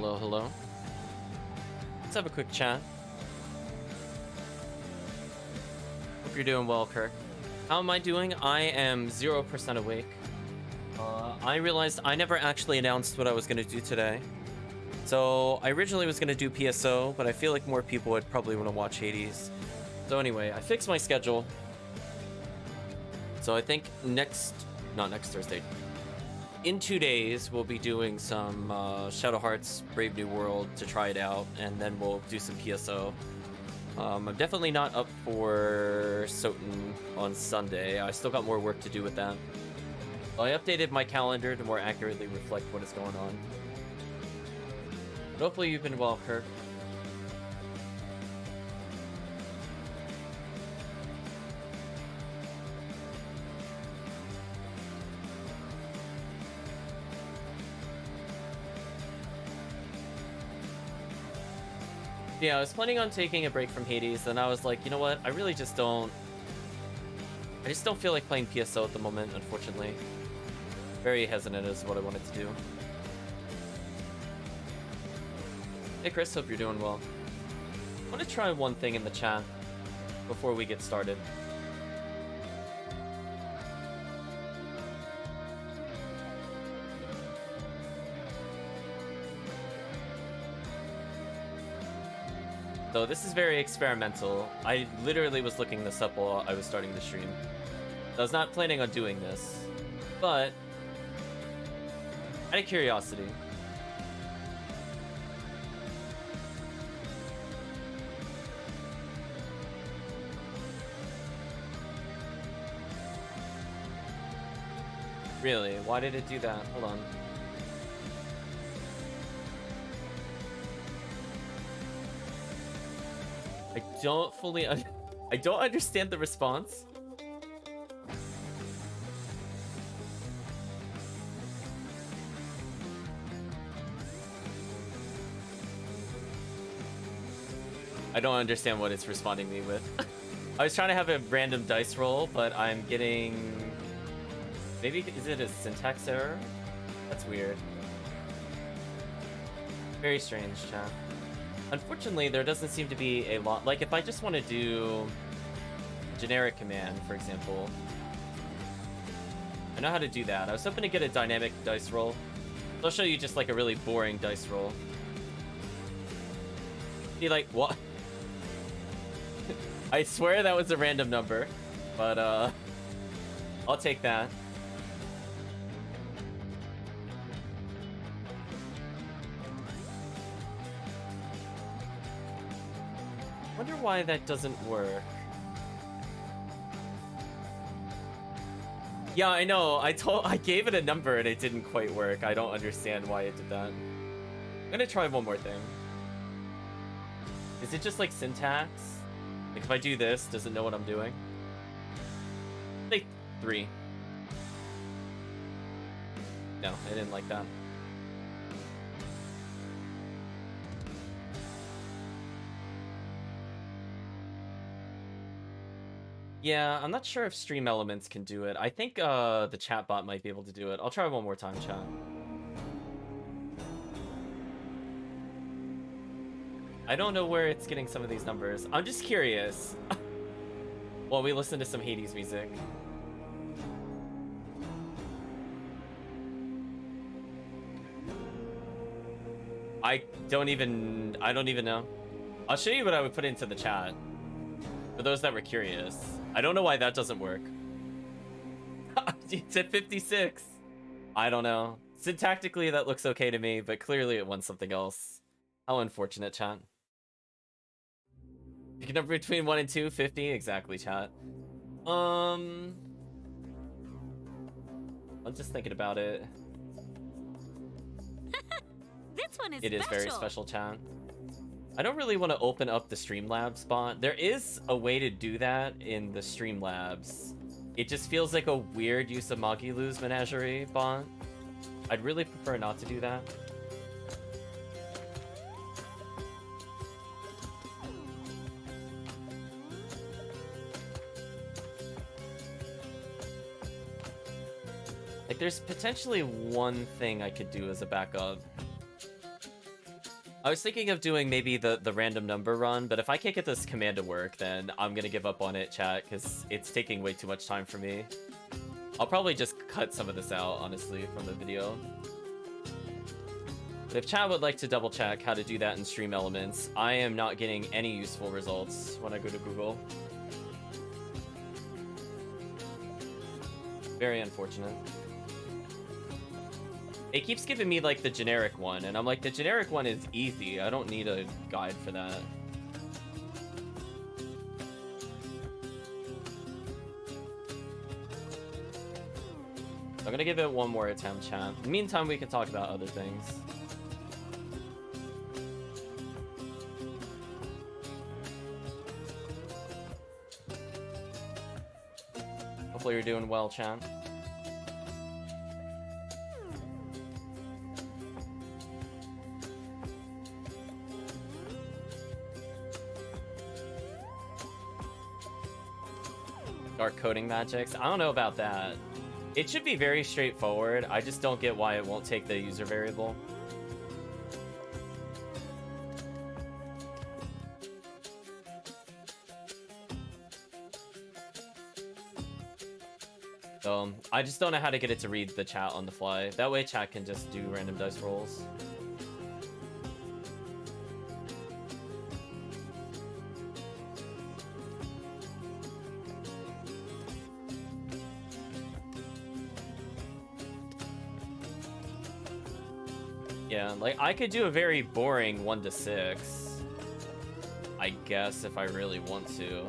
Hello, hello. Let's have a quick chat. Hope you're doing well, Kirk. How am I doing? I am 0% awake. I realized I never actually announced what I was going to do today. So I originally was going to do PSO, but I feel like more people would probably want to watch Hades. So anyway, I fixed my schedule. So I think not next Thursday. In 2 days, we'll be doing some Shadow Hearts Brave New World to try it out, and then we'll do some PSO. I'm definitely not up for Soten on Sunday. I still got more work to do with that. I updated my calendar to more accurately reflect what is going on. But hopefully you've been well, Kirk. Yeah, I was planning on taking a break from Hades, and I was like, you know what? I just don't feel like playing PSO at the moment, unfortunately. Very hesitant is what I wanted to do. Hey Chris, hope you're doing well. I want to try one thing in the chat before we get started. So this is very experimental. I literally was looking this up while I was starting the stream. I was not planning on doing this, but out of curiosity. Really? Why did it do that? Hold on. I don't understand the response. I don't understand what it's responding me with. I was trying to have a random dice roll, but I'm getting... Maybe, is it a syntax error? That's weird. Very strange, chat. Unfortunately, there doesn't seem to be a lot... Like, if I just want to do a generic command, for example, I know how to do that. I was hoping to get a dynamic dice roll. I'll show you just, like, a really boring dice roll. Be like, what? I swear that was a random number, but, I'll take that. Wonder why that doesn't work. Yeah, I know. I gave it a number and it didn't quite work. I don't understand why it did that. I'm gonna try one more thing. Is it just like syntax? Like if I do this, does it know what I'm doing? Say 3. No, I didn't like that. Yeah, I'm not sure if Stream Elements can do it. I think the chatbot might be able to do it. I'll try one more time, chat. I don't know where it's getting some of these numbers. I'm just curious. While we listen to some Hades music. I don't even know. I'll show you what I would put into the chat. For those that were curious. I don't know why that doesn't work. It's at 56. I don't know. Syntactically, that looks okay to me, but clearly it wants something else. How unfortunate, chat. Pick a number between 1 and 2, 50. Exactly, chat. I'm just thinking about it. This one is It is special. very special, chat. I don't really want to open up the Streamlabs bot. There is a way to do that in the Streamlabs. It just feels like a weird use of Magilu's Menagerie bot. I'd really prefer not to do that. Like, there's potentially one thing I could do as a backup. I was thinking of doing maybe the random number run, but if I can't get this command to work, then I'm gonna give up on it, chat, because it's taking way too much time for me. I'll probably just cut some of this out, honestly, from the video. But if chat would like to double check how to do that in Stream Elements, I am not getting any useful results when I go to Google. Very unfortunate. It keeps giving me, like, the generic one, and I'm like, the generic one is easy. I don't need a guide for that. I'm gonna give it one more attempt, chat. In the meantime, we can talk about other things. Hopefully you're doing well, chat. Dark coding magics? I don't know about that. It should be very straightforward. I just don't get why it won't take the user variable. So, I just don't know how to get it to read the chat on the fly. That way chat can just do random dice rolls. Yeah, like, I could do a very boring 1 to 6. I guess, if I really want to.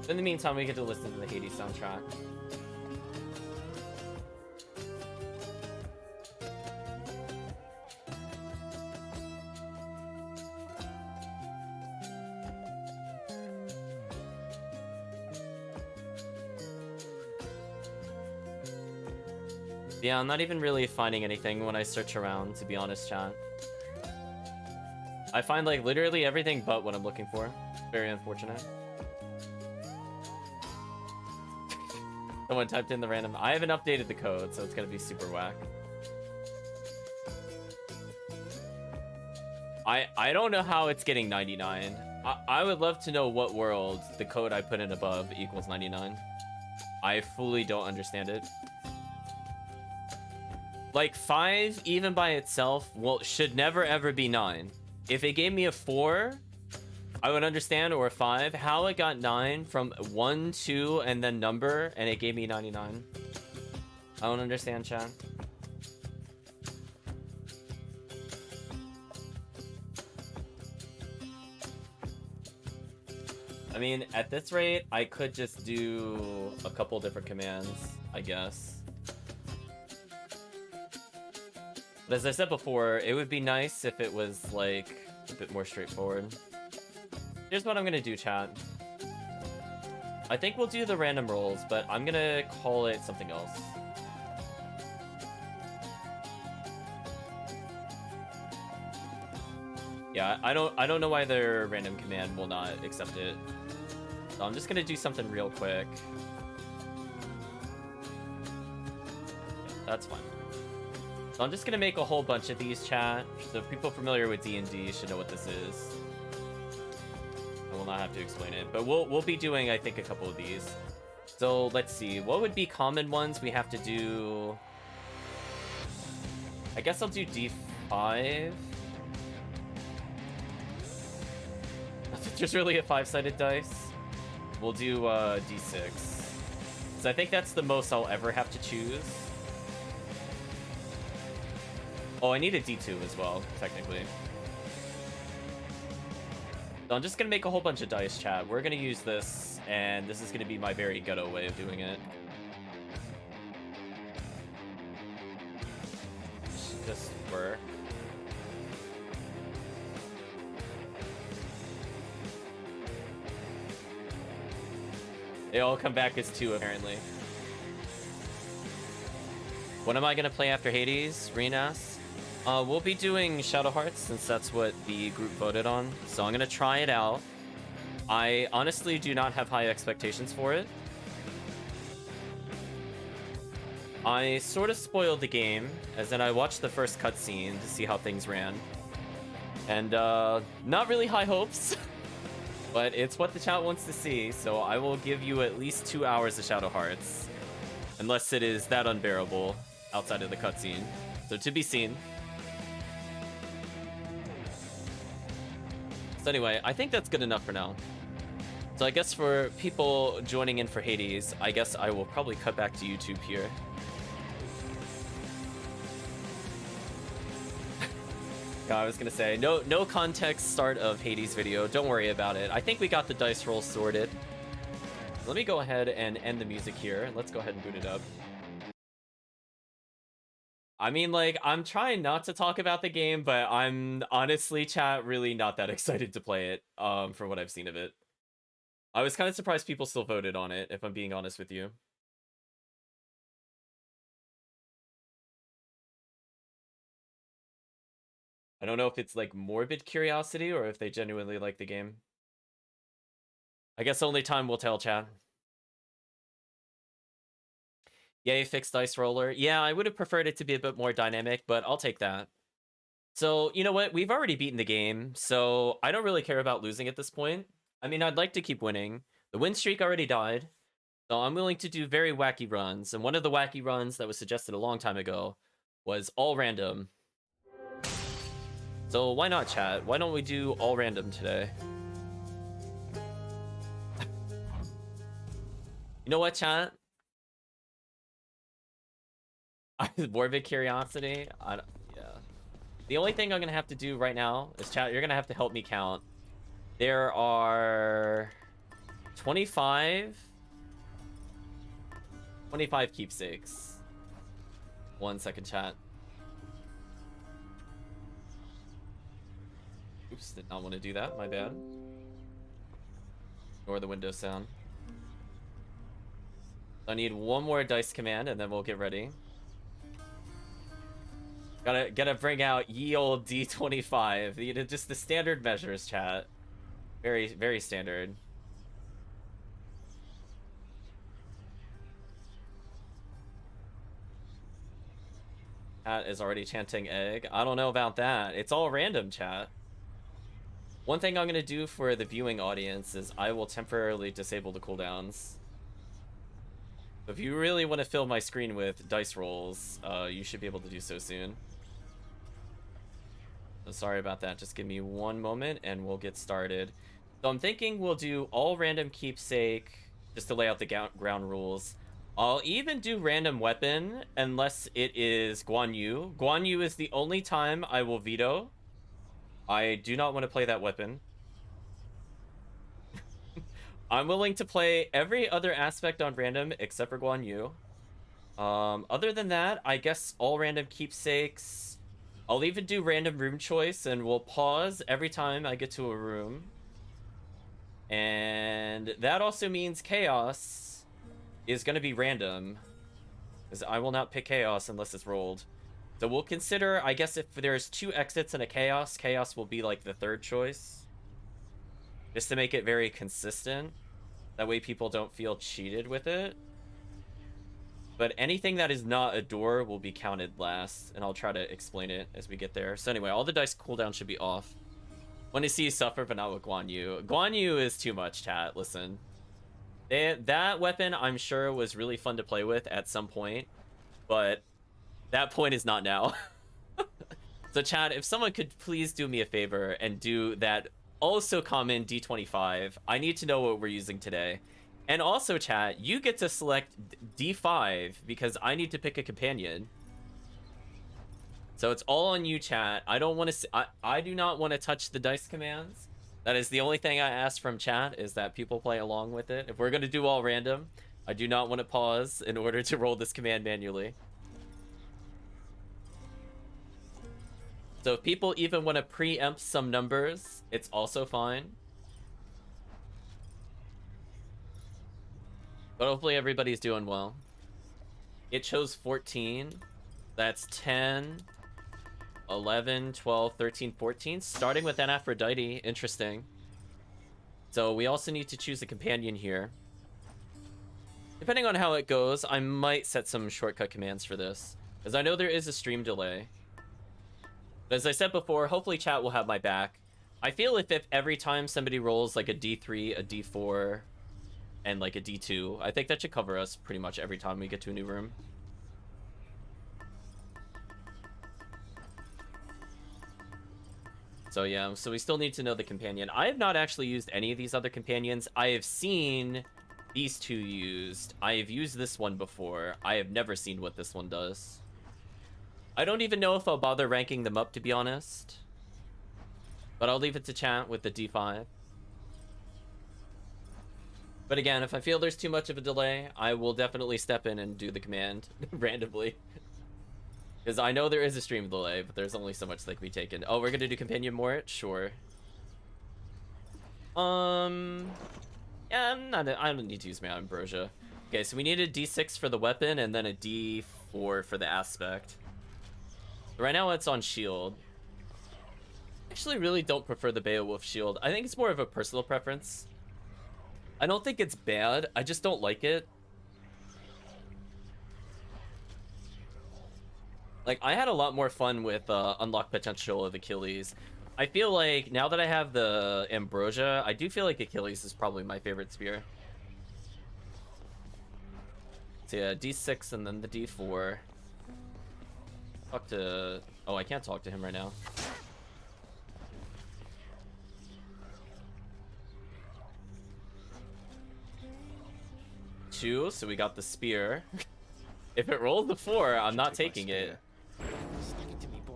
In the meantime, we get to listen to the Hades soundtrack. Yeah, I'm not even really finding anything when I search around, to be honest, chat. I find, like, literally everything but what I'm looking for. Very unfortunate. Someone typed in the random... I haven't updated the code, so it's gonna be super whack. I don't know how it's getting 99. I would love to know what world the code I put in above equals 99. I fully don't understand it. Like, 5, even by itself, should never ever be 9. If it gave me a 4, I would understand, or a 5. How it got 9 from 1, 2, and then number, and it gave me 99. I don't understand, chat. I mean, at this rate, I could just do a couple different commands, I guess. But as I said before, it would be nice if it was, like, a bit more straightforward. Here's what I'm gonna do, chat. I think we'll do the random rolls, but I'm gonna call it something else. Yeah, I don't know why their random command will not accept it. So I'm just gonna do something real quick. Yeah, that's fine. So I'm just gonna make a whole bunch of these, chat. So people familiar with D&D should know what this is. I will not have to explain it, but we'll be doing, I think, a couple of these. So let's see, what would be common ones? We have to do... I guess I'll do D5. There's really a 5-sided dice. We'll do D6. So I think that's the most I'll ever have to choose. Oh, I need a D2 as well, technically. So I'm just gonna make a whole bunch of dice, chat. We're gonna use this, and this is gonna be my very ghetto way of doing it. Should just work. They all come back as 2, apparently. What am I gonna play after Hades? Reen asks. We'll be doing Shadow Hearts, since that's what the group voted on. So I'm gonna try it out. I honestly do not have high expectations for it. I sort of spoiled the game, as in I watched the first cutscene to see how things ran. And, not really high hopes, but it's what the chat wants to see, so I will give you at least 2 hours of Shadow Hearts. Unless it is that unbearable outside of the cutscene. So to be seen. So anyway, I think that's good enough for now. So I guess for people joining in for Hades, I guess I will probably cut back to YouTube here. I was gonna say, no context start of Hades video. Don't worry about it. I think we got the dice roll sorted. Let me go ahead and end the music here, and let's go ahead and boot it up. I mean, like, I'm trying not to talk about the game, but I'm honestly, chat, really not that excited to play it, for what I've seen of it. I was kind of surprised people still voted on it, if I'm being honest with you. I don't know if it's, like, morbid curiosity, or if they genuinely like the game. I guess only time will tell, chat. Yay, fixed dice roller. Yeah, I would have preferred it to be a bit more dynamic, but I'll take that. So, you know what? We've already beaten the game, so I don't really care about losing at this point. I mean, I'd like to keep winning. The win streak already died, so I'm willing to do very wacky runs. And one of the wacky runs that was suggested a long time ago was all random. So why not, chat? Why don't we do all random today? You know what, chat? Morbid curiosity? Yeah. The only thing I'm going to have to do right now is, chat, you're going to have to help me count. There are 25 keepsakes. 1 second, chat. Oops, did not want to do that. My bad. Ignore the window sound. I need one more dice command, and then we'll get ready. Gotta bring out ye old D25. Just the standard measures, chat. Very, very standard. Chat is already chanting egg. I don't know about that. It's all random, chat. One thing I'm gonna do for the viewing audience is I will temporarily disable the cooldowns. So if you really want to fill my screen with dice rolls, you should be able to do so soon. So sorry about that. Just give me one moment and we'll get started. So I'm thinking we'll do all random keepsake just to lay out the ground rules. I'll even do random weapon unless it is Guan Yu. Guan Yu is the only time I will veto. I do not want to play that weapon. I'm willing to play every other aspect on random except for Guan Yu. Other than that, I guess all random keepsakes. I'll even do random room choice, and we'll pause every time I get to a room. And that also means chaos is going to be random, because I will not pick chaos unless it's rolled. So we'll consider, I guess, if there's 2 exits and a chaos, chaos will be like the 3rd choice. Just to make it very consistent. That way people don't feel cheated with it. But anything that is not a door will be counted last, and I'll try to explain it as we get there. So anyway, all the dice cooldown should be off. Want to see you suffer, but not with Guan Yu. Guan Yu is too much, chat. Listen. That weapon, I'm sure, was really fun to play with at some point, but that point is not now. So chat, if someone could please do me a favor and do that also common D25, I need to know what we're using today. And also, chat, you get to select D5 because I need to pick a companion. So it's all on you, chat. I don't want to. I do not want to touch the dice commands. That is the only thing I ask from chat, is that people play along with it. If we're going to do all random, I do not want to pause in order to roll this command manually. So if people even want to preempt some numbers, it's also fine. But hopefully everybody's doing well. It chose 14. That's 10, 11, 12, 13, 14. Starting with an Aphrodite. Interesting. So we also need to choose a companion here. Depending on how it goes, I might set some shortcut commands for this, because I know there is a stream delay. But as I said before, hopefully chat will have my back. I feel if every time somebody rolls like a D3, a D4, and like a D2, I think that should cover us pretty much every time we get to a new room. So yeah, so we still need to know the companion. I have not actually used any of these other companions. I have seen these two used. I have used this one before. I have never seen what this one does. I don't even know if I'll bother ranking them up, to be honest. But I'll leave it to chat with the D5. But again, if I feel there's too much of a delay, I will definitely step in and do the command randomly. Because I know there is a stream delay, but there's only so much that can be taken. Oh, we're gonna do Companion Mort? Sure. Yeah, I don't need to use my Ambrosia. Okay, so we need a D6 for the weapon and then a D4 for the aspect. Right now it's on shield. I actually really don't prefer the Beowulf shield. I think it's more of a personal preference. I don't think it's bad, I just don't like it. Like, I had a lot more fun with Unlock Potential of Achilles. I feel like now that I have the Ambrosia, I do feel like Achilles is probably my favorite spear. So yeah, D6 and then the D4. Talk to... Oh, I can't talk to him right now. Two, so we got the spear. If it rolls the 4, I'm not taking it.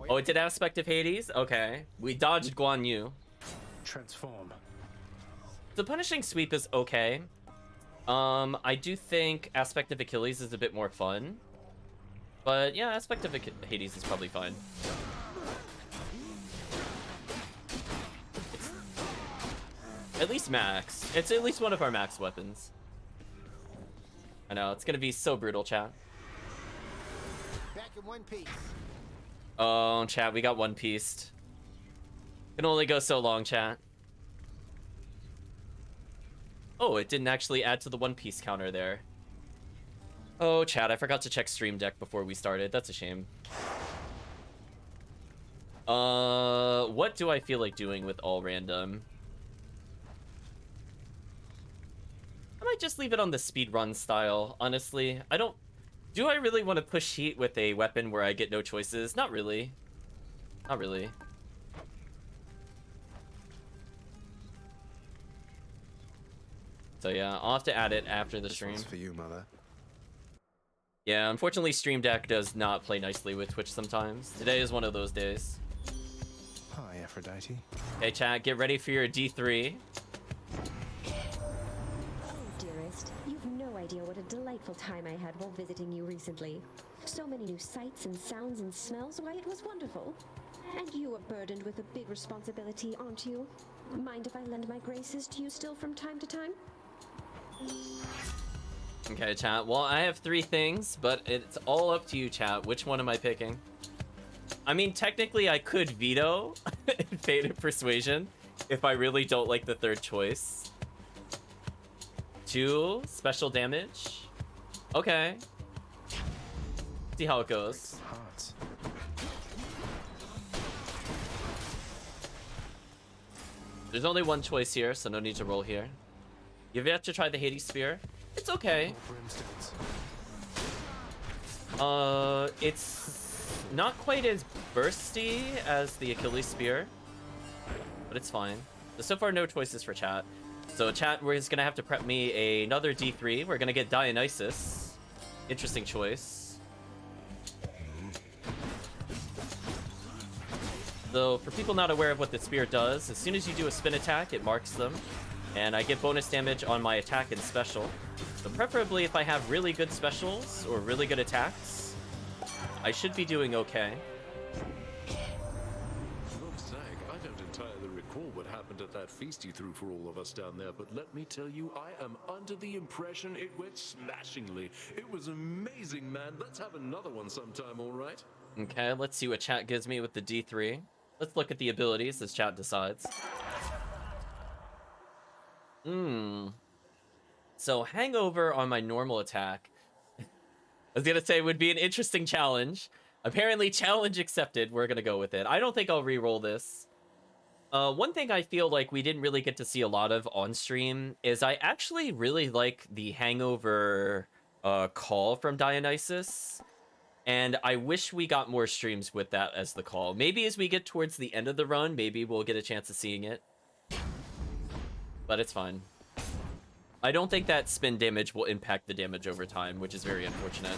Oh, it did Aspect of Hades? Okay. We dodged Guan Yu. Transform. The Punishing Sweep is okay. I do think Aspect of Achilles is a bit more fun. But yeah, Aspect of Hades is probably fine. It's at least max. It's at least one of our max weapons. I know, it's gonna be so brutal, chat. Back in one piece. Oh, chat, we got one pieced. Can only go so long, chat. Oh, it didn't actually add to the one piece counter there. Oh, chat, I forgot to check Stream Deck before we started. That's a shame. What do I feel like doing with all random? I might just leave it on the speedrun style, honestly. I don't... Do I really want to push heat with a weapon where I get no choices? Not really. Not really. So yeah, I'll have to add it after the stream. This one's for you, mother. Yeah, unfortunately Stream Deck does not play nicely with Twitch sometimes. Today is one of those days. Hi, Aphrodite. Hey chat, get ready for your D3. Dearest, you've no idea what a delightful time I had while visiting you recently. So many new sights and sounds and smells, why it was wonderful. And you are burdened with a big responsibility, aren't you? Mind if I lend my graces to you still from time to time? Okay, chat. Well, I have 3 things, but it's all up to you, chat. Which one am I picking? I mean, technically, I could veto Fate of Persuasion if I really don't like the 3rd choice. 2, special damage. Okay. See how it goes. Hearts. There's only one choice here, so no need to roll here. You've yet to try the Hades Spear. It's okay. It's not quite as bursty as the Achilles Spear, but it's fine. So far, no choices for chat. So chat, we're just gonna have to prep me another D3. We're gonna get Dionysus. Interesting choice. Though, for people not aware of what the spear does, as soon as you do a spin attack, it marks them. And I get bonus damage on my attack and special. So preferably if I have really good specials or really good attacks, I should be doing okay. Look, Zag, I don't entirely recall what happened at that feast you threw for all of us down there, but let me tell you, I am under the impression it went smashingly. It was amazing, man. Let's have another one sometime, all right? Okay, let's see what chat gives me with the D3. Let's look at the abilities as chat decides. So Hangover on my normal attack, I was gonna say, would be an interesting challenge. Apparently, challenge accepted. We're gonna go with it. I don't think I'll re-roll this. One thing I feel like we didn't really get to see a lot of on stream is I actually really like the Hangover call from Dionysus. And I wish we got more streams with that as the call. Maybe as we get towards the end of the run, maybe we'll get a chance of seeing it. But it's fine. I don't think that spin damage will impact the damage over time, which is very unfortunate.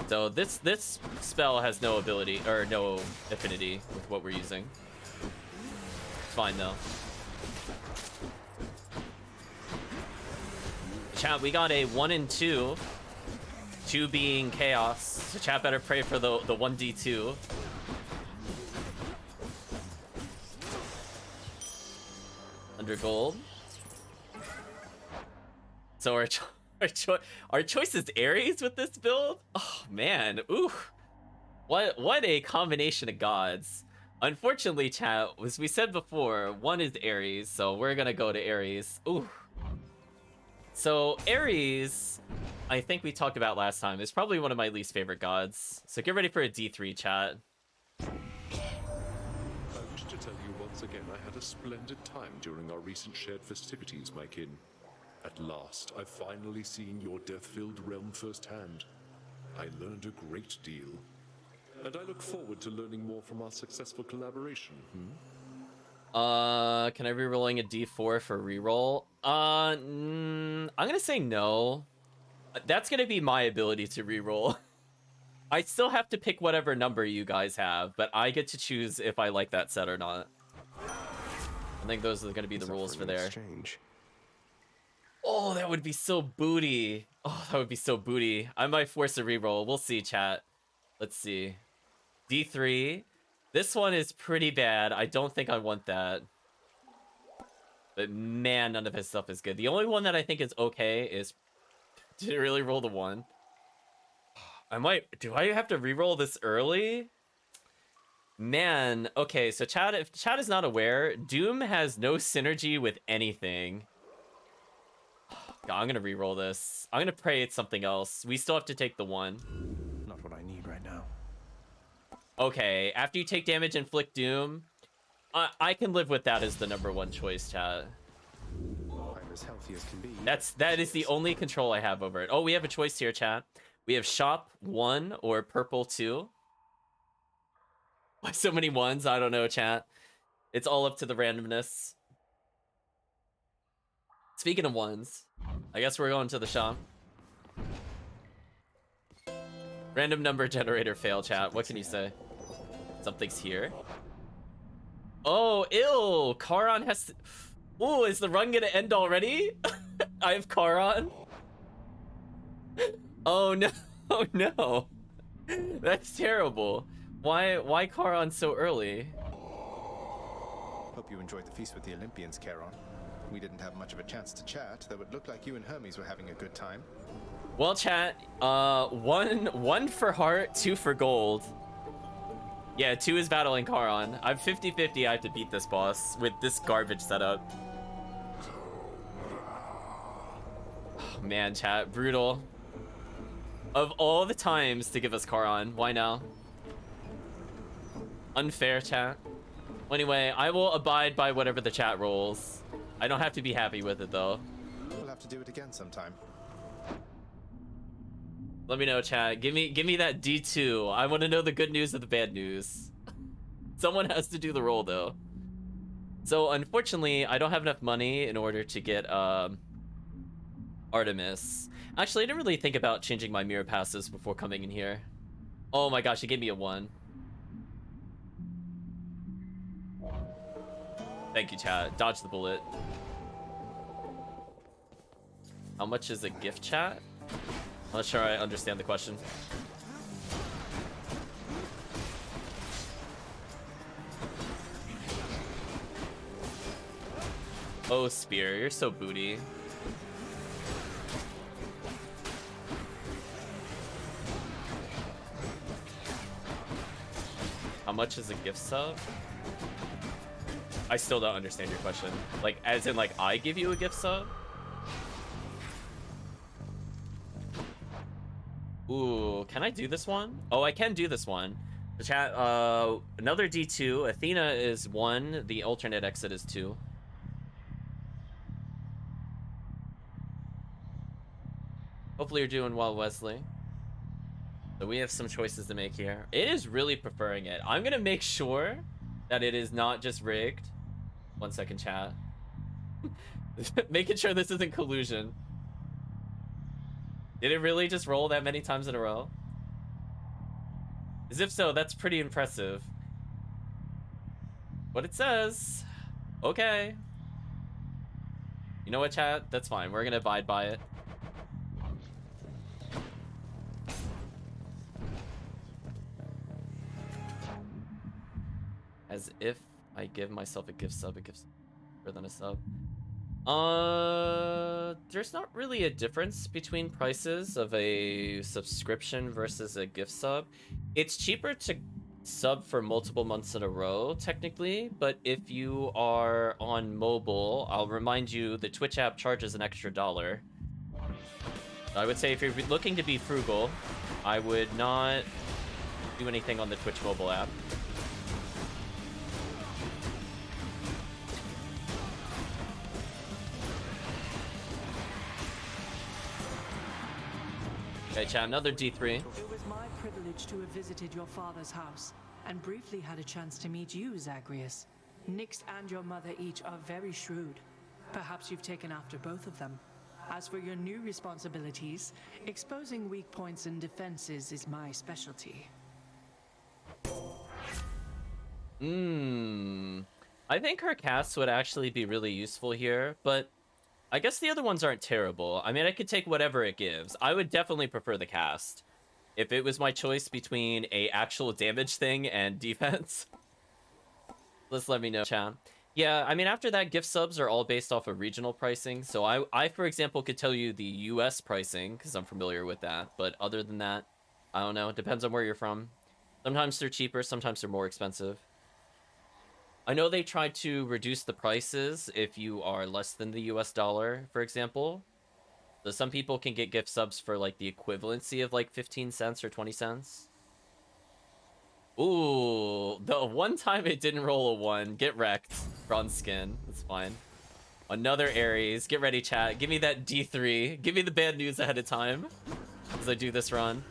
So this spell has no ability, or no affinity with what we're using. It's fine though. Chat, we got a 1 and 2. 2 being chaos. So chat better pray for the 1d2. Under gold. So our choice is Ares with this build? Oh man, ooh. What a combination of gods. Unfortunately, chat, as we said before, 1 is Ares, so we're gonna go to Ares. Ooh. So Ares, I think we talked about last time, is probably one of my least favorite gods. So get ready for a D3, chat. I wish to tell you once again I had a splendid time during our recent shared festivities, my kin. At last, I've finally seen your death-filled realm firsthand. I learned a great deal. And I look forward to learning more from our successful collaboration, Can I re-rolling a D4 for reroll? I'm gonna say no. That's gonna be my ability to reroll. I still have to pick whatever number you guys have, but I get to choose if I like that set or not. I think those are gonna be the rules for there. Exchange. Oh, that would be so booty. Oh, that would be so booty. I might force a reroll. We'll see, chat. Let's see. D3. This one is pretty bad. I don't think I want that. But man, none of his stuff is good. The only one that I think is okay is... Did it really roll the 1? I might... Do I have to reroll this early? Man, okay, so chat, if chat is not aware, Doom has no synergy with anything. God, I'm gonna reroll this. I'm gonna pray it's something else. We still have to take the 1. Not what I need right now. Okay, after you take damage, inflict Doom. I can live with that as the number 1 choice, chat. I'm as healthy as can be. That is the only control I have over it. Oh, we have a choice here, chat. We have shop 1 or purple 2. Why so many 1s? I don't know, chat. It's all up to the randomness. Speaking of 1s, I guess we're going to the shop. Random number generator fail, chat. What can you say? Something's here. Oh, ill! Charon has to... Ooh, is the run gonna end already? I have Charon. Oh no, oh no. That's terrible. Why Charon so early? Hope you enjoyed the feast with the Olympians, Charon. We didn't have much of a chance to chat, though it looked like you and Hermes were having a good time. Well, chat, one for heart, 2 for gold. Yeah, 2 is battling Charon. I'm 50-50. I have to beat this boss with this garbage setup. Oh, man, chat, brutal. Of all the times to give us Charon, why now? Unfair, chat. Anyway, I will abide by whatever the chat rolls. I don't have to be happy with it, though. We'll have to do it again sometime. Let me know, chat. Give me that D2. I want to know the good news or the bad news. Someone has to do the roll, though. So, unfortunately, I don't have enough money in order to get Artemis. Actually, I didn't really think about changing my mirror passes before coming in here. Oh my gosh, it gave me a 1. Thank you, chat. Dodge the bullet. How much is a gift, chat? I'm not sure I understand the question. Oh, Spear, you're so booty. How much is a gift sub? I still don't understand your question. Like, as in, like, I give you a gift sub? Ooh, can I do this one? Oh, I can do this one. The chat, another D2. Athena is 1. The alternate exit is 2. Hopefully you're doing well, Wesley. So we have some choices to make here. It is really preferring it. I'm gonna make sure that it is not just rigged. 1 second, chat. Making sure this isn't collusion. Did it really just roll that many times in a row? As if so, that's pretty impressive. What it says. Okay. You know what, chat? That's fine. We're gonna abide by it. As if I give myself a gift sub, it gives better than a sub. There's not really a difference between prices of a subscription versus a gift sub. It's cheaper to sub for multiple months in a row, technically, but if you are on mobile, I'll remind you the Twitch app charges an extra $1. I would say if you're looking to be frugal, I would not do anything on the Twitch mobile app. Okay, chat, another D3. It was my privilege to have visited your father's house and briefly had a chance to meet you, Zagreus. Nyx and your mother each are very shrewd. Perhaps you've taken after both of them. As for your new responsibilities, exposing weak points and defenses is my specialty. I think her cast would actually be really useful here, but I guess the other ones aren't terrible. I mean, I could take whatever it gives. I would definitely prefer the cast. If it was my choice between a actual damage thing and defense. Let's let me know, chat. Yeah, I mean, after that, gift subs are all based off of regional pricing. So I for example, could tell you the US pricing, because I'm familiar with that. But other than that, I don't know. It depends on where you're from. Sometimes they're cheaper, sometimes they're more expensive. I know they tried to reduce the prices if you are less than the US dollar, for example. So some people can get gift subs for like the equivalency of like 15 cents or 20 cents. Ooh, the one time it didn't roll a 1. Get wrecked. Bronze skin. That's fine. Another Aries. Get ready, chat. Give me that D3. Give me the bad news ahead of time as I do this run.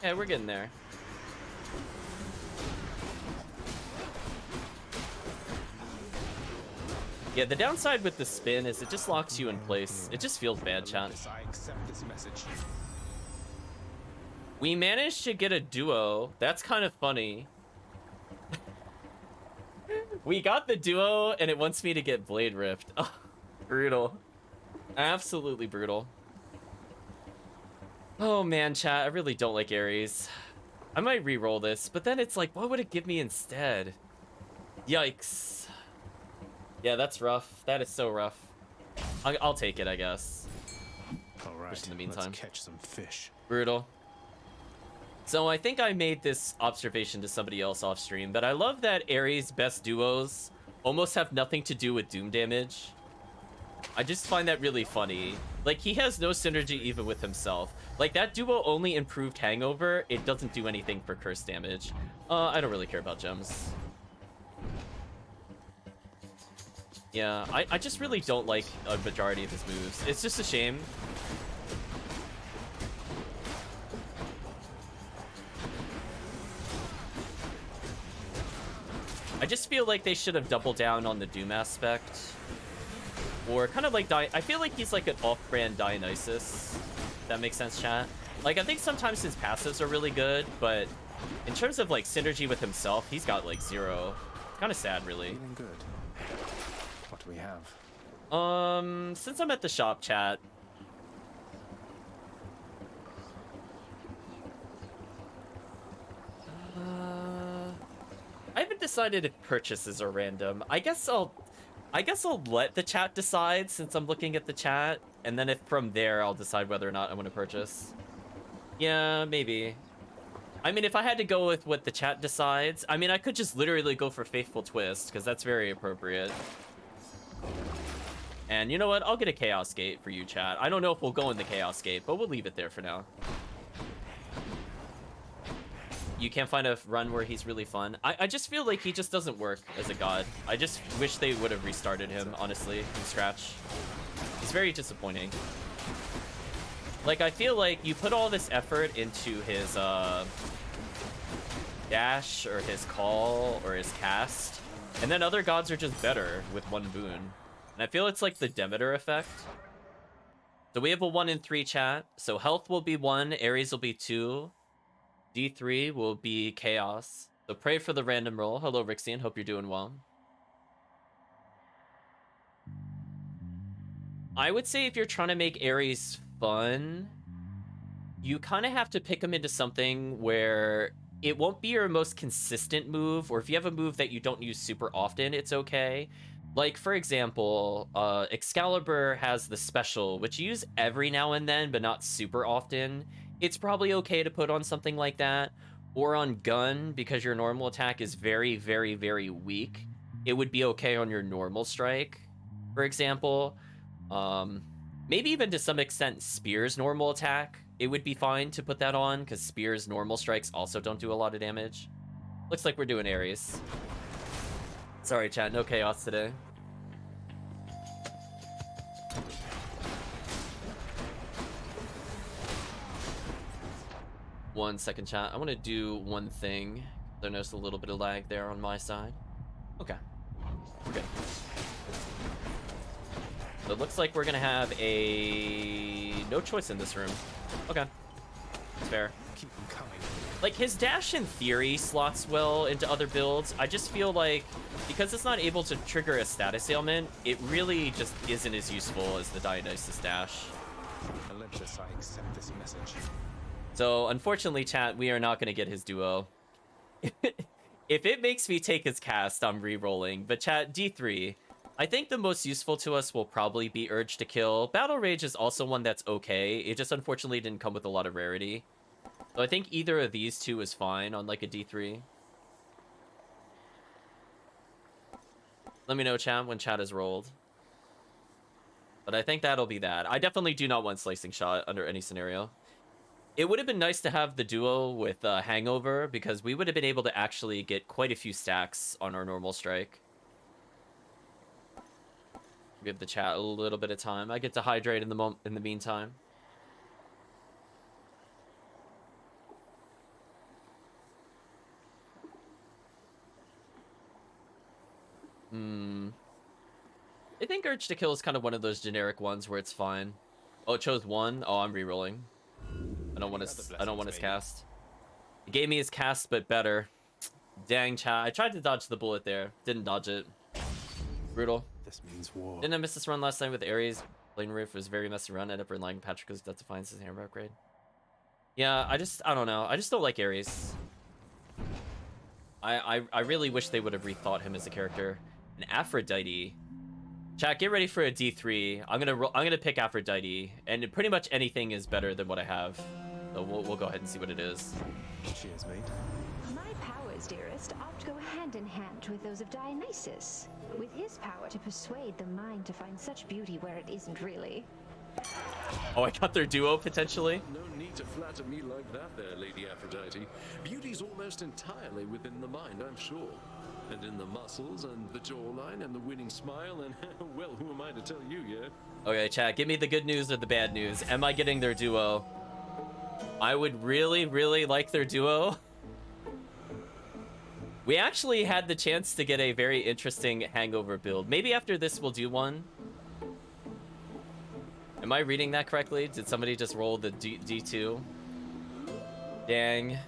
Yeah, we're getting there. Yeah, the downside with the spin is it just locks you in place. It just feels bad, chat. I accept this message. We managed to get a duo. That's kind of funny. We got the duo, and it wants me to get Blade Rift. Oh, brutal. Absolutely brutal. Oh man, chat, I really don't like Ares. I might re-roll this, but then it's like, what would it give me instead? Yikes. Yeah, that's rough. That is so rough. I'll take it, I guess. All right, Just in the meantime. let's catch some fish. Brutal. So I think I made this observation to somebody else off stream, but I love that Ares' best duos almost have nothing to do with Doom damage. I just find that really funny. Like, he has no synergy even with himself. Like, that duo only improved Hangover. It doesn't do anything for curse damage. I don't really care about gems. Yeah, I just really don't like a majority of his moves. It's just a shame. I just feel like they should have doubled down on the Doom aspect. Or kind of like, I feel like he's like an off-brand Dionysus. If that makes sense, chat. Like, I think sometimes his passives are really good, but in terms of like synergy with himself, he's got like 0. It's kind of sad, really. Feeling good. What do we have? Since I'm at the shop, chat. I haven't decided if purchases are random. I guess I'll let the chat decide since I'm looking at the chat. and then if from there I'll decide whether or not I want to purchase. Yeah, maybe. I mean, if I had to go with what the chat decides, I mean, I could just literally go for Faithful Twist, because that's very appropriate. And you know what? I'll get a Chaos Gate for you, chat. I don't know if we'll go in the Chaos Gate, but we'll leave it there for now. You can't find a run where he's really fun. I just feel like he just doesn't work as a god. I just wish they would have restarted him, honestly, from scratch. He's very disappointing. Like, I feel like you put all this effort into his dash or his call or his cast, and then other gods are just better with one boon. And I feel it's like the Demeter effect. So we have a 1 in 3 chat. So health will be 1, Ares will be 2, D3 will be chaos. So pray for the random roll. Hello, Rixian. Hope you're doing well. I would say if you're trying to make Ares fun, you kind of have to pick him into something where it won't be your most consistent move, or if you have a move that you don't use super often, it's okay. Like, for example, Excalibur has the special, which you use every now and then, but not super often. It's probably okay to put on something like that, or on Gun, because your normal attack is very, very, very weak. It would be okay on your normal strike, for example. Maybe even to some extent Spear's normal attack, it would be fine to put that on, because Spear's normal strikes also don't do a lot of damage. Looks like we're doing Ares. Sorry, chat, no chaos today. One second, chat. I want to do one thing. I noticed a little bit of lag there on my side. Okay. We're good. So it looks like we're going to have no choice in this room. Okay. It's fair. Keep them coming. Like, his dash in theory slots well into other builds. I just feel like, because it's not able to trigger a status ailment, it really just isn't as useful as the Dionysus dash. Olympus, I accept this message. So, unfortunately, chat, we are not going to get his duo. If it makes me take his cast, I'm re-rolling. But chat, D3. I think the most useful to us will probably be Urge to Kill. Battle Rage is also one that's okay. It just unfortunately didn't come with a lot of rarity. So I think either of these two is fine on like a D3. Let me know, chat, when chat is rolled. But I think that'll be that. I definitely do not want Slicing Shot under any scenario. It would have been nice to have the duo with Hangover, because we would have been able to actually get quite a few stacks on our normal strike. Give the chat a little bit of time. I get to hydrate in the meantime. I think Urge to Kill is kind of one of those generic ones where it's fine. Oh, it chose 1. Oh, I'm re-rolling. I don't want his cast. He gave me his cast, but better. Dang, chat. I tried to dodge the bullet there. Didn't dodge it. Brutal. This means war. Didn't I miss this run last time with Ares? Plane Roof was a very messy run. Ended up relying on Patrick because that defines his hammer upgrade. Yeah, I don't know. I just don't like Ares. I really wish they would have rethought him as a character. And Aphrodite. Chat, get ready for a D3. I'm gonna pick Aphrodite, and pretty much anything is better than what I have. So we'll go ahead and see what it is. Cheers, mate. My powers, dearest, oft go hand in hand with those of Dionysus, with his power to persuade the mind to find such beauty where it isn't really. Oh, I got their duo potentially. No need to flatter me like that there, Lady Aphrodite. Beauty's almost entirely within the mind, I'm sure. And in the muscles, and the jawline, and the winning smile, and, well, who am I to tell you, yeah? Okay, chat, give me the good news or the bad news. Am I getting their duo? I would really, really like their duo. We actually had the chance to get a very interesting Hangover build. Maybe after this we'll do one. Am I reading that correctly? Did somebody just roll the D2? Dang.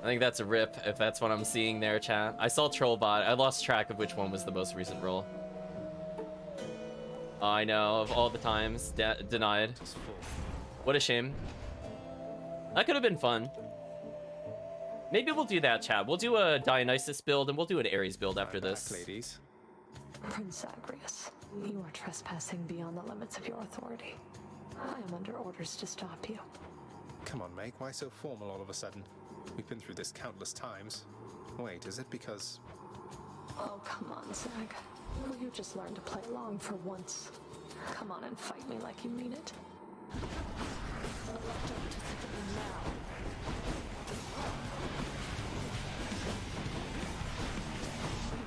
I think that's a rip, if that's what I'm seeing there, chat. I saw Trollbot. I lost track of which one was the most recent roll. Oh, I know, of all the times. Denied. What a shame. That could have been fun. Maybe we'll do that, chat. We'll do a Dionysus build, and we'll do an Ares build after this. Ladies. Prince Zagreus, you are trespassing beyond the limits of your authority. I am under orders to stop you. Come on, Meg, why so formal all of a sudden? We've been through this countless times. Wait, is it because... Oh, come on, Zag. Will you just learn to play along for once? Come on and fight me like you mean it. You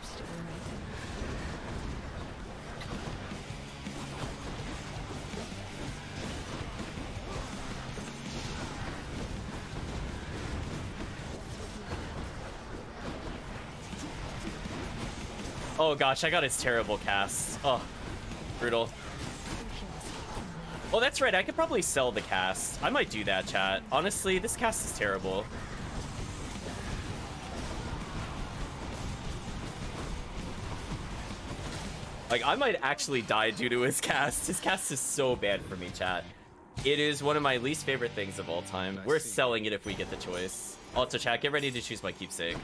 stay right there. Oh gosh, I got his terrible cast. Oh, brutal. Oh, that's right. I could probably sell the cast. I might do that, chat. Honestly, this cast is terrible. Like, I might actually die due to his cast. His cast is so bad for me, chat. It is one of my least favorite things of all time. We're selling it if we get the choice. Also, chat, get ready to choose my keepsake.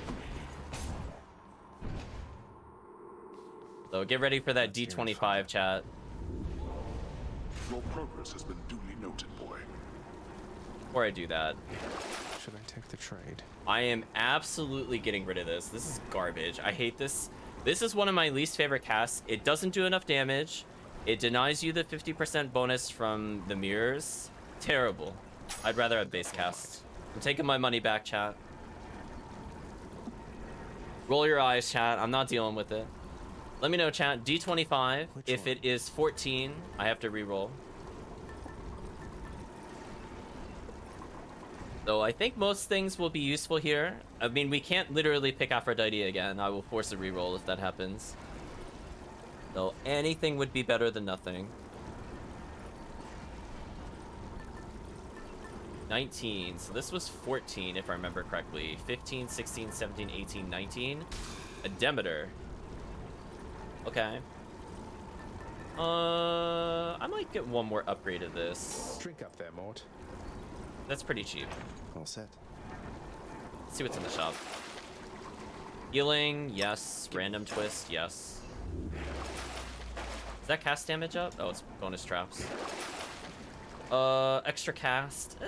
So get ready for that D25, chat. Your progress has been duly noted, boy. Before I do that, Should I take the trade? I am absolutely getting rid of this. This is garbage. I hate this. This is one of my least favorite casts. It doesn't do enough damage. It denies you the 50% bonus from the mirrors. Terrible. I'd rather have base cast. I'm taking my money back, chat. Roll your eyes, chat. I'm not dealing with it. Let me know, chat. D25. If it is 14, I have to re-roll. So I think most things will be useful here. I mean, we can't literally pick Aphrodite again. I will force a re-roll if that happens. So anything would be better than nothing. 19. So this was 14, if I remember correctly. 15, 16, 17, 18, 19. A Demeter. Okay. I might get one more upgrade of this. Drink up there, Mort. That's pretty cheap. All set. Let's see what's in the shop. Healing, yes. Random twist, yes. Is that cast damage up? Oh, it's bonus traps. Extra cast.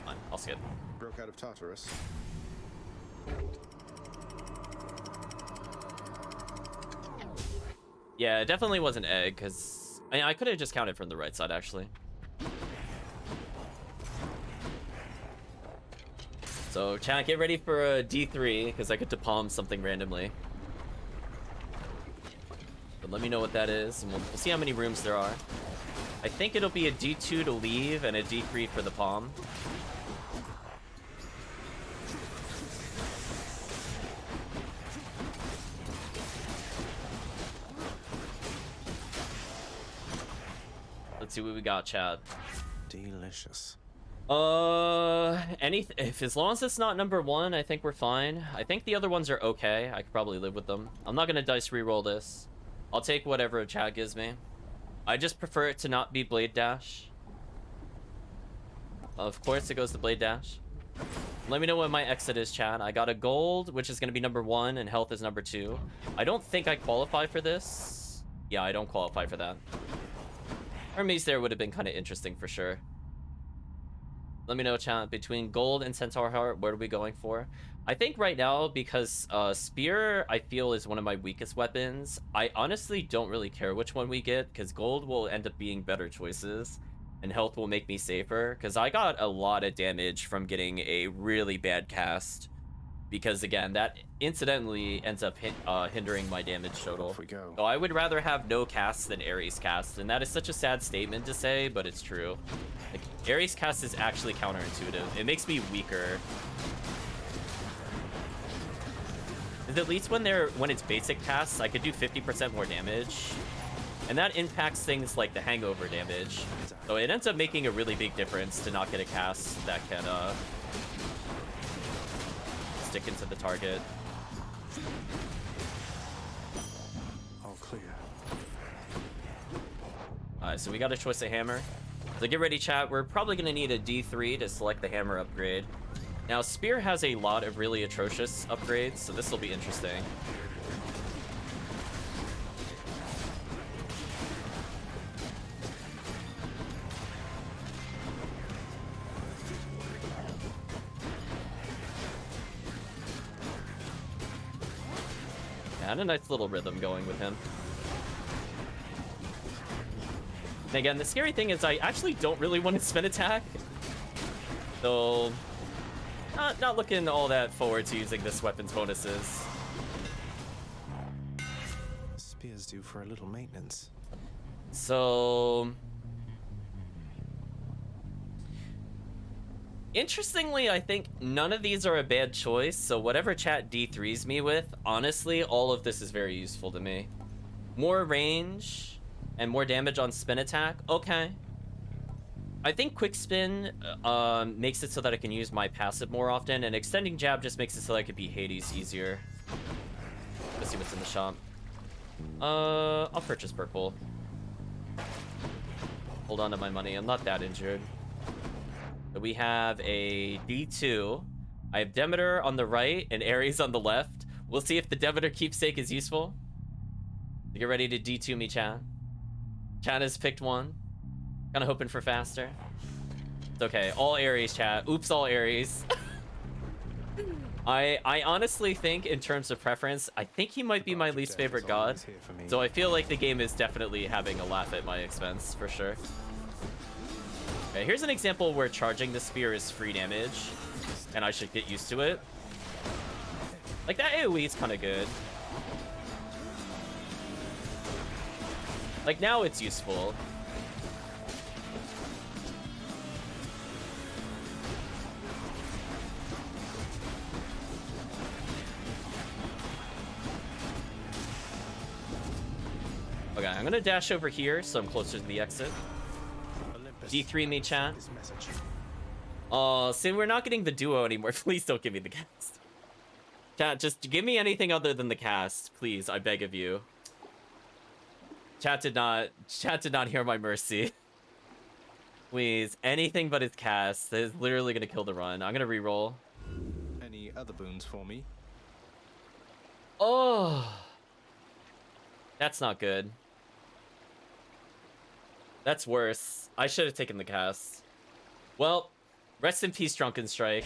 Fine, I'll skip. Broke out of Tartarus. Yeah, it definitely was an egg, because I could have just counted from the right side, actually. So, chat, get ready for a D3, because I get to palm something randomly. But let me know what that is, and we'll see how many rooms there are. I think it'll be a D2 to leave, and a D3 for the palm. Let's see what we got, chat. Delicious. If as long as it's not number 1, I think we're fine. I think the other ones are okay. I could probably live with them. I'm not gonna dice re-roll this. I'll take whatever chat gives me. I just prefer it to not be Blade Dash. Of course it goes to Blade Dash. Let me know what my exit is, chat. I got a gold, which is gonna be number 1, and health is number 2. I don't think I qualify for this. Yeah, I don't qualify for that. Hermes there would have been kind of interesting for sure. Let me know, chat. Between gold and Centaur Heart, what are we going for? I think right now, because Spear, I feel, is one of my weakest weapons. I honestly don't really care which one we get, because gold will end up being better choices, and health will make me safer, because I got a lot of damage from getting a really bad cast. Because, again, that incidentally ends up hindering my damage total. Off we go. So I would rather have no casts than Ares cast, and that is such a sad statement to say, but it's true. Like, Ares cast is actually counterintuitive. It makes me weaker. At least when it's basic casts, I could do 50% more damage. And that impacts things like the hangover damage. So it ends up making a really big difference to not get a cast that can stick into the target. All clear. Alright, so we got a choice of hammer. So get ready, chat. We're probably going to need a D3 to select the hammer upgrade. Now, Spear has a lot of really atrocious upgrades, so this will be interesting. had a nice little rhythm going with him. And again, the scary thing is I actually don't really want to spin attack. So, not looking all that forward to using this weapon's bonuses. Spear's due for a little maintenance. So, interestingly, I think none of these are a bad choice. So whatever chat D3s me with, honestly, all of this is very useful to me. More range and more damage on spin attack. Okay. I think quick spin makes it so that I can use my passive more often, and extending jab just makes it so that I can beat Hades easier. Let's see what's in the shop. I'll purchase purple. Hold on to my money. I'm not that injured. So we have a D2. I have Demeter on the right and Ares on the left. We'll see if the Demeter keepsake is useful. Get ready to D2 me, chat. Chat has picked one. Kind of hoping for faster. It's okay. All Ares, chat. Oops, all Ares. I honestly think, in terms of preference, I think he might be my least favorite god. So I feel like the game is definitely having a laugh at my expense, for sure. Okay, here's an example where charging the spear is free damage, and I should get used to it. Like, that AoE is kind of good. Like, now it's useful. Okay, I'm gonna dash over here so I'm closer to the exit. D3 me, chat. Oh, see, we're not getting the duo anymore. Please don't give me the cast. Chat, just give me anything other than the cast, please. I beg of you. Chat did not hear my mercy. Please, anything but his cast. That is literally gonna kill the run. I'm gonna reroll. Any other boons for me? Oh, that's not good. That's worse. I should have taken the cast. Well, rest in peace, Drunken Strike.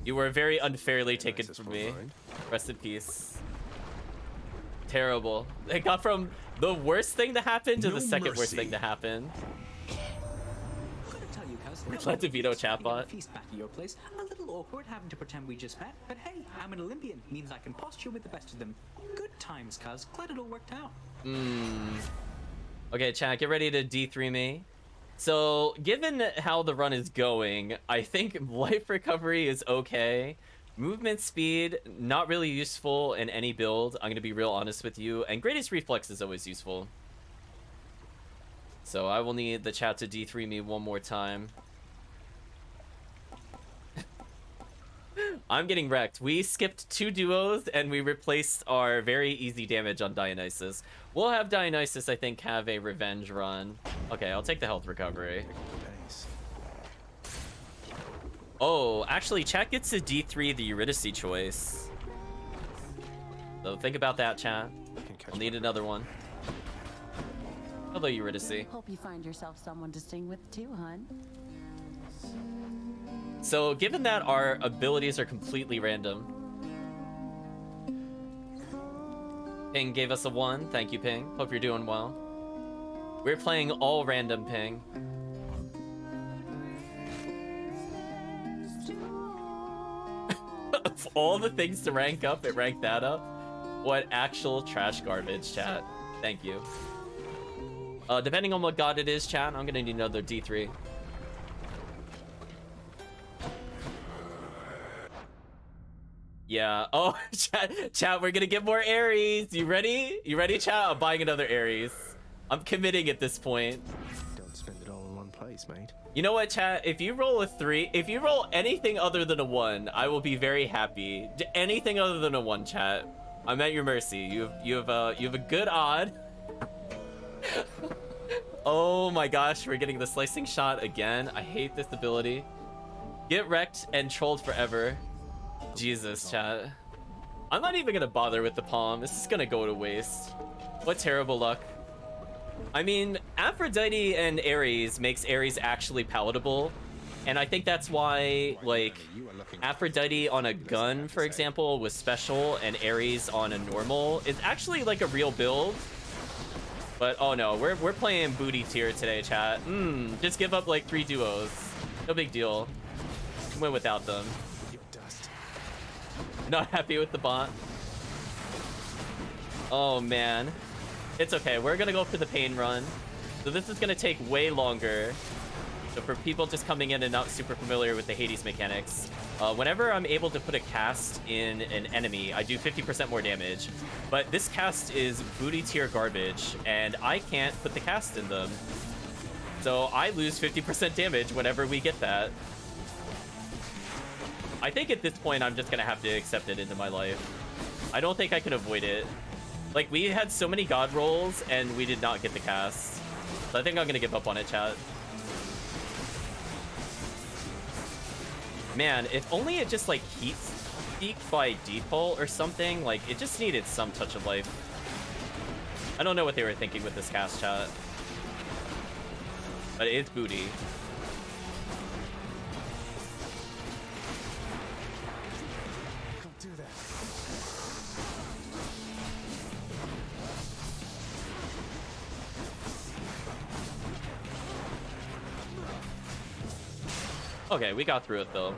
You were very unfairly taken from me. Rest in peace. Terrible. It got from the worst thing to happen to the second worst thing to happen. Let DeVito chatbot. Feast back at your place. A little awkward having to pretend we just met, but hey, I'm an Olympian. Means I can posture with the best of them. Good times, cuz. Glad it all worked out. Okay, chat, get ready to D3 me. So, given how the run is going, I think life recovery is okay. Movement speed, not really useful in any build. I'm gonna be real honest with you. And greatest reflex is always useful. So I will need the chat to D3 me one more time. I'm getting wrecked. We skipped 2 duos and we replaced our very easy damage on Dionysus. We'll have Dionysus, I think, have a revenge run. Okay, I'll take the health recovery. Oh, actually, chat gets to D3 the Eurydice choice. So think about that, chat. I'll need another one. Hello, Eurydice. Hope you find yourself someone to sing with too, hun. So, given that our abilities are completely random, Ping gave us a 1. Thank you, Ping. Hope you're doing well. We're playing all random, Ping. Of all the things to rank up, it ranked that up. What actual trash garbage, chat. Thank you. Depending on what god it is, chat, I'm gonna need another D3. Yeah. Oh, chat, we're gonna get more Ares. You ready? You ready, chat? I'm buying another Ares. I'm committing at this point. Don't spend it all in one place, mate. You know what, chat? If you roll a 3, if you roll anything other than a 1, I will be very happy. Anything other than a 1, chat. I'm at your mercy. You have a good odd. Oh my gosh, we're getting the slicing shot again. I hate this ability. Get wrecked and trolled forever. Jesus, chat. I'm not even gonna bother with the palm. This is gonna go to waste. What terrible luck. I mean, Aphrodite and Ares makes Ares actually palatable, And I think that's why, like, Aphrodite on a gun, for example, was special, and Ares on a normal is actually like a real build. But oh no, we're playing booty tier today, chat. Just give up like 3 duos. No big deal. Went without them. Not happy with the bot. Oh man. It's okay. We're gonna go for the pain run. So this is gonna take way longer. So for people just coming in and not super familiar with the Hades mechanics, whenever I'm able to put a cast in an enemy, I do 50% more damage. But this cast is booty tier garbage, and I can't put the cast in them. So I lose 50% damage whenever we get that. I think at this point, I'm just gonna have to accept it into my life. I don't think I can avoid it. Like, we had so many god rolls, and we did not get the cast. So I think I'm gonna give up on it, chat. Man, if only it just, like, heat seek by default or something. Like, it just needed some touch of life. I don't know what they were thinking with this cast, chat. But it is booty. Do that. Okay, we got through it though.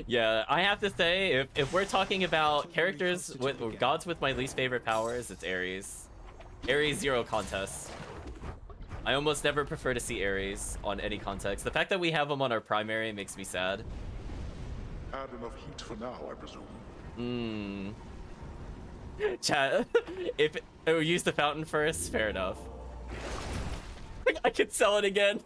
Yeah, I have to say, if we're talking about characters with or gods with my least favorite powers, it's Ares. Ares, zero contest. I almost never prefer to see Ares on any context. The fact that we have him on our primary makes me sad. Add enough heat for now, I presume. Chat, if use the fountain first, fair enough. I could sell it again.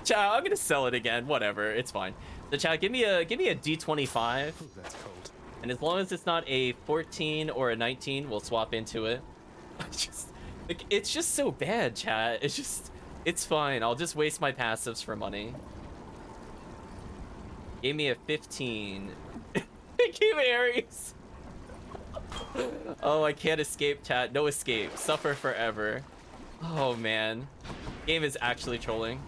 Chat, I'm gonna sell it again. Whatever, it's fine. So chat, give me a D25. Ooh, that's cold. And as long as it's not a 14 or a 19, we'll swap into it. It's just so bad, chat. It's fine. I'll just waste my passives for money. Gave me a 15. Gave Ares. Oh, I can't escape, chat. No escape. Suffer forever. Oh man, game is actually trolling.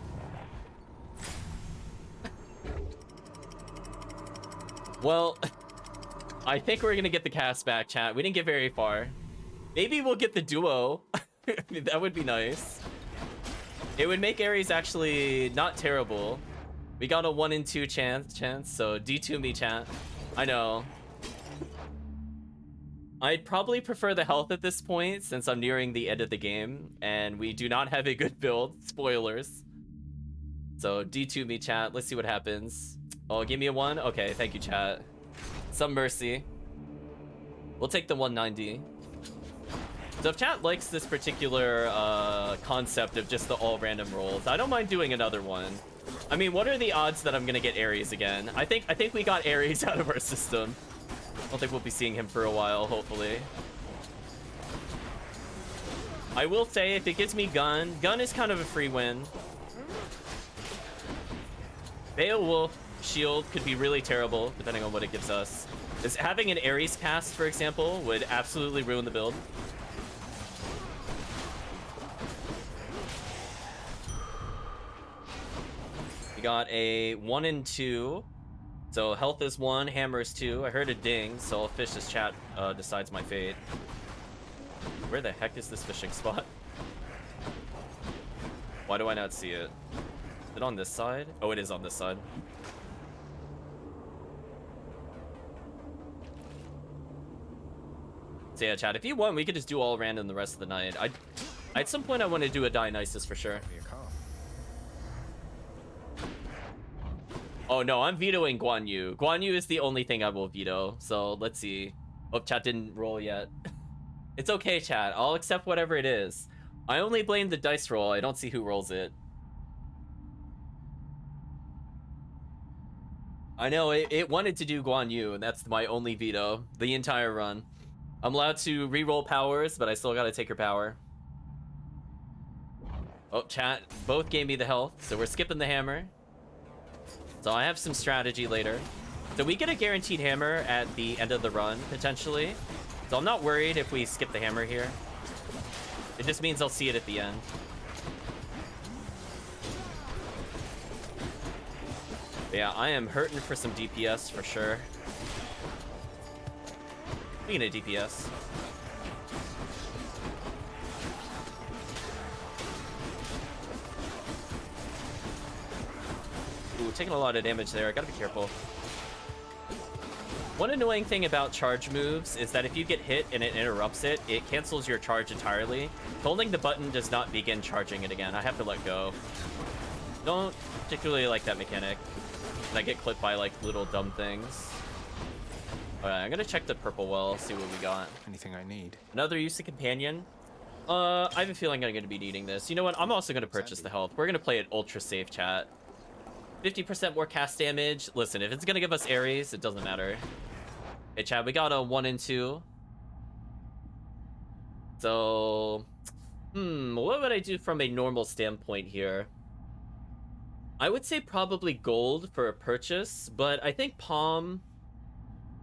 Well, I think we're gonna get the cast back, chat. We didn't get very far. Maybe we'll get the duo. That would be nice. It would make Ares actually not terrible. We got a 1 in 2 chance, so D2 me, chat. I know. I'd probably prefer the health at this point since I'm nearing the end of the game and we do not have a good build. Spoilers. So D2 me, chat. Let's see what happens. Oh, give me a 1? Okay, thank you, chat. Some mercy. We'll take the 190. So if chat likes this particular concept of just the all random rolls, I don't mind doing another one. I mean, what are the odds that I'm gonna get Ares again? I think we got Ares out of our system. I don't think we'll be seeing him for a while, hopefully. I will say, if it gives me gun is kind of a free win. Beowulf shield could be really terrible, depending on what it gives us. Is having an Ares cast, for example, would absolutely ruin the build. We got a 1 in 2. So health is 1, hammer is 2. I heard a ding, so I'll fish as chat decides my fate. Where the heck is this fishing spot? Why do I not see it? Is it on this side? Oh, it is on this side. So yeah, chat, if you want, we could just do all random the rest of the night. At some point, I want to do a Dionysus for sure. Oh no, I'm vetoing Guan Yu. Guan Yu is the only thing I will veto. So let's see. Oh, chat didn't roll yet. It's okay, chat. I'll accept whatever it is. I only blame the dice roll. I don't see who rolls it. I know, it wanted to do Guan Yu, and that's my only veto. The entire run. I'm allowed to re-roll powers, but I still gotta take her power. Oh, chat, both gave me the health, so we're skipping the hammer. So I have some strategy later. So we get a guaranteed hammer at the end of the run, potentially. So I'm not worried if we skip the hammer here. It just means I'll see it at the end. But yeah, I am hurting for some DPS for sure. Speaking of DPS. Ooh, taking a lot of damage there. I gotta be careful. One annoying thing about charge moves is that if you get hit and it interrupts it, it cancels your charge entirely. Holding the button does not begin charging it again. I have to let go. Don't particularly like that mechanic. And I get clipped by like little dumb things. Alright, I'm gonna check the purple well, see what we got. Anything I need. Another use of companion. I have a feeling I'm gonna be needing this. You know what? I'm also gonna purchase the health. We're gonna play it ultra safe, chat. 50% more cast damage. Listen, if it's gonna give us Ares, it doesn't matter. Hey, chat, we got a 1 and 2. So, what would I do from a normal standpoint here? I would say probably gold for a purchase, but I think Palm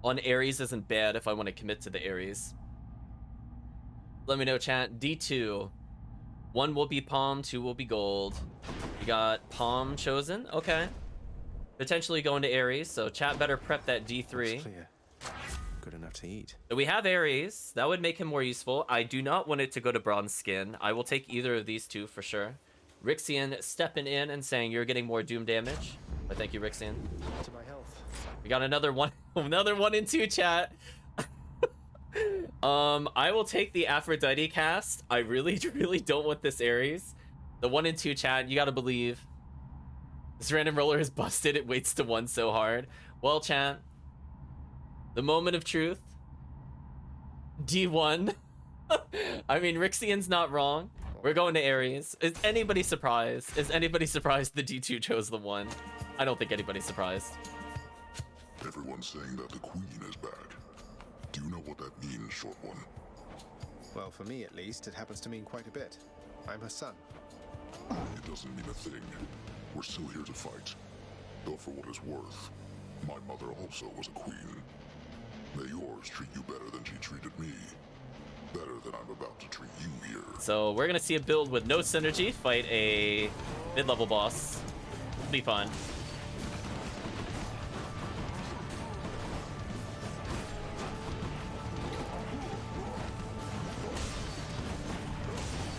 on Ares isn't bad if I want to commit to the Ares. Let me know, chat. D2. 1 will be Palm, 2 will be gold. We got Palm chosen. Okay. Potentially going to Ares, so chat better prep that D3. Clear. Good enough to eat. So we have Ares. That would make him more useful. I do not want it to go to bronze skin. I will take either of these two for sure. Rixian stepping in and saying you're getting more doom damage. But thank you, Rixian. To my health. We got another 1 and 2, chat. I will take the Aphrodite cast. I really don't want this Ares. The 1 and 2, chat, you gotta believe. This random roller is busted. It waits to 1 so hard. Well, chat, the moment of truth. D1. I mean, Rixian's not wrong. We're going to Ares. Is anybody surprised? Is anybody surprised the D2 chose the 1? I don't think anybody's surprised. Everyone's saying that the queen is back. Do you know what that means, short one? Well, for me at least, it happens to mean quite a bit. I'm her son. It doesn't mean a thing. We're still here to fight. Though for what it's worth, my mother also was a queen. May yours treat you better than she treated me. Better than I'm about to treat you here. So we're gonna see a build with no synergy fight a mid-level boss. It'll be fun.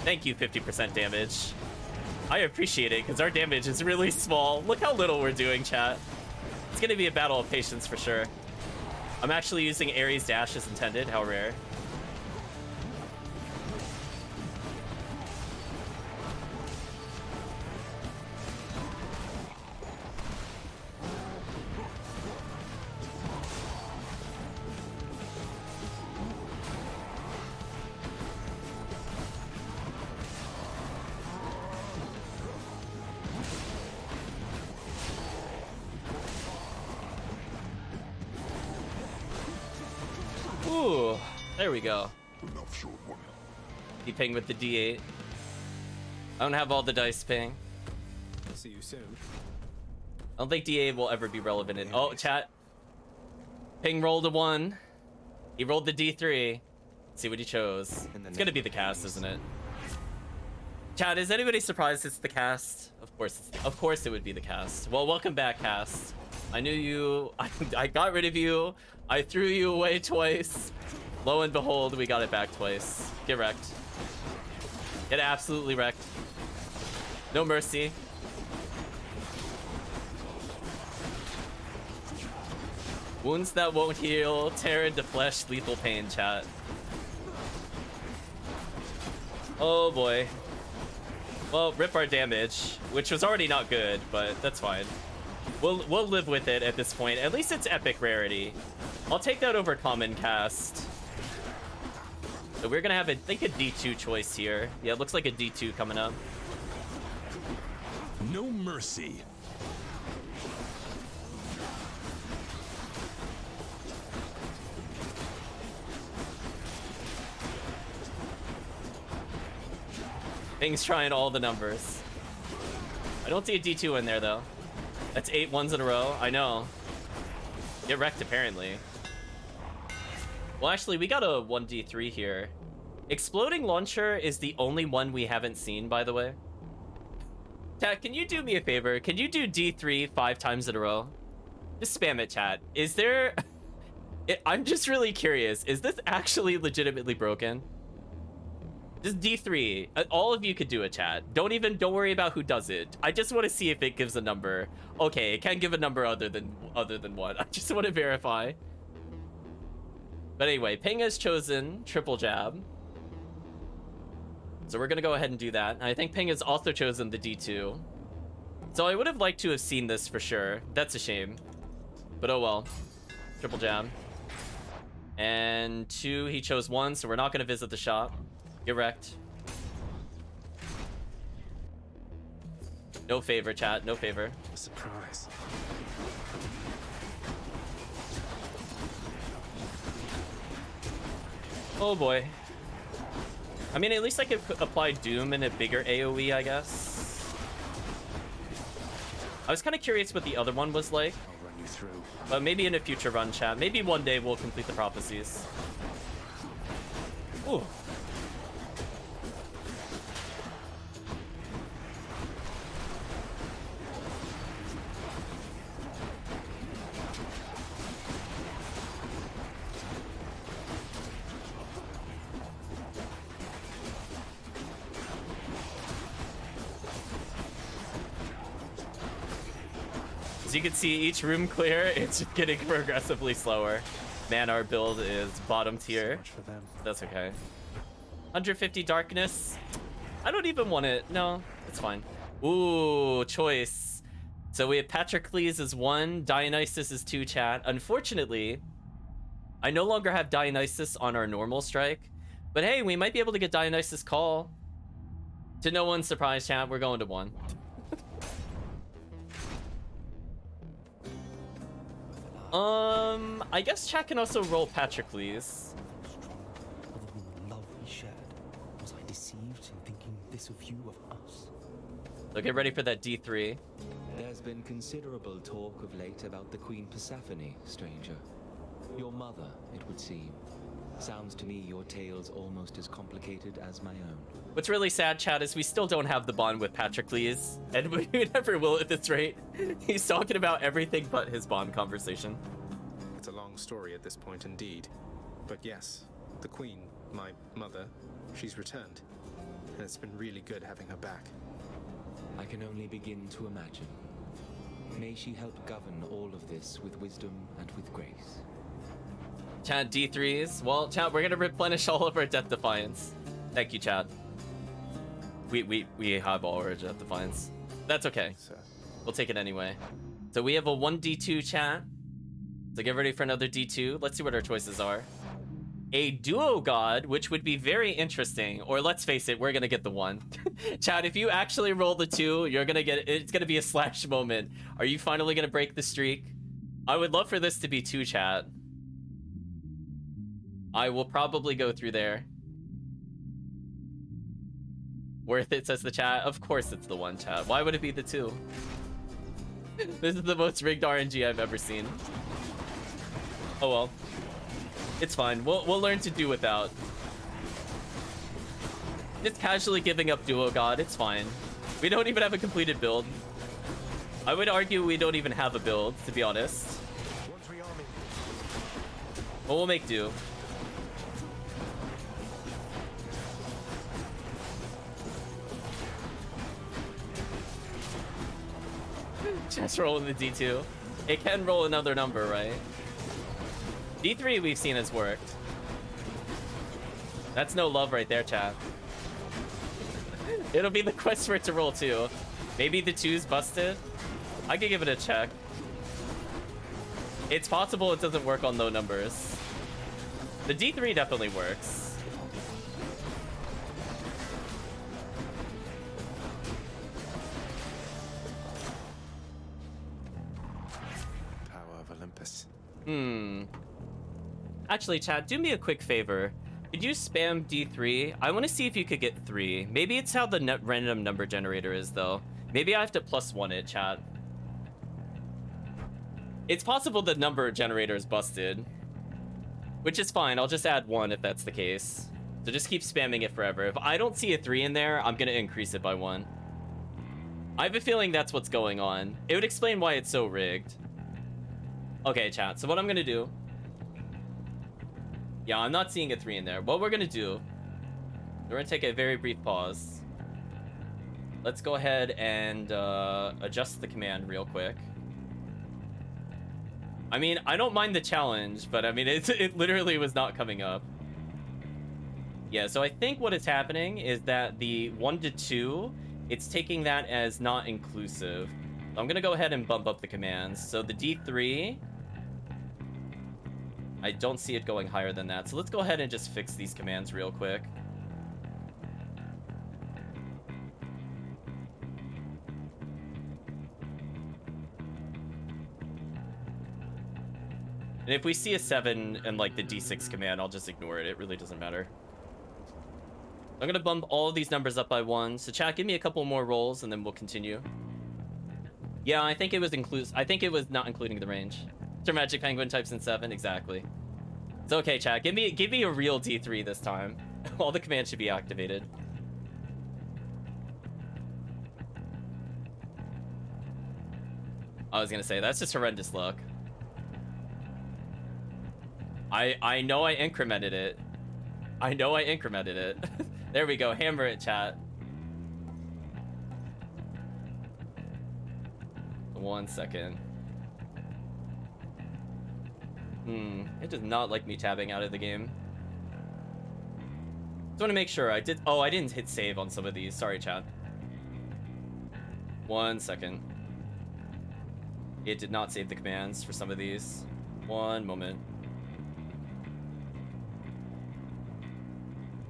Thank you, 50% damage. I appreciate it, because our damage is really small. Look how little we're doing, chat. It's gonna be a battle of patience for sure. I'm actually using Ares dash as intended. How rare. Ooh, there we go. Enough, short one. D-ping with the D8. I don't have all the dice ping. See you soon. I don't think D8 will ever be relevant in. Oh, chat. Ping rolled a 1. He rolled the D3. Let's see what he chose. It's gonna be the cast, isn't it? Chat, is anybody surprised it's the cast? Of course it would be the cast. Well, welcome back, cast. I knew you. I got rid of you. I threw you away twice. Lo and behold, we got it back twice. Get wrecked. Get absolutely wrecked. No mercy. Wounds that won't heal, tear into flesh, lethal pain, chat. Oh boy. Well, rip our damage, which was already not good, but that's fine. We'll live with it at this point. At least it's epic rarity. I'll take that over common cast. So we're gonna have, I think, a D2 choice here. Yeah, it looks like a D2 coming up. No mercy. Things trying all the numbers. I don't see a D2 in there, though. That's 8 ones in a row. I know. Get wrecked, apparently. Well, actually, we got a 1D3 here. Exploding Launcher is the only one we haven't seen, by the way. Chat, can you do me a favor? Can you do D3 5 times in a row? Just spam it, chat. Is there... I'm just really curious. Is this actually legitimately broken? Just D3. All of you could do a chat. Don't worry about who does it. I just want to see if it gives a number. Okay, it can give a number other than 1. I just want to verify. But anyway, Ping has chosen triple jab. So we're gonna go ahead and do that. And I think Ping has also chosen the D2. So I would have liked to have seen this for sure. That's a shame. But oh well. Triple jab. And 2, he chose 1, so we're not gonna visit the shop. Get wrecked. No favor, chat. No favor. A surprise. Oh boy. I mean, at least I could apply Doom in a bigger AoE, I guess. I was kind of curious what the other one was like. I'll run you through. But maybe in a future run, chat. Maybe one day we'll complete the prophecies. Ooh. As you can see, each room clear, it's getting progressively slower. Man, our build is bottom tier. So much for them. That's okay. 150 darkness. I don't even want it. No, it's fine. Ooh, choice. So we have Patrocles as 1, Dionysus is 2, chat. Unfortunately, I no longer have Dionysus on our normal strike. But hey, we might be able to get Dionysus call. To no one's surprise, chat, we're going to 1. I guess chat can also roll Patrocles. Other than the love we shared, was I deceived in thinking this of you, of us? So get ready for that D3. There's been considerable talk of late about the Queen Persephone, stranger. Your mother, it would seem. Sounds to me your tale's almost as complicated as my own. What's really sad, chat, is we still don't have the bond with Patrocles, and we never will at this rate. He's talking about everything but his bond conversation. It's a long story at this point indeed. But yes, the Queen, my mother, she's returned. And it's been really good having her back. I can only begin to imagine. May she help govern all of this with wisdom and with grace. Chat, D3s. Well, chat, we're gonna replenish all of our Death Defiance. Thank you, chat. We have all our Death Defiance. That's okay. We'll take it anyway. So we have a 1D2 chat. So get ready for another D2. Let's see what our choices are. A duo god, which would be very interesting. Or let's face it, we're gonna get the 1. Chat, if you actually roll the 2, you're gonna get it's gonna be a slash moment. Are you finally gonna break the streak? I would love for this to be 2, chat. I will probably go through there. Worth it, says the chat. Of course it's the 1, chat. Why would it be the 2? This is the most rigged RNG I've ever seen. Oh well. It's fine. We'll learn to do without. Just casually giving up Duo God. It's fine. We don't even have a completed build. I would argue we don't even have a build, to be honest. But we'll make do. Just rolling the D2. It can roll another number, right? D3 we've seen has worked. That's no love right there, chat. It'll be the quest for it to roll 2. Maybe the 2's busted? I could give it a check. It's possible it doesn't work on low numbers. The D3 definitely works. Actually, chat, do me a quick favor. Could you spam D3? I want to see if you could get 3. Maybe it's how the random number generator is, though. Maybe I have to +1 it, chat. It's possible the number generator is busted. Which is fine. I'll just add 1 if that's the case. So just keep spamming it forever. If I don't see a 3 in there, I'm going to increase it by 1. I have a feeling that's what's going on. It would explain why it's so rigged. Okay, chat. So what I'm gonna do... Yeah, I'm not seeing a 3 in there. What we're gonna do... We're gonna take a very brief pause. Let's go ahead and adjust the command real quick. I mean, I don't mind the challenge, but I mean, it literally was not coming up. Yeah, so I think what is happening is that the 1 to 2, it's taking that as not inclusive. So I'm gonna go ahead and bump up the commands. So the D3, I don't see it going higher than that. So let's go ahead and just fix these commands real quick. And if we see a 7 and like the D6 command, I'll just ignore it. It really doesn't matter. I'm gonna bump all of these numbers up by 1. So chat, give me a couple more rolls and then we'll continue. Yeah, I think it was I think it was not including the range. Sir Magic Penguin types in 7, exactly. It's okay, chat. Give me a real D3 this time. All the commands should be activated. I was gonna say that's just horrendous luck. I know I incremented it. I know I incremented it. There we go. Hammer it, chat. 1 second. It does not like me tabbing out of the game. Just want to make sure I did. Oh, I didn't hit save on some of these. Sorry, chat. 1 second. It did not save the commands for some of these. 1 moment.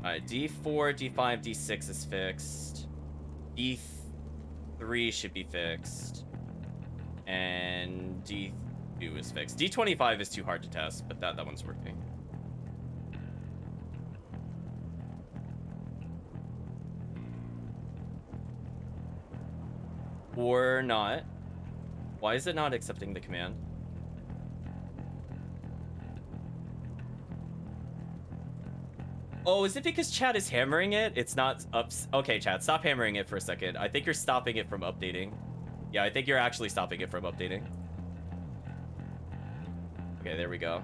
Alright, D4, D5, D6 is fixed. D3 should be fixed. And D2 is fixed. D25 is too hard to test, but that one's working. Or not. Why is it not accepting the command? Oh, is it because chat is hammering it? It's not up. Okay, chat, stop hammering it for a second. I think you're stopping it from updating. Yeah, I think you're actually stopping it from updating. Okay, there we go.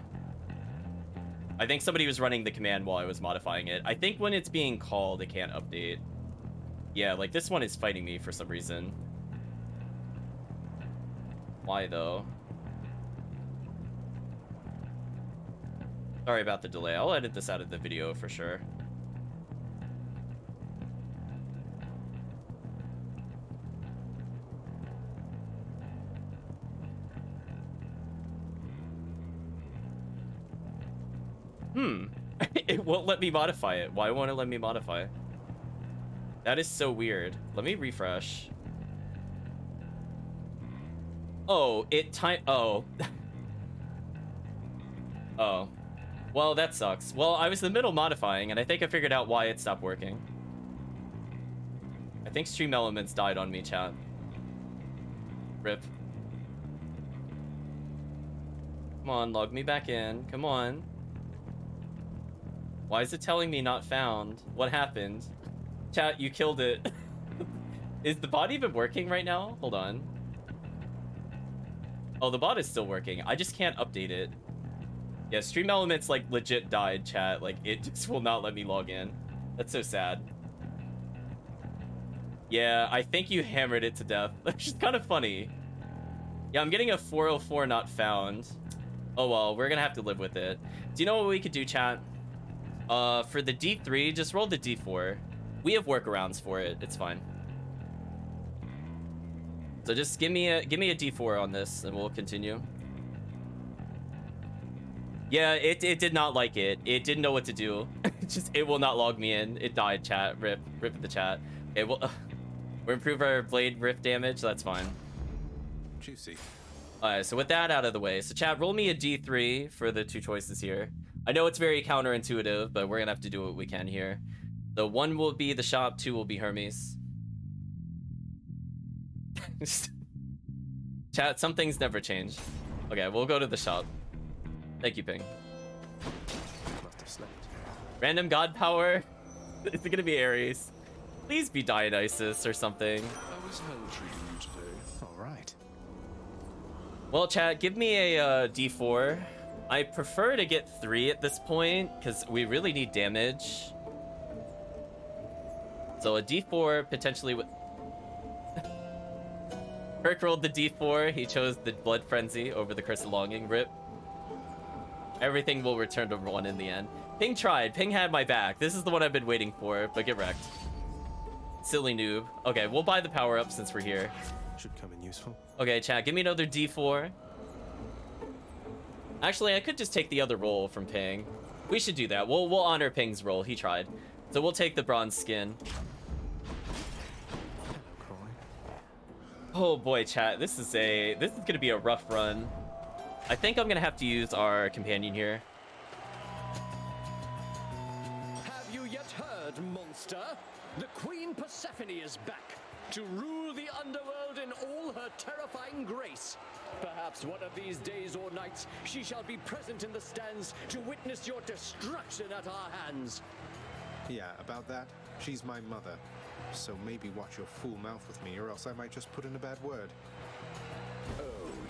I think somebody was running the command while I was modifying it. I think when it's being called, it can't update. Yeah, like this one is fighting me for some reason. Why though? Sorry about the delay. I'll edit this out of the video for sure. It won't let me modify it. Why won't it let me modify? That is so weird. Let me refresh. Oh, oh. Oh. Well, that sucks. Well, I was in the middle modifying, and I think I figured out why it stopped working. I think Stream Elements died on me, chat. RIP. Come on, log me back in. Come on. Why is it telling me not found? What happened? Chat, you killed it. Is the bot even working right now? Hold on. Oh, the bot is still working. I just can't update it. Yeah, Stream Elements, like, legit died, chat. Like, it just will not let me log in. That's so sad. Yeah, I think you hammered it to death. Which is kind of funny. Yeah, I'm getting a 404 not found. Oh, well, we're gonna have to live with it. Do you know what we could do, chat? For the D3, just roll the D4. We have workarounds for it. It's fine. So just give me a D4 on this, and we'll continue. Yeah, it did not like it. It didn't know what to do. It will not log me in. It died, chat. Rip in the chat. Okay, we'll improve our blade rift damage. That's fine. Juicy. Alright, so with that out of the way, so chat, roll me a D3 for the 2 choices here. I know it's very counterintuitive, but we're gonna have to do what we can here. So 1 will be the shop, 2 will be Hermes. Chat, some things never change. Okay, we'll go to the shop. Thank you, Ping. Must have slept. Random god power. Is it gonna be Ares? Please be Dionysus or something. I is Hell treating you today? All right. Well, chat, give me a D4. I prefer to get 3 at this point, because we really need damage. So a D4 potentially with... Kirk rolled the D4. He chose the Blood Frenzy over the Curse of Longing. Rip. Everything will return to 1 in the end. Ping tried. Ping had my back. This is the one I've been waiting for, but get wrecked. Silly noob. Okay, we'll buy the power-up since we're here. Should come in useful. Okay, chat, give me another D4. Actually, I could just take the other roll from Ping. We should do that. We'll honor Ping's roll. He tried. So we'll take the bronze skin. Oh boy, chat. This is gonna be a rough run. I think I'm gonna have to use our companion here. Have you yet heard, monster? The Queen Persephone is back to rule the underworld in all her terrifying grace. Perhaps one of these days or nights she shall be present in the stands to witness your destruction at our hands. Yeah, about that, she's my mother. So maybe watch your fool mouth with me, or else I might just put in a bad word. Oh,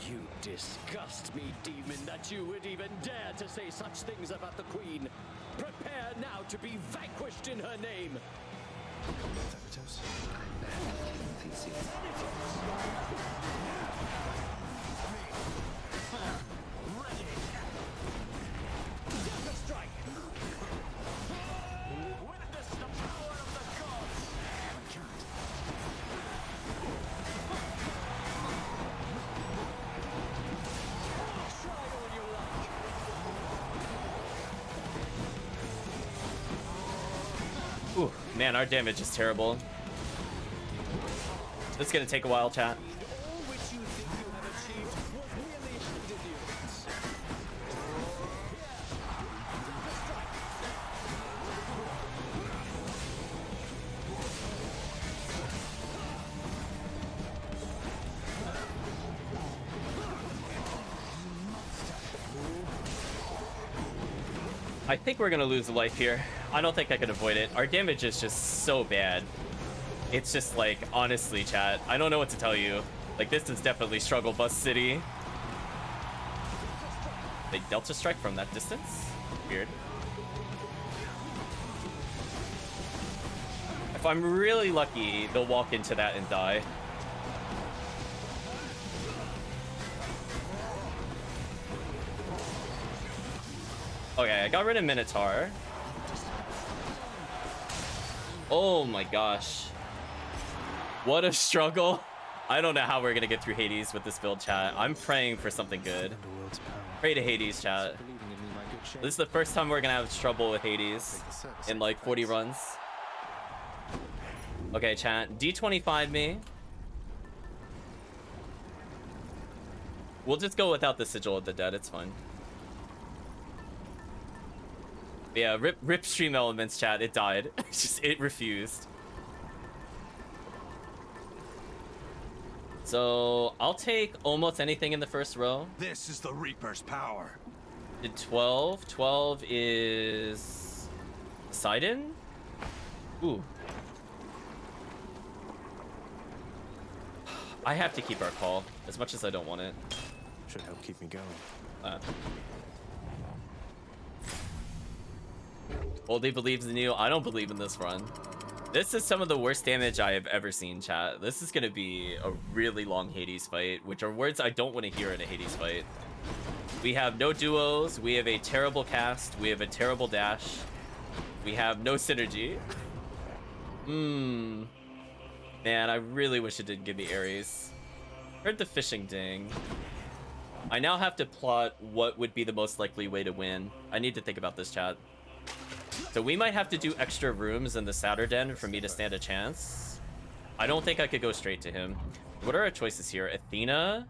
you disgust me, demon, that you would even dare to say such things about the Queen. Prepare now to be vanquished in her name. Thanatos? Ready. Death strike. Witness the power of the gods. Try all you like. Ooh, man, our damage is terrible. This is gonna take a while, chat. All which you think you have achieved was merely endurance. I think we're gonna lose a life here. I don't think I can avoid it. Our damage is just so bad. It's just like, honestly, chat, I don't know what to tell you. Like, this is definitely Struggle Bus City. They Delta Strike from that distance? Weird. If I'm really lucky, they'll walk into that and die. Okay, I got rid of Minotaur. Oh my gosh. What a struggle. I don't know how we're gonna get through Hades with this build, chat. I'm praying for something good. Pray to Hades, chat. This is the first time we're gonna have trouble with Hades in like 40 runs. Okay, chat. D25 me. We'll just go without the Sigil of the Dead. It's fine. Yeah, rip stream elements, chat. It died. It refused. So I'll take almost anything in the first row. This is the Reaper's power. Did 12. 12 is Poseidon? Ooh. I have to keep our call, as much as I don't want it. Should help keep me going. Oldie believes in you. I don't believe in this run. This is some of the worst damage I have ever seen, chat. This is gonna be a really long Hades fight, which are words I don't want to hear in a Hades fight. We have no duos. We have a terrible cast. We have a terrible dash. We have no synergy. Man, I really wish it didn't give me Ares. Heard the fishing ding. I now have to plot what would be the most likely way to win. I need to think about this, chat. So we might have to do extra rooms in the Saturden for me to stand a chance. I don't think I could go straight to him. What are our choices here? Athena?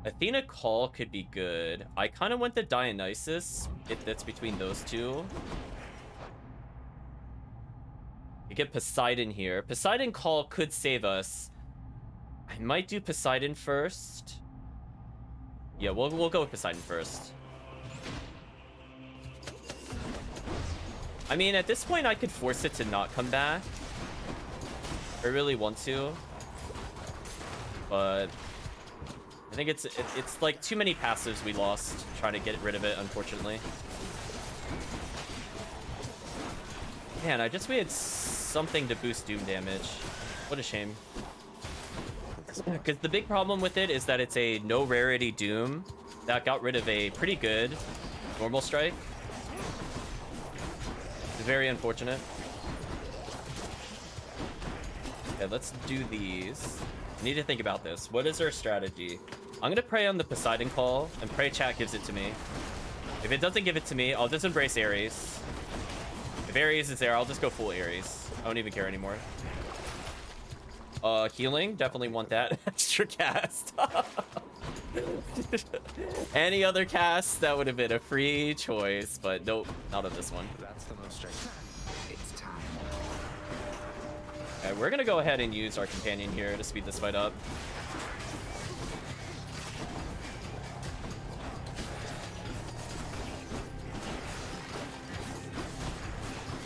Athena Call could be good. I kind of went the Dionysus, if that's between those two. You get Poseidon here. Poseidon Call could save us. I might do Poseidon first. Yeah, we'll go with Poseidon first. I mean, at this point, I could force it to not come back. I really want to. but I think it's like too many passives we lost trying to get rid of it, unfortunately. Man, I just made something to boost Doom damage. What a shame. Because the big problem with it is that it's a no rarity Doom that got rid of a pretty good normal strike. It's very unfortunate. Okay, let's do these. I need to think about this. What is our strategy? I'm gonna pray on the Poseidon call and pray chat gives it to me. If it doesn't give it to me, I'll just embrace Ares. If Ares is there, I'll just go full Ares. I don't even care anymore. Healing, definitely want that extra cast. Any other cast, that would have been a free choice, but nope, not on this one. That's the most strength. It's time. Okay, we're gonna go ahead and use our companion here to speed this fight up.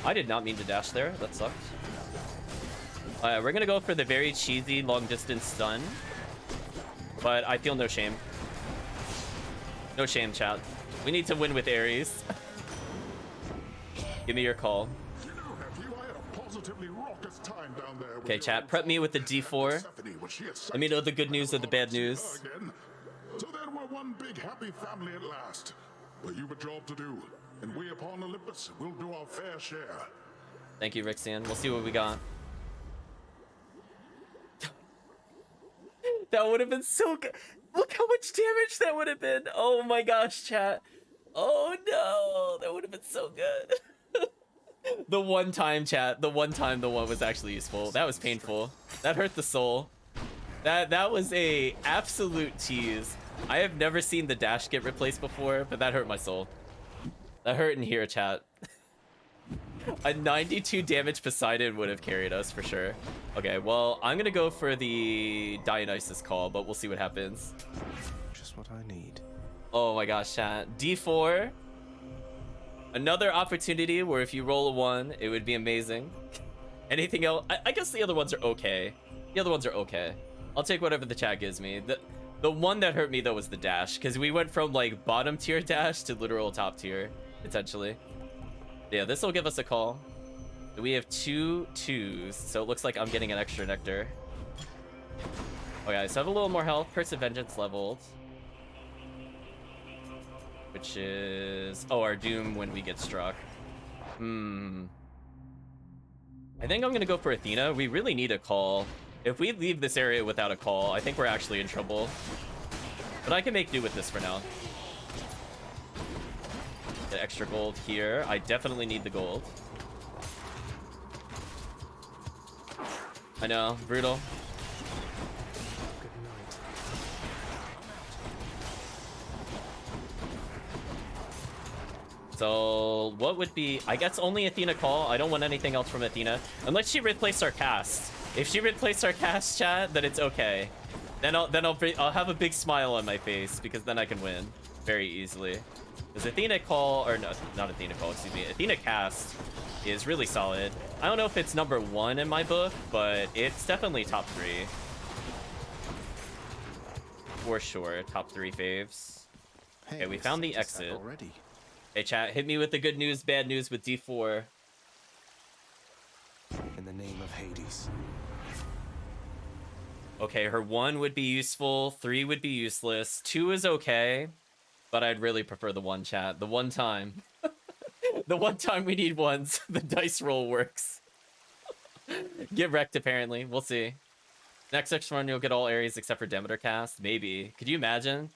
I did not mean to dash there. That sucked. We're gonna go for the very cheesy long distance stun, but I feel no shame. No shame, chat. We need to win with Ares. Give me your call. You know, nephew, I had a positively raucous time down there with Okay, your chat, old prep me father with the D4. Persephone when she had Let me know the good news or the bad sent her news. again. So then we're one big happy family at last. But you've a job to do, and we upon Olympus will do our fair share. Thank you, Rixian. We'll see what we got. That would have been so good. Look how much damage that would have been. Oh my gosh, chat. Oh no, that would have been so good. The one time, chat. The one time the one was actually useful. That was painful. That hurt the soul. That was a absolute tease. I have never seen the dash get replaced before, but that hurt my soul. That hurt in here, chat. A 92 damage Poseidon would have carried us for sure. Okay, well, I'm gonna go for the Dionysus call, but we'll see what happens. Just what I need. Oh my gosh, chat. D4. Another opportunity where if you roll a 1, it would be amazing. Anything else? I guess the other ones are okay. The other ones are okay. I'll take whatever the chat gives me. The one that hurt me, though, was the dash, because we went from, like, bottom tier dash to literal top tier, potentially. Yeah, this will give us a call. We have 2 2s, so it looks like I'm getting an extra nectar. Okay, so I have a little more health. Curse of Vengeance leveled. Which is... Oh, our Doom when we get struck. I think I'm gonna go for Athena. We really need a call. If we leave this area without a call, I think we're actually in trouble. But I can make do with this for now. Get extra gold here. I definitely need the gold. I know, brutal. So what would be... I guess only Athena call. I don't want anything else from Athena. Unless she replaced our cast. If she replaced our cast, chat, then it's okay. Then I'll have a big smile on my face, because then I can win very easily. Because Athena call, or no, not Athena call, excuse me. Athena cast is really solid. I don't know if it's number 1 in my book, but it's definitely top 3. For sure, top 3 faves. Okay, we found the exit. Already. Hey chat, hit me with the good news, bad news with D4. In the name of Hades. Okay, her 1 would be useful, 3 would be useless, 2 is okay, but I'd really prefer the 1, chat. The one time. The one time we need ones, the dice roll works. Get wrecked, apparently. We'll see. Next run, you'll get all areas except for Demeter cast. Maybe. Could you imagine?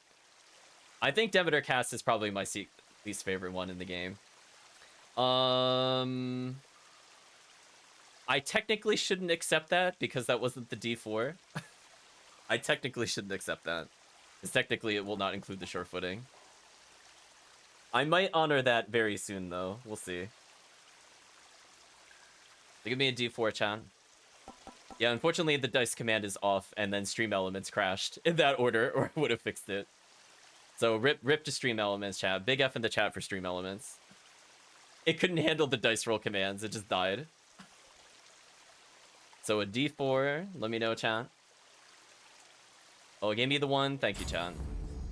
I think Demeter cast is probably my least favorite one in the game. I technically shouldn't accept that because that wasn't the D4. I technically shouldn't accept that. Because technically it will not include the short footing. I might honor that very soon, though. We'll see. Give me a D4, chat. Yeah, unfortunately, the dice command is off, and then Stream Elements crashed in that order, or I would have fixed it. So rip to Stream Elements, chat. Big F in the chat for Stream Elements. It couldn't handle the dice roll commands. It just died. So a D4. Let me know, chat. Oh, it gave me the one. Thank you, chat.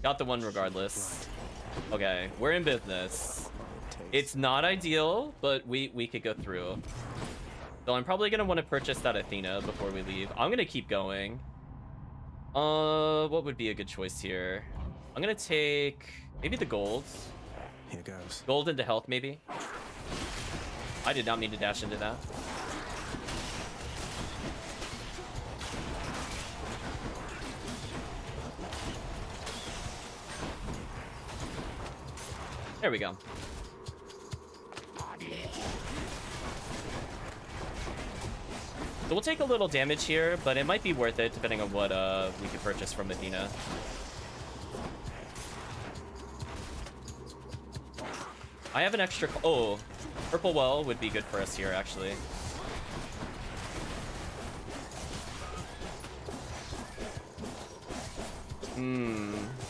Got the one regardless. Okay, we're in business. It's not ideal, but we could go through. So I'm probably gonna want to purchase that Athena before we leave. I'm gonna keep going. What would be a good choice here? I'm gonna take maybe the gold. Here goes. Gold into health, maybe. I did not mean to dash into that. There we go. So we'll take a little damage here, but it might be worth it depending on what we can purchase from Athena. I have an extra... Oh, Purple Well would be good for us here, actually.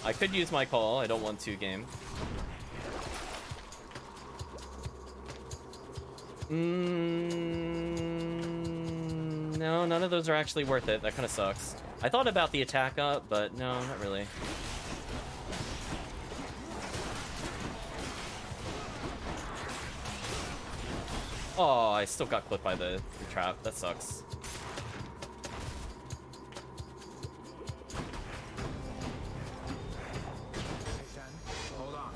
I could use my call. I don't want to game. No, none of those are actually worth it. That kind of sucks. I thought about the attack up, but no, not really. Oh, I still got clipped by the trap. That sucks. Hold on.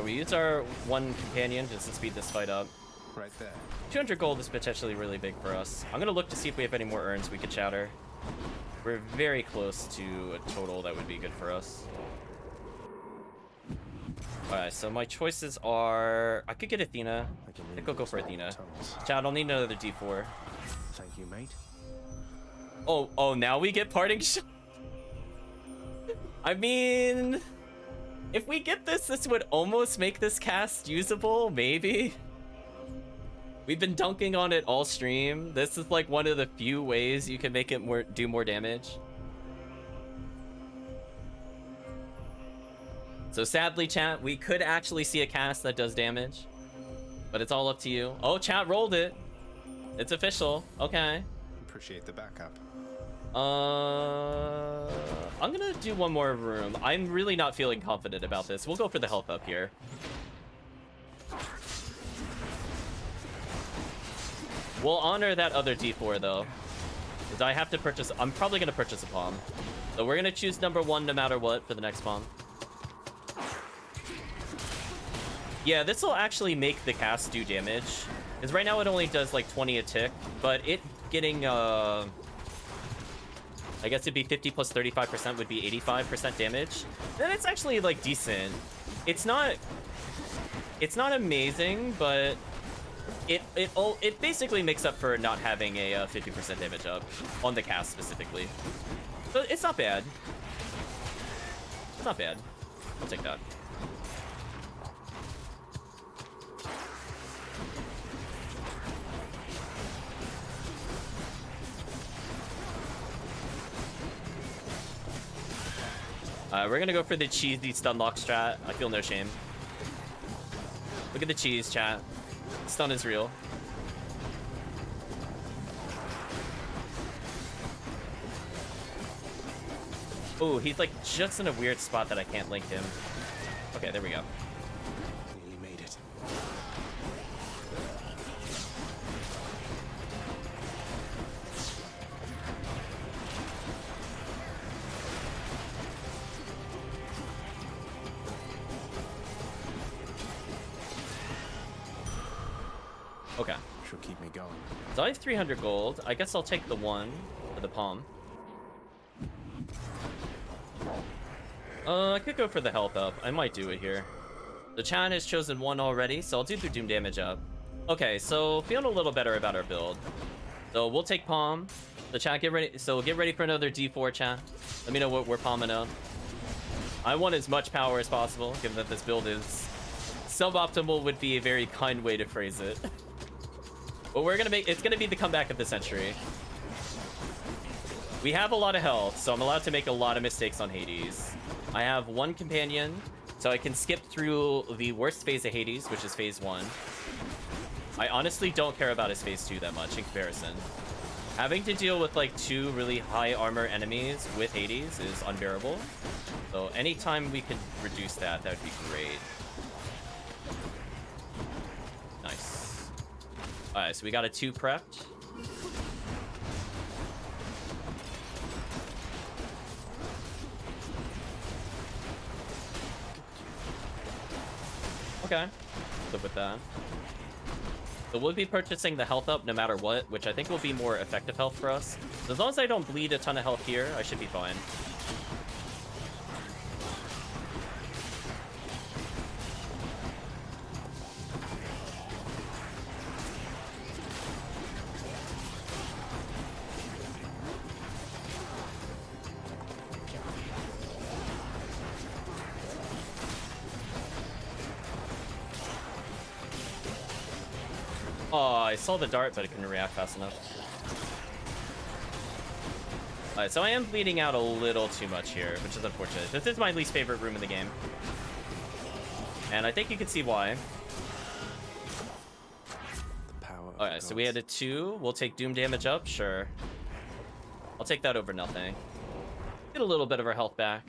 We use our one companion just to speed this fight up. Right there. 200 gold is potentially really big for us. I'm gonna look to see if we have any more urns we could shatter. We're very close to a total that would be good for us. Alright, so my choices are... I could get Athena. I think I'll go for Athena. Chad, I'll need another D4. Thank you, mate. Oh, now we get parting shot. I mean... If we get this, this would almost make this cast usable, maybe? We've been dunking on it all stream. This is like one of the few ways you can make it do more damage. So sadly, chat, we could actually see a cast that does damage. But it's all up to you. Oh, chat rolled it. It's official. Okay. Appreciate the backup. I'm gonna do one more room. I'm really not feeling confident about this. We'll go for the health up here. We'll honor that other D4 though, because I have to purchase. I'm probably gonna purchase a palm, so we're gonna choose number 1 no matter what for the next palm. Yeah, this will actually make the cast do damage, because right now it only does like 20 a tick, but it getting I guess it'd be 50 plus 35% would be 85% damage. Then it's actually like decent. It's not amazing, but it basically makes up for not having a 50% damage up on the cast specifically. So it's not bad. It's not bad. I'll take that. We're gonna go for the cheesy stun lock strat. I feel no shame. Look at the cheese, chat. Stun is real. Oh, he's like just in a weird spot that I can't link him. Okay, there we go. Nearly made it. Okay. Should keep me going. So I have 300 gold. I guess I'll take the one for the palm. I could go for the health up. I might do it here. The chat has chosen one already, so I'll do the doom damage up. Okay, so feeling a little better about our build. So we'll take palm. The chat, get ready. So get ready for another D4, chat. Let me know what we're palming up. I want as much power as possible, given that this build is suboptimal would be a very kind way to phrase it. But we're gonna it's gonna be the comeback of the century. We have a lot of health, so I'm allowed to make a lot of mistakes on Hades. I have one companion, so I can skip through the worst phase of Hades, which is phase 1. I honestly don't care about his phase 2 that much in comparison. Having to deal with like 2 really high armor enemies with Hades is unbearable. So anytime we could reduce that, that would be great. Nice. Alright, so we got a 2 prepped. Okay, live with that. So we'll be purchasing the health up no matter what, which I think will be more effective health for us. So as long as I don't bleed a ton of health here, I should be fine. Oh, I saw the dart, but I couldn't react fast enough. Alright, so I am bleeding out a little too much here, which is unfortunate. This is my least favorite room in the game. And I think you can see why. Alright, so we had a 2. We'll take Doom damage up, sure. I'll take that over nothing. Get a little bit of our health back.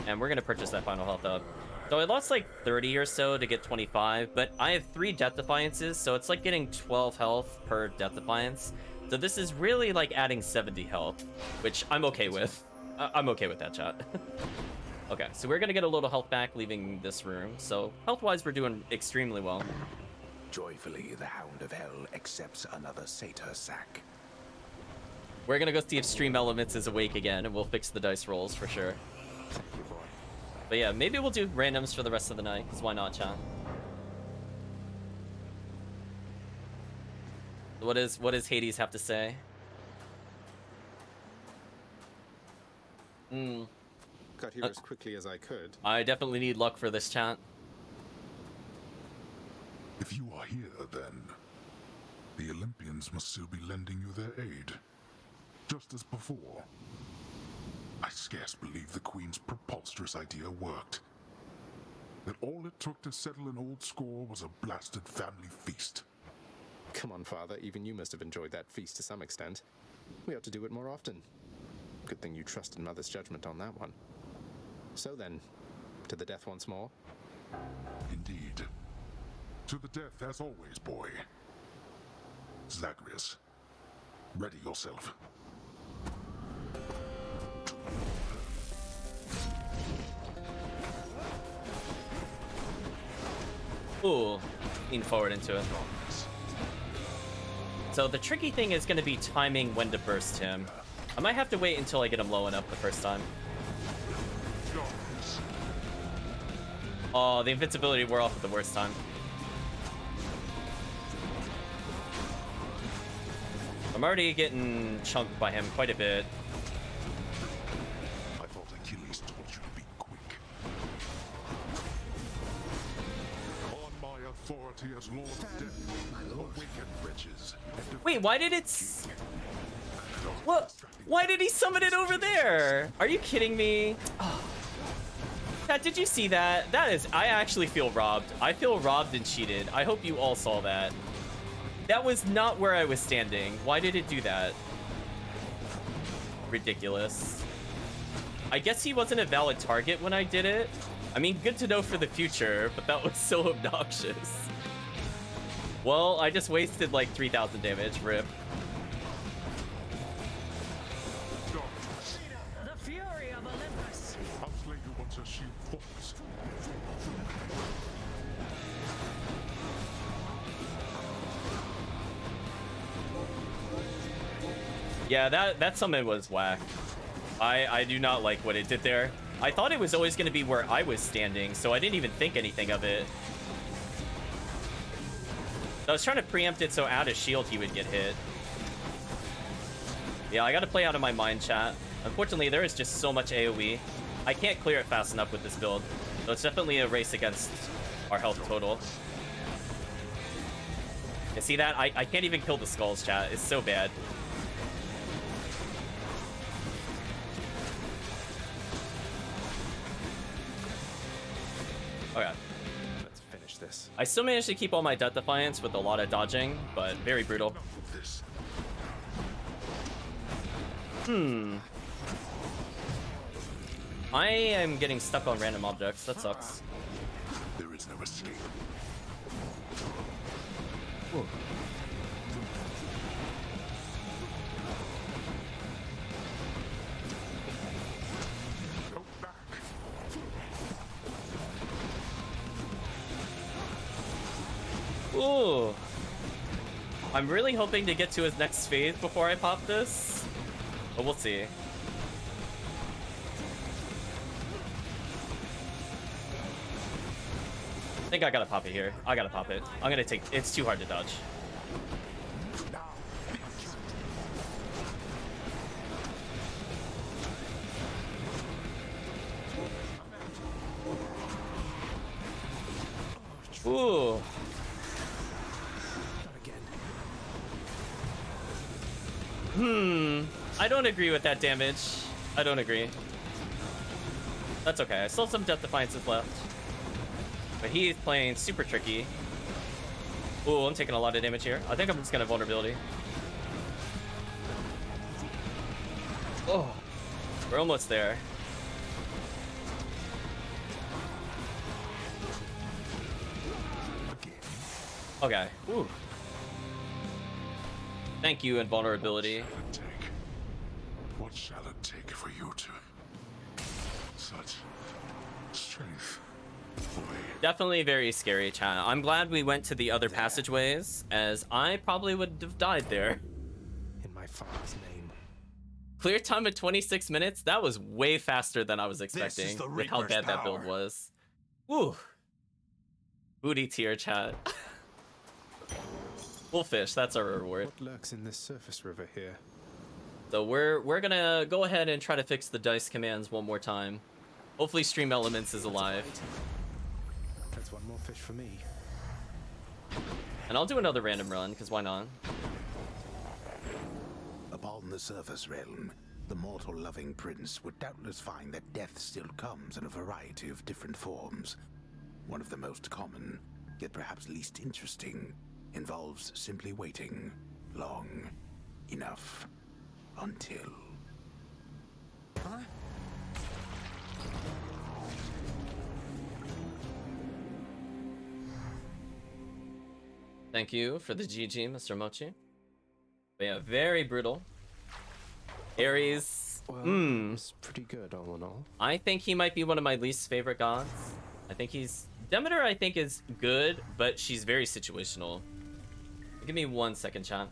And we're gonna purchase that final health up. So I lost like 30 or so to get 25, but I have 3 Death Defiances, so it's like getting 12 health per Death Defiance. So this is really like adding 70 health, which I'm okay with. I'm okay with that, chat. Okay, so we're gonna get a little health back leaving this room. So health-wise, we're doing extremely well. Joyfully, the Hound of Hell accepts another satyr sack. We're gonna go see if Stream Elements is awake again, and we'll fix the dice rolls for sure. But yeah, maybe we'll do randoms for the rest of the night, because why not, chat? What does Hades have to say? Got here as quickly as I could. I definitely need luck for this, chat. If you are here, then the Olympians must still be lending you their aid, just as before. I scarce believe the Queen's preposterous idea worked. That all it took to settle an old score was a blasted family feast. Come on, Father, even you must have enjoyed that feast to some extent. We ought to do it more often. Good thing you trusted Mother's judgment on that one. So then, to the death once more? Indeed. To the death as always, boy. Zagreus, ready yourself. Ooh, lean forward into it. So the tricky thing is going to be timing when to burst him. I might have to wait until I get him low enough the first time. Oh, the invincibility wore off at the worst time. I'm already getting chunked by him quite a bit. I thought Achilles taught you to be quick. On my authority as Lord of Death, awaken wretches. Wait, why did it... What? Why did he summon it over there? Are you kidding me? Oh. Chat, did you see that? That is... I actually feel robbed. I feel robbed and cheated. I hope you all saw that. That was not where I was standing. Why did it do that? Ridiculous. I guess he wasn't a valid target when I did it. I mean, good to know for the future, but that was so obnoxious. Well, I just wasted like 3,000 damage. Rip. The fury of Olympus. I'll slay you once a shield falls. Yeah, that summon was whack. I do not like what it did there. I thought it was always going to be where I was standing, so I didn't even think anything of it. I was trying to preempt it so out of shield he would get hit. Yeah, I got to play out of my mind, chat. Unfortunately, there is just so much AoE. I can't clear it fast enough with this build. So it's definitely a race against our health total. You see that? I can't even kill the skulls, chat. It's so bad. Okay. Let's finish this. I still managed to keep all my Death Defiance with a lot of dodging, but very brutal. I am getting stuck on random objects. That sucks. There is no escape. Ooh. Ooh. I'm really hoping to get to his next phase before I pop this, but we'll see. I think I gotta pop it here. I gotta pop it. I'm gonna take... It's too hard to dodge. Ooh. I don't agree with that damage. I don't agree. That's okay. I still have some Death Defiances left. But he's playing super tricky. Ooh, I'm taking a lot of damage here. I think I'm just gonna vulnerability. Oh, we're almost there. Okay. Ooh. Thank you, invulnerability. What shall it take for you to... such strength? Definitely very scary, chat. I'm glad we went to the other passageways, as I probably would have died there. In my father's name. Clear time of 26 minutes? That was way faster than I was expecting with how bad that build was. Woo. Booty tier, chat. We'll fish, that's our reward. What lurks in this surface river here? So we're gonna go ahead and try to fix the dice commands one more time. Hopefully Stream Elements is alive. That's one more fish for me. And I'll do another random run, because why not? Upon the surface realm, the mortal-loving prince would doubtless find that death still comes in a variety of different forms. One of the most common, yet perhaps least interesting, involves simply waiting long enough until... Huh? Thank you for the GG, Mr. Mochi. But yeah, very brutal. Ares, it's pretty good all in all. I think he might be one of my least favorite gods. I think he's... Demeter, I think, is good, but she's very situational. Give me 1 second, chat.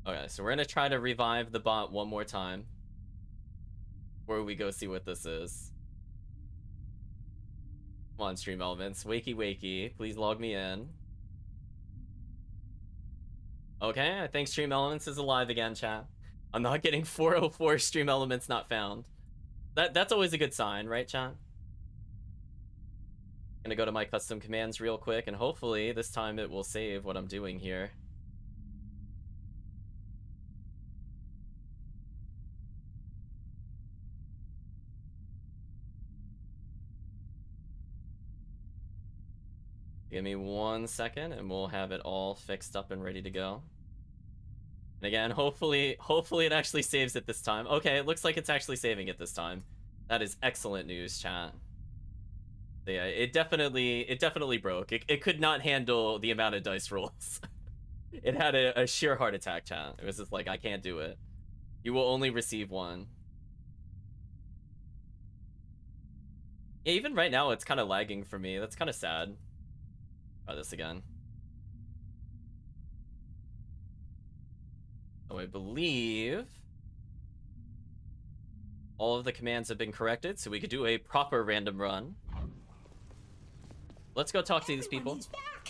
Okay, so we're gonna try to revive the bot one more time. Before we go see what this is. Come on, Stream Elements. Wakey wakey. Please log me in. Okay, I think Stream Elements is alive again, chat. I'm not getting 404 Stream Elements not found. That's always a good sign, right, chat? Gonna go to my custom commands real quick, and hopefully this time it will save what I'm doing here. Give me 1 second and we'll have it all fixed up and ready to go. And again, hopefully it actually saves it this time. Okay, it looks like it's actually saving it this time. That is excellent news, chat. So yeah, it definitely broke. It could not handle the amount of dice rolls. It had a sheer heart attack, chat. It was just like, I can't do it. You will only receive one. Yeah, even right now it's kind of lagging for me. That's kind of sad. Try this again. So I believe all of the commands have been corrected, so we could do a proper random run. Let's go talk to these people.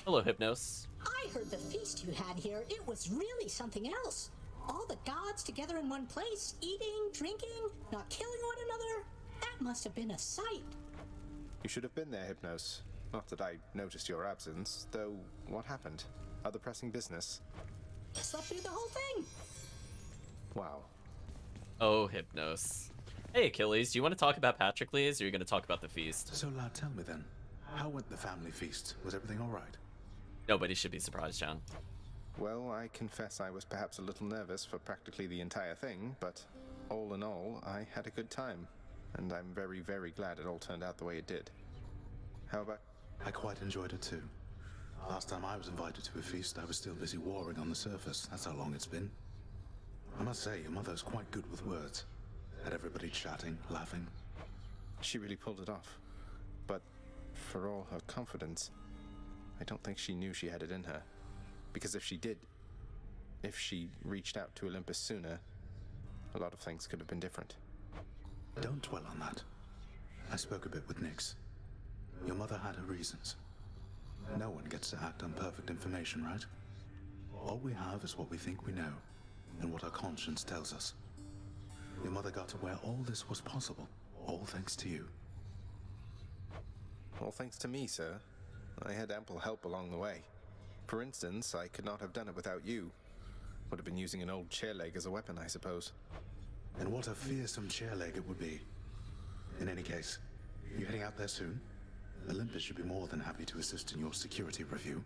Hello, Hypnos. I heard the feast you had here. It was really something else. All the gods together in one place, eating, drinking, not killing one another. That must have been a sight. You should have been there, Hypnos. Not that I noticed your absence, though what happened? Other pressing business? Slept through the whole thing. Wow. Oh, Hypnos. Hey, Achilles, do you want to talk about Patroclus, or are you going to talk about the feast? So, lad, tell me then, how went the family feast? Was everything all right? Nobody should be surprised, John. Well, I confess I was perhaps a little nervous for practically the entire thing, but all in all, I had a good time, and I'm very, very glad it all turned out the way it did. How about... I quite enjoyed it too. Last time I was invited to a feast, I was still busy warring on the surface. That's how long it's been. I must say, your mother's quite good with words. Had everybody chatting, laughing. She really pulled it off. But for all her confidence, I don't think she knew she had it in her. Because if she did, if she reached out to Olympus sooner, a lot of things could have been different. Don't dwell on that. I spoke a bit with Nyx. Your mother had her reasons. No one gets to act on perfect information, right? All we have is what we think we know, and what our conscience tells us. Your mother got to where all this was possible, all thanks to you. All thanks to me, sir. I had ample help along the way. For instance, I could not have done it without you. Would have been using an old chair leg as a weapon, I suppose. And what a fearsome chair leg it would be. In any case, you heading out there soon? Olympus should be more than happy to assist in your security review,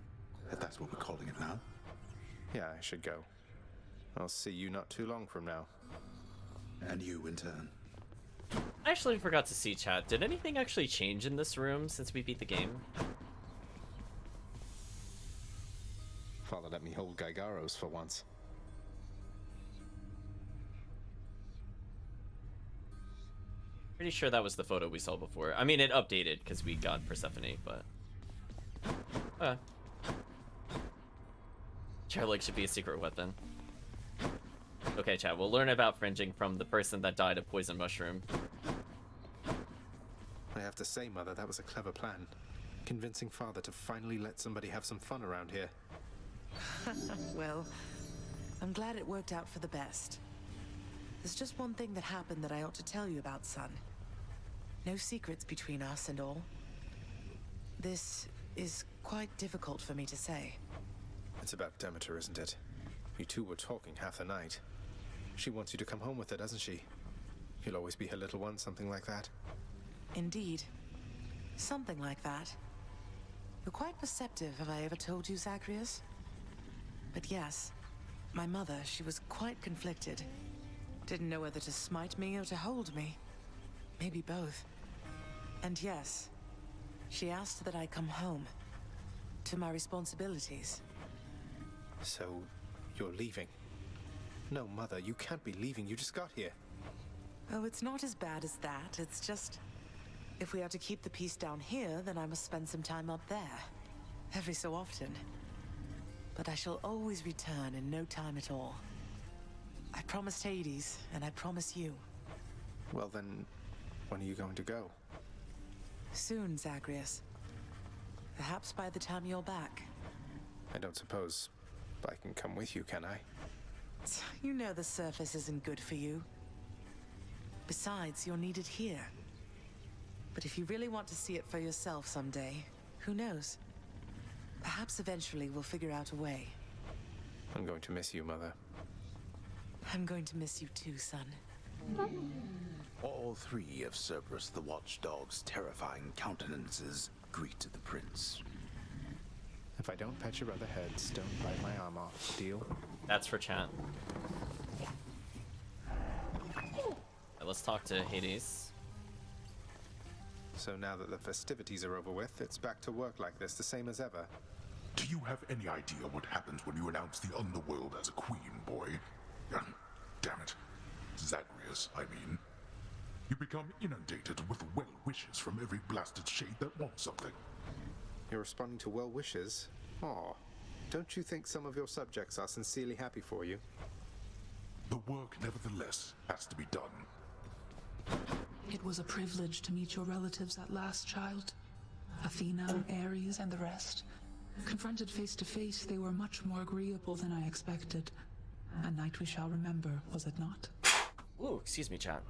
if that's what we're calling it now. Yeah, I should go. I'll see you not too long from now. And you in turn. I actually forgot to see, chat. Did anything actually change in this room since we beat the game? Father let me hold Gygaros for once. Pretty sure that was the photo we saw before. I mean, it updated because we got Persephone, but... Chair leg should be a secret weapon. Okay, chat, we'll learn about fringing from the person that died of poison mushroom. I have to say, Mother, that was a clever plan. Convincing Father to finally let somebody have some fun around here. Well, I'm glad it worked out for the best. There's just one thing that happened that I ought to tell you about, son. No secrets between us and all. This is quite difficult for me to say. It's about Demeter, isn't it? You two were talking half the night. She wants you to come home with her, doesn't she? You'll always be her little one, something like that. Indeed. Something like that. You're quite perceptive, have I ever told you, Zagreus? But yes, my mother, she was quite conflicted. Didn't know whether to smite me or to hold me. Maybe both. And yes, she asked that I come home. To my responsibilities. So, you're leaving? No, Mother, you can't be leaving. You just got here. Oh, it's not as bad as that. It's just... if we are to keep the peace down here, then I must spend some time up there. Every so often. But I shall always return in no time at all. I promised Hades, and I promise you. Well then, when are you going to go? Soon, Zagreus. Perhaps by the time you're back. I don't suppose I can come with you, can I? You know the surface isn't good for you. Besides, you're needed here. But if you really want to see it for yourself someday, who knows? Perhaps eventually we'll figure out a way. I'm going to miss you, Mother. I'm going to miss you too, son. All three of Cerberus the Watchdog's terrifying countenances greeted the prince. If I don't pet your other heads, don't bite my arm off. Deal? That's for chat. Let's talk to Hades. So now that the festivities are over with, it's back to work like this, the same as ever. Do you have any idea what happens when you announce the underworld as a queen, boy? Damn it. Zagreus, I mean. You become inundated with well wishes from every blasted shade that wants something. You're responding to well wishes? Aw. Don't you think some of your subjects are sincerely happy for you? The work, nevertheless, has to be done. It was a privilege to meet your relatives at last, child. Athena, Ares, and the rest. Confronted face to face, they were much more agreeable than I expected. A night we shall remember, was it not? Ooh, excuse me, chat.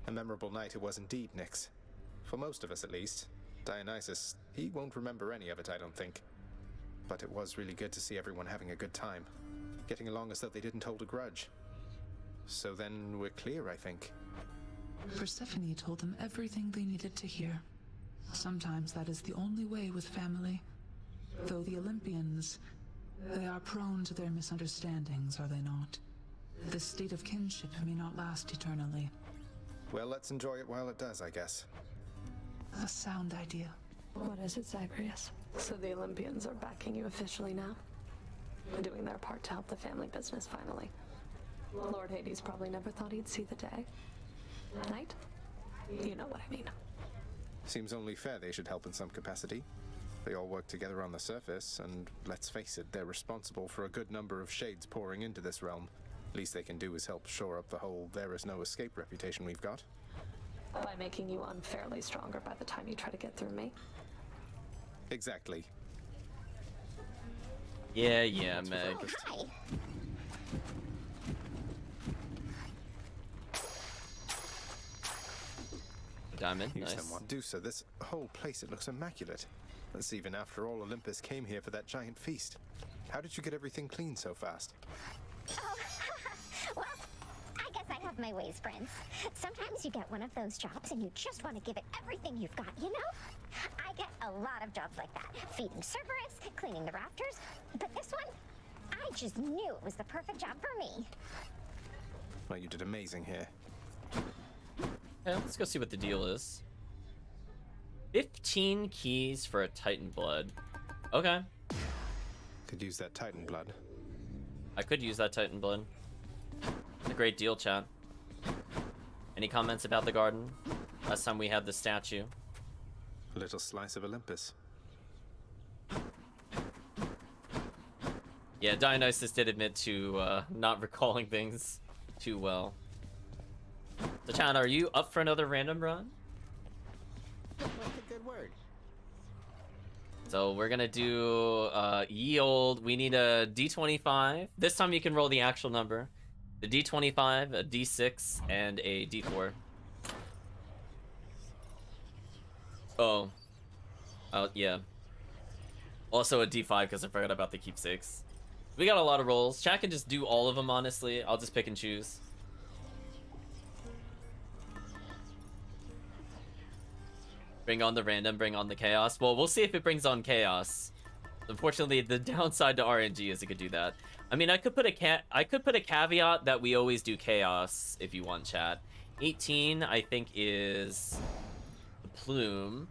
A memorable night it was indeed, Nyx. For most of us, at least. Dionysus, he won't remember any of it, I don't think. But it was really good to see everyone having a good time. Getting along as though they didn't hold a grudge. So then we're clear, I think. Persephone told them everything they needed to hear. Sometimes that is the only way with family. Though the Olympians, they are prone to their misunderstandings, are they not? This state of kinship may not last eternally. Well, let's enjoy it while it does, I guess. A sound idea. What is it, Zagreus? So the Olympians are backing you officially now? Doing their part to help the family business finally. Lord Hades probably never thought he'd see the day. Knight? You know what I mean. Seems only fair they should help in some capacity. They all work together on the surface, and let's face it, they're responsible for a good number of shades pouring into this realm. Least they can do is help shore up the whole there is no escape reputation we've got. By making you unfairly stronger by the time you try to get through me. Exactly. Yeah, Meg. Oh, hi. Diamond, Use nice. them what do so. This whole place, it looks immaculate. That's even after all Olympus came here for that giant feast. How did you get everything clean so fast? Oh, well, I guess I have my ways, Prince. Sometimes you get one of those jobs and you just want to give it everything you've got, you know? I get a lot of jobs like that. Feeding Cerberus, cleaning the rafters. But this one, I just knew it was the perfect job for me. Well, you did amazing here. Okay, let's go see what the deal is. 15 keys for a Titan blood. Okay. Could use that Titan blood. I could use that Titan blood. A great deal, chat. Any comments about the garden? Last time we had the statue. A little slice of Olympus. Yeah, Dionysus did admit to not recalling things too well. So, chat, are you up for another random run? What's a good word? So we're gonna do ye old. We need a D25. This time you can roll the actual number. The D25, a D6, and a D4. Oh, yeah. Also a D5 because I forgot about the keepsakes. We got a lot of rolls. Chat can just do all of them. Honestly, I'll just pick and choose. Bring on the random, bring on the chaos. Well, we'll see if it brings on chaos. Unfortunately, the downside to RNG is it could do that. I mean, I could put a caveat that we always do chaos if you want, chat. 18, I think, is the plume.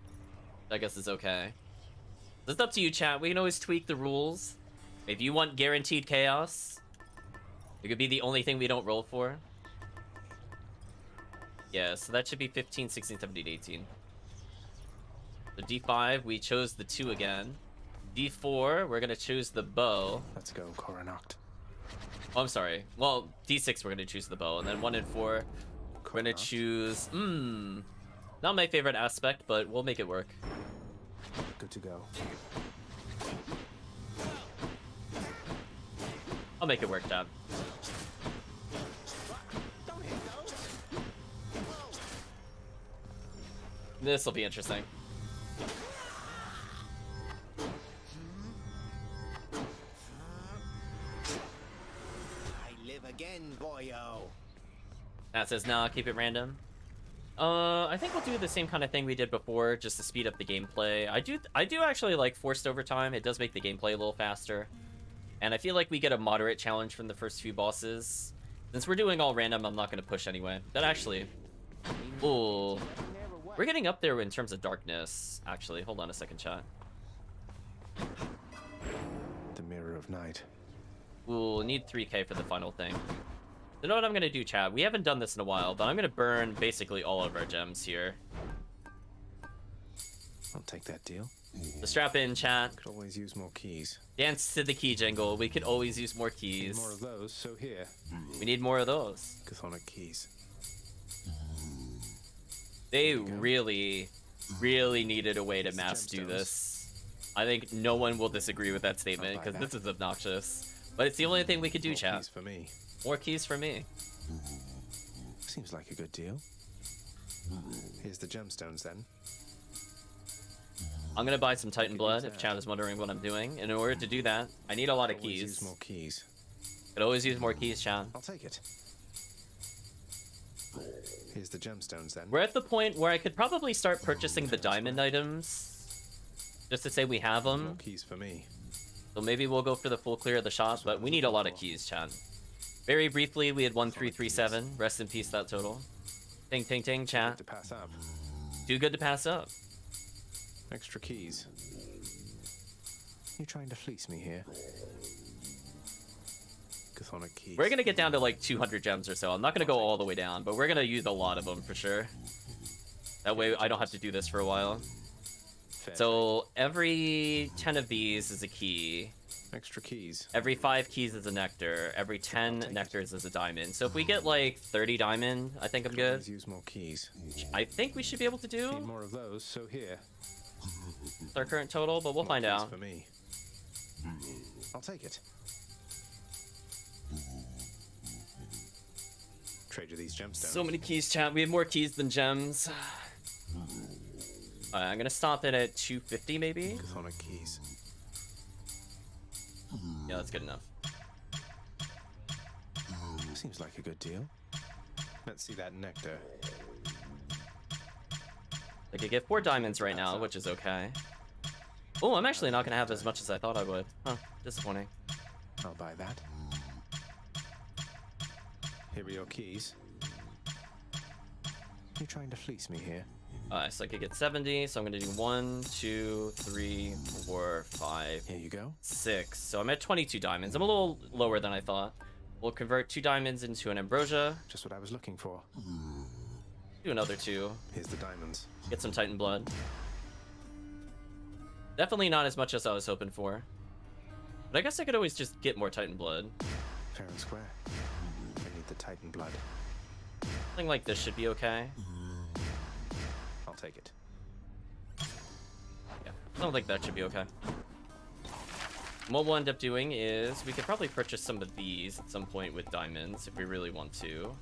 I guess it's okay. It's up to you, chat. We can always tweak the rules. If you want guaranteed chaos, it could be the only thing we don't roll for. Yeah, so that should be 15, 16, 17, 18. So D5, we chose the 2 again. D4, we're gonna choose the bow. Let's go, Coronacht. Oh, I'm sorry. Well, D6, we're gonna choose the bow, and then 1 and 4, we're gonna choose. Not my favorite aspect, but we'll make it work. Good to go. I'll make it work, Dad. This will be interesting. I live again, boyo. That says nah, keep it random. I think we'll do the same kind of thing we did before, just to speed up the gameplay. I do actually like forced overtime. It does make the gameplay a little faster. And I feel like we get a moderate challenge from the first few bosses. Since we're doing all random, I'm not going to push anyway. That actually... Ooh. We're getting up there in terms of darkness, actually. Hold on a second, chat. The Mirror of Night. Ooh, need 3k for the final thing. You know what I'm going to do, chat? We haven't done this in a while, but I'm going to burn basically all of our gems here. I'll take that deal. The strap in, chat. Could always use more keys. Dance to the key jingle. We could always use more keys. Need more of those, so here. We need more of those. Chthonic keys. They really, really needed a way to mass do this. I think no one will disagree with that statement, because this is obnoxious. But it's the only thing we could do, chat. More keys for me. More keys for me. Seems like a good deal. Here's the gemstones, then. I'm gonna buy some Titan blood if chat is wondering what I'm doing. And in order to do that, I need a lot of Always keys. use more keys. Could always use more keys, chat. I'll take it. Here's the gemstones then. We're at the point where I could probably start purchasing the diamond items, just to say we have them. More keys for me. So maybe we'll go for the full clear of the shop, but we need a lot of keys, chat. Very briefly, we had 1337. Rest in peace, that total. Ting, ting, ting, chat. To pass up. Too good to pass up. Extra keys. You trying to fleece me here? Chthonic keys. We're gonna get down to like 200 gems or so. I'm not gonna go all the way down, but we're gonna use a lot of them for sure. That way I don't have to do this for a while. So every 10 of these is a key. Extra keys. Every 5 keys is a nectar. Every 10 nectars is a diamond. So if we get like 30 diamond, I think I'm good. Please use more keys. I think we should be able to do. Need more of those, so here. It's our current total, but we'll find out. For me. I'll take it. Trade you these gemstones. So many keys, chat. We have more keys than gems. Alright, I'm gonna stop it at 250 maybe. Chthonic keys. Yeah, that's good enough. Seems like a good deal. Let's see that nectar. I could get 4 diamonds right now, which is okay. Oh, I'm actually not gonna have as much as I thought I would. Huh, disappointing. I'll buy that. Here are your keys. You trying to fleece me here? Alright, so I could get 70, so I'm gonna do 1, 2, 3, 4, 5. Here you go. 6. So I'm at 22 diamonds. I'm a little lower than I thought. We'll convert 2 diamonds into an ambrosia. Just what I was looking for. Do another 2. Here's the diamonds. Get some Titan blood. Definitely not as much as I was hoping for. But I guess I could always just get more Titan blood. Fair and square. I need the Titan blood. Something like this should be okay. I'll take it. Yeah, something like that should be okay. And what we'll end up doing is we could probably purchase some of these at some point with diamonds if we really want to.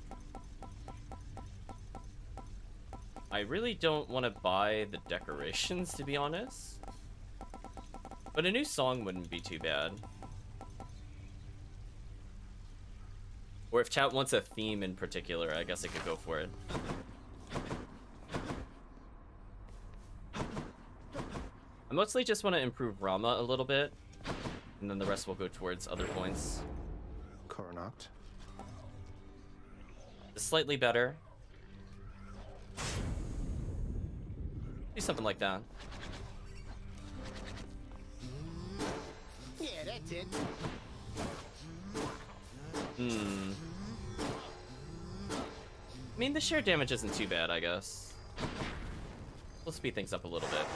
I really don't want to buy the decorations, to be honest. But a new song wouldn't be too bad. Or if chat wants a theme in particular, I guess I could go for it. I mostly just want to improve Rama a little bit, and then the rest will go towards other points. Coronact. Just slightly better. Do something like that. Yeah, that's it. I mean, the sheer damage isn't too bad, I guess. We'll speed things up a little bit.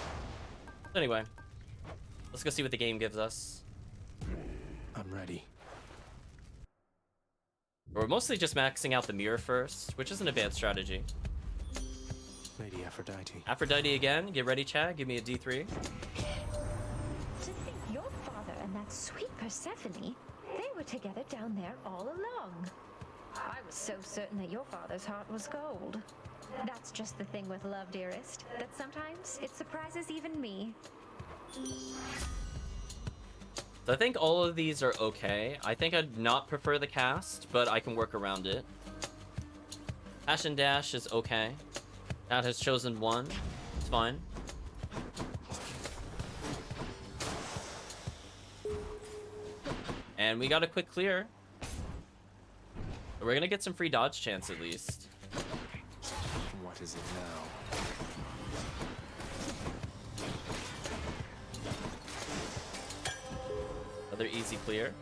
Anyway, let's go see what the game gives us. I'm ready. We're mostly just maxing out the mirror first, which isn't a bad strategy. Lady Aphrodite. Aphrodite again. Get ready, Chad. Give me a D3. To think your father and that sweet Persephone, they were together down there all along. I was so certain that your father's heart was gold. That's just the thing with love, dearest, that sometimes it surprises even me. So I think all of these are okay. I think I'd not prefer the cast, but I can work around it. Dash and Dash is okay. That has chosen one. It's fine. And we got a quick clear. We're gonna get some free dodge chance at least. What is it now? Another easy clear.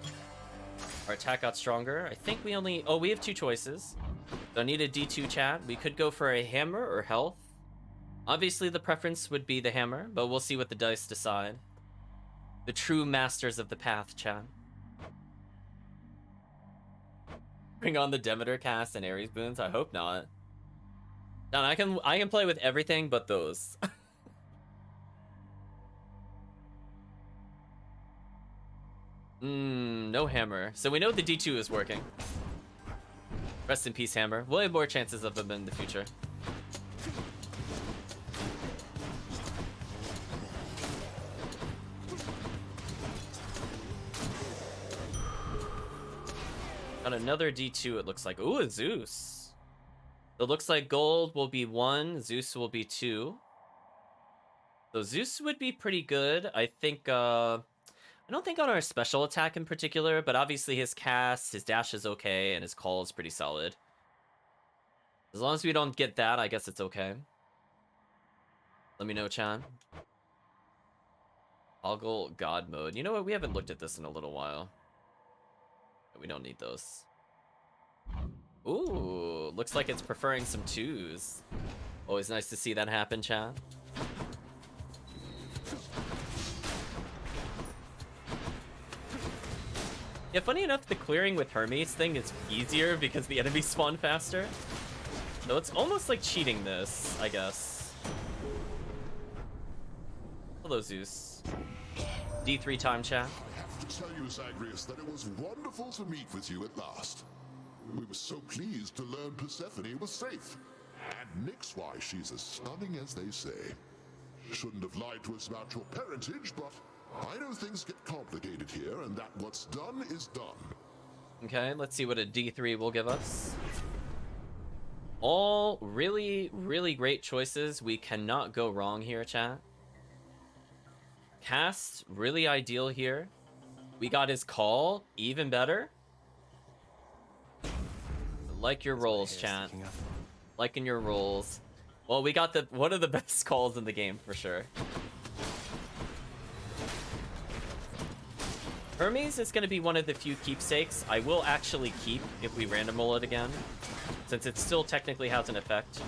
Our attack got stronger. I think we only... Oh, we have 2 choices. Don't need a D2, chat. We could go for a hammer or health. Obviously, the preference would be the hammer, but we'll see what the dice decide. The true masters of the path, chat. Bring on the Demeter cast and Ares boons? I hope not. John, I can play with everything but those. No hammer. So we know the D2 is working. Rest in peace, hammer. We'll have more chances of them in the future. Got another D2, it looks like. Ooh, a Zeus. It looks like gold will be 1, Zeus will be 2. So Zeus would be pretty good. I think, I don't think on our special attack in particular, but obviously his cast, his dash is okay, and his call is pretty solid. As long as we don't get that, I guess it's okay. Let me know, Chan. Toggle God mode. You know what? We haven't looked at this in a little while. We don't need those. Ooh, looks like it's preferring some 2s. Always nice to see that happen, Chan. Yeah, funny enough, the clearing with Hermes thing is easier because the enemies spawn faster. So it's almost like cheating this, I guess. Hello, Zeus. D3 time, chat. I have to tell you, Zagreus, that it was wonderful to meet with you at last. We were so pleased to learn Persephone was safe. And Nyx, why, she's as stunning as they say. Shouldn't have lied to us about your parentage, but I know things get complicated here, and that what's done is done. Okay, let's see what a D3 will give us. All really, really great choices. We cannot go wrong here, chat. Cast, really ideal here. We got his call, even better. Like your rolls, chat. Liking your rolls. Well, we got one of the best calls in the game, for sure. Hermes is going to be one of the few keepsakes I will actually keep if we random roll it again, since it still technically has an effect.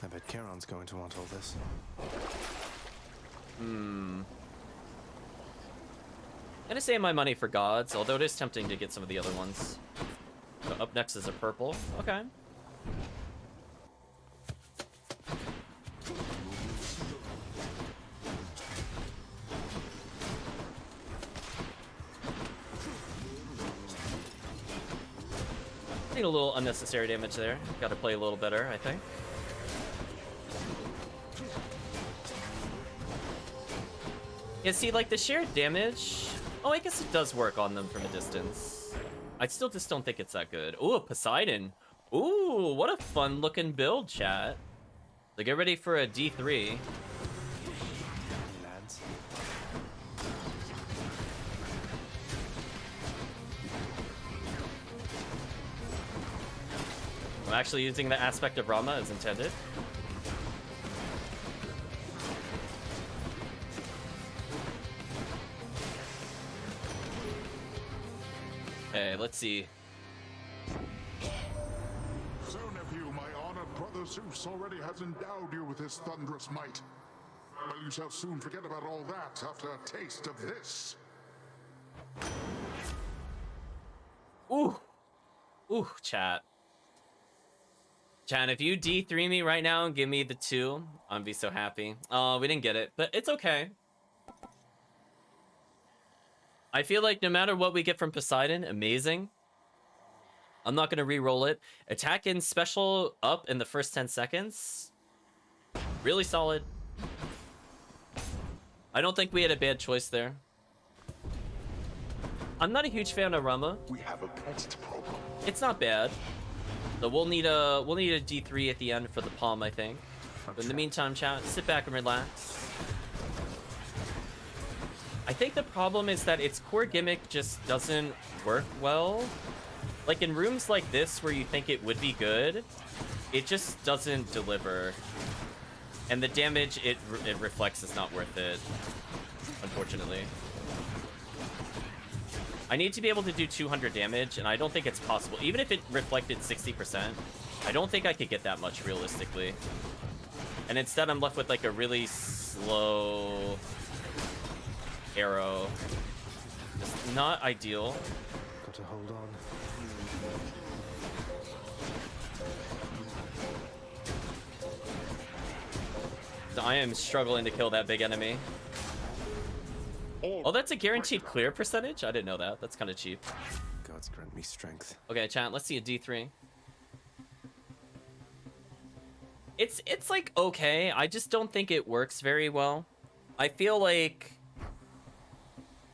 I bet Charon's going to want all this. I'm gonna save my money for gods, although it is tempting to get some of the other ones. So up next is a purple. Okay. Need a little unnecessary damage there. Gotta play a little better, I think. Yeah, see, like the shared damage. Oh, I guess it does work on them from a distance. I still just don't think it's that good. Ooh, a Poseidon. Ooh, what a fun looking build, chat. So get ready for a D3. Lads. I'm actually using the aspect of Rama as intended. Okay, let's see. So, nephew, my honored brother Zeus already has endowed you with his thunderous might. Well, you shall soon forget about all that after a taste of this. Ooh. Ooh, chat. Chat, if you D3 me right now and give me the 2, I'd be so happy. Oh, we didn't get it, but it's okay. I feel like no matter what we get from Poseidon, amazing. I'm not going to re-roll it. Attack in special up in the first 10 seconds. Really solid. I don't think we had a bad choice there. I'm not a huge fan of Rama. We have a pest problem. It's not bad. So we'll need a D3 at the end for the palm, I think. But in the meantime, chat, sit back and relax. I think the problem is that its core gimmick just doesn't work well. Like in rooms like this where you think it would be good, it just doesn't deliver. And the damage it reflects is not worth it, unfortunately. I need to be able to do 200 damage, and I don't think it's possible. Even if it reflected 60%, I don't think I could get that much realistically. And instead I'm left with like a really slow arrow. Just not ideal. Got to hold on. I am struggling to kill that big enemy. Oh, that's a guaranteed clear percentage? I didn't know that. That's kind of cheap. Gods grant me strength. Okay, chat, let's see a D3. It's like okay. I just don't think it works very well. I feel like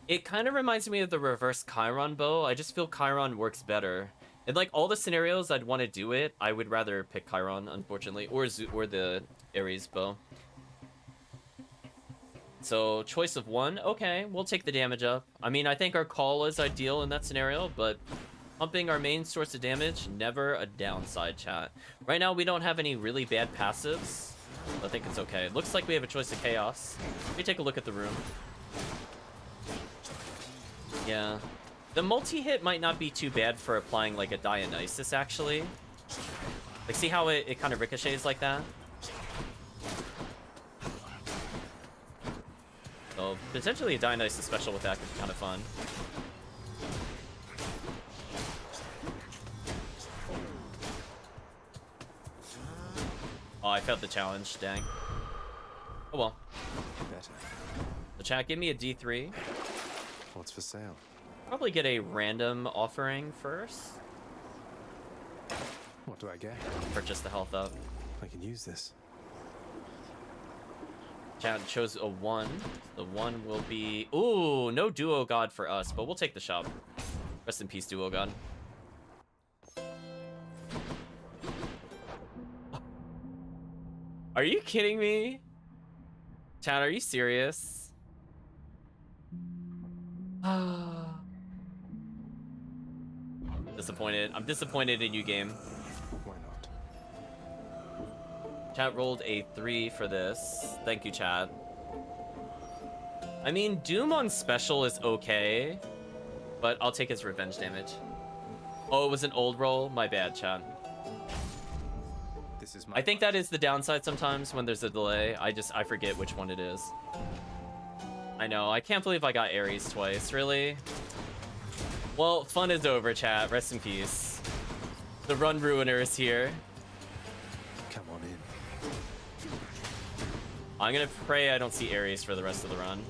It kind of reminds me of the reverse Chiron bow. I just feel Chiron works better. In like all the scenarios I'd want to do it, I would rather pick Chiron, unfortunately, or the Ares bow. So choice of one, okay, we'll take the damage up. I mean, I think our call is ideal in that scenario, but pumping our main source of damage, never a downside, chat. Right now, we don't have any really bad passives. I think it's okay. It looks like we have a choice of chaos. Let me take a look at the room. Yeah. The multi-hit might not be too bad for applying like a Dionysus, actually. Like, see how it kind of ricochets like that? So, potentially a Dionysus special with that could be kind of fun. Oh, I failed the challenge, dang. Oh well. Better. The chat, give me a D3. What's for sale? Probably get a random offering first. What do I get? Purchase the health up. I can use this. Chat chose a 1. The 1 will be... Ooh, no Duo God for us, but we'll take the shop. Rest in peace, Duo God. Are you kidding me? Chat, are you serious? Disappointed. I'm disappointed in you, game. Why not? Chat rolled a 3 for this. Thank you, chat. I mean, Doom on special is okay, but I'll take his revenge damage. Oh, it was an old roll? My bad, chat. This is my I think that is the downside sometimes when there's a delay. I forget which one it is. I know, I can't believe I got Ares twice, really? Well, fun is over, chat. Rest in peace. The run ruiner is here. Come on in. I'm gonna pray I don't see Ares for the rest of the run.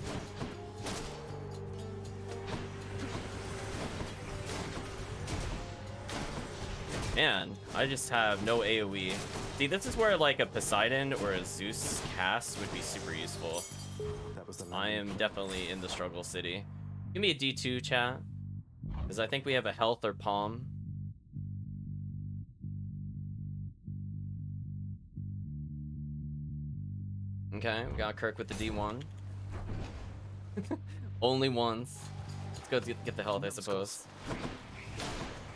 Man, I just have no AoE. See, this is where like a Poseidon or a Zeus cast would be super useful. That was the I am definitely in the struggle city. Give me a D2, chat. Because I think we have a health or palm. Okay, we got Kirk with the D1. Only once. Let's go get the health, I suppose.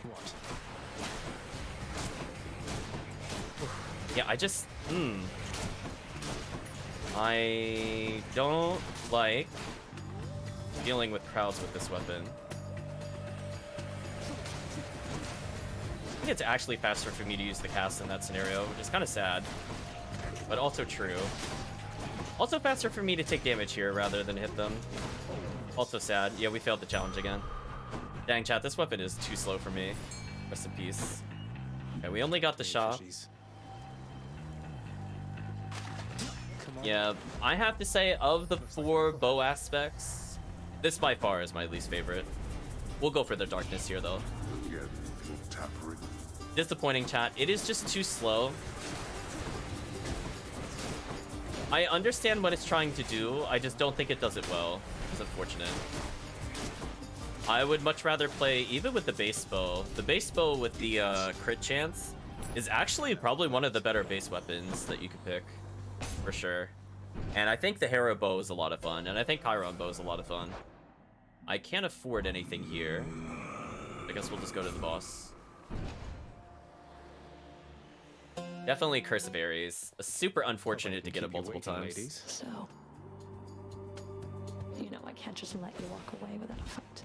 What? Yeah, I don't like dealing with crowds with this weapon. I think it's actually faster for me to use the cast in that scenario, which is kind of sad, but also true. Also faster for me to take damage here rather than hit them. Also sad. Yeah, we failed the challenge again. Dang, chat, this weapon is too slow for me. Rest in peace. Okay, we only got the shop. Yeah, I have to say, of the 4 bow aspects, this by far is my least favorite. We'll go for the darkness here, though. Disappointing, chat. It is just too slow. I understand what it's trying to do. I just don't think it does it well. It's unfortunate. I would much rather play, even with the base bow. The base bow with the crit chance is actually probably one of the better base weapons that you could pick. For sure. And I think the Hero bow is a lot of fun. And I think Chiron bow is a lot of fun. I can't afford anything here. I guess we'll just go to the boss. Definitely Curse of Ares. Super unfortunate to get it multiple times. Ladies. So, you know, I can't just let you walk away without a fight.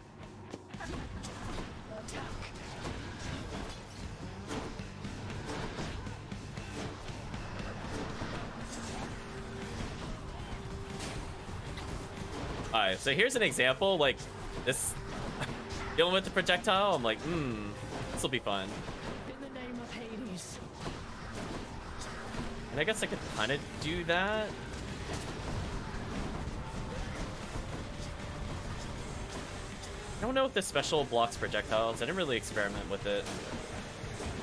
Alright, so here's an example, like, this, dealing with the projectile, I'm like, this will be fun. In the name of Hades. And I guess I could kind of do that. I don't know if this special blocks projectiles. I didn't really experiment with it.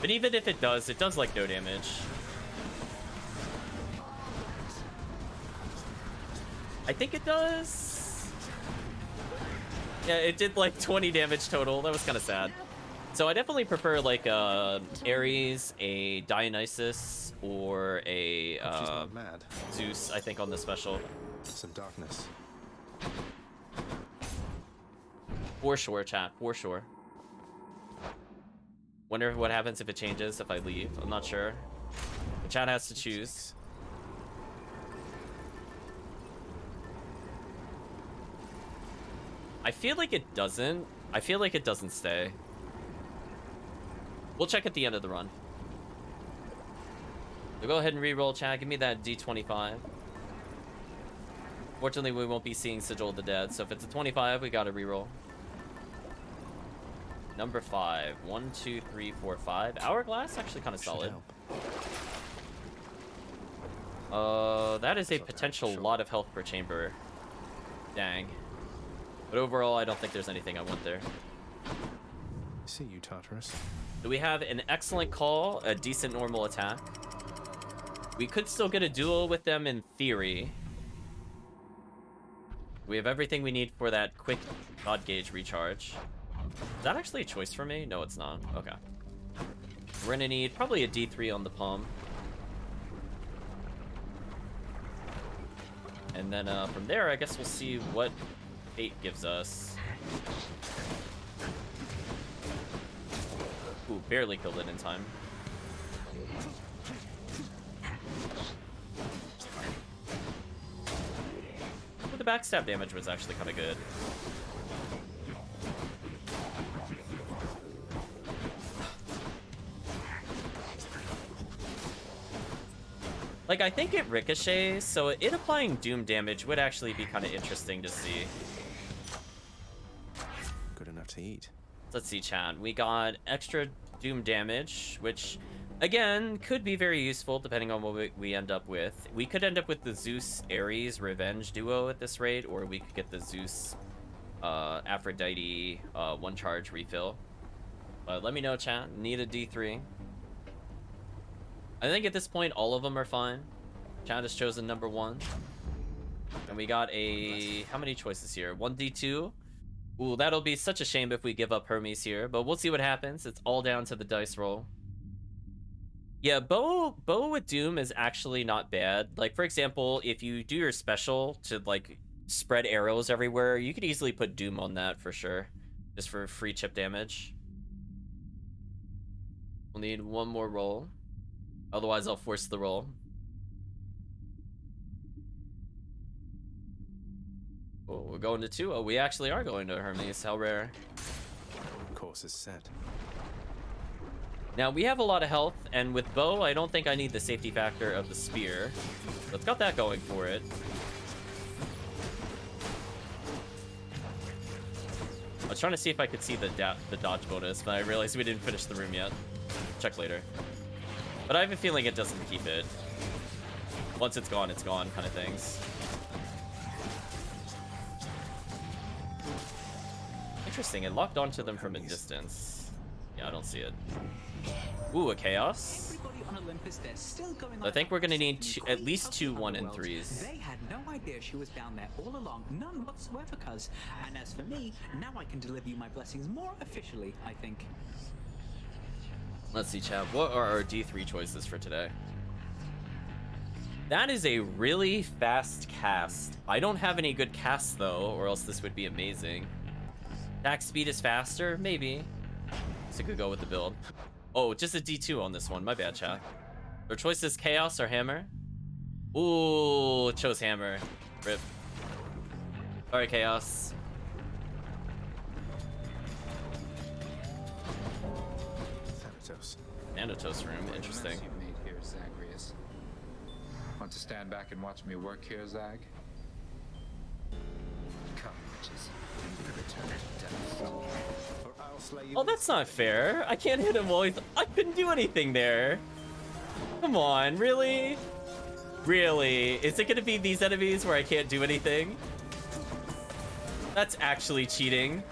But even if it does like no damage. I think it does. Yeah, it did like 20 damage total. That was kind of sad. So I definitely prefer like Ares, a Dionysus, or a mad. Zeus, I think, on the special. Some darkness. For sure, chat. For sure. Wonder what happens if it changes if I leave. I'm not sure. The chat has to choose. I feel like it doesn't. I feel like it doesn't stay. We'll check at the end of the run. So go ahead and re-roll, chat. Give me that D25. Fortunately, we won't be seeing Sigil of the Dead, so if it's a 25, we gotta re-roll. Number 5. 1, 2, 3, 4, 5. Hourglass? Actually kind of solid. That is a potential lot of health per chamber. Dang. But overall, I don't think there's anything I want there. See you, Tartarus. So we have an excellent call, a decent normal attack. We could still get a duel with them in theory. We have everything we need for that quick God Gauge recharge. Is that actually a choice for me? No, it's not. Okay. We're gonna need probably a D3 on the palm. And then from there, I guess we'll see what fate gives us. Ooh, barely killed it in time. But the backstab damage was actually kind of good. Like, I think it ricochets, so it applying doom damage would actually be kind of interesting to see. Good enough to eat. Let's see, chat. We got extra doom damage, which, again, could be very useful depending on what we end up with. We could end up with the Zeus-Ares Revenge duo at this rate, or we could get the Zeus Aphrodite one charge refill. But let me know, chat. Need a D3. I think at this point, all of them are fine. Chat has chosen number 1. And we got a... How many choices here? 1D2. Ooh, that'll be such a shame if we give up Hermes here. But we'll see what happens. It's all down to the dice roll. Yeah, bow with Doom is actually not bad. Like, for example, if you do your special to, like, spread arrows everywhere, you could easily put Doom on that for sure. Just for free chip damage. We'll need one more roll. Otherwise, I'll force the roll. Oh, we're going to 2. Oh, we actually are going to Hermes. How rare. Course is set. Now, we have a lot of health, and with bow, I don't think I need the safety factor of the spear. So it's got that going for it. I was trying to see if I could see the dodge bonus, but I realized we didn't finish the room yet. Check later. But I have a feeling it doesn't keep it. Once it's gone kind of things. Interesting, it locked onto them from a distance. Yeah, I don't see it. Ooh, a chaos. I think we're gonna need at least 2 1 and 3s. They had no idea she was down there all along, none whatsoever, cuz. And as for me, now I can deliver you my blessings more officially, I think. Let's see, chat. What are our D3 choices for today? That is a really fast cast. I don't have any good casts, though, or else this would be amazing. Attack speed is faster? Maybe. So I could go with the build. Oh, just a D2 on this one. My bad, chat. Our choice is Chaos or Hammer. Ooh, chose Hammer. Rip. Sorry, Chaos. Nanotos room, interesting. You made here, Zagreus. Want to stand back and watch me work here, Zag? Come, witches. Oh, that's not fair. I can't hit him while he's... I couldn't do anything there. Come on, really? Really? Is it gonna be these enemies where I can't do anything? That's actually cheating.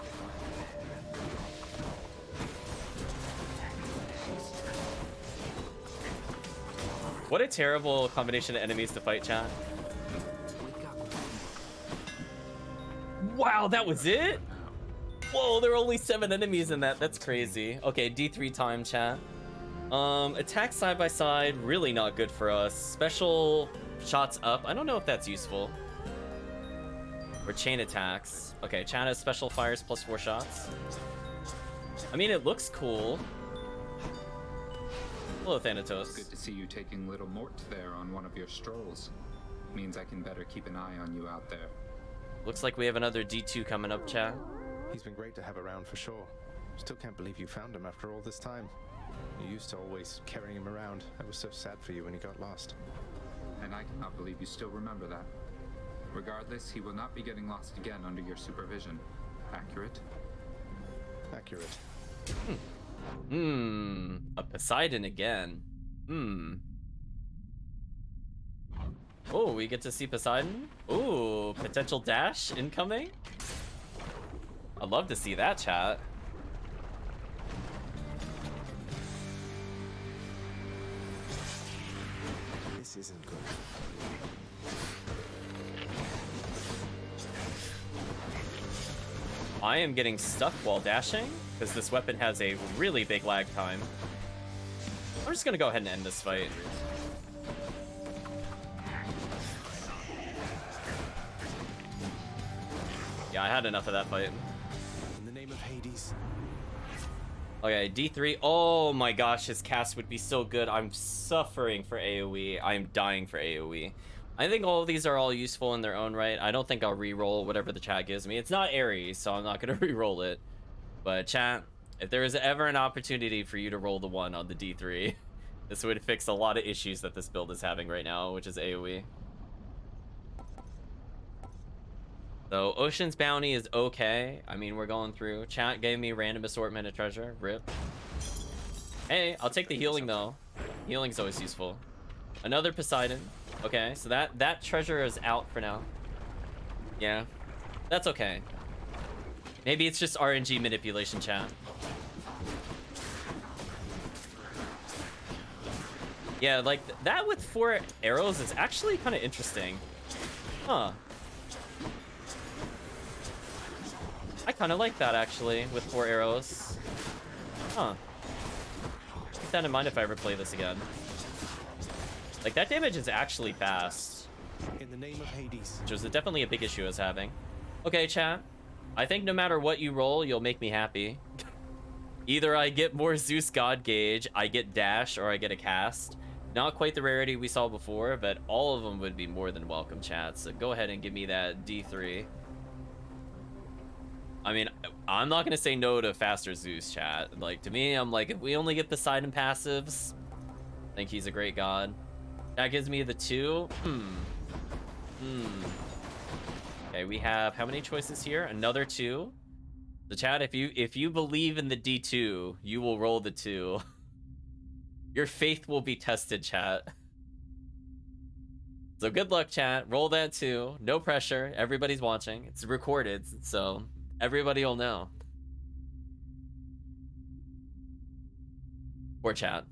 What a terrible combination of enemies to fight, chat. Wow, that was it? Whoa, there are only 7 enemies in that. That's crazy. Okay, D3 time, chat. Attack side by side, really not good for us. Special shots up. I don't know if that's useful. Or chain attacks. Okay, chat has special fires plus 4 shots. I mean, it looks cool. Hello, Thanatos. Good to see you taking little Mort there on one of your strolls. Means I can better keep an eye on you out there. Looks like we have another D2 coming up, chat. He's been great to have around for sure. Still can't believe you found him after all this time. You used to always carry him around. I was so sad for you when he got lost. And I cannot believe you still remember that. Regardless, he will not be getting lost again under your supervision. Accurate? Accurate. A Poseidon again. Oh, we get to see Poseidon? Ooh, potential dash incoming? I'd love to see that, chat. This isn't good. I am getting stuck while dashing, because this weapon has a really big lag time. I'm just gonna go ahead and end this fight. Yeah, I had enough of that fight. In the name of Hades. Okay, D3. Oh my gosh, his cast would be so good. I'm suffering for AoE. I'm dying for AoE. I think all of these are all useful in their own right. I don't think I'll re-roll whatever the chat gives me. It's not Ares, so I'm not going to re-roll it. But chat, if there is ever an opportunity for you to roll the 1 on the D3, this would fix a lot of issues that this build is having right now, which is AoE. So Ocean's Bounty is okay. I mean, we're going through. Chat gave me random assortment of treasure. Rip. Hey, I'll take the healing though. Healing's always useful. Another Poseidon. Okay, so that treasure is out for now. Yeah, that's okay. Maybe it's just RNG manipulation, chat. Yeah, like that with 4 arrows is actually kind of interesting. Huh. I kind of like that actually with 4 arrows. Huh. Keep that in mind if I ever play this again. Like, that damage is actually fast. In the name of Hades. Which was definitely a big issue I was having. Okay, chat. I think no matter what you roll, you'll make me happy. Either I get more Zeus God Gauge, I get dash, or I get a cast. Not quite the rarity we saw before, but all of them would be more than welcome, chat. So go ahead and give me that D3. I mean, I'm not going to say no to faster Zeus, chat. Like, to me, I'm like, if we only get Poseidon passives, I think he's a great god. That gives me the 2. Okay, we have how many choices here? Another 2. So chat, if you believe in the D2, you will roll the 2. Your faith will be tested, chat. So good luck, chat. Roll that 2. No pressure. Everybody's watching. It's recorded, so everybody will know. Poor chat.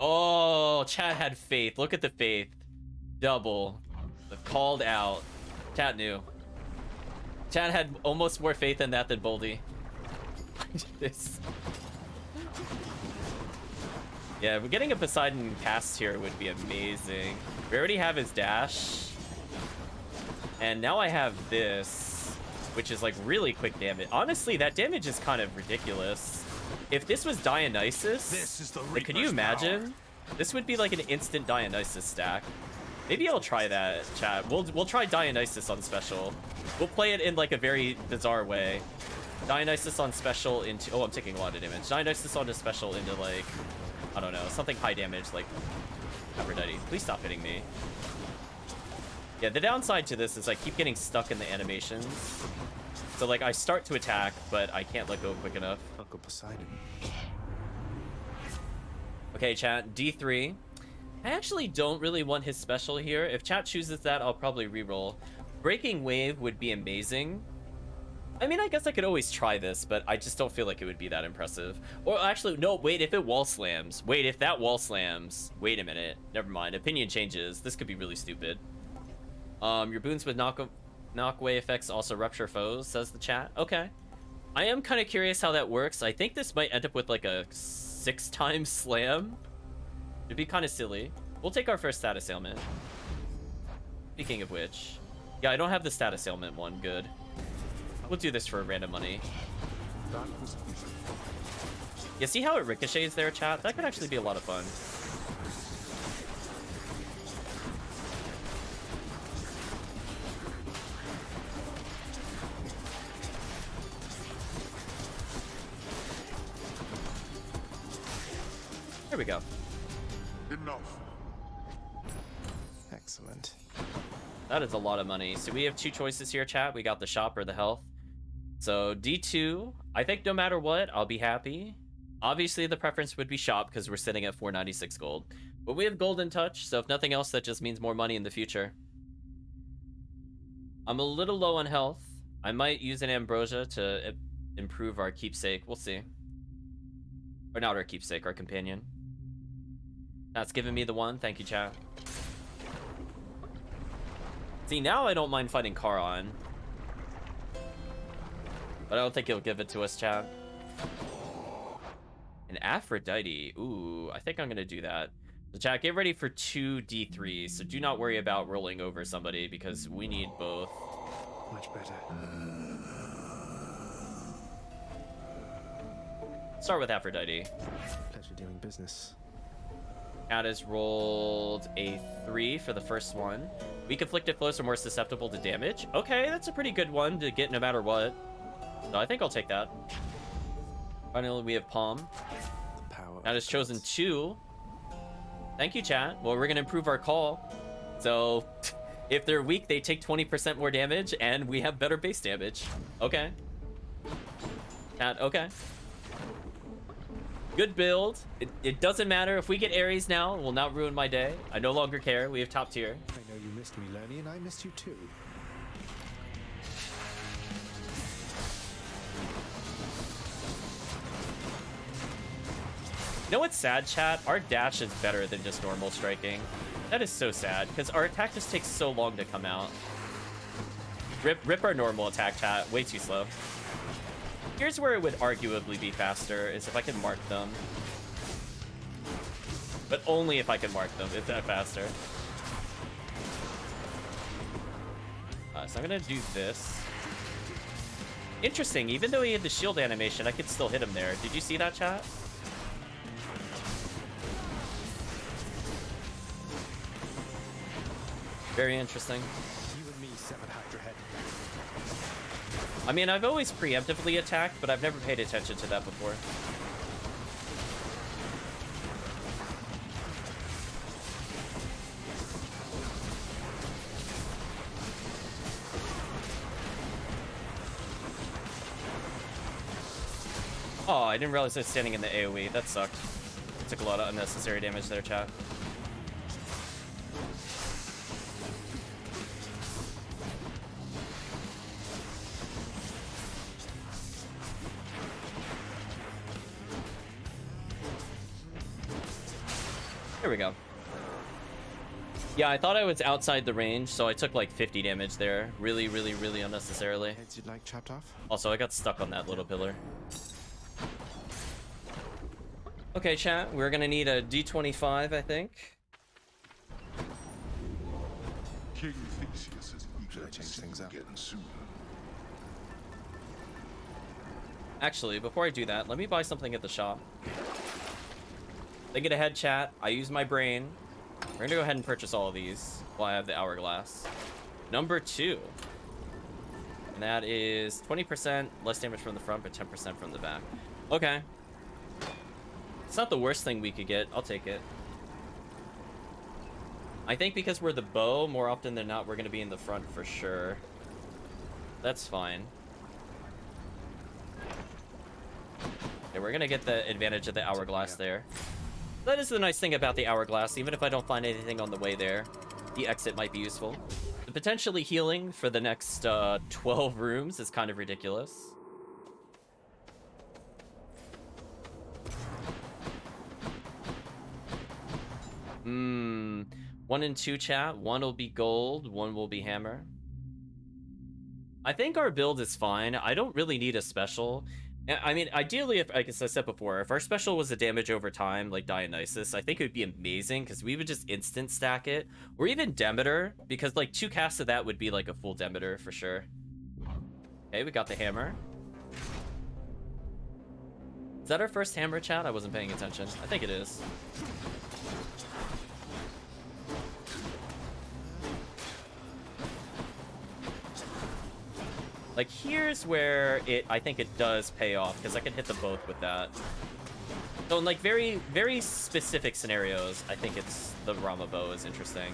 Oh, chat had faith. Look at the faith. Double. Called out. Chat knew. Chat had almost more faith in that than Boldy. This. Yeah, we're getting a Poseidon cast here would be amazing. We already have his dash. And now I have this, which is like really quick damage. Honestly, that damage is kind of ridiculous. If this was Dionysus, This is the like, could you imagine? This would be like an instant Dionysus stack. Maybe I'll try that, chat. We'll try Dionysus on special. We'll play it in like a very bizarre way. Dionysus on special into... Oh, I'm taking a lot of damage. Dionysus on a special into like... I don't know, something high damage like Aphrodite. Please stop hitting me. Yeah, the downside to this is I keep getting stuck in the animations. So like I start to attack, but I can't let go quick enough. Uncle Poseidon. Okay, chat, D3. I actually don't really want his special here. If chat chooses that, I'll probably reroll. Breaking Wave would be amazing. I mean, I guess I could always try this, but I just don't feel like it would be that impressive. Or actually, no, wait, if it wall slams. Wait, if that wall slams. Wait a minute. Never mind. Opinion changes. This could be really stupid. Your Boons would knock him... Knockway effects also rupture foes, says the chat. Okay. I am kind of curious how that works. I think this might end up with like a 6-time slam. It'd be kind of silly. We'll take our first status ailment. Speaking of which, yeah, I don't have the status ailment one. Good. We'll do this for random money. You see how it ricochets there, chat? That could actually be a lot of fun. There we go. Enough. Excellent. That is a lot of money. So we have two choices here, chat. We got the shop or the health. So D2, I think no matter what, I'll be happy. Obviously, the preference would be shop because we're sitting at 496 gold. But we have golden touch, so if nothing else, that just means more money in the future. I'm a little low on health. I might use an ambrosia to improve our keepsake. We'll see. Or not our keepsake, our companion. That's giving me the one. Thank you, chat. See, now I don't mind fighting Charon. But I don't think he'll give it to us, chat. An Aphrodite. Ooh, I think I'm going to do that. So, chat, get ready for 2 D3s. So do not worry about rolling over somebody because we need both. Much better. Start with Aphrodite. Pleasure doing business. Cat has rolled a 3 for the first one. Weak afflicted foes are more susceptible to damage. Okay, that's a pretty good one to get no matter what. So I think I'll take that. Finally, we have Palm. Cat has chosen 2. Thank you, chat. Well, we're going to improve our call. So if they're weak, they take 20% more damage, and we have better base damage. Okay. Cat, okay. Good build. It doesn't matter. If we get Ares now, it will not ruin my day. I no longer care. We have top tier. I know you missed me, Lenny, and I missed you too. You know what's sad, chat? Our dash is better than just normal striking. That is so sad, because our attack just takes so long to come out. Rip our normal attack, chat. Way too slow. Here's where it would arguably be faster, is if I can mark them. But only if I can mark them, is that faster. So I'm gonna do this. Interesting, even though he had the shield animation, I could still hit him there. Did you see that, chat? Very interesting. You and me, Seven Hydra Head. I mean, I've always preemptively attacked, but I've never paid attention to that before. Oh, I didn't realize I was standing in the AoE. That sucked. Took a lot of unnecessary damage there, chat. There we go. Yeah, I thought I was outside the range, so I took like 50 damage there. Really unnecessarily. Heads you'd like chopped off? Also, I got stuck on that little pillar. Okay, chat, we're gonna need a D25, I think. King Theseus is eager to change see things you up. again soon. Actually, before I do that, let me buy something at the shop. Think ahead, chat. I use my brain. We're gonna go ahead and purchase all of these while I have the hourglass. Number 2. And that is 20% less damage from the front, but 10% from the back. Okay. It's not the worst thing we could get. I'll take it. I think because we're the bow, more often than not, we're gonna be in the front for sure. That's fine. Okay, we're gonna get the advantage of the hourglass there. That is the nice thing about the hourglass. Even if I don't find anything on the way there, the exit might be useful. The potentially healing for the next 12 rooms is kind of ridiculous. Hmm. 1 and 2, chat. 1 will be gold, 1 will be hammer. I think our build is fine. I don't really need a special. I mean, ideally, if, like I said before, if our special was a damage over time, like Dionysus, I think it would be amazing, because we would just instant stack it. Or even Demeter, because like 2 casts of that would be like a full Demeter for sure. Okay, we got the hammer. Is that our first hammer, chat? I wasn't paying attention. I think it is. Like, here's where I think it does pay off, because I can hit them both with that. So in like very, very specific scenarios, I think the Rama bow is interesting.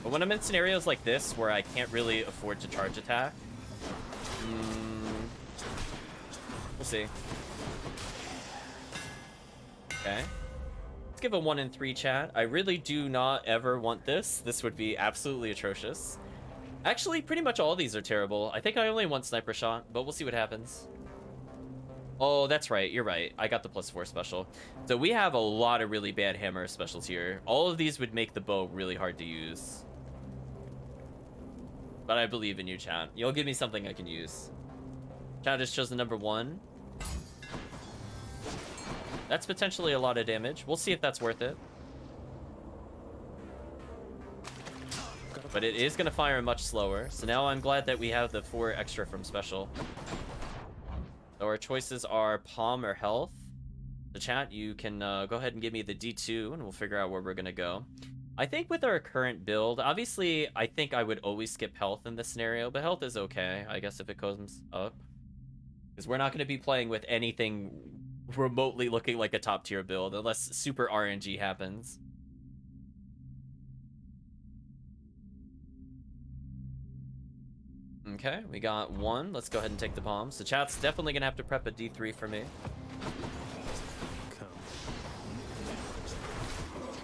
But when I'm in scenarios like this, where I can't really afford to charge attack, we'll see. Okay. Let's give a 1 in 3 chat. I really do not ever want this. This would be absolutely atrocious. Actually, pretty much all these are terrible. I think I only want Sniper Shot, but we'll see what happens. Oh, that's right. You're right. I got the +4 special. So we have a lot of really bad hammer specials here. All of these would make the bow really hard to use. But I believe in you, chat. You'll give me something I can use. Chat just chose the number 1. That's potentially a lot of damage. We'll see if that's worth it. But it is going to fire much slower. So now I'm glad that we have the 4 extra from special. So our choices are palm or health. The chat, you can go ahead and give me the D2 and we'll figure out where we're going to go. I think with our current build, obviously, I think I would always skip health in this scenario, but health is okay, I guess, if it comes up. Because we're not going to be playing with anything remotely looking like a top tier build unless super RNG happens. Okay, we got 1. Let's go ahead and take the bombs. The chat's definitely gonna have to prep a D3 for me.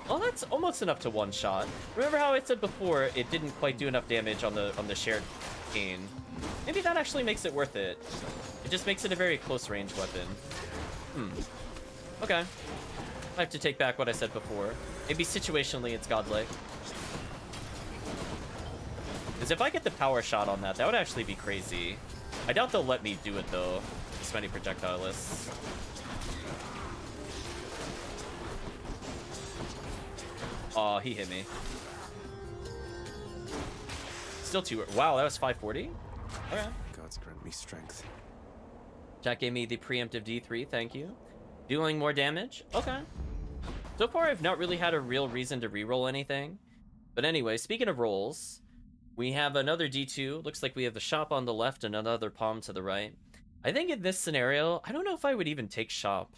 Oh, that's almost enough to one shot. Remember how I said before it didn't quite do enough damage on the shared gain? Maybe that actually makes it worth it. It just makes it a very close range weapon. Okay. I have to take back what I said before. Maybe situationally it's godlike. Because if I get the power shot on that, that would actually be crazy. I doubt they'll let me do it, though. This many projectilists. Oh, he hit me. Still 2. Wow, that was 540? Okay. Gods grant me strength. Jack gave me the preemptive D3, thank you. Dealing more damage? Okay. So far, I've not really had a real reason to reroll anything. But anyway, speaking of rolls, we have another D2. Looks like we have the shop on the left and another palm to the right. I think in this scenario, I don't know if I would even take shop.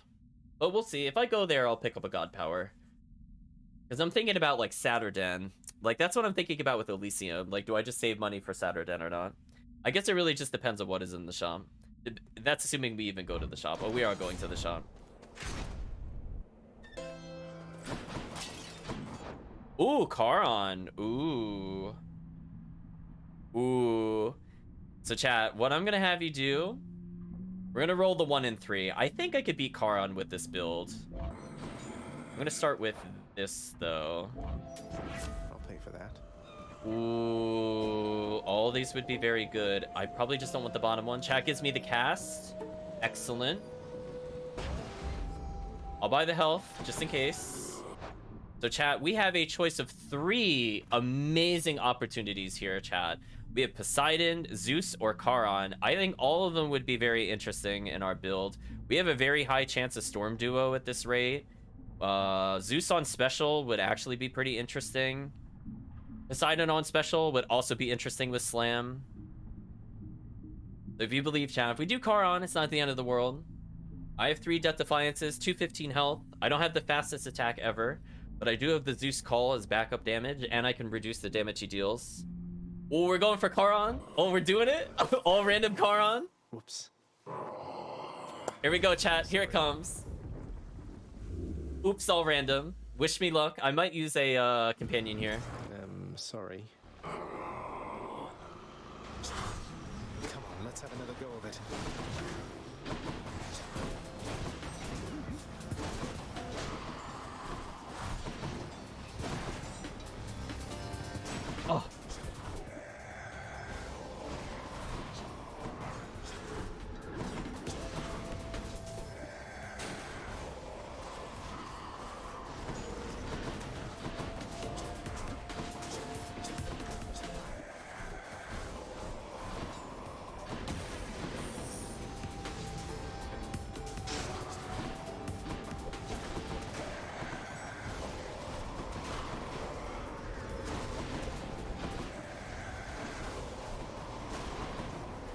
But we'll see. If I go there, I'll pick up a god power. Because I'm thinking about, like, Saturden. Like, that's what I'm thinking about with Elysium. Like, do I just save money for Saturden or not? I guess it really just depends on what is in the shop. That's assuming we even go to the shop. Oh, we are going to the shop. Ooh, Charon. Ooh. Ooh. So, chat, what I'm going to have you do... We're going to roll the 1 in 3. I think I could beat Charon with this build. I'm going to start with this, though. I'll pay for that. Ooh, all these would be very good. I probably just don't want the bottom one. Chat gives me the cast. Excellent. I'll buy the health, just in case. So, chat, we have a choice of 3 amazing opportunities here, chat. We have Poseidon, Zeus, or Charon. I think all of them would be very interesting in our build. We have a very high chance of Storm Duo at this rate. Zeus on special would actually be pretty interesting. Poseidon on special would also be interesting with Slam. If you believe, chat, if we do Charon, it's not the end of the world. I have 3 Death Defiances, 215 health. I don't have the fastest attack ever, but I do have the Zeus Call as backup damage, and I can reduce the damage he deals. Oh, we're going for Charon? Oh, we're doing it? All random Charon? Whoops. Here we go, chat. Here it comes. Oops, all random. Wish me luck. I might use a companion here. Sorry. Come on, let's have another go of it. Oh.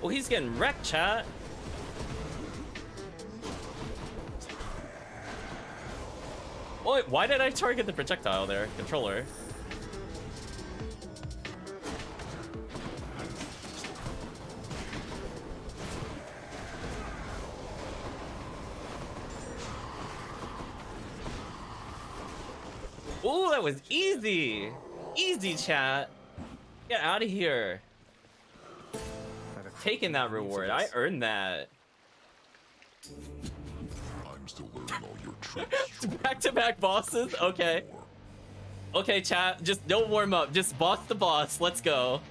Oh, he's getting wrecked, chat. Why did I target the projectile there? Controller. Ooh, that was easy. Easy, chat. Get out of here. Taking that reward. I earned that. I'm still learning all your tricks. Back-to-back bosses? Okay. Okay, chat. Just don't warm up. Just boss the boss. Let's go.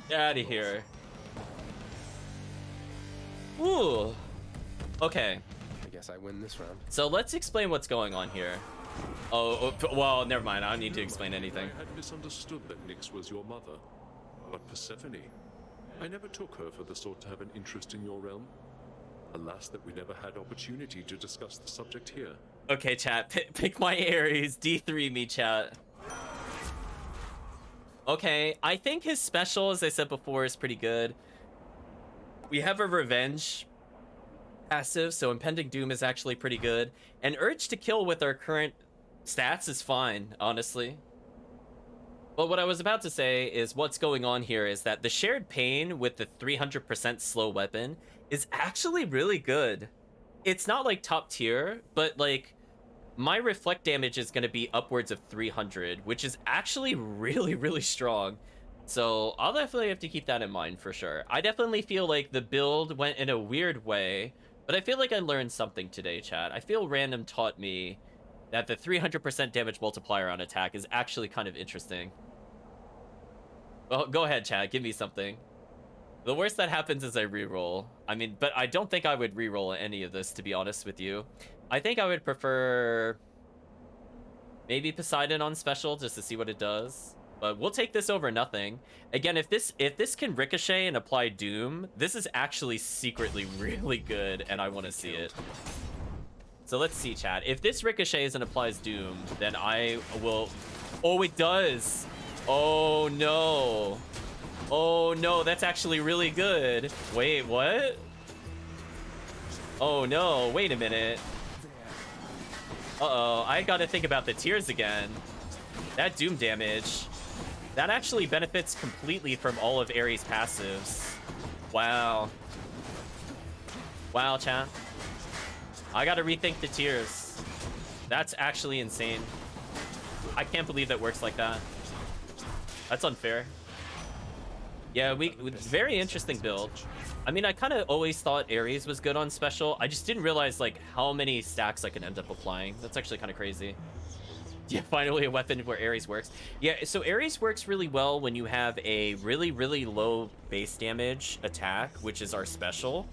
Get out of here. Ooh. Okay. I guess I win this round. So let's explain what's going on here. Oh, well, never mind. I don't need to explain anything. I had misunderstood that Nyx was your mother. But Persephone, I never took her for the sort to have an interest in your realm. Alas, that we never had opportunity to discuss the subject here. Okay, chat. Pick my Ares. D3 me, chat. Okay, I think his special, as I said before, is pretty good. We have a revenge passive, so Impending Doom is actually pretty good. And Urge to Kill with our current stats is fine, honestly. But what I was about to say is what's going on here is that the Shared Pain with the 300% slow weapon is actually really good. It's not like top tier, but like my reflect damage is going to be upwards of 300, which is actually really, really strong. So I'll definitely have to keep that in mind for sure. I definitely feel like the build went in a weird way, but I feel like I learned something today, chat. I feel Random taught me that the 300% damage multiplier on attack is actually kind of interesting. Well, go ahead, chat. Give me something. The worst that happens is I reroll. I mean, but I don't think I would reroll any of this, to be honest with you. I think I would prefer maybe Poseidon on special just to see what it does. But we'll take this over nothing. Again, if this can ricochet and apply Doom, this is actually secretly really good, and I want to see it. So let's see, chat. If this ricochets and applies Doom, then I will... Oh, it does! Oh, no. Oh, no, that's actually really good. Wait, what? Oh, no, wait a minute. Uh-oh, I gotta think about the tiers again. That Doom damage, that actually benefits completely from all of Ares' passives. Wow. Wow, chat. I gotta rethink the tiers. That's actually insane. I can't believe that works like that. That's unfair. Yeah, very interesting build. I mean, I kind of always thought Ares was good on special. I just didn't realize like how many stacks I can end up applying. That's actually kind of crazy. Yeah, finally a weapon where Ares works. Yeah, so Ares works really well when you have a really, really low base damage attack, which is our special.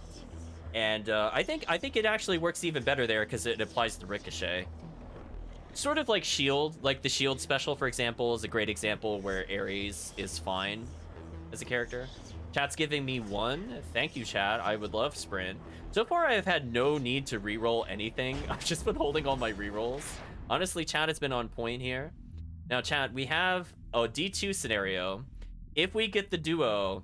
And I think it actually works even better there because it applies the ricochet. Sort of like Shield, like the Shield special, for example, is a great example where Ares is fine as a character. Chat's giving me 1. Thank you, chat. I would love Sprint. So far, I've had no need to reroll anything. I've just been holding all my rerolls. Honestly, chat has been on point here. Now, chat, we have a D2 scenario. If we get the duo,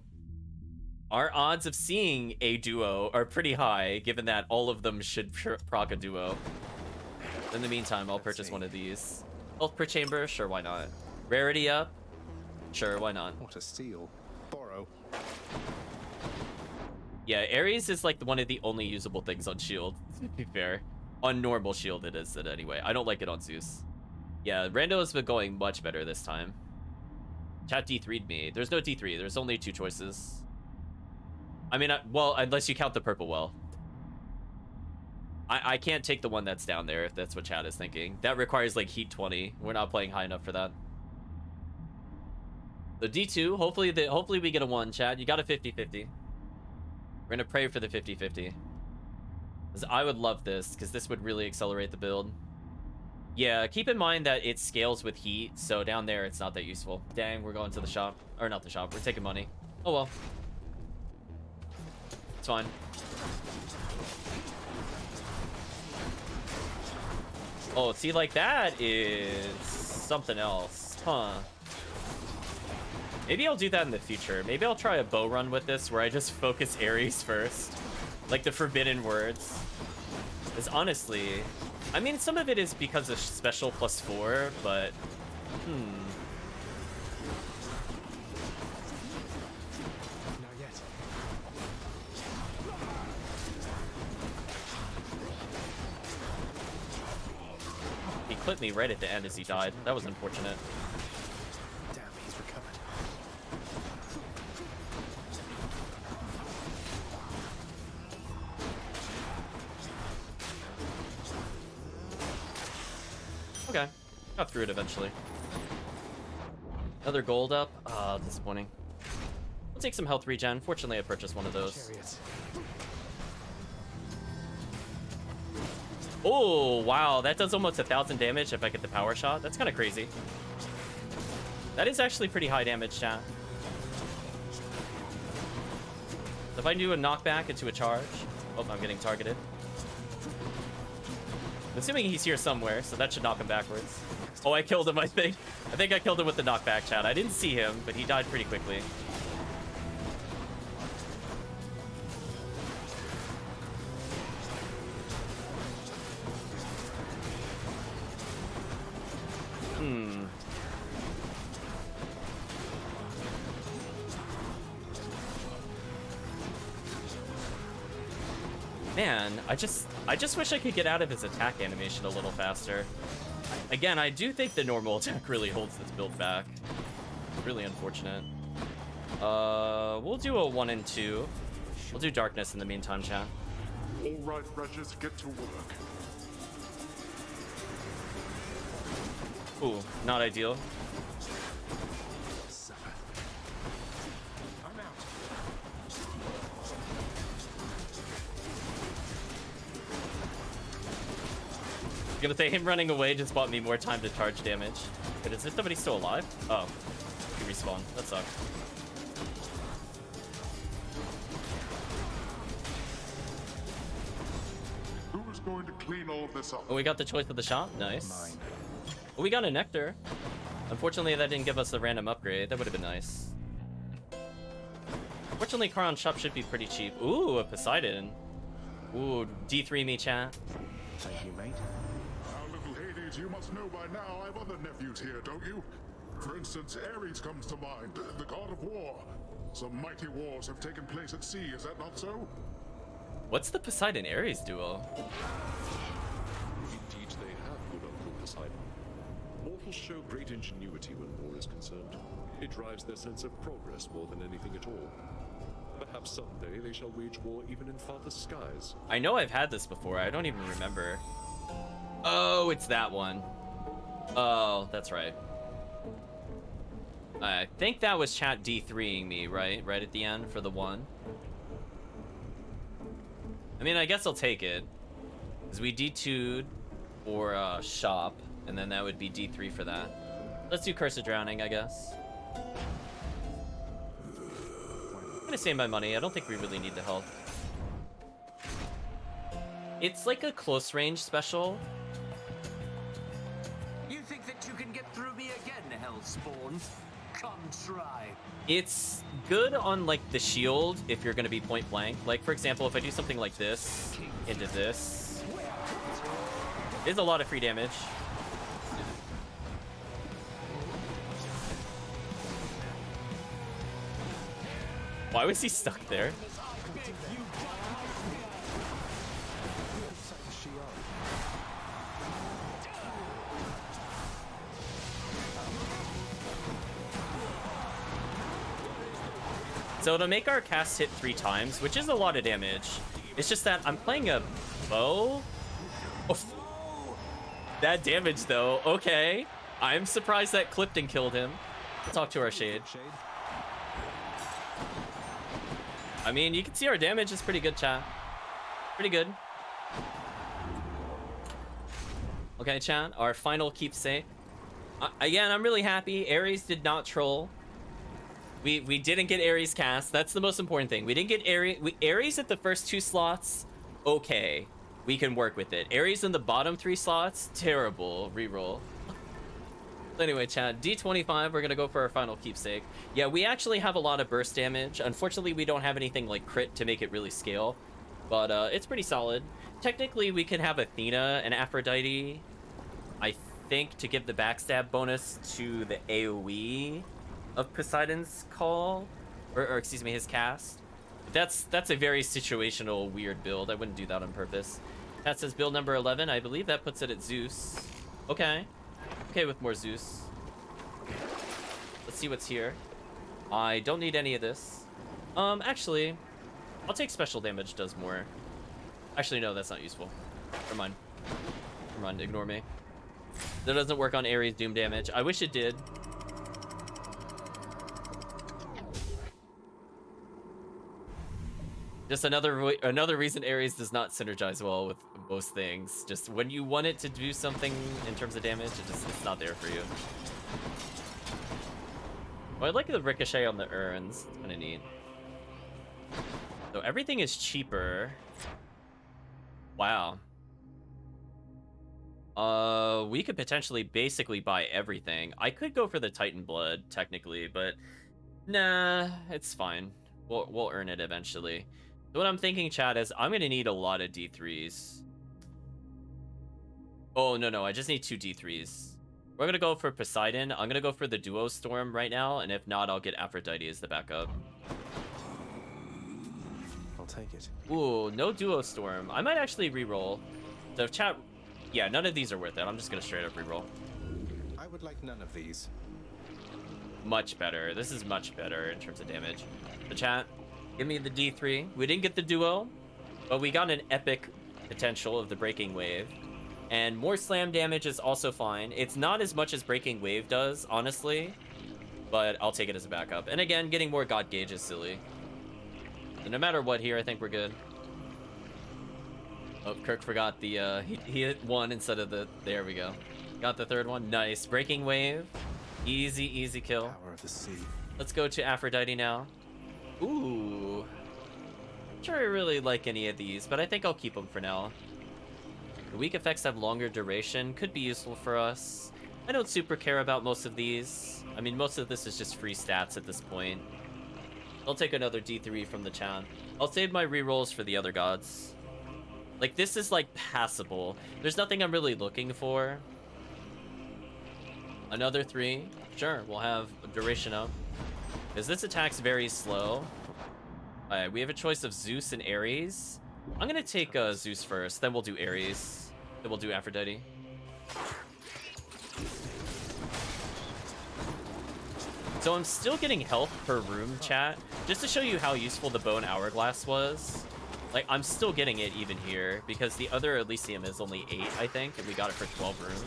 our odds of seeing a duo are pretty high, given that all of them should proc a duo. In the meantime, I'll purchase one of these. Health per chamber? Sure, why not? Rarity up? Sure, why not? What a steal. Borrow. Yeah, Ares is like one of the only usable things on Shield, to be fair. On normal Shield it is it anyway. I don't like it on Zeus. Yeah, Rando has been going much better this time. Chat D3'd me. There's no D3, there's only 2 choices. I mean, well, unless you count the purple well. I can't take the one that's down there if that's what chat is thinking. That requires like heat 20. We're not playing high enough for that. The D2, hopefully we get a 1, chat. You got a 50-50. We're gonna pray for the 50-50. I would love this, because this would really accelerate the build. Yeah, keep in mind that it scales with heat, so down there it's not that useful. Dang, we're going to the shop. Or not the shop, we're taking money. Oh well. It's fine. Oh, see, like that is something else. Huh. Maybe I'll do that in the future. Maybe I'll try a bow run with this where I just focus Ares first. Like the forbidden words. Because honestly, I mean, some of it is because of special +4, but Not yet. he clipped me right at the end as he died. That was unfortunate. Damn, he's recovered. Okay. Got through it eventually. Another gold up. Ah, disappointing. We'll take some health regen. Fortunately, I purchased one of those. Chariots. Oh, wow. That does almost 1,000 damage if I get the power shot. That's kind of crazy. That is actually pretty high damage, chat. If I do a knockback into a charge... Oh, I'm getting targeted. I'm assuming he's here somewhere, so that should knock him backwards. Oh, I killed him, I think. I think I killed him with the knockback, chat. I didn't see him, but he died pretty quickly. Man, I just wish I could get out of his attack animation a little faster. Again, I do think the normal attack really holds this build back. Really unfortunate. We'll do a 1 and 2. We'll do darkness in the meantime, chat. All right, wretches, get to work. Ooh, not ideal. I'm out. I'm gonna say him running away just bought me more time to charge damage. But is this somebody still alive? Oh, he respawned. That sucks. Who is going to clean all this up? Oh, we got the choice of the shop. Nice. Mine. Oh, we got a nectar. Unfortunately, that didn't give us a random upgrade. That would have been nice. Fortunately, Charon's shop should be pretty cheap. Ooh, a Poseidon. Ooh, D3 me, chat. Thank you, mate. Now, little Hades, you must know by now I've other nephews here, don't you? For instance, Ares comes to mind, the god of war. Some mighty wars have taken place at sea, is that not so? What's the Poseidon-Ares duo? Indeed, they have, good Uncle Poseidon. Mortals show great ingenuity when war is concerned. It drives their sense of progress more than anything at all. Perhaps someday they shall wage war even in farthest skies. I know I've had this before. I don't even remember. Oh, it's that one. Oh, that's right. I think that was chat D3ing me, right? Right at the end for the 1. I mean, I guess I'll take it. Because we D2'd for shop, and then that would be D3 for that. Let's do Curse of Drowning, I guess. I'm gonna save my money. I don't think we really need the health. It's like a close range special. You think that you can get through me again, Hellspawn? Come try. It's good on like the shield if you're gonna be point blank. Like for example, if I do something like this into this, there's a lot of free damage. Why was he stuck there? So to make our cast hit 3 times, which is a lot of damage, it's just that I'm playing a bow, That damage, though. Okay. I'm surprised that clipped and killed him. We'll talk to our Shade. I mean, you can see our damage is pretty good, chat. Pretty good. Okay, chat. Our final keepsake. Again, I'm really happy. Ares did not troll. We didn't get Ares cast. That's the most important thing. We didn't get Ares. Ares at the first 2 slots. Okay. We can work with it. Ares in the bottom 3 slots. Terrible reroll. Anyway, chat, D25, we're gonna go for our final keepsake. Yeah, we actually have a lot of burst damage. Unfortunately, we don't have anything like crit to make it really scale, but it's pretty solid. Technically, we could have Athena and Aphrodite, I think, to give the backstab bonus to the AoE of Poseidon's call, or excuse me, his cast. But that's a very situational, weird build. I wouldn't do that on purpose. That says build number 11. I believe that puts it at Zeus. Okay. Okay with more Zeus. Let's see what's here. I don't need any of this. Actually, I'll take special damage, does more. Actually, no, that's not useful. Never mind. Never mind, ignore me. That doesn't work on Ares Doom damage. I wish it did. Just another reason Ares does not synergize well with most things. Just when you want it to do something in terms of damage, it's not there for you. Well, I like the ricochet on the urns. It's kind of neat. So everything is cheaper. Wow. We could potentially basically buy everything. I could go for the Titan blood technically, but nah, it's fine. We'll earn it eventually. So what I'm thinking, chat, is I'm gonna need a lot of D3s. Oh no, I just need 2 D3s. We're gonna go for Poseidon. I'm gonna go for the Duo Storm right now, and if not, I'll get Aphrodite as the backup. I'll take it. Ooh, no Duo Storm. I might actually re-roll. So if chat, yeah, none of these are worth it. I'm just gonna straight up re-roll. I would like none of these. Much better. This is much better in terms of damage. The chat, give me the D3. We didn't get the Duo, but we got an epic potential of the Breaking Wave. And more slam damage is also fine. It's not as much as Breaking Wave does, honestly, but I'll take it as a backup. And again, getting more God Gauge is silly. So no matter what here, I think we're good. Oh, Kirk forgot the, he hit 1 instead of the, there we go. Got the 3rd one, nice. Breaking Wave, easy kill. Power of the sea. Let's go to Aphrodite now. Ooh. Not sure I really like any of these, but I think I'll keep them for now. The weak effects have longer duration, could be useful for us. I don't super care about most of these. I mean, most of this is just free stats at this point. I'll take another D3 from the chat. I'll save my rerolls for the other gods. Like, this is, like, passable. There's nothing I'm really looking for. Another 3. Sure, we'll have duration up. Because this attack's very slow. Alright, we have a choice of Zeus and Ares. I'm gonna take Zeus first, then we'll do Ares. Then we'll do Aphrodite. So I'm still getting health per room, chat. Just to show you how useful the Bone Hourglass was. Like, I'm still getting it even here, because the other Elysium is only 8, I think, and we got it for 12 rooms.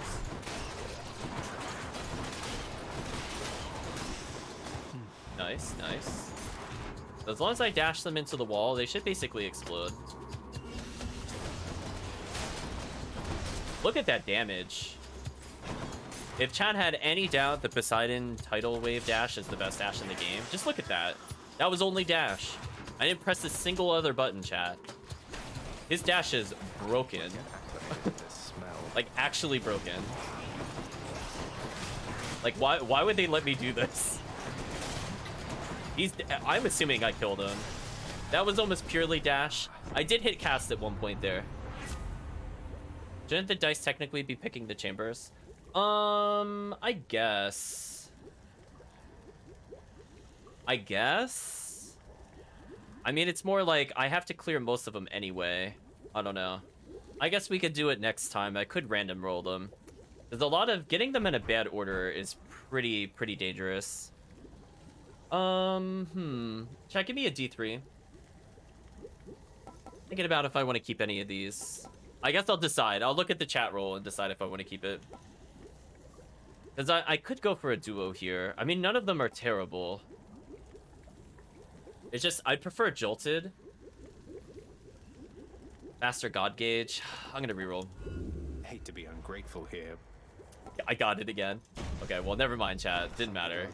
Nice. So as long as I dash them into the wall, they should basically explode. Look at that damage. If chat had any doubt the Poseidon tidal wave dash is the best dash in the game, just look at that. That was only dash. I didn't press a single other button, chat. His dash is broken. Like, actually broken. Like, why would they let me do this? I'm assuming I killed him. That was almost purely dash. I did hit cast at one point there. Shouldn't the dice technically be picking the chambers? I guess. I mean, it's more like I have to clear most of them anyway. I don't know. I guess we could do it next time. I could random roll them. There's a lot of getting them in a bad order is pretty dangerous. Chat, give me a D3. Thinking about if I want to keep any of these. I guess I'll decide. I'll look at the chat roll and decide if I want to keep it. Because I could go for a duo here. I mean, none of them are terrible. It's just, I'd prefer Jolted. Faster God Gauge. I'm going to reroll. Hate to be ungrateful here. I got it again. Okay, well, never mind, chat. Didn't matter.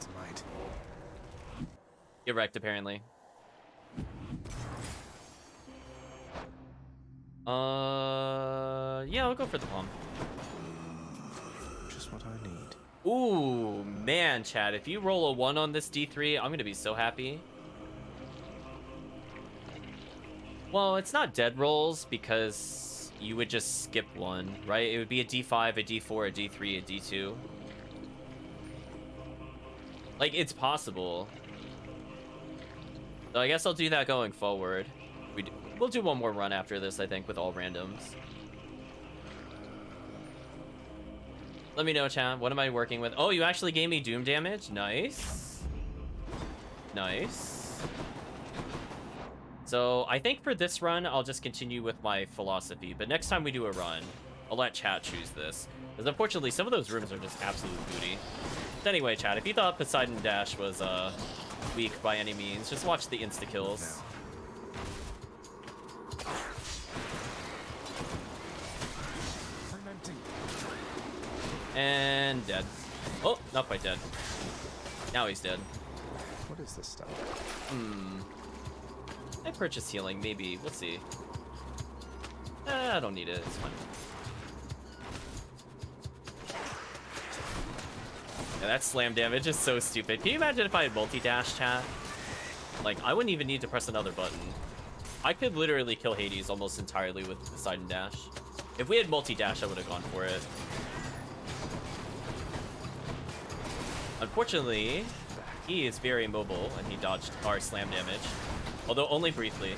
Get wrecked, apparently. Yeah, I'll go for the palm. Just what I need. Ooh, man, chat. If you roll a 1 on this D3, I'm gonna be so happy. Well, it's not dead rolls because you would just skip one, right? It would be a D5, a D4, a D3, a D2. Like, it's possible. So I guess I'll do that going forward. We'll do one more run after this, I think, with all randoms. Let me know, chat. What am I working with? Oh, you actually gave me doom damage? Nice. Nice. So I think for this run, I'll just continue with my philosophy. But next time we do a run, I'll let chat choose this. Because unfortunately, some of those rooms are just absolute booty. But anyway, chat, if you thought Poseidon Dash was weak by any means, just watch the insta-kills. And dead. Oh, not quite dead. Now he's dead. What is this stuff? I purchased healing, maybe. We'll see. I don't need it. It's fine. Yeah, that slam damage is so stupid. Can you imagine if I had multi-dash, chat? Like, I wouldn't even need to press another button. I could literally kill Hades almost entirely with Poseidon Dash. If we had multi-dash, I would have gone for it. Unfortunately, he is very mobile, and he dodged our slam damage. Although only briefly.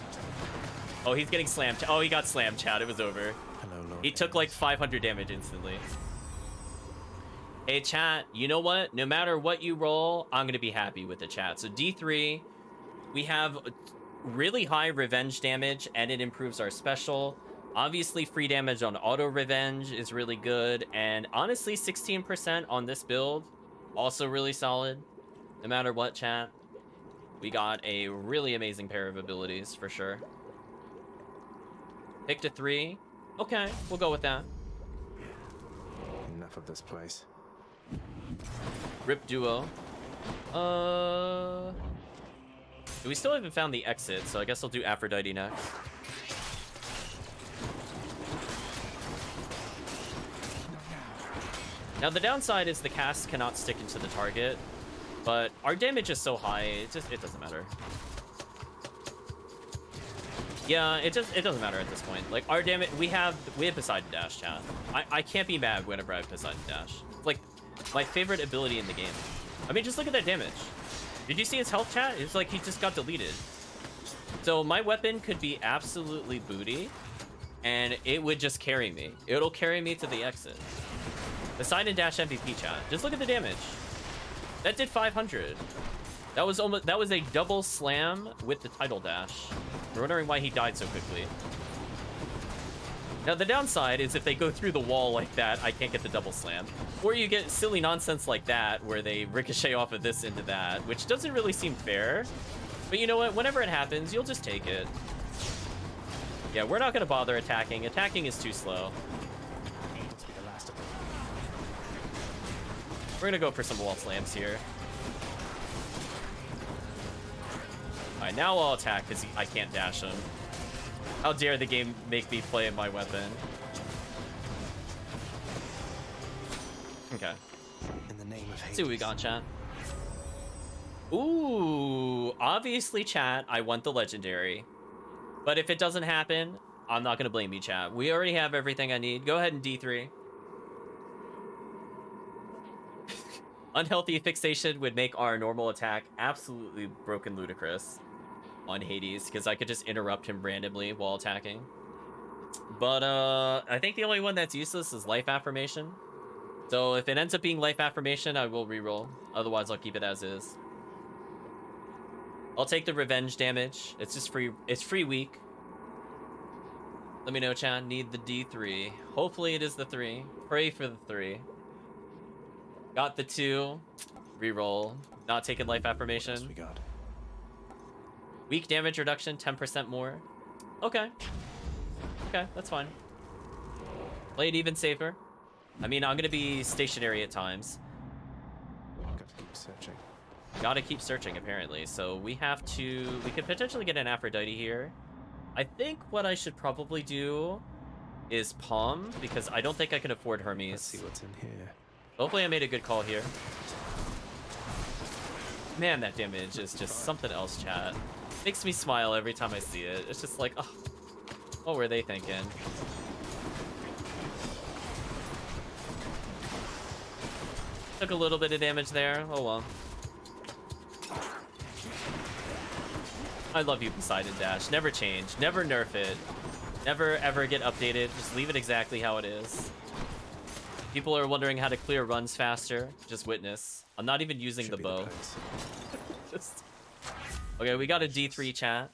Oh, he's getting slammed. Oh, he got slammed, chat. It was over. Hello, Lord. He took like 500 damage instantly. Hey, chat, you know what? No matter what you roll, I'm going to be happy with the chat. So D3, we have really high revenge damage, and it improves our special. Obviously, free damage on auto revenge is really good. And honestly, 16% on this build, also really solid. No matter what, chat. We got a really amazing pair of abilities, for sure. Picked a 3. Okay, we'll go with that. Enough of this place. Rip duo. We still haven't found the exit, so I guess I'll do Aphrodite next. Now the downside is the cast cannot stick into the target, but our damage is so high, it doesn't matter. Yeah, it doesn't matter at this point. Like our damage, we have Poseidon Dash, chat. I can't be mad whenever I have Poseidon Dash. It's like my favorite ability in the game. I mean, just look at that damage. Did you see his health, chat? It's like he just got deleted. So my weapon could be absolutely booty, and it would just carry me. It'll carry me to the exit. Poseidon Dash MVP, chat. Just look at the damage. That did 500. That was a double slam with the title dash. We're wondering why he died so quickly. Now the downside is if they go through the wall like that, I can't get the double slam. Or you get silly nonsense like that where they ricochet off of this into that, which doesn't really seem fair. But you know what? Whenever it happens, you'll just take it. Yeah, we're not gonna bother attacking. Attacking is too slow. We're gonna go for some wall slams here. Alright, now I'll attack because I can't dash him. How dare the game make me play my weapon? Okay. In the name of Hades. Let's see what we got, chat. Ooh, obviously, chat, I want the legendary. But if it doesn't happen, I'm not gonna blame you, chat. We already have everything I need. Go ahead and D3. Unhealthy fixation would make our normal attack absolutely broken ludicrous on Hades, because I could just interrupt him randomly while attacking. But I think the only one that's useless is Life Affirmation. So if it ends up being Life Affirmation, I will reroll. Otherwise, I'll keep it as is. I'll take the revenge damage. It's just free. It's free weak. Let me know, chat. Need the D3. Hopefully it is the 3. Pray for the 3. Got the 2. Reroll. Not taking life affirmation. What else we got? Weak damage reduction, 10% more. Okay. Okay, that's fine. Play it even safer. I mean, I'm gonna be stationary at times. Gotta keep searching. Gotta keep searching, apparently. So we have to... We could potentially get an Aphrodite here. I think what I should probably do is Palm, because I don't think I can afford Hermes. Let's see what's in here. Hopefully I made a good call here. Man, that damage is just something else, chat. Makes me smile every time I see it. It's just like, oh, what were they thinking? Took a little bit of damage there. Oh well. I love you, Poseidon Dash. Never change. Never nerf it. Never ever get updated. Just leave it exactly how it is. People are wondering how to clear runs faster. Just witness. I'm not even using the bow. Just... Okay, we got a D3 chat.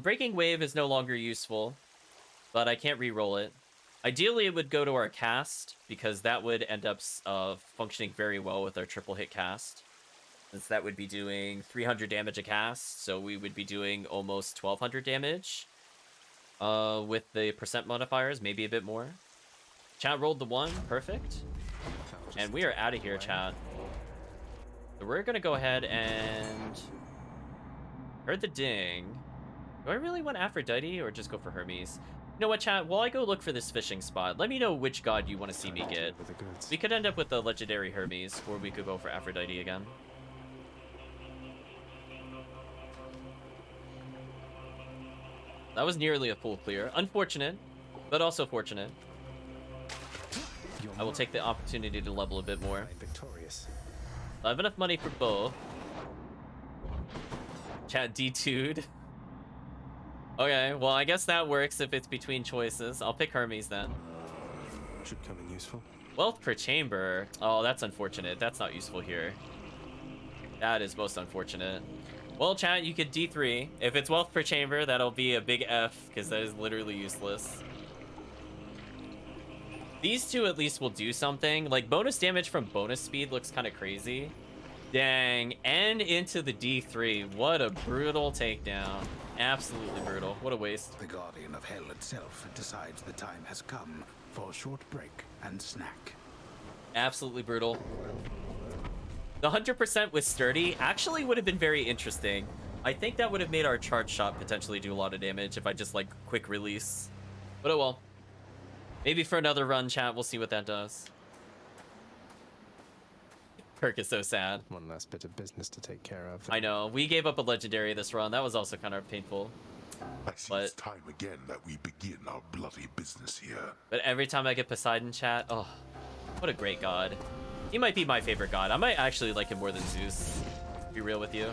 Breaking Wave is no longer useful, but I can't re-roll it. Ideally, it would go to our cast, because that would end up functioning very well with our triple hit cast. Since that would be doing 300 damage a cast, so we would be doing almost 1200 damage. With the percent modifiers, maybe a bit more. Chat rolled the 1, perfect. And we are out of here, chat. So we're gonna go ahead and... Heard the ding. Do I really want Aphrodite or just go for Hermes? You know what, chat? While I go look for this fishing spot, let me know which god you want to see me get. We could end up with the legendary Hermes, or we could go for Aphrodite again. That was nearly a full clear. Unfortunate, but also fortunate. I will take the opportunity to level a bit more. Victorious. I have enough money for both. Chat D2'd. Okay, well, I guess that works if it's between choices. I'll pick Hermes then. Should come in useful. Wealth per chamber. Oh, that's unfortunate. That's not useful here. That is most unfortunate. Well, chat, you could D3. If it's wealth per chamber, that'll be a big F, because that is literally useless. These two at least will do something. Like, bonus damage from bonus speed looks kind of crazy. Dang, and into the D3. What a brutal takedown. Absolutely brutal. What a waste. The Guardian of Hell itself decides the time has come for a short break and snack. Absolutely brutal. The 100% with Sturdy actually would have been very interesting. I think that would have made our charge shot potentially do a lot of damage if I just, like, quick release. But oh well. Maybe for another run, chat, we'll see what that does. Perk is so sad. One last bit of business to take care of. I know. We gave up a legendary this run. That was also kind of painful. I see it's time again that we begin our bloody business here. But every time I get Poseidon, chat, oh, what a great god. He might be my favorite god. I might actually like him more than Zeus. To be real with you.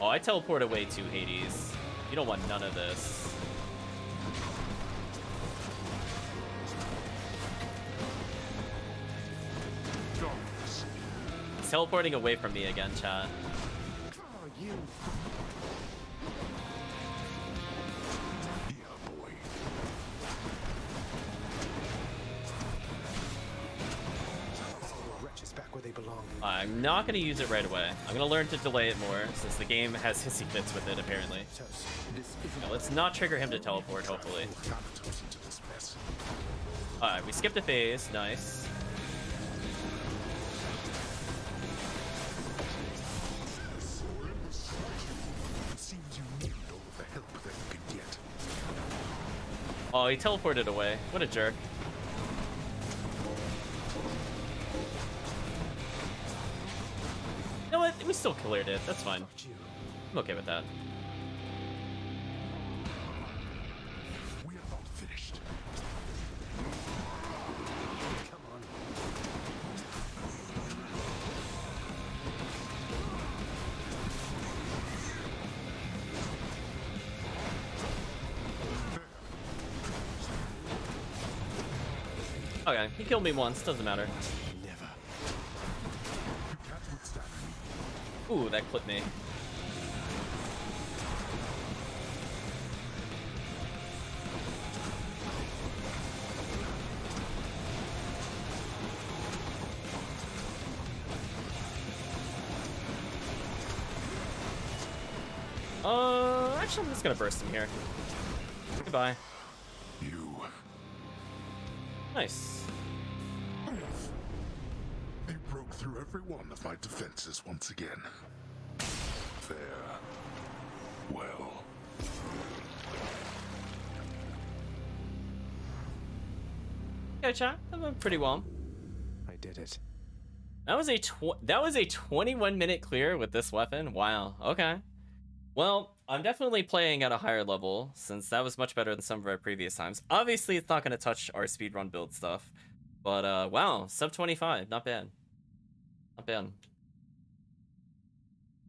Oh, I teleport away to Hades. You don't want none of this. He's teleporting away from me again, chat. I'm not going to use it right away. I'm going to learn to delay it more, since the game has hissy fits with it, apparently. No, let's not trigger him to teleport, hopefully. Alright, we skipped a phase. Nice. Oh, he teleported away. What a jerk. You know what? We still cleared it. That's fine. I'm okay with that. We are not finished. Come on. Okay, he killed me once. Doesn't matter. Never. You can't withstand me. Ooh, that clipped me. Actually, I'm just gonna burst him here. Goodbye. You. Nice. They broke through every one of my defenses once again. Fair. Well. Okay, chat. That went pretty well. I did it. That was a 21-minute clear with this weapon. Wow. Okay. Well, I'm definitely playing at a higher level since that was much better than some of our previous times. Obviously, it's not going to touch our speedrun build stuff, but wow, sub 25, not bad. Not bad.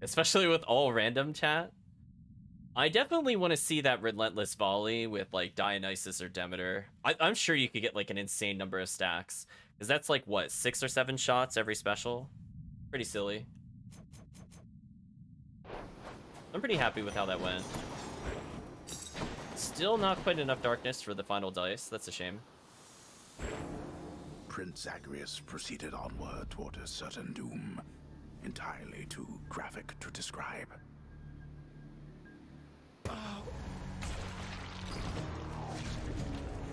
Especially with all random chat. I definitely want to see that relentless volley with like Dionysus or Demeter. I'm sure you could get like an insane number of stacks. Because that's like, what, 6 or 7 shots every special? Pretty silly. I'm pretty happy with how that went. Still not quite enough darkness for the final dice. That's a shame. Prince Zagreus proceeded onward toward a certain doom, entirely too graphic to describe.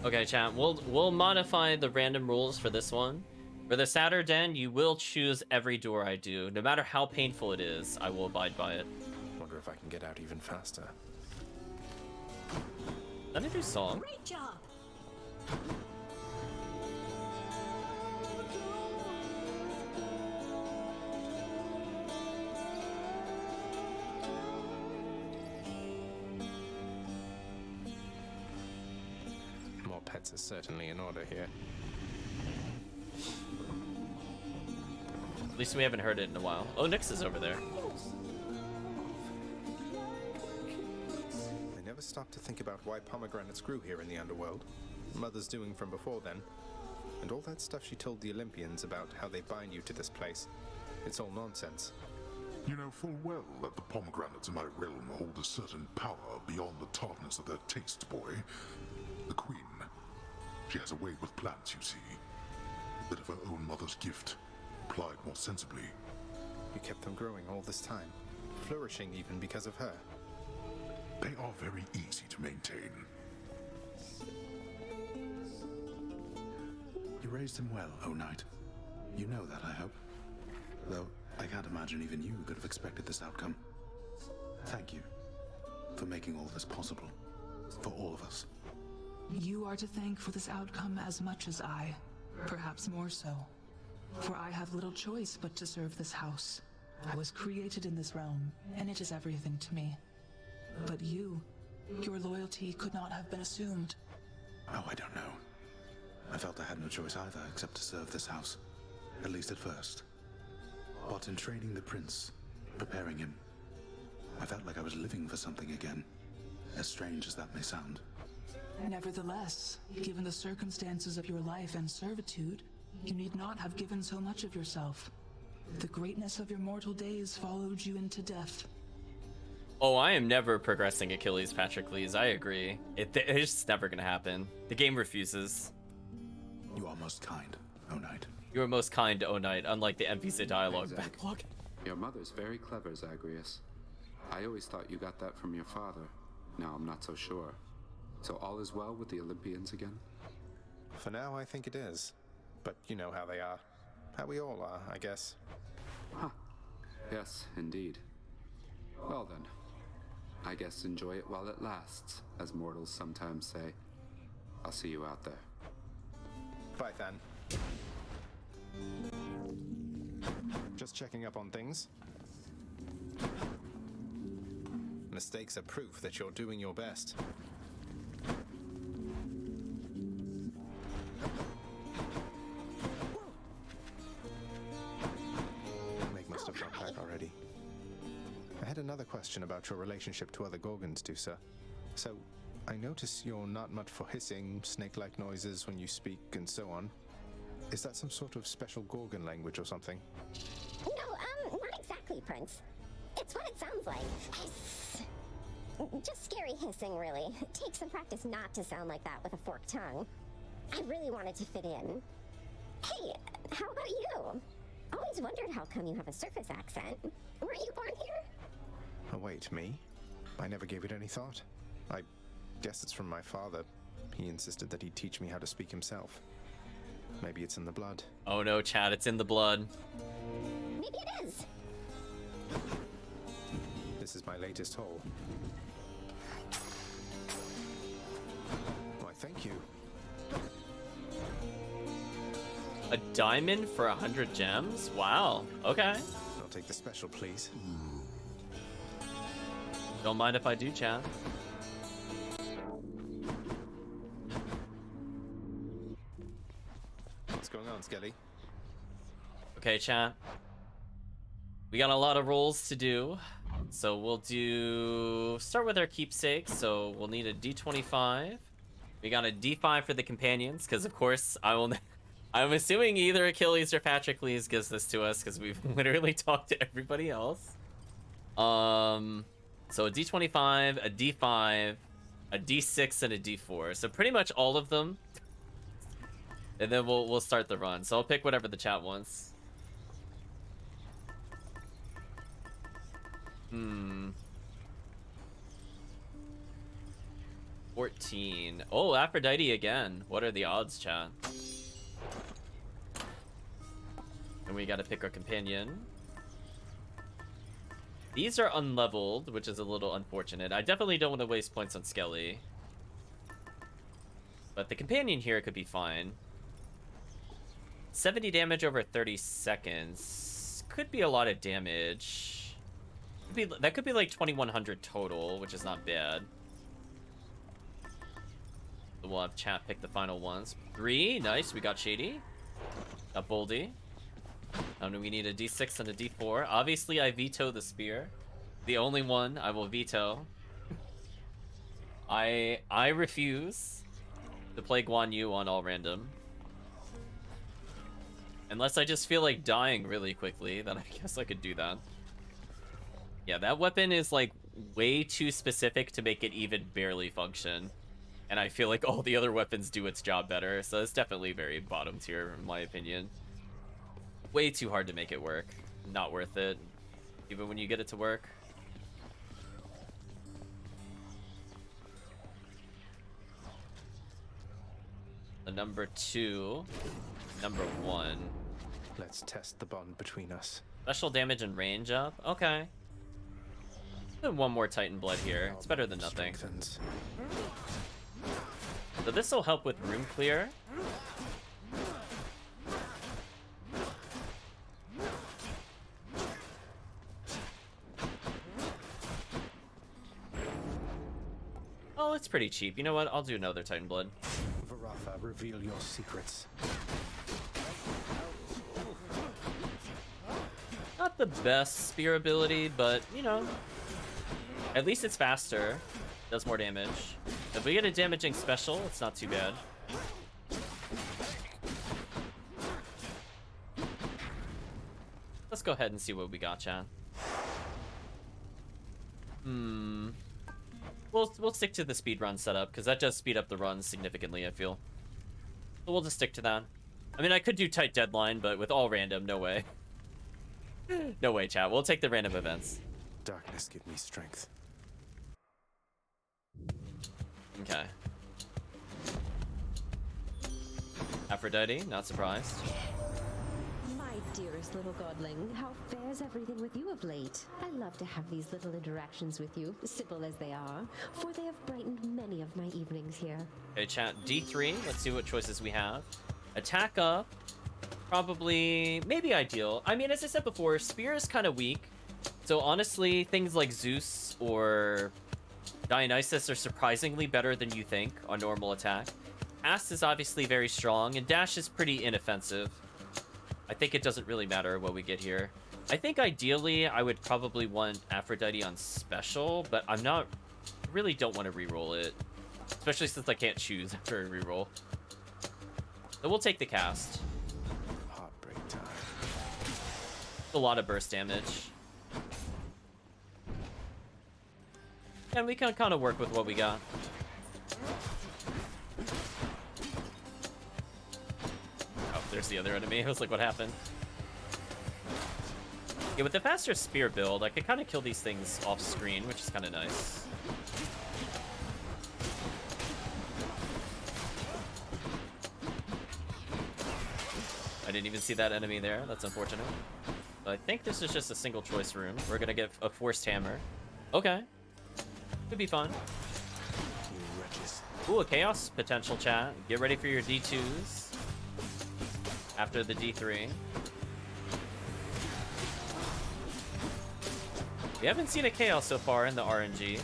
Okay, chat, we'll modify the random rules for this one. For the Saturday, you will choose every door I do. No matter how painful it is, I will abide by it. Wonder if I can get out even faster. Let me do song. Great job. More pets are certainly in order here. At least we haven't heard it in a while. Oh, Nyx is over there. I never stopped to think about why pomegranates grew here in the underworld. Mother's doing from before then. And all that stuff she told the Olympians about how they bind you to this place. It's all nonsense. You know full well that the pomegranates in my realm hold a certain power beyond the tartness of their taste, boy. The Queen. She has a way with plants, you see. A bit of her own mother's gift, applied more sensibly. You kept them growing all this time, flourishing even because of her. They are very easy to maintain. You raised him well, O Knight. You know that, I hope. Though I can't imagine even you could have expected this outcome. Thank you for making all this possible. For all of us. You are to thank for this outcome as much as I, perhaps more so. For I have little choice but to serve this house. I was created in this realm, and it is everything to me. But you, your loyalty could not have been assumed. Oh, I don't know. I felt I had no choice either except to serve this house. At least at first. But in training the prince, preparing him, I felt like I was living for something again. As strange as that may sound. Nevertheless, given the circumstances of your life and servitude, you need not have given so much of yourself. The greatness of your mortal days followed you into death. Oh, I am never progressing Achilles Patroclus. I agree. It's just never gonna happen. The game refuses. You are most kind, O Knight. You are most kind, O Knight, unlike the NPC dialogue Exactly. backlog. Your mother's very clever, Zagreus. I always thought you got that from your father. Now I'm not so sure. So all is well with the Olympians again? For now, I think it is. But you know how they are. How we all are, I guess. Huh. Yes, indeed. Well then, I guess enjoy it while it lasts, as mortals sometimes say. I'll see you out there. Bye, Than. Just checking up on things. Mistakes are proof that you're doing your best. Meg must have got back already. I had another question about your relationship to other Gorgons, Dusa. So, I notice you're not much for hissing, snake-like noises when you speak, and so on. Is that some sort of special Gorgon language or something? No, not exactly, Prince. It's what it sounds like. Hiss. Just scary hissing, really. It takes some practice not to sound like that with a forked tongue. I really wanted to fit in. Hey, how about you? Always wondered how come you have a surface accent. Weren't you born here? Oh, wait, me? I never gave it any thought. I guess it's from my father. He insisted that he'd teach me how to speak himself. Maybe it's in the blood. Oh no, Chad, it's in the blood. Maybe it is. This is my latest haul. Why, thank you. A diamond for 100 gems? Wow. Okay. I'll take the special, please. Don't mind if I do, Chad. What's going on, Skelly? Okay, chat. We got a lot of rolls to do. So we'll start with our keepsakes. So we'll need a D25. We got a D5 for the companions, because of course I'm assuming either Achilles or Patroclus gives this to us, because we've literally talked to everybody else. So a D25, a D5, a D6, and a D4. So pretty much all of them. And then we'll start the run. So I'll pick whatever the chat wants. 14. Oh, Aphrodite again. What are the odds, chat? And we gotta pick our companion. These are unleveled, which is a little unfortunate. I definitely don't want to waste points on Skelly. But the companion here could be fine. 70 damage over 30 seconds. Could be a lot of damage. That could be like 2100 total, which is not bad. So we'll have chat pick the final ones. 3, nice, we got Shady. Got Boldy. And we need a D6 and a D4. Obviously, I veto the spear. The only one I will veto. I refuse to play Guan Yu on all random. Unless I just feel like dying really quickly, then I guess I could do that. Yeah, that weapon is like way too specific to make it even barely function. And I feel like all the other weapons do its job better, so it's definitely very bottom tier in my opinion. Way too hard to make it work. Not worth it, even when you get it to work. The number 2, number 1. Let's test the bond between us. Special damage and range up? Okay. Put one more Titan Blood here. It's better than nothing. So this will help with room clear. Oh, it's pretty cheap. You know what? I'll do another Titan Blood. Varatha, reveal your secrets. Not the best spear ability, but, you know, at least it's faster. Does more damage. If we get a damaging special, it's not too bad. Let's go ahead and see what we got, chat. We'll stick to the speedrun setup, because that does speed up the runs significantly, I feel. So we'll just stick to that. I mean, I could do tight deadline, but with all random, no way. No way, chat. We'll take the random events. Darkness, give me strength. Okay. Aphrodite, not surprised. My dearest little godling, how fares everything with you of late? I love to have these little interactions with you, simple as they are, for they have brightened many of my evenings here. Okay, chat. D3. Let's see what choices we have. Attack up. Probably, maybe ideal. I mean, as I said before, spear is kind of weak. So honestly, things like Zeus or Dionysus are surprisingly better than you think on normal attack. Ast is obviously very strong, and Dash is pretty inoffensive. I think it doesn't really matter what we get here. I think ideally I would probably want Aphrodite on special, but I really don't want to reroll it. Especially since I can't choose after a reroll. So we'll take the cast. Heartbreak time. A lot of burst damage. And we can kind of work with what we got. Oh, there's the other enemy. I was like, what happened? Yeah, with the faster spear build, I could kind of kill these things off screen, which is kind of nice. I didn't even see that enemy there. That's unfortunate. But I think this is just a single choice room. We're gonna get a forced hammer. Okay. Could be fun. Ooh, a chaos potential, chat. Get ready for your D2s. After the D3. We haven't seen a chaos so far in the RNG.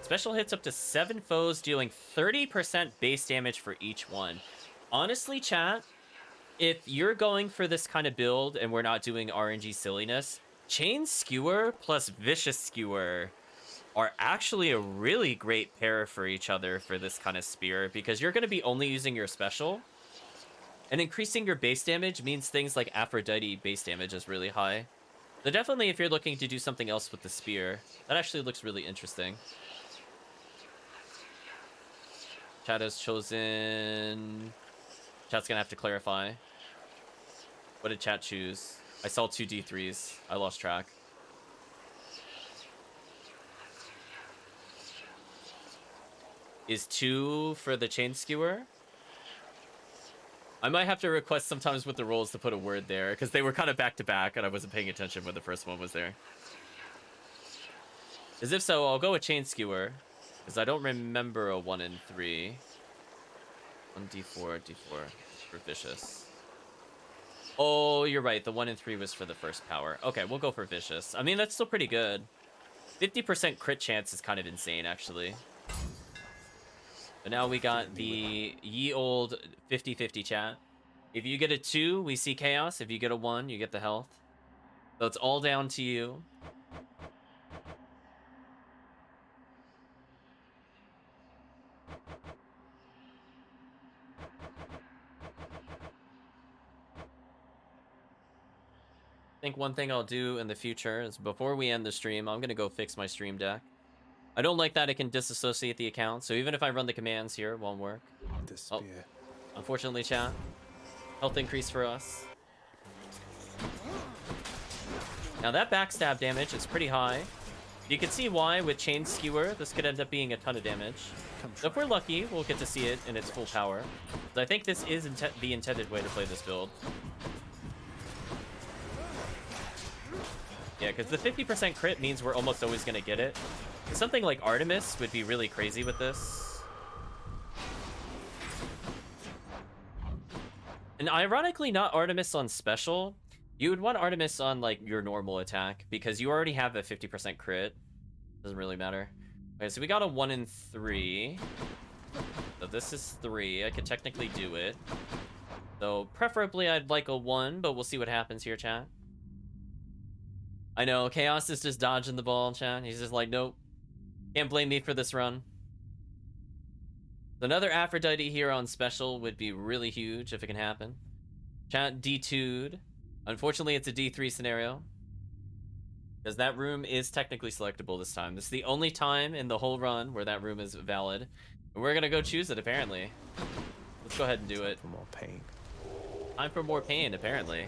Special hits up to 7 foes, dealing 30% base damage for each one. Honestly, chat, if you're going for this kind of build and we're not doing RNG silliness, Chain Skewer plus Vicious Skewer are actually a really great pair for each other for this kind of spear, because you're going to be only using your special, and increasing your base damage means things like Aphrodite base damage is really high. So definitely, if you're looking to do something else with the spear, that actually looks really interesting. Chat has chosen... Chat's gonna have to clarify. What did chat choose? I saw 2 D3s. I lost track. Is 2 for the chain skewer? I might have to request sometimes with the rolls to put a word there, because they were kind of back to back and I wasn't paying attention when the first one was there. As if so, I'll go with chain skewer, because I don't remember a 1 and 3. 1 D4, D4 for vicious. Oh, you're right. The 1 and 3 was for the first power. Okay, we'll go for vicious. I mean, that's still pretty good. 50% crit chance is kind of insane, actually. But now we got the ye old 50-50 chat. If you get a 2, we see chaos. If you get a 1, you get the health. So it's all down to you. I think one thing I'll do in the future is before we end the stream, I'm going to go fix my stream deck. I don't like that it can disassociate the account, so even if I run the commands here, it won't work. Oh, unfortunately, chat. Health increase for us. Now that backstab damage is pretty high. You can see why with Chain Skewer, this could end up being a ton of damage. So if we're lucky, we'll get to see it in its full power. So I think this is the intended way to play this build. Yeah, because the 50% crit means we're almost always going to get it. Something like Artemis would be really crazy with this. And ironically, not Artemis on special. You would want Artemis on like your normal attack, because you already have a 50% crit. Doesn't really matter. Okay, so we got a 1 and 3. So this is 3. I could technically do it. So preferably I'd like a 1, but we'll see what happens here, chat. I know, Chaos is just dodging the ball, chat. He's just like, nope. Can't blame me for this run. Another Aphrodite here on special would be really huge if it can happen. Chat D2'd. Unfortunately, it's a D3 scenario, because that room is technically selectable this time. This is the only time in the whole run where that room is valid. And we're going to go choose it, apparently. Let's go ahead and do it. For more pain. Time for more pain, apparently.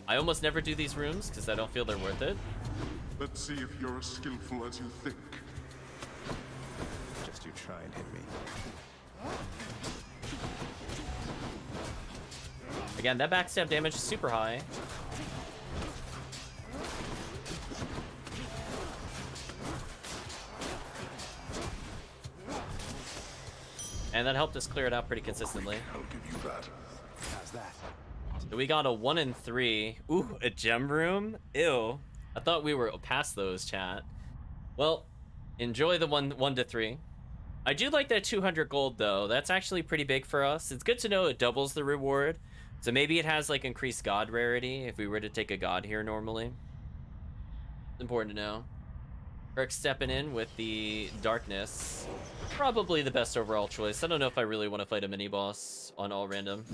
I almost never do these rooms because I don't feel they're worth it. Let's see if you're as skillful as you think. Just you try and hit me. Again, that backstab damage is super high. And that helped us clear it out pretty consistently. I'll give you that. How's that? So we got a 1 and 3. Ooh, a gem room? Ew. I thought we were past those, chat. Well, enjoy the 1 to 3. I do like that 200 gold, though. That's actually pretty big for us. It's good to know it doubles the reward. So maybe it has, like, increased god rarity if we were to take a god here normally. It's important to know. Kirk stepping in with the darkness. Probably the best overall choice. I don't know if I really want to fight a mini-boss on all random.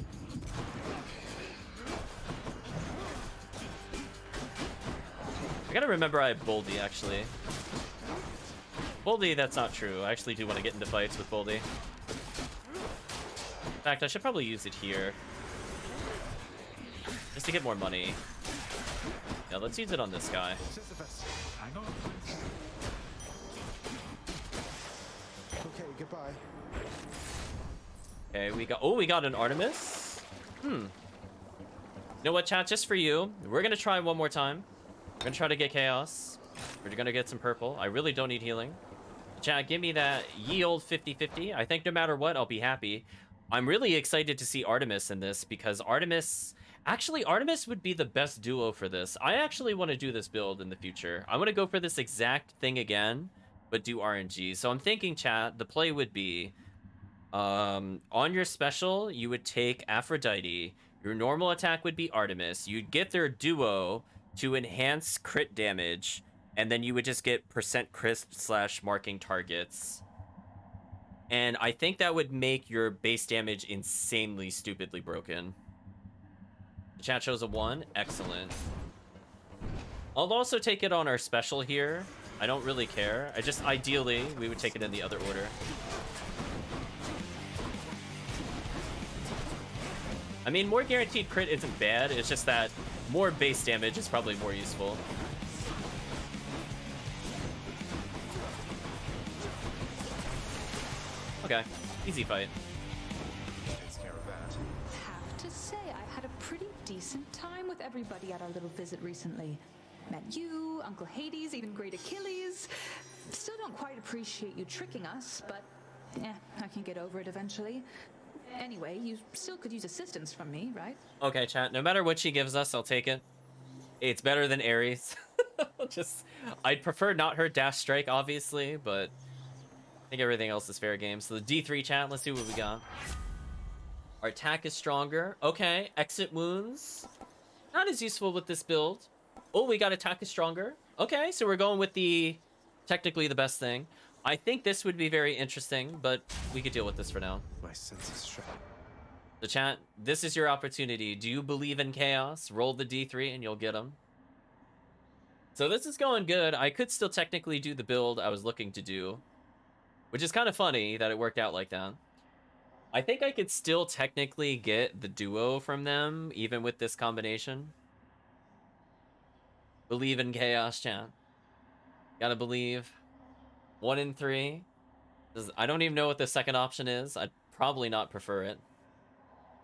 I gotta remember I have Boldy, actually. Boldy, that's not true. I actually do want to get into fights with Boldy. In fact, I should probably use it here. just to get more money. Yeah, let's use it on this guy. Sisyphus. Hang on. Okay, goodbye. Okay, we got an Artemis. You know what, chat? Just for you, we're gonna try one more time. We're gonna try to get chaos. We're gonna get some purple. I really don't need healing. Chat, give me that ye old 50-50. I think no matter what, I'll be happy. I'm really excited to see Artemis in this because Artemis would be the best duo for this. I actually want to do this build in the future. I want to go for this exact thing again, but do RNG. So I'm thinking, chat, the play would be on your special, you would take Aphrodite. Your normal attack would be Artemis. You'd get their duo to enhance crit damage, and then you would just get % crisp / marking targets. And I think that would make your base damage insanely stupidly broken. The chat shows a 1. Excellent. I'll also take it on our special here. I don't really care. Ideally, we would take it in the other order. I mean, more guaranteed crit isn't bad. It's just that more base damage is probably more useful. Okay, easy fight. Takes care of that. Have to say, I've had a pretty decent time with everybody at our little visit recently. Met you, Uncle Hades, even Great Achilles. Still don't quite appreciate you tricking us, but I can get over it eventually. Anyway, you still could use assistance from me, right? Okay, chat, no matter what she gives us, I'll take it. It's better than Ares. I'd prefer not her dash strike, obviously, but I think everything else is fair game. So the D3 chat, let's see what we got. Our attack is stronger. Okay, exit wounds. Not as useful with this build. Oh, we got attack is stronger. Okay, so we're going with technically the best thing. I think this would be very interesting, but we could deal with this for now. My sense is sharp. The chat, this is your opportunity. Do you believe in chaos? Roll the D3 and you'll get them. So this is going good. I could still technically do the build I was looking to do, which is kind of funny that it worked out like that. I think I could still technically get the duo from them, even with this combination. Believe in chaos, chat. Gotta believe. 1 in 3. I don't even know what the second option is. I'd probably not prefer it.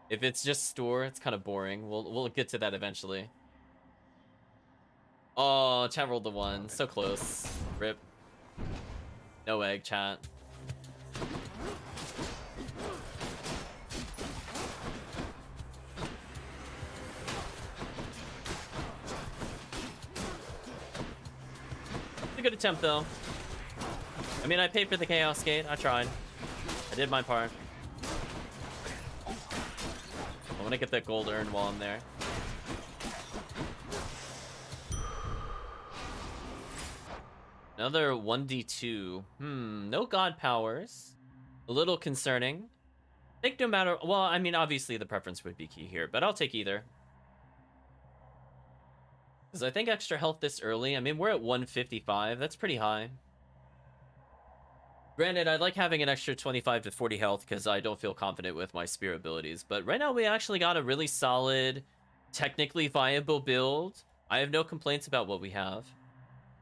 If it's just store, it's kind of boring. We'll get to that eventually. Oh, chat rolled the 1. So close. Rip. No egg, chat. It's a good attempt, though. I mean, I paid for the Chaos Gate. I tried. I did my part. I want to get that gold earned while I'm there. Another 1d2. No god powers. A little concerning. I think no matter... Well, I mean, obviously the preference would be key here, but I'll take either. Because I think extra health this early... I mean, we're at 155. That's pretty high. Granted, I'd like having an extra 25 to 40 health because I don't feel confident with my spear abilities. But right now, we actually got a really solid, technically viable build. I have no complaints about what we have.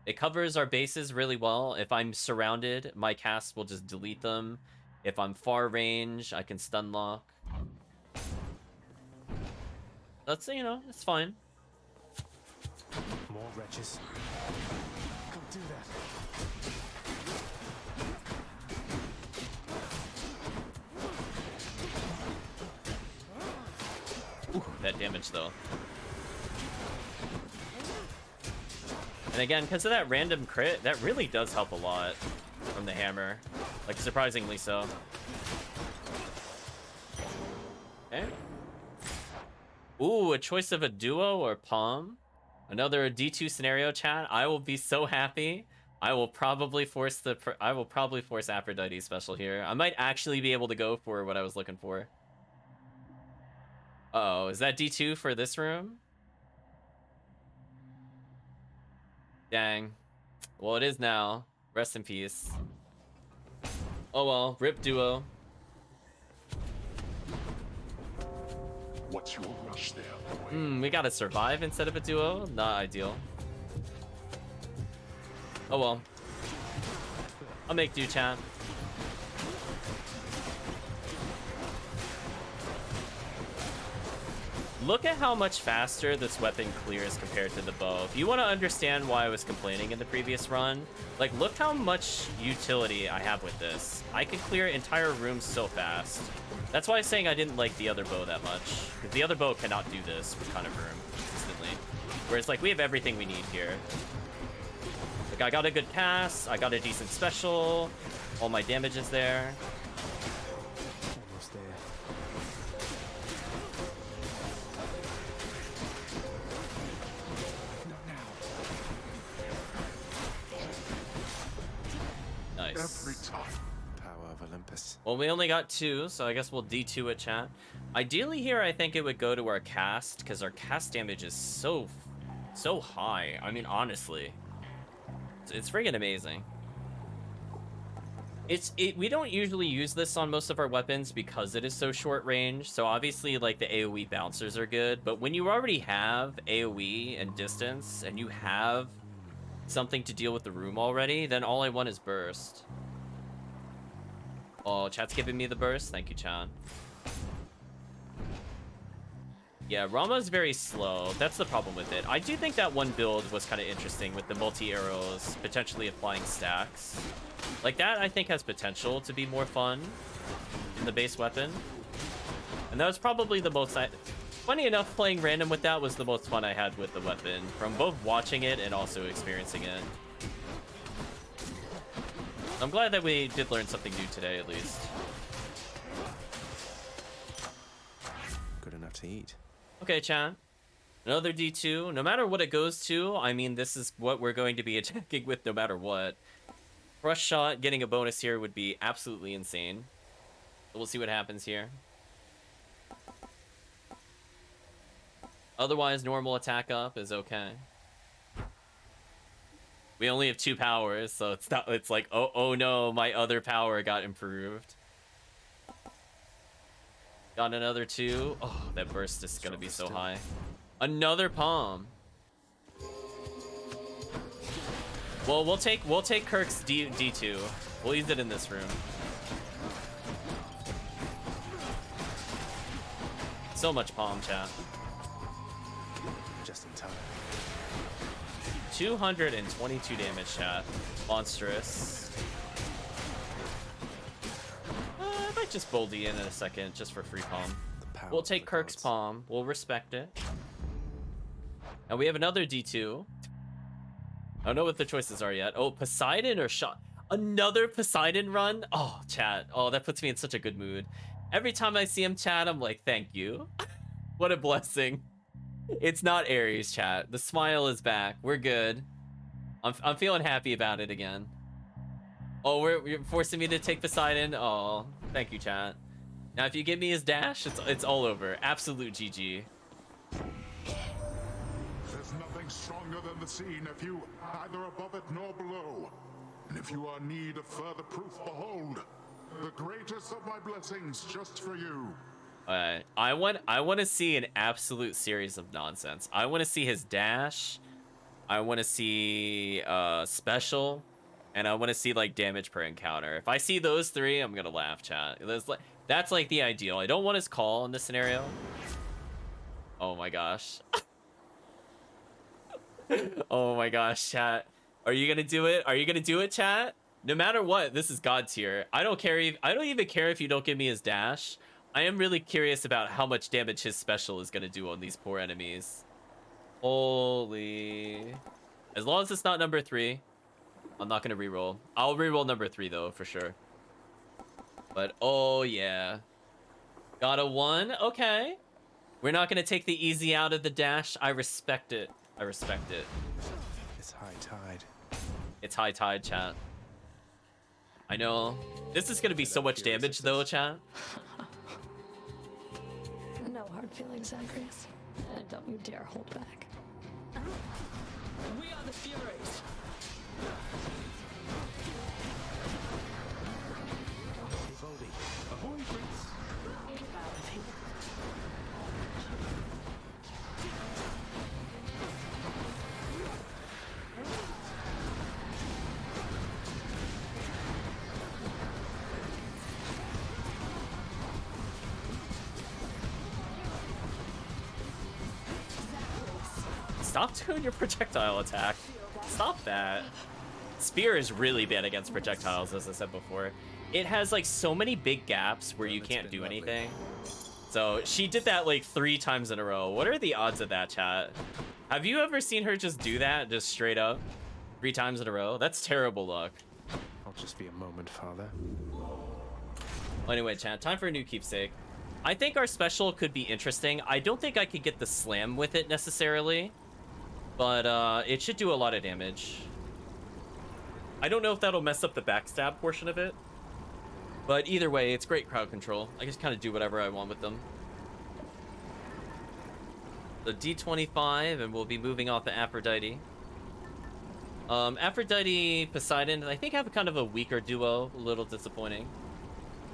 It covers our bases really well. If I'm surrounded, my cast will just delete them. If I'm far range, I can stun lock. That's, you know, it's fine. More wretches. Don't do that. Ooh, that damage though. And again, because of that random crit, that really does help a lot from the hammer. Like, surprisingly so. Okay. Ooh, a choice of a duo or palm. Another D2 scenario, chat. I will be so happy. I will probably force Aphrodite special here. I might actually be able to go for what I was looking for. Uh-oh, is that D2 for this room? Dang. Well, it is now. Rest in peace. Oh well, rip duo. What's your rush there, boy? We gotta survive instead of a duo? Not ideal. Oh well. I'll make do, chat. Look at how much faster this weapon clears compared to the bow. If you want to understand why I was complaining in the previous run, like, look how much utility I have with this. I can clear entire rooms so fast. That's why I'm saying I didn't like the other bow that much. Because the other bow cannot do this with kind of room consistently. Whereas, like, we have everything we need here. Like, I got a good pass, I got a decent special, all my damage is there. Almost there. Nice. Every time. Power of Olympus. Well, we only got 2, so I guess we'll D2 it, chat. Ideally here, I think it would go to our cast, because our cast damage is so high. I mean, honestly. It's friggin' amazing. We don't usually use this on most of our weapons because it is so short range. So obviously, like, the AoE bouncers are good. But when you already have AoE and distance, and you have something to deal with the room already, then all I want is burst. Oh, chat's giving me the burst. Thank you, chat. Yeah, Rama's very slow. That's the problem with it. I do think that one build was kind of interesting with the multi-arrows potentially applying stacks. Like, that I think has potential to be more fun in the base weapon. And that was probably the most... Funny enough, playing random with that was the most fun I had with the weapon, from both watching it and also experiencing it. I'm glad that we did learn something new today, at least. Good enough to eat. Okay, chat. Another D2. No matter what it goes to, I mean, this is what we're going to be attacking with no matter what. Rush shot, getting a bonus here would be absolutely insane. We'll see what happens here. Otherwise, normal attack up is okay. We only have 2 powers, so it's not. It's like, oh no, my other power got improved. Got another 2. Oh, that burst is gonna be so high. Another palm. Well, we'll take Kirk's D2. We'll use it in this room. So much palm, chat. Just in time. 222 damage, chat. Monstrous. I might just boldy in a second, just for free palm. We'll take Kirk's palm. We'll respect it. And we have another D2. I don't know what the choices are yet. Oh, Poseidon or shot. Another Poseidon run? Oh, chat. Oh, that puts me in such a good mood. Every time I see him, chat, I'm like, thank you. What a blessing. It's not Ares, chat. The smile is back. We're good. I'm feeling happy about it again. Oh, you're forcing me to take Poseidon? Oh, thank you, chat. Now, if you give me his dash, it's all over. Absolute GG. There's nothing stronger than the sea, nephew, neither above it nor below. And if you are in need of further proof, behold, the greatest of my blessings just for you. Alright, I want to see an absolute series of nonsense. I want to see his dash. I want to see special, and I want to see like damage per encounter. If I see those 3, I'm gonna laugh, chat. That's like the ideal. I don't want his call in this scenario. Oh my gosh. Oh my gosh, chat. Are you gonna do it? Are you gonna do it, chat? No matter what, this is God tier. I don't care. I don't even care if you don't give me his dash. I am really curious about how much damage his special is gonna do on these poor enemies. Holy. As long as it's not number 3, I'm not gonna reroll. I'll reroll number 3 though, for sure. But oh yeah. Got a 1, okay. We're not gonna take the easy out of the dash. I respect it. I respect it. It's high tide. It's high tide, chat. I know. This is gonna be so much damage though, chat. No hard feelings, Zagreus. And don't you dare hold back. We are the Furies. Ahoy, Prince. stop doing your projectile attack. Stop that. Spear is really bad against projectiles, as I said before. It has like so many big gaps where you can't do anything. So she did that like 3 times in a row. What are the odds of that, chat? Have you ever seen her just do that, just straight up 3 times in a row? That's terrible luck. I'll just be a moment, Father. Well, anyway, chat, time for a new keepsake. I think our special could be interesting. I don't think I could get the slam with it necessarily, but it should do a lot of damage. I don't know if that'll mess up the backstab portion of it, but either way, it's great crowd control. I just kind of do whatever I want with them. The D25, and we'll be moving off of Aphrodite. Aphrodite, Poseidon, I think have kind of a weaker duo, a little disappointing.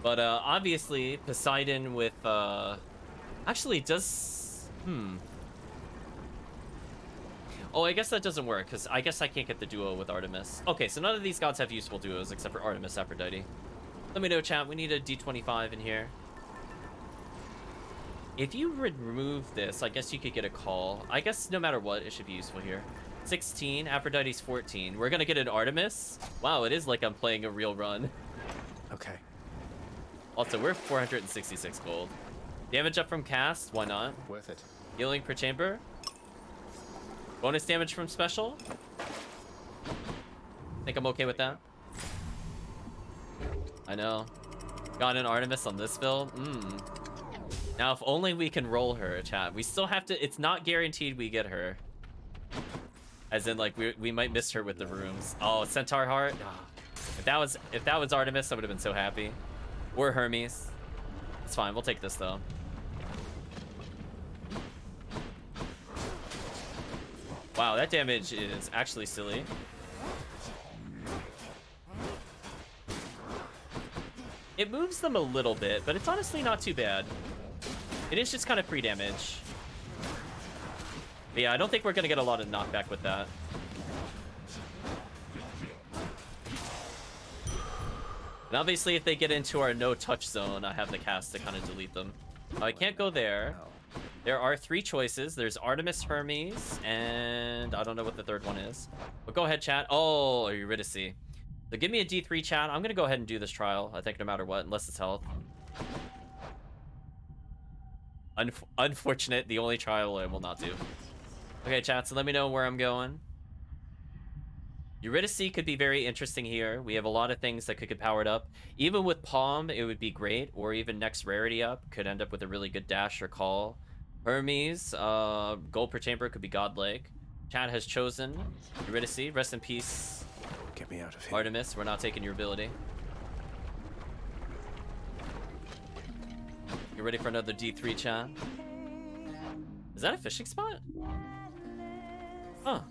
But obviously, Poseidon with, actually does, Oh, I guess that doesn't work, because I guess I can't get the duo with Artemis. Okay, so none of these gods have useful duos, except for Artemis, Aphrodite. Let me know, chat, we need a D25 in here. If you remove this, I guess you could get a call. I guess no matter what, it should be useful here. 16, Aphrodite's 14. We're gonna get an Artemis? Wow, it is like I'm playing a real run. Okay. Also, we're 466 gold. Damage up from cast, why not? Worth it. Healing per chamber. Bonus damage from special. Think I'm okay with that. I know. Got an Artemis on this build. Now, if only we can roll her, chat. We still have to. It's not guaranteed we get her. As in, like, we might miss her with the rooms. Oh, Centaur Heart. If that was Artemis, I would have been so happy. Or Hermes. It's fine. We'll take this though. Wow, that damage is actually silly. It moves them a little bit, but it's honestly not too bad. It is just kind of free damage. But yeah, I don't think we're gonna get a lot of knockback with that. And obviously, if they get into our no-touch zone, I have the cast to kind of delete them. I can't go there. There are 3 choices. There's Artemis, Hermes, and I don't know what the third one is. But go ahead, chat. Oh, Eurydice. So give me a D3, chat. I'm going to go ahead and do this trial, I think, no matter what, unless it's health. Unfortunate, the only trial I will not do. Okay, chat, so let me know where I'm going. Eurydice could be very interesting here. We have a lot of things that could get powered up. Even with Palm, it would be great. Or even next rarity up. Could end up with a really good dash or call. Hermes, gold per chamber could be godlike. Chat has chosen Eurydice. Rest in peace. Get me out of here. Artemis, we're not taking your ability. You ready for another D3, chat? Is that a fishing spot? Huh.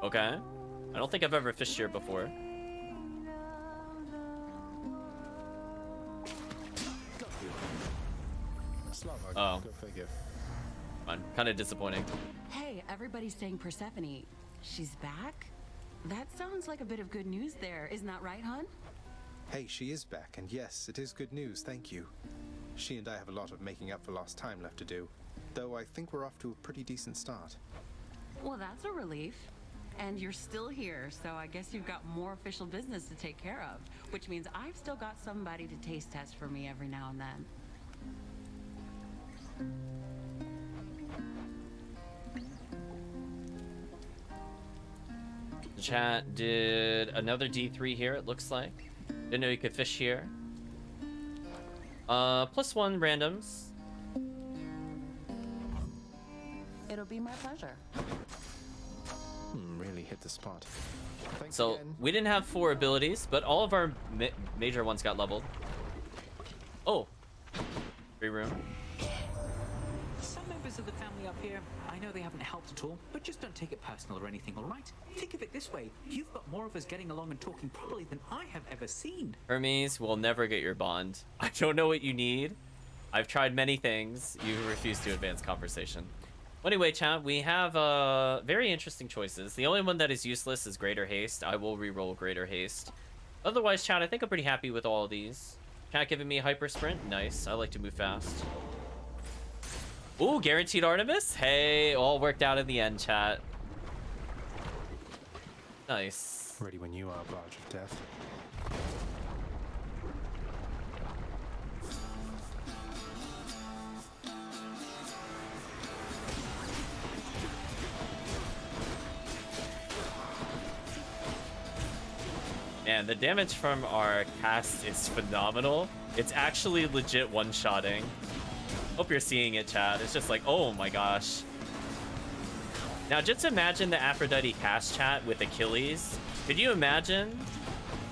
Okay. I don't think I've ever fished here before. Oh. Go figure. Fine. Kind of disappointing. Hey, everybody's saying Persephone. She's back? That sounds like a bit of good news there. Isn't that right, hon? Hey, she is back, and yes, it is good news, thank you. She and I have a lot of making up for lost time left to do, though I think we're off to a pretty decent start. Well, that's a relief. And you're still here, so I guess you've got more official business to take care of, which means I've still got somebody to taste test for me every now and then. The chat did another D3 here, it looks like. Didn't know you could fish here. +1 randoms. It'll be my pleasure. Really hit the spot. Thanks So again. we didn't have 4 abilities, but all of our major ones got leveled. Oh, free room. Some members of the family up here, I know they haven't helped at all, but just don't take it personal or anything, all right? Think of it this way. You've got more of us getting along and talking properly than I have ever seen. Hermes will never get your bond. I don't know what you need. I've tried many things. You refuse to advance conversation. Well, anyway, chat, we have very interesting choices. The only one that is useless is Greater Haste. I will re-roll Greater Haste. Otherwise, chat, I think I'm pretty happy with all of these. Chat giving me Hyper Sprint. Nice. I like to move fast. Ooh, guaranteed Artemis. Hey, all worked out in the end, chat. Nice. Ready when you are, Barge of Death. Man, the damage from our cast is phenomenal. It's actually legit one-shotting. Hope you're seeing it, chat. It's just like, oh my gosh. Now, just imagine the Aphrodite cast, chat, with Achilles. Could you imagine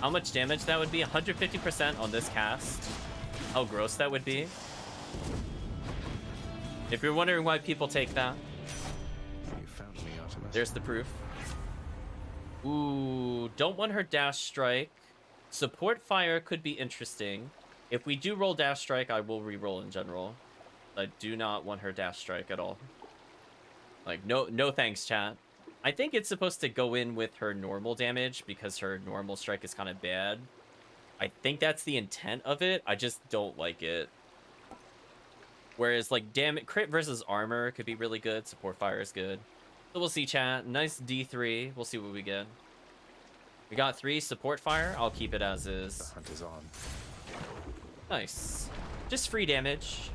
how much damage that would be? 150% on this cast. How gross that would be. If you're wondering why people take that, You found me, Artemis. there's the proof. Ooh, don't want her dash strike. Support fire could be interesting. If we do roll dash strike, I will re-roll in general. I do not want her dash strike at all. Like, no thanks, chat. I think it's supposed to go in with her normal damage because her normal strike is kind of bad. I think that's the intent of it. I just don't like it. Whereas, like, damage, crit versus armor could be really good. Support fire is good. So we'll see, chat. Nice D3. We'll see what we get. We got 3 support fire. I'll keep it as is. The hunt is on. Nice. Just free damage.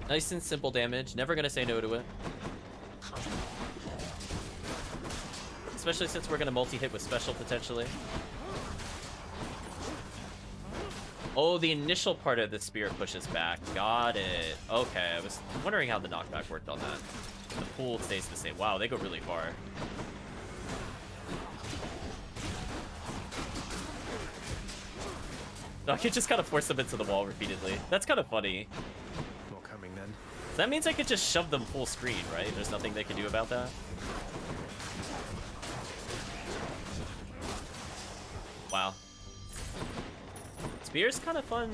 Nice and simple damage. Never gonna say no to it. Especially since we're gonna multi-hit with special potentially. Oh, the initial part of the spear pushes back. Got it. Okay, I was wondering how the knockback worked on that. The pool stays the same. Wow, they go really far. I could just kind of force them into the wall repeatedly. That's kind of funny. More coming then. So that means I could just shove them full screen, right? There's nothing they can do about that. Wow. Spear's kind of fun,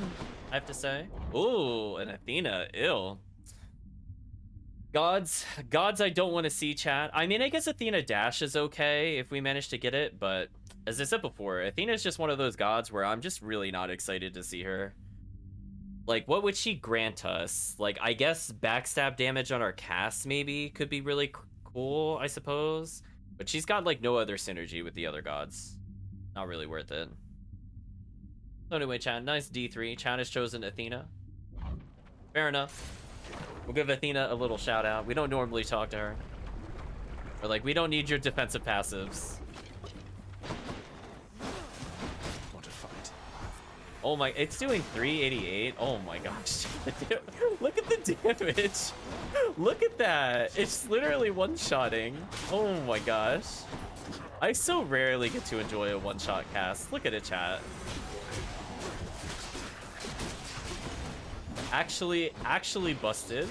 I have to say. Ooh, and Athena, ill. Gods I don't want to see, chat. I mean, I guess Athena dash is okay if we manage to get it, but as I said before, Athena's just one of those gods where I'm just really not excited to see her. Like, what would she grant us? Like, I guess backstab damage on our cast maybe could be really cool, I suppose. But she's got, like, no other synergy with the other gods. Not really worth it. So anyway, chat, nice D3. Chat has chosen Athena. Fair enough. We'll give Athena a little shout out. We don't normally talk to her. We're like, we don't need your defensive passives. What a fight. Oh my, it's doing 388. Oh my gosh. Look at the damage. Look at that. It's literally one-shotting. Oh my gosh. I so rarely get to enjoy a one-shot cast. Look at it, chat. Actually busted.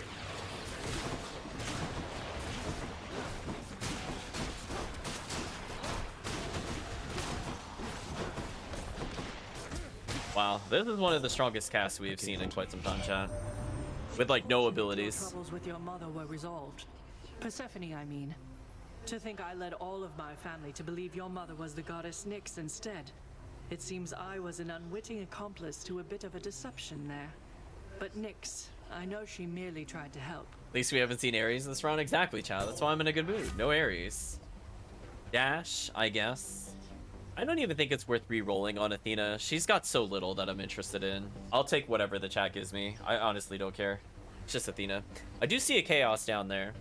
Wow, this is one of the strongest casts we have seen in quite some time, chat. With like no abilities. Troubles with your mother were resolved. Persephone, I mean. To think I led all of my family to believe your mother was the goddess Nyx instead. It seems I was an unwitting accomplice to a bit of a deception there. But Nyx, I know she merely tried to help. At least we haven't seen Ares this round. Exactly, chat. That's why I'm in a good mood. No Ares. Dash, I guess. I don't even think it's worth re-rolling on Athena. She's got so little that I'm interested in. I'll take whatever the chat gives me. I honestly don't care. It's just Athena. I do see a Chaos down there.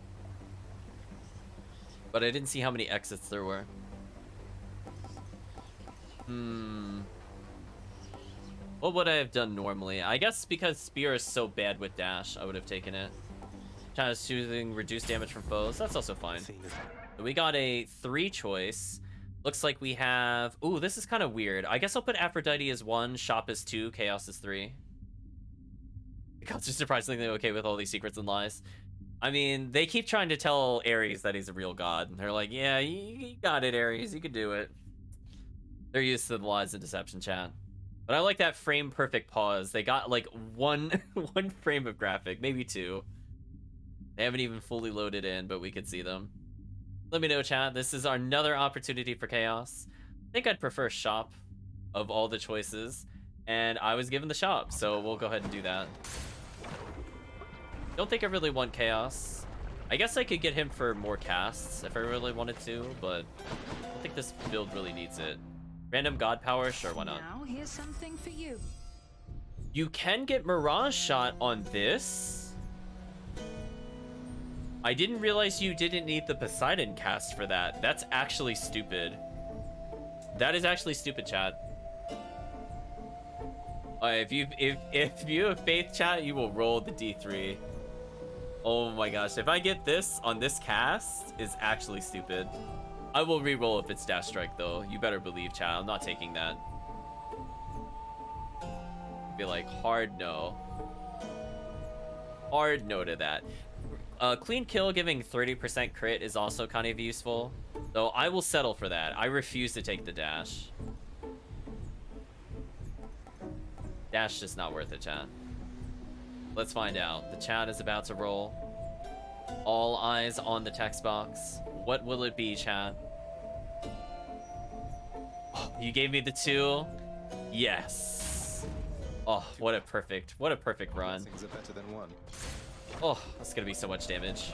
But I didn't see how many exits there were. What would I have done normally? I guess because Spear is so bad with dash, I would have taken it. Trying to choosing reduced damage from foes. That's also fine. So we got a 3 choice. Looks like we have... Ooh, this is kind of weird. I guess I'll put Aphrodite as 1, Shop as 2, Chaos as 3. The gods are surprisingly okay with all these secrets and lies. I mean, they keep trying to tell Ares that he's a real god. And they're like, yeah, you got it, Ares. You can do it. They're used to the lies and deception, chat. But I like that frame perfect pause. They got like one frame of graphic, maybe 2. They haven't even fully loaded in, but we could see them. Let me know, chat. This is another opportunity for Chaos. I think I'd prefer Shop of all the choices. And I was given the Shop, so we'll go ahead and do that. Don't think I really want Chaos. I guess I could get him for more casts if I really wanted to, but I don't think this build really needs it. Random God Power? Sure, why not? Now here's something for you. You can get Mirage Shot on this? I didn't realize you didn't need the Poseidon cast for that. That's actually stupid. That is actually stupid, chat. If you have faith, chat, you will roll the D3. Oh my gosh, if I get this on this cast, is actually stupid. I will re-roll if it's Dash Strike though. You better believe, chat. I'm not taking that. Be like, hard no. Hard no to that. Clean kill giving 30% crit is also kind of useful. Though I will settle for that. I refuse to take the dash. Dash just not worth it, chat. Let's find out. The chat is about to roll. All eyes on the text box. What will it be, chat? Oh, you gave me the 2. Yes. Oh, what a perfect run. Things are better than 1. Oh, that's gonna be so much damage.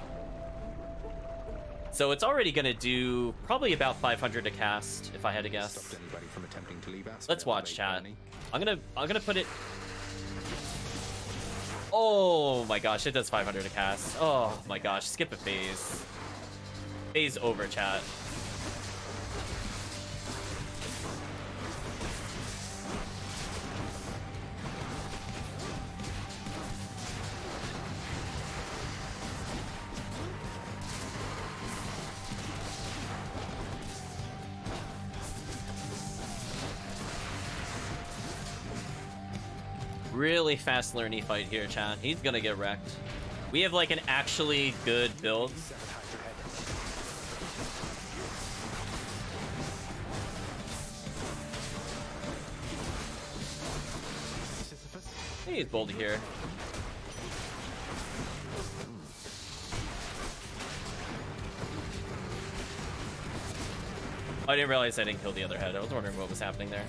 So it's already gonna do probably about 500 to cast, if I had to guess. Stopped anybody from attempting to leave Asgard. Let's watch, chat. I'm gonna put it. Oh my gosh, it does 500 to cast. Oh my gosh, skip a phase. Phase over, chat. Really fast learny fight here, chat. He's gonna get wrecked. We have like an actually good build. He's bold here. I didn't realize I didn't kill the other head. I was wondering what was happening there.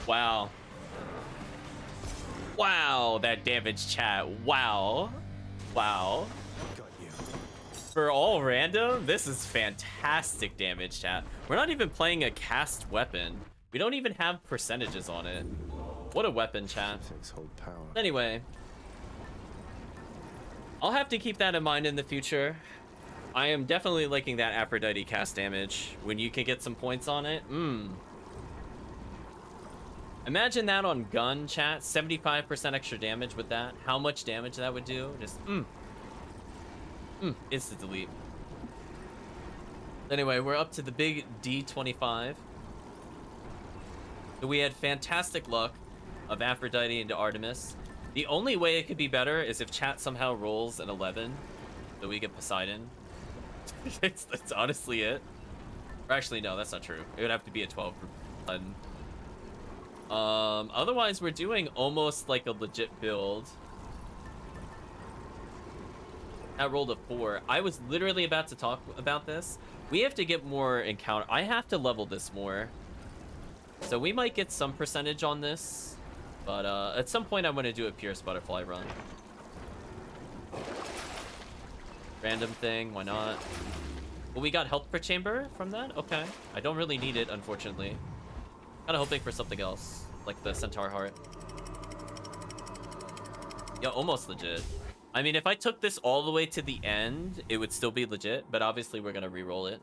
Wow. Wow, that damage, chat. Wow. Wow. For all random, this is fantastic damage, chat. We're not even playing a cast weapon. We don't even have percentages on it. What a weapon, chat. Anyway. I'll have to keep that in mind in the future. I am definitely liking that Aphrodite cast damage. When you can get some points on it. Imagine that on gun, chat. 75% extra damage with that. How much damage that would do. Just, instant delete. Anyway, we're up to the big D25. So we had fantastic luck of Aphrodite into Artemis. The only way it could be better is if chat somehow rolls an 11. So we get Poseidon. That's honestly it. Or actually, no, that's not true. It would have to be a 12 for Poseidon. Otherwise we're doing almost like a legit build. I rolled a 4. I was literally about to talk about this. We have to get more encounter. I have to level this more. So we might get some percentage on this. But at some point I want to do a Pierce Butterfly run. Random thing, why not? Well, we got Health per Chamber from that? Okay. I don't really need it, unfortunately. Kind of hoping for something else, like the Centaur Heart. Yeah, almost legit. I mean, if I took this all the way to the end, it would still be legit, but obviously we're gonna re-roll it.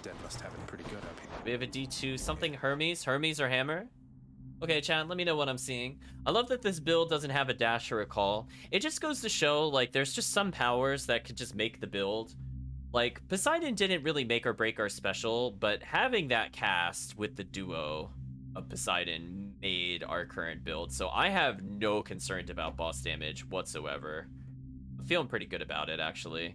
Dead must have it pretty good up here. We have a D2, something Hermes or Hammer? Okay, chat, let me know what I'm seeing. I love that this build doesn't have a dash or a call. It just goes to show, like, there's just some powers that could just make the build. Like, Poseidon didn't really make or break our special, but having that cast with the duo of Poseidon made our current build. So I have no concerns about boss damage whatsoever. I'm feeling pretty good about it, actually.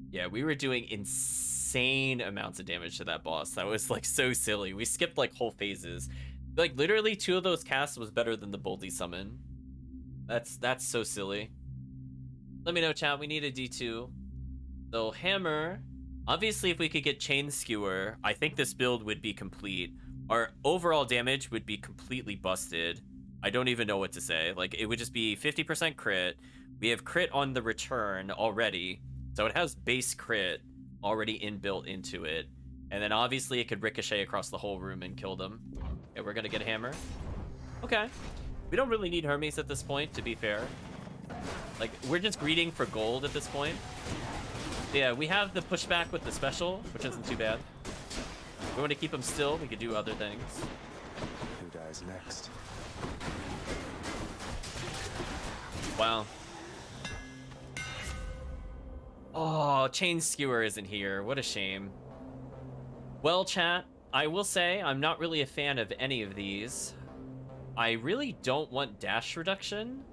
Yeah, we were doing insane amounts of damage to that boss. That was, like, so silly. We skipped, like, whole phases. Like, literally 2 of those casts was better than the Boldy summon. That's so silly. Let me know, chat. We need a D2. So, Hammer, Obviously, if we could get Chain Skewer, I think this build would be complete. Our overall damage would be completely busted. I don't even know what to say. Like, it would just be 50% crit. We have crit on the return already. So it has base crit already inbuilt into it. And then obviously it could ricochet across the whole room and kill them. Okay, we're gonna get a hammer. Okay. We don't really need Hermes at this point, to be fair. Like, we're just greeting for gold at this point. Yeah, we have the pushback with the special, which isn't too bad. If we want to keep him still, we could do other things. Who dies next? Wow. Oh, Chain Skewer isn't here. What a shame. Well, chat, I will say I'm not really a fan of any of these. I really don't want dash reduction.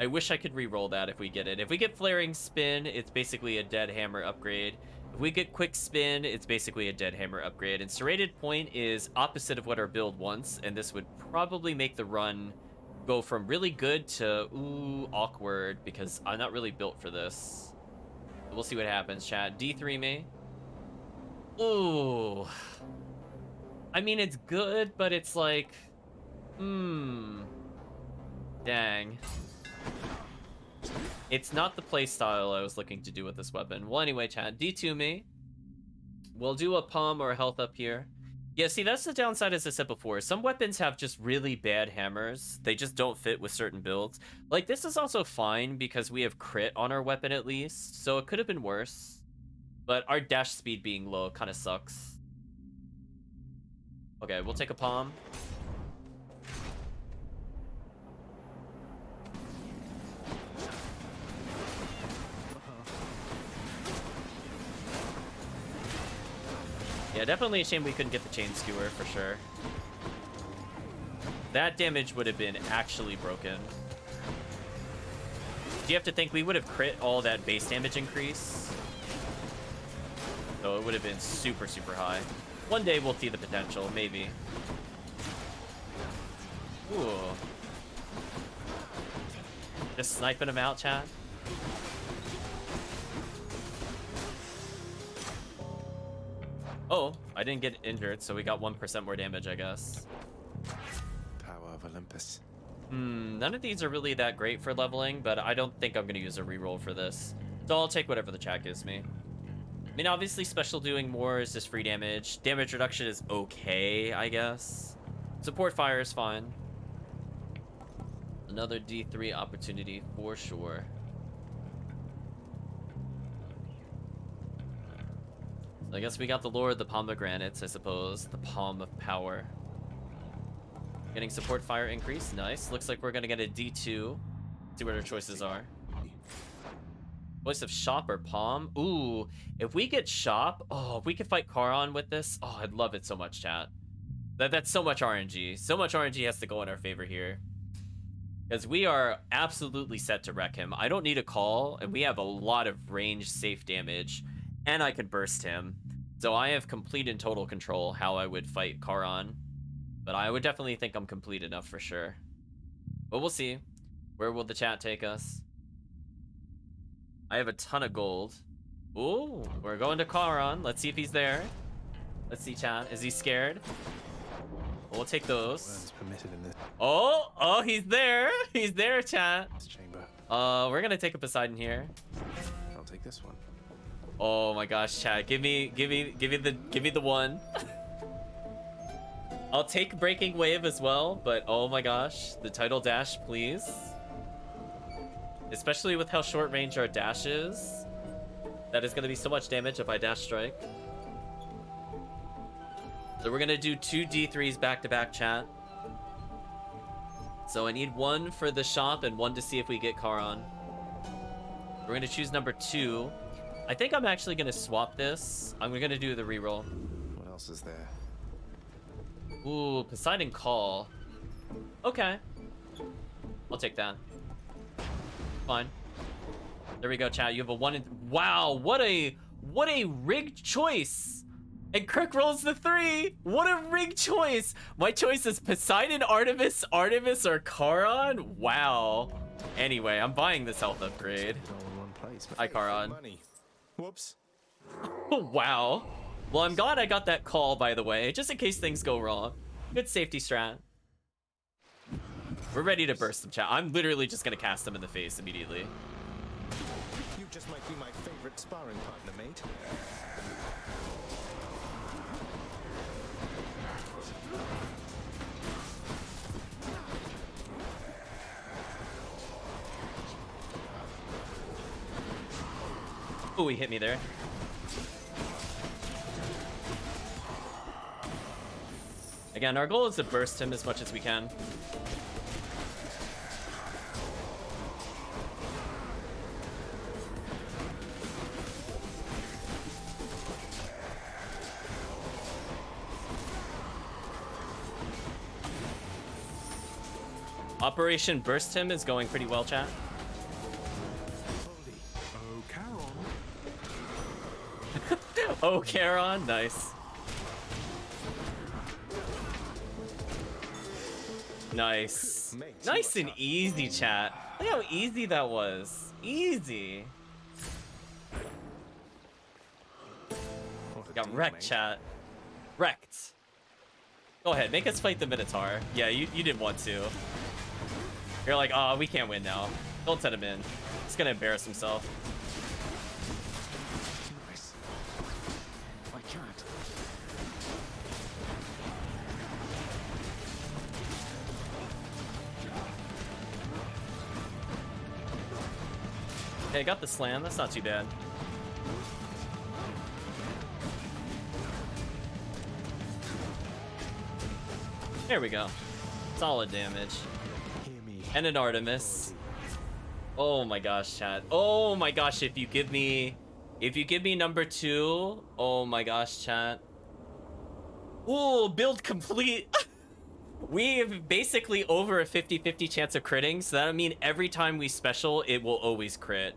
I wish I could re-roll that if we get it. If we get Flaring Spin, it's basically a dead hammer upgrade. If we get Quick Spin, it's basically a dead hammer upgrade. And Serrated Point is opposite of what our build wants, and this would probably make the run go from really good to, ooh, awkward, because I'm not really built for this. We'll see what happens, chat. D3 me. Ooh. I mean, it's good, but it's like, dang. It's not the playstyle I was looking to do with this weapon. Well, anyway, chat, D2 me. We'll do a palm or a health up here. Yeah, see, that's the downside, as I said before. Some weapons have just really bad hammers. They just don't fit with certain builds. Like, this is also fine because we have crit on our weapon at least, so it could have been worse. But our dash speed being low kind of sucks. Okay, we'll take a palm. Yeah, definitely a shame we couldn't get the Chain Skewer for sure. That damage would have been actually broken. Do you have to think we would have crit all that base damage increase? So it would have been super, super high. One day we'll see the potential, maybe. Ooh. Just sniping him out, chat. Oh, I didn't get injured, so we got 1% more damage, I guess. Power of Olympus. None of these are really that great for leveling, but I don't think I'm going to use a reroll for this. So I'll take whatever the chat gives me. I mean, obviously, special doing more is just free damage. Damage reduction is okay, I guess. Support fire is fine. Another D3 opportunity for sure. So I guess we got the Lord of the Pomegranates, I suppose. The Palm of Power. Getting support fire increase. Nice. Looks like we're going to get a D2. See what our choices are. Choice of Shop or Palm. Ooh, if we get Shop, oh, if we could fight Charon with this, oh, I'd love it so much, chat. That's so much RNG. So much RNG has to go in our favor here. Because we are absolutely set to wreck him. I don't need a call, and we have a lot of range safe damage. And I can burst him. So I have complete and total control how I would fight Charon. But I would definitely think I'm complete enough for sure. But we'll see. Where will the chat take us? I have a ton of gold. Ooh, we're going to Charon. Let's see if he's there. Let's see, chat. Is he scared? We'll take those. Oh, he's there. He's there, chat. We're gonna take a Poseidon here. I'll take this one. Oh my gosh, chat. Give me the one. I'll take Breaking Wave as well, but oh my gosh, the title dash, please. Especially with how short range our dash is. That is going to be so much damage if I dash strike. So we're going to do 2 D3s back to back, chat. So I need 1 for the shop and 1 to see if we get Charon. We're going to choose number 2. I think I'm actually going to swap this. I'm going to do the reroll. What else is there? Ooh, Poseidon Call. Okay. I'll take that. Fine. There we go, chat. You have a 1 in... Wow, what a rigged choice. And Kirk rolls the 3. What a rigged choice. My choice is Poseidon, Artemis, or Charon. Wow. Anyway, I'm buying this health upgrade. All in one place. Hi, Charon. Money. Whoops. Wow. Well, I'm glad I got that call, by the way, just in case things go wrong. Good safety strat. We're ready to burst them, chat. I'm literally just gonna cast them in the face immediately. You just might be my favorite sparring partner, mate. Oh, he hit me there. Again, our goal is to burst him as much as we can. Operation Burst Him is going pretty well, chat. Oh, Charon. Oh, Charon, nice. Nice. Nice and easy, chat. Look how easy that was. Easy. Got wrecked, chat. Wrecked. Go ahead, make us fight the Minotaur. Yeah, you didn't want to. You're like, oh, we can't win now. Don't send him in. He's gonna embarrass himself. Nice. I can't. Okay, got the slam. That's not too bad. There we go. Solid damage. And an Artemis. Oh my gosh, chat. Oh my gosh, if you give me number 2, oh my gosh, chat. Ooh, build complete. We have basically over a 50-50 chance of critting, so that'll mean every time we special, it will always crit.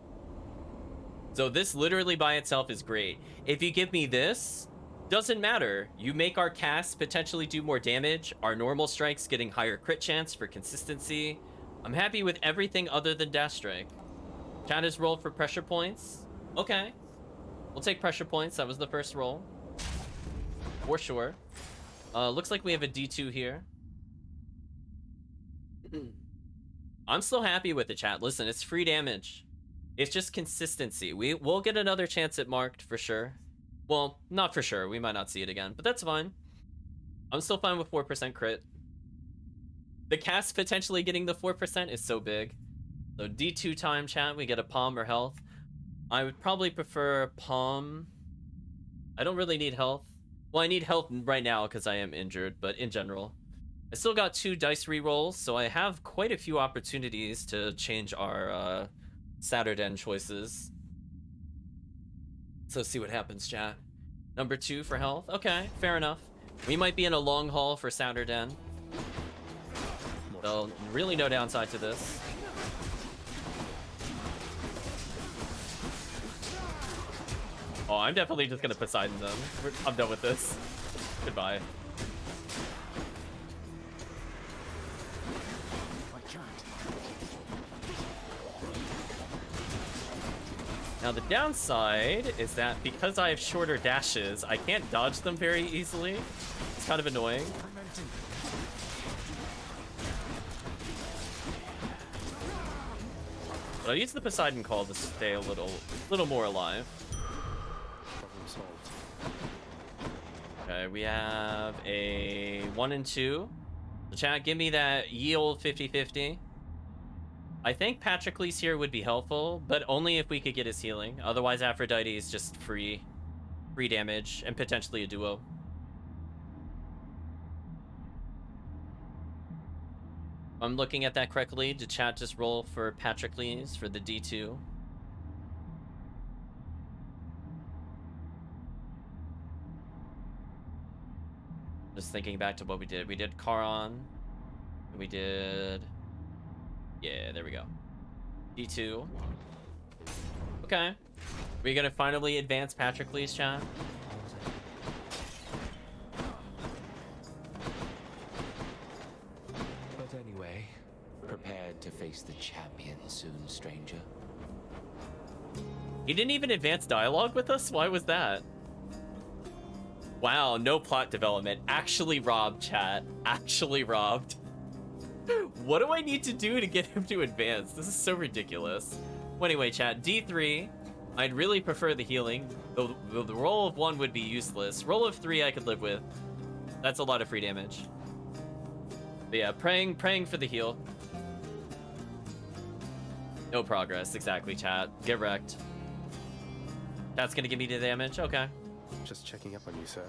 So this literally by itself is great. If you give me this, doesn't matter. You make our casts potentially do more damage, our normal strikes getting higher crit chance for consistency. I'm happy with everything other than dash strike. Chat is rolled for pressure points. Okay. We'll take pressure points. That was the first roll. For sure. Looks like we have a D2 here. I'm still happy with the chat. Listen, it's free damage. It's just consistency. We'll get another chance at marked for sure. Well, not for sure. We might not see it again, but that's fine. I'm still fine with 4% crit. The cast potentially getting the 4% is so big. So D2 time, chat, we get a palm or health. I would probably prefer palm. I don't really need health. Well, I need health right now because I am injured, but in general. I still got 2 dice rerolls, so I have quite a few opportunities to change our Saturday choices. So let's see what happens, chat. Number 2 for health. Okay, fair enough. We might be in a long haul for Saturday. So really no downside to this. Oh, I'm definitely just gonna Poseidon them. I'm done with this. Goodbye. Now the downside is that because I have shorter dashes, I can't dodge them very easily. It's kind of annoying. But I'll use the Poseidon call to stay a little more alive. Problem solved. Okay, we have a 1 and 2. So chat, give me that ye old 50-50. I think Patroclus here would be helpful, but only if we could get his healing. Otherwise, Aphrodite is just free damage and potentially a duo. If I'm looking at that correctly, did chat just roll for Patroclus for the D2? Just thinking back to what we did. We did Charon. We did... Yeah, there we go. D2. Okay. We're gonna finally advance Patroclus, chat. But anyway, prepared to face the champion soon, stranger. He didn't even advance dialogue with us? Why was that? Wow, no plot development. Actually robbed, chat. Actually robbed. What do I need to do to get him to advance? This is so ridiculous. Well, anyway, chat, D3. I'd really prefer the healing. The roll of 1 would be useless. Roll of 3 I could live with. That's a lot of free damage. But yeah, praying for the heal. No progress, exactly, chat. Get wrecked. That's gonna give me the damage, okay. Just checking up on you, sir.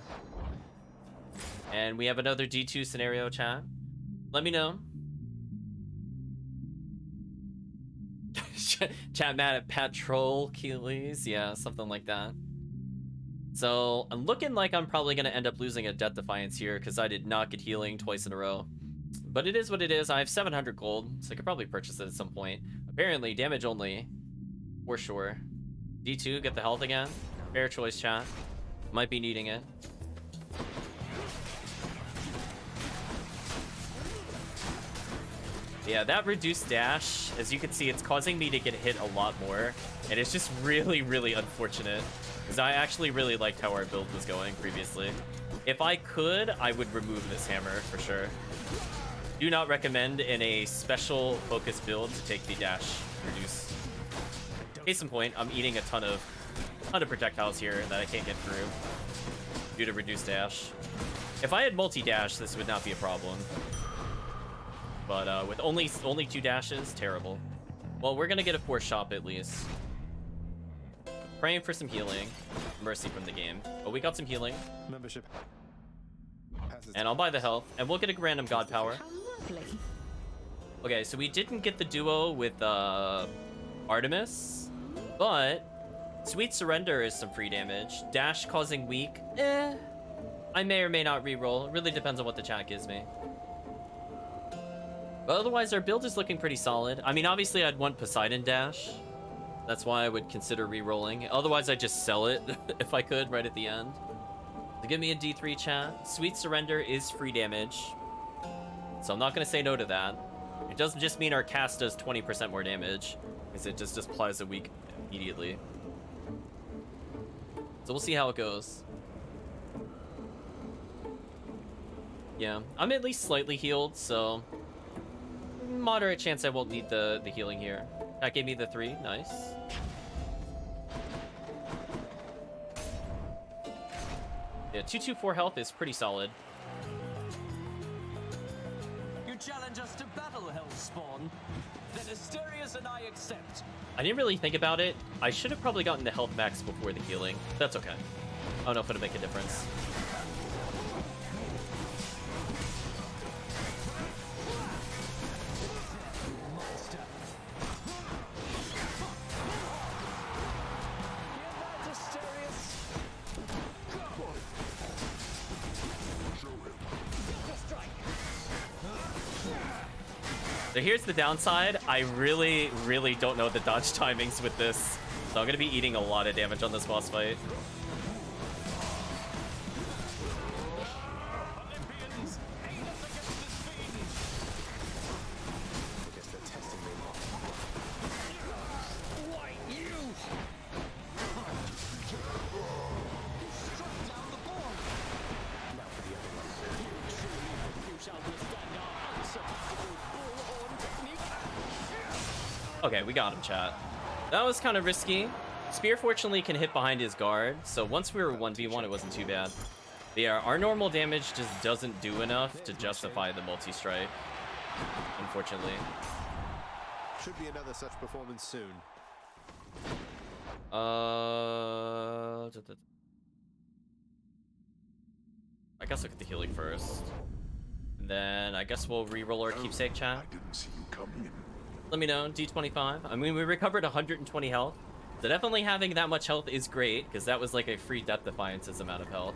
And we have another D2 scenario, chat. Let me know. Chat mad at Patrol Keelys. Yeah, something like that. So I'm looking like I'm probably gonna end up losing a Death Defiance here because I did not get healing twice in a row. But it is what it is. I have 700 gold, so I could probably purchase it at some point. Apparently, damage only. For sure. D2, get the health again. Fair choice, chat. Might be needing it. Yeah, that reduced dash, as you can see, it's causing me to get hit a lot more. And it's just really, really unfortunate. Because I actually really liked how our build was going previously. If I could, I would remove this hammer for sure. Do not recommend in a special focus build to take the dash reduce. Case in point, I'm eating a ton of projectiles here that I can't get through due to reduced dash. If I had multi-dash, this would not be a problem. But with only 2 dashes, terrible. Well, we're gonna get a 4 shop at least. Praying for some healing. Mercy from the game. But we got some healing. Membership. And I'll buy the health. And we'll get a random god power. Okay, so we didn't get the duo with Artemis. But Sweet Surrender is some free damage. Dash causing weak. I may or may not reroll. It really depends on what the chat gives me. But otherwise, our build is looking pretty solid. I mean, obviously, I'd want Poseidon Dash. That's why I would consider re-rolling. Otherwise, I'd just sell it if I could right at the end. So give me a D3 chat. Sweet Surrender is free damage. So I'm not going to say no to that. It doesn't just mean our cast does 20% more damage, because it just applies a weak immediately. So we'll see how it goes. Yeah, I'm at least slightly healed, so moderate chance I won't need the healing here. That gave me the 3, nice. Yeah, 224 health is pretty solid. You challenge us to battle, Hellspawn? Then Asterius and I accept. I didn't really think about it. I should have probably gotten the health max before the healing. That's okay. I don't know if it'll make a difference. So here's the downside. I really, really don't know the dodge timings with this. So I'm going to be eating a lot of damage on this boss fight. Okay, we got him, chat. That was kind of risky. Spear fortunately can hit behind his guard, so once we were 1v1, it wasn't too bad. But yeah, our normal damage just doesn't do enough to justify the multi-strike, unfortunately. Should be another such performance soon. I guess I'll get the healing first. And then I guess we'll re-roll our keepsake, chat. I didn't see you come in. Let me know, D25. I mean, we recovered 120 health. So definitely having that much health is great, because that was like a free Death Defiance's amount of health.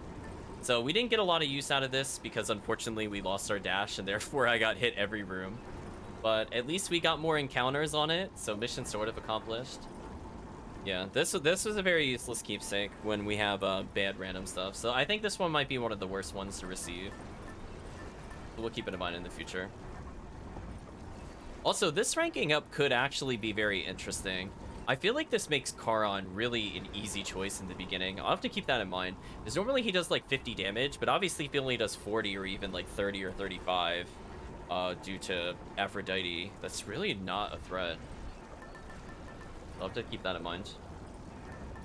So we didn't get a lot of use out of this, because unfortunately we lost our dash, and therefore I got hit every room. But at least we got more encounters on it, so mission sort of accomplished. Yeah, this was a very useless keepsake when we have bad random stuff. So I think this one might be one of the worst ones to receive. But we'll keep it in mind in the future. Also, this ranking up could actually be very interesting, I feel like this makes Charon really an easy choice in the beginning. I'll have to keep that in mind. Because normally he does like 50 damage, but obviously if he only does 40 or even like 30 or 35 due to Aphrodite, that's really not a threat. I'll have to keep that in mind.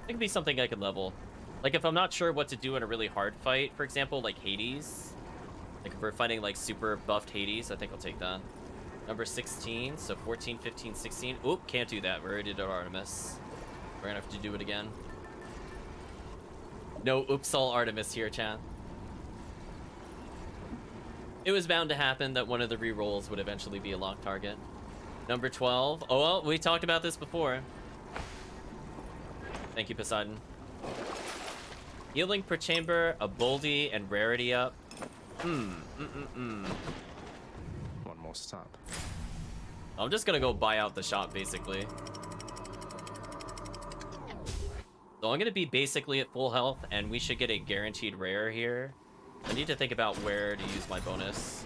It could be something I can level. Like if I'm not sure what to do in a really hard fight, for example, like Hades. Like if we're fighting like super buffed Hades, I think I'll take that. Number 16, so 14, 15, 16. Oop, can't do that. We already did Artemis. We're gonna have to do it again. No Uppsal Artemis here, chat. It was bound to happen that one of the rerolls would eventually be a locked target. Number 12. Oh, well, we talked about this before. Thank you, Poseidon. Healing per chamber, a boldy, and rarity up. One more stop. I'm just gonna go buy out the shop, basically. So I'm gonna be basically at full health, and we should get a guaranteed rare here. I need to think about where to use my bonus.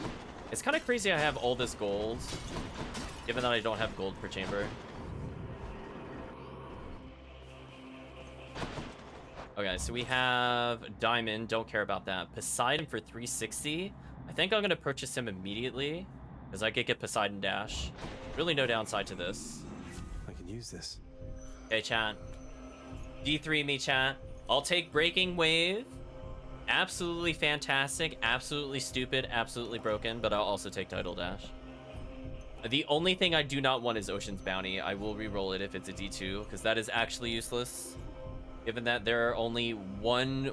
It's kind of crazy I have all this gold, given that I don't have gold per chamber. Okay, so we have Diamond, don't care about that. Poseidon for 360. I think I'm gonna purchase him immediately, because I could get Poseidon Dash. Really no downside to this. I can use this. Okay, chat. D3 me, chat. I'll take Breaking Wave. Absolutely fantastic, absolutely stupid, absolutely broken, but I'll also take Tidal Dash. The only thing I do not want is Ocean's Bounty. I will re-roll it if it's a D2, because that is actually useless. Given that there are only one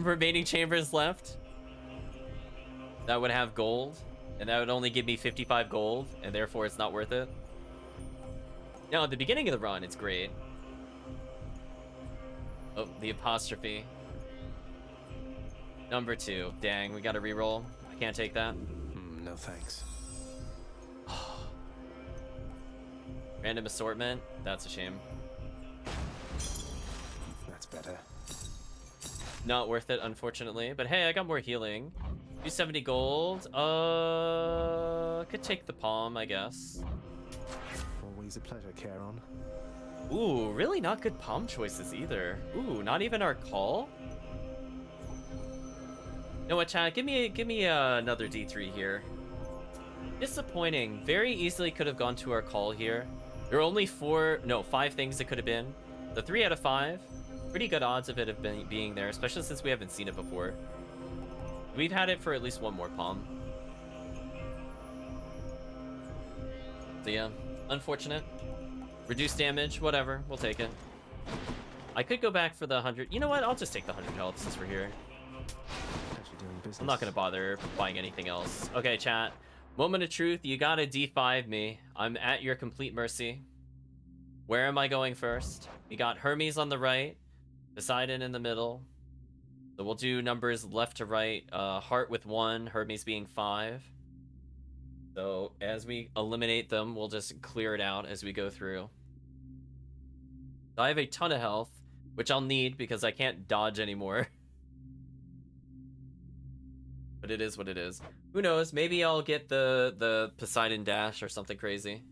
remaining chambers left that would have gold, and that would only give me 55 gold, and therefore it's not worth it. Now, at the beginning of the run, it's great. Oh, the apostrophe. Number 2. Dang, we gotta re-roll. I can't take that. No thanks. Random assortment. That's a shame. That's better. Not worth it, unfortunately. But hey, I got more healing. 270 gold. Could take the palm, I guess. Always a pleasure, Charon. Ooh, really not good palm choices either. Ooh, not even our call. You know what, chat? Give me another D3 here. Disappointing. Very easily could have gone to our call here. There are only 5 things it could have been. The 3 out of 5. Pretty good odds of it have been being there, especially since we haven't seen it before. We've had it for at least one more palm. So yeah, unfortunate. Reduced damage, whatever. We'll take it. I could go back for the 100. You know what? I'll just take the 100 health since we're here. I'm not gonna bother buying anything else. Okay, chat. Moment of truth. You gotta D5 me. I'm at your complete mercy. Where am I going first? We got Hermes on the right, Poseidon in the middle. So we'll do numbers left to right. Heart with 1, Hermes being 5. So as we eliminate them, we'll just clear it out as we go through. So I have a ton of health, which I'll need because I can't dodge anymore. But it is what it is. Who knows? Maybe I'll get the Poseidon Dash or something crazy.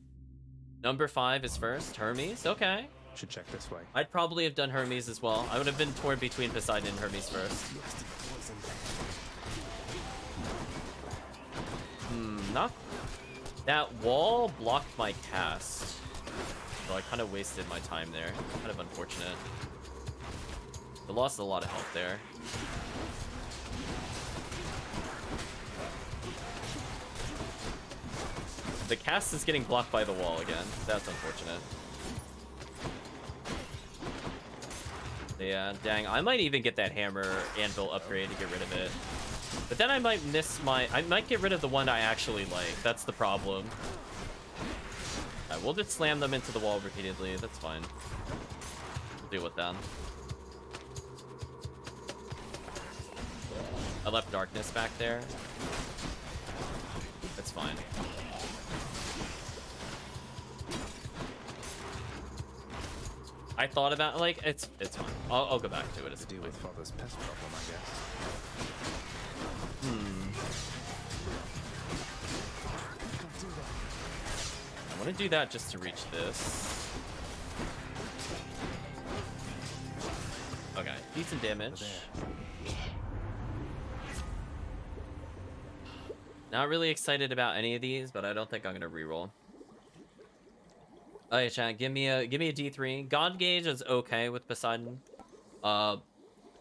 Number 5 is first. Hermes. Okay. Should check this way. I'd probably have done Hermes as well. I would have been torn between Poseidon and Hermes first. Not... That wall blocked my cast. So I kind of wasted my time there. Kind of unfortunate. I lost a lot of health there. The cast is getting blocked by the wall again. That's unfortunate. Yeah, dang. I might even get that hammer anvil upgrade to get rid of it. But then I might miss my... I might get rid of the one I actually like. That's the problem. Alright, we'll just slam them into the wall repeatedly. That's fine. We'll deal with them. I left darkness back there. That's fine. I thought about, like, it's fine. I'll go back to it. It's to deal with father's pest problem, I guess. I want to do that just to reach this. Decent damage. Not really excited about any of these, but I don't think I'm gonna reroll. Oh yeah, chat. Give me a D3. God Gauge is okay with Poseidon.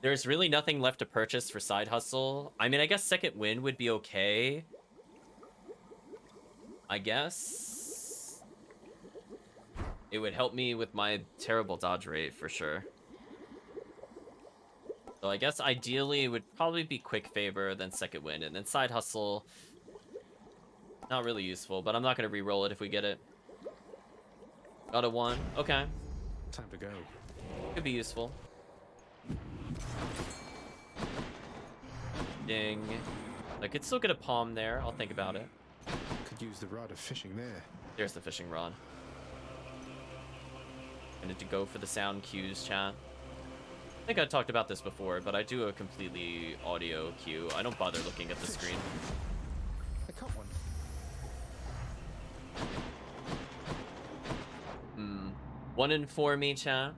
There's really nothing left to purchase for Side Hustle. I mean, I guess Second Wind would be okay. I guess it would help me with my terrible dodge rate for sure. So I guess ideally it would probably be Quick Favor, then Second Wind, and then Side Hustle. Not really useful, but I'm not going to re-roll it if we get it. Got a 1. Okay. Time to go. Could be useful. Ding. I could still get a palm there. I'll think about it. Could use the rod of fishing there. There's the fishing rod. I need to go for the sound cues, chat. I think I talked about this before, but I do a completely audio cue. I don't bother looking at the screen. I caught one. 1 in 4 me, chat.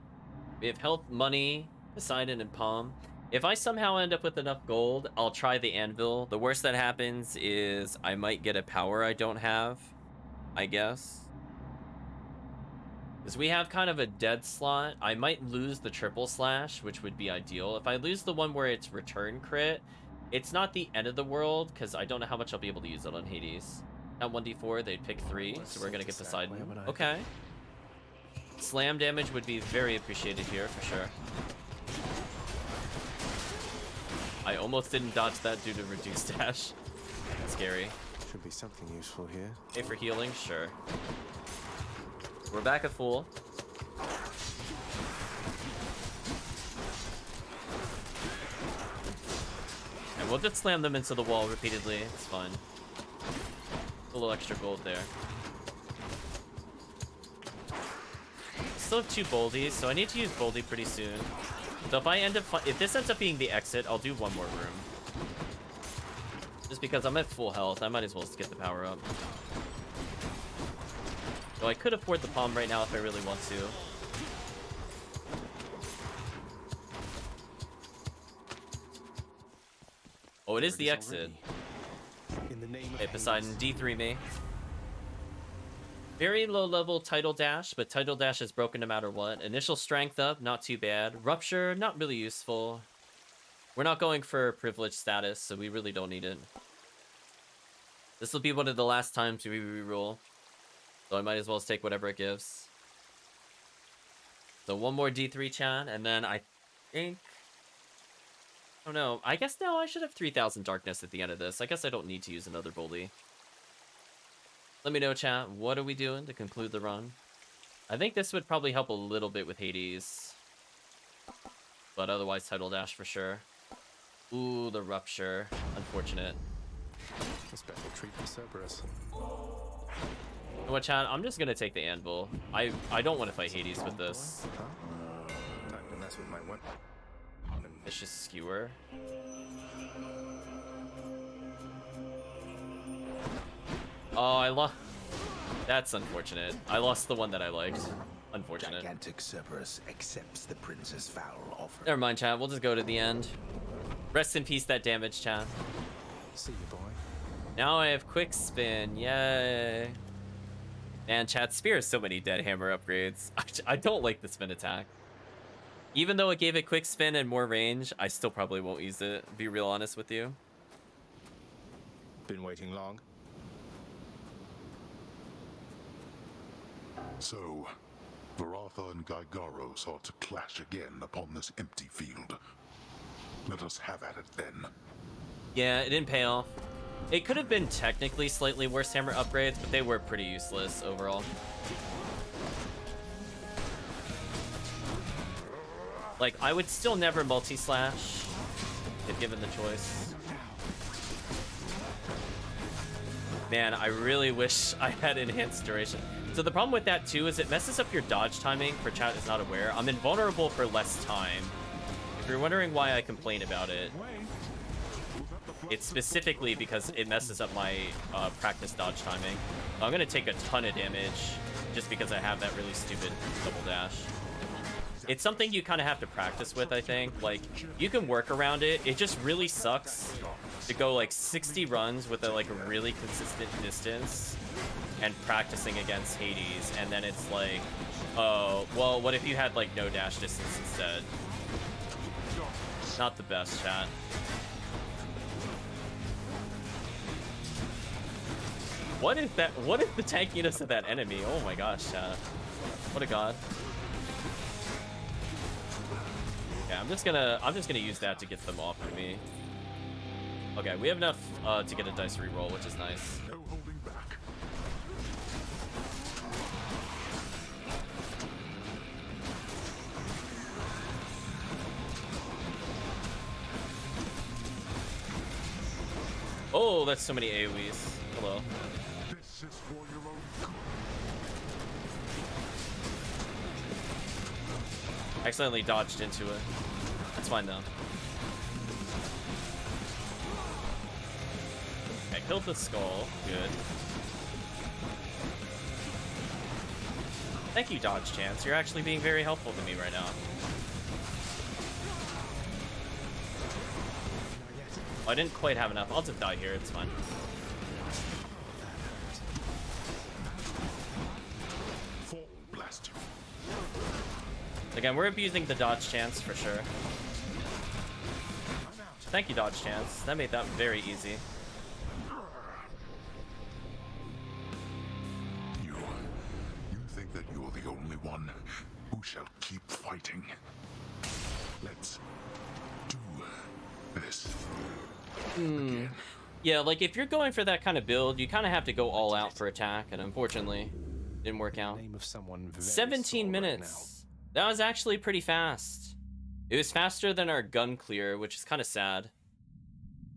We have health, money, Poseidon, and palm. If I somehow end up with enough gold, I'll try the anvil. The worst that happens is I might get a power I don't have, I guess. Because we have kind of a dead slot. I might lose the triple slash, which would be ideal. If I lose the one where it's return crit, it's not the end of the world, because I don't know how much I'll be able to use it on Hades. At 1d4, they'd pick 3, so we're going to get Poseidon. Okay. Slam damage would be very appreciated here, for sure. I almost didn't dodge that due to reduced dash. Scary. Should be something useful here. Okay, for healing, sure. We're back at full. And we'll just slam them into the wall repeatedly. It's fine. A little extra gold there. Still have 2 boldies, so I need to use boldy pretty soon. So if this ends up being the exit, I'll do 1 more room. Just because I'm at full health, I might as well just get the power up. So I could afford the palm right now if I really want to. Oh, it is the exit. Hey, Poseidon, D3 me. Very low level Tidal Dash, but Tidal Dash is broken no matter what. Initial strength up, not too bad. Rupture, not really useful. We're not going for privilege status, so we really don't need it. This will be one of the last times we reroll. So I might as well take whatever it gives. So 1 more D3 chat, and then I think... I don't know. I guess now I should have 3,000 darkness at the end of this. I guess I don't need to use another boldy. Let me know, chat. What are we doing to conclude the run? I think this would probably help a little bit with Hades. But otherwise, Tidal Dash for sure. Ooh, the Rupture. Unfortunate. A special treat for Cerberus. You know what, chat? I'm just gonna take the anvil. I don't want to fight Hades with this. Time to mess with my one. Vicious Skewer. Oh, I lost. That's unfortunate. I lost the one that I liked. Unfortunate. Gigantic Cerberus accepts the prince's foul offer. Never mind, chat. We'll just go to the end. Rest in peace, that damage, chat. See you, boy. Now I have quick spin. Yay. Man, chat, Spear has so many dead hammer upgrades. I don't like the spin attack. Even though it gave it quick spin and more range, I still probably won't use it, to be real honest with you. Been waiting long? So, Varatha and Gygaros are to clash again upon this empty field. Let us have at it then. Yeah, it didn't pay off. It could have been technically slightly worse hammer upgrades, but they were pretty useless overall. Like, I would still never multi-slash if given the choice. Man, I really wish I had enhanced duration. So the problem with that too is it messes up your dodge timing. For chat is not aware, I'm invulnerable for less time. If you're wondering why I complain about it, it's specifically because it messes up my practice dodge timing. I'm gonna take a ton of damage just because I have that really stupid double dash. It's something you kind of have to practice with, I think. Like, you can work around it. It just really sucks to go like 60 runs with a really consistent distance and practicing against Hades, and then it's like, oh, well, what if you had like no dash distance instead? Not the best, chat. What if the tankiness of that enemy? Oh my gosh, chat. What a god. Yeah, I'm just gonna use that to get them off of me. Okay, we have enough to get a dice reroll, which is nice. No holding back. Oh, that's so many AoEs. Hello. This is for your own good. Accidentally dodged into it. That's fine though. I killed the skull. Good. Thank you, Dodge Chance. You're actually being very helpful to me right now. Oh, I didn't quite have enough. I'll just die here. It's fine. Again, we're abusing the Dodge Chance for sure. Thank you, Dodge Chance. That made that very easy. You think that you're the only one who shall keep fighting? Let's do this again. Yeah, like if you're going for that kind of build, you kind of have to go all out for attack, and unfortunately, didn't work out. Name of someone very 17 minutes. Right that was actually pretty fast. It was faster than our gun clear, which is kind of sad.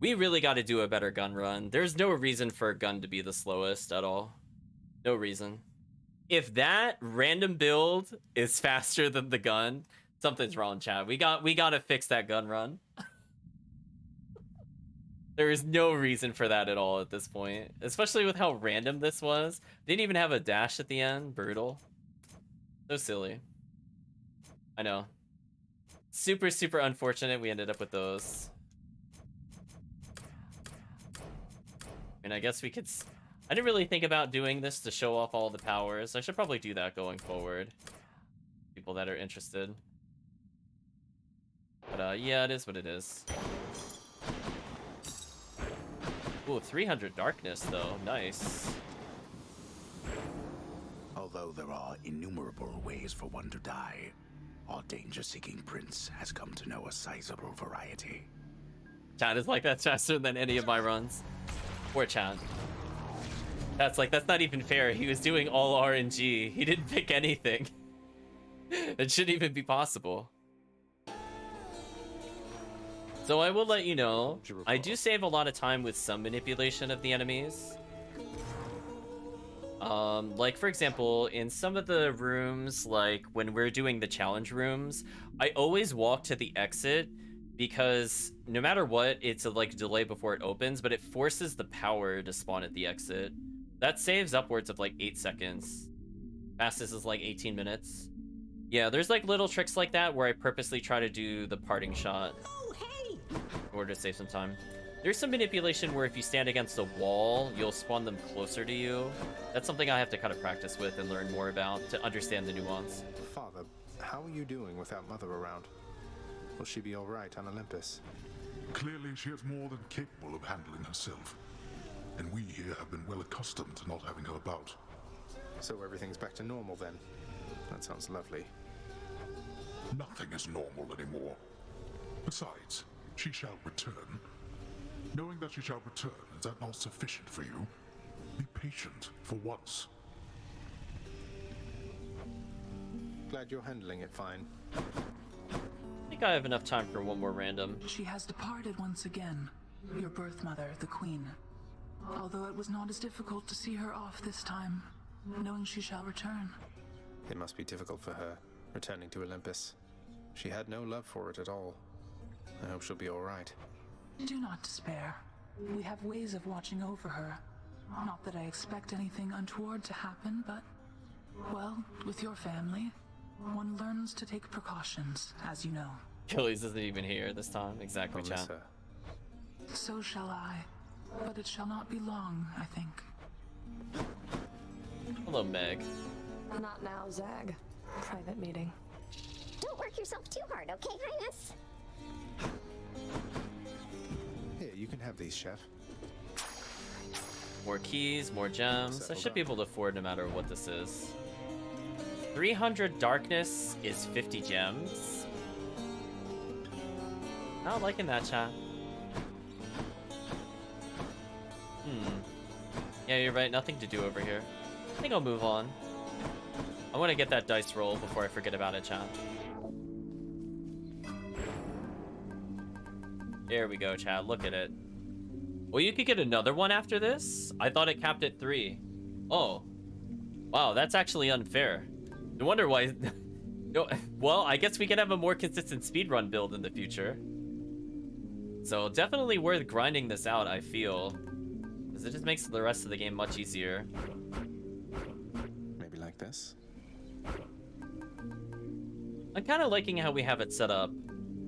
We really got to do a better gun run. There's no reason for a gun to be the slowest at all. No reason. If that random build is faster than the gun, something's wrong, chat. We got to fix that gun run. There is no reason for that at all at this point, especially with how random this was. Didn't even have a dash at the end. Brutal. So silly. I know. Super, super unfortunate we ended up with those. I mean, I guess we could... I didn't really think about doing this to show off all the powers. I should probably do that going forward. People that are interested. But, yeah, it is what it is. Ooh, 300 darkness, though. Nice. Although there are innumerable ways for one to die, our danger-seeking prince has come to know a sizable variety. Chad is like, that's faster than any of my runs. Poor Chad. That's like, that's not even fair. He was doing all RNG. He didn't pick anything. It shouldn't even be possible. So I will let you know, I do save a lot of time with some manipulation of the enemies. Like for example, in some of the rooms, like when we're doing the challenge rooms, I always walk to the exit because no matter what, it's a like delay before it opens, but it forces the power to spawn at the exit. That saves upwards of like 8 seconds. Fastest is like 18 minutes. Yeah, there's like little tricks like that where I purposely try to do the parting shot in order to save some time. There's some manipulation where if you stand against a wall, you'll spawn them closer to you. That's something I have to kind of practice with and learn more about to understand the nuance. Father, how are you doing without Mother around? Will she be all right on Olympus? Clearly, she is more than capable of handling herself. And we here have been well accustomed to not having her about. So everything's back to normal then? That sounds lovely. Nothing is normal anymore. Besides, she shall return. Knowing that she shall return, is that not sufficient for you? Be patient for once. Glad you're handling it fine. I think I have enough time for one more random. She has departed once again, your birth mother, the Queen. Although it was not as difficult to see her off this time, knowing she shall return. It must be difficult for her, returning to Olympus. She had no love for it at all. I hope she'll be all right. Do not despair. We have ways of watching over her. Not that I expect anything untoward to happen, but, well, with your family, One learns to take precautions, as you know. Achilles isn't even here this time. Exactly, chat. So shall I. But it shall not be long, I think. Hello, Meg. Not now, Zag. Private meeting. Don't work yourself too hard, okay, Highness? Here, you can have these, Chef. More keys, more gems. I should be able to afford no matter what this is. 300 darkness is 50 gems. Not liking that, chat. Yeah, you're right. Nothing to do over here. I think I'll move on. I want to get that dice roll before I forget about it, chat. There we go, chat. Look at it. Well, you could get another one after this? I thought it capped at 3. Oh. Wow, that's actually unfair. No wonder why... No, well, I guess we can have a more consistent speedrun build in the future. So definitely worth grinding this out, I feel. Because it just makes the rest of the game much easier. Maybe like this? I'm kind of liking how we have it set up.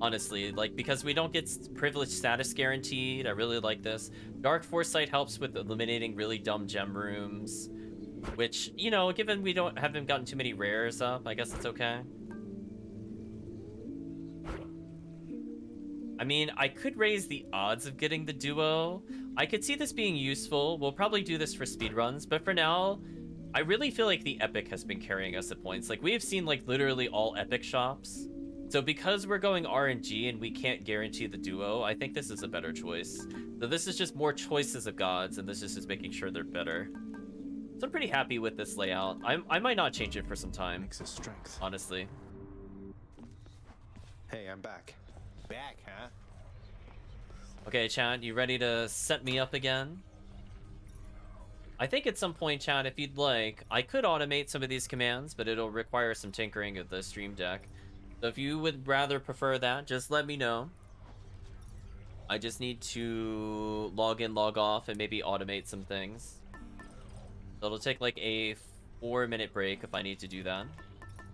Honestly, like, because we don't get privilege status guaranteed. I really like this. Dark Foresight helps with eliminating really dumb gem rooms, which, you know, given we haven't gotten too many rares up, I guess it's okay. I mean, I could raise the odds of getting the duo. I could see this being useful. We'll probably do this for speedruns, but for now, I really feel like the Epic has been carrying us at points. Like, we have seen, like, literally all Epic shops. So because we're going RNG and we can't guarantee the duo, I think this is a better choice. So this is just more choices of gods, and this is just making sure they're better. So I'm pretty happy with this layout. I might not change it for some time. Makes a strength. Honestly. Hey, I'm back. Back, huh? Okay, Chad, you ready to set me up again? I think at some point, Chad, if you'd like, I could automate some of these commands, but it'll require some tinkering of the stream deck. So if you would rather prefer that, just let me know. I just need to log in, log off, and maybe automate some things. So it'll take like a 4-minute break if I need to do that.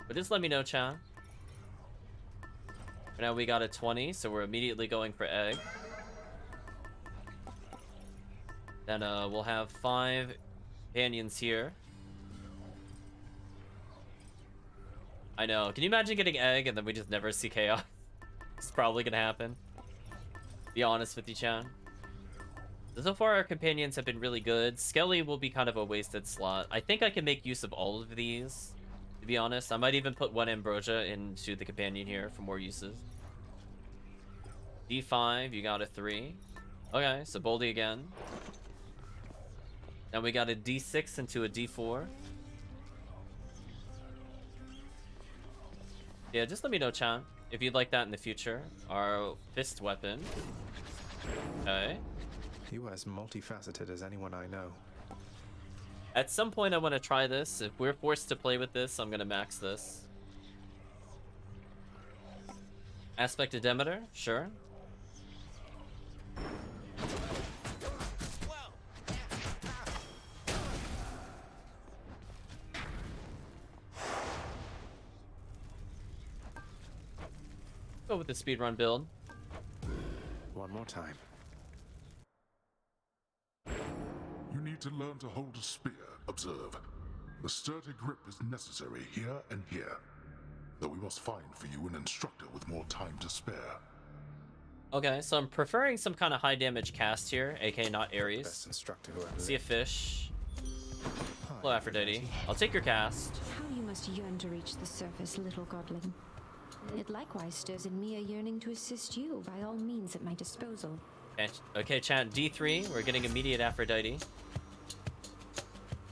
But just let me know, chat. For now we got a 20, so we're immediately going for egg. Then we'll have 5 companions here. I know. Can you imagine getting egg and then we just never see chaos? It's probably gonna happen. Be honest with you, chat. So far our companions have been really good. Skelly will be kind of a wasted slot. I think I can make use of all of these, to be honest. I might even put 1 Ambrosia into the companion here for more uses. D5, you got a 3. Okay, so Boldy again. Now we got a D6 into a D4. Yeah, just let me know, chat, if you'd like that in the future. Our fist weapon. Okay. You are as multifaceted as anyone I know. At some point I want to try this. If we're forced to play with this, I'm going to max this. Aspect of Demeter? Sure. Go with the speedrun build. One more time. You need to learn to hold a spear. Observe. A sturdy grip is necessary here and here. Though we must find for you an instructor with more time to spare. Okay, so I'm preferring some kind of high damage cast here, aka not Ares. Best instructor who ever See a fish. Hello, Aphrodite. I'll take your cast. How you must yearn to reach the surface, little godling. It likewise stirs in me a yearning to assist you by all means at my disposal. Okay, chat, D3. We're getting immediate Aphrodite.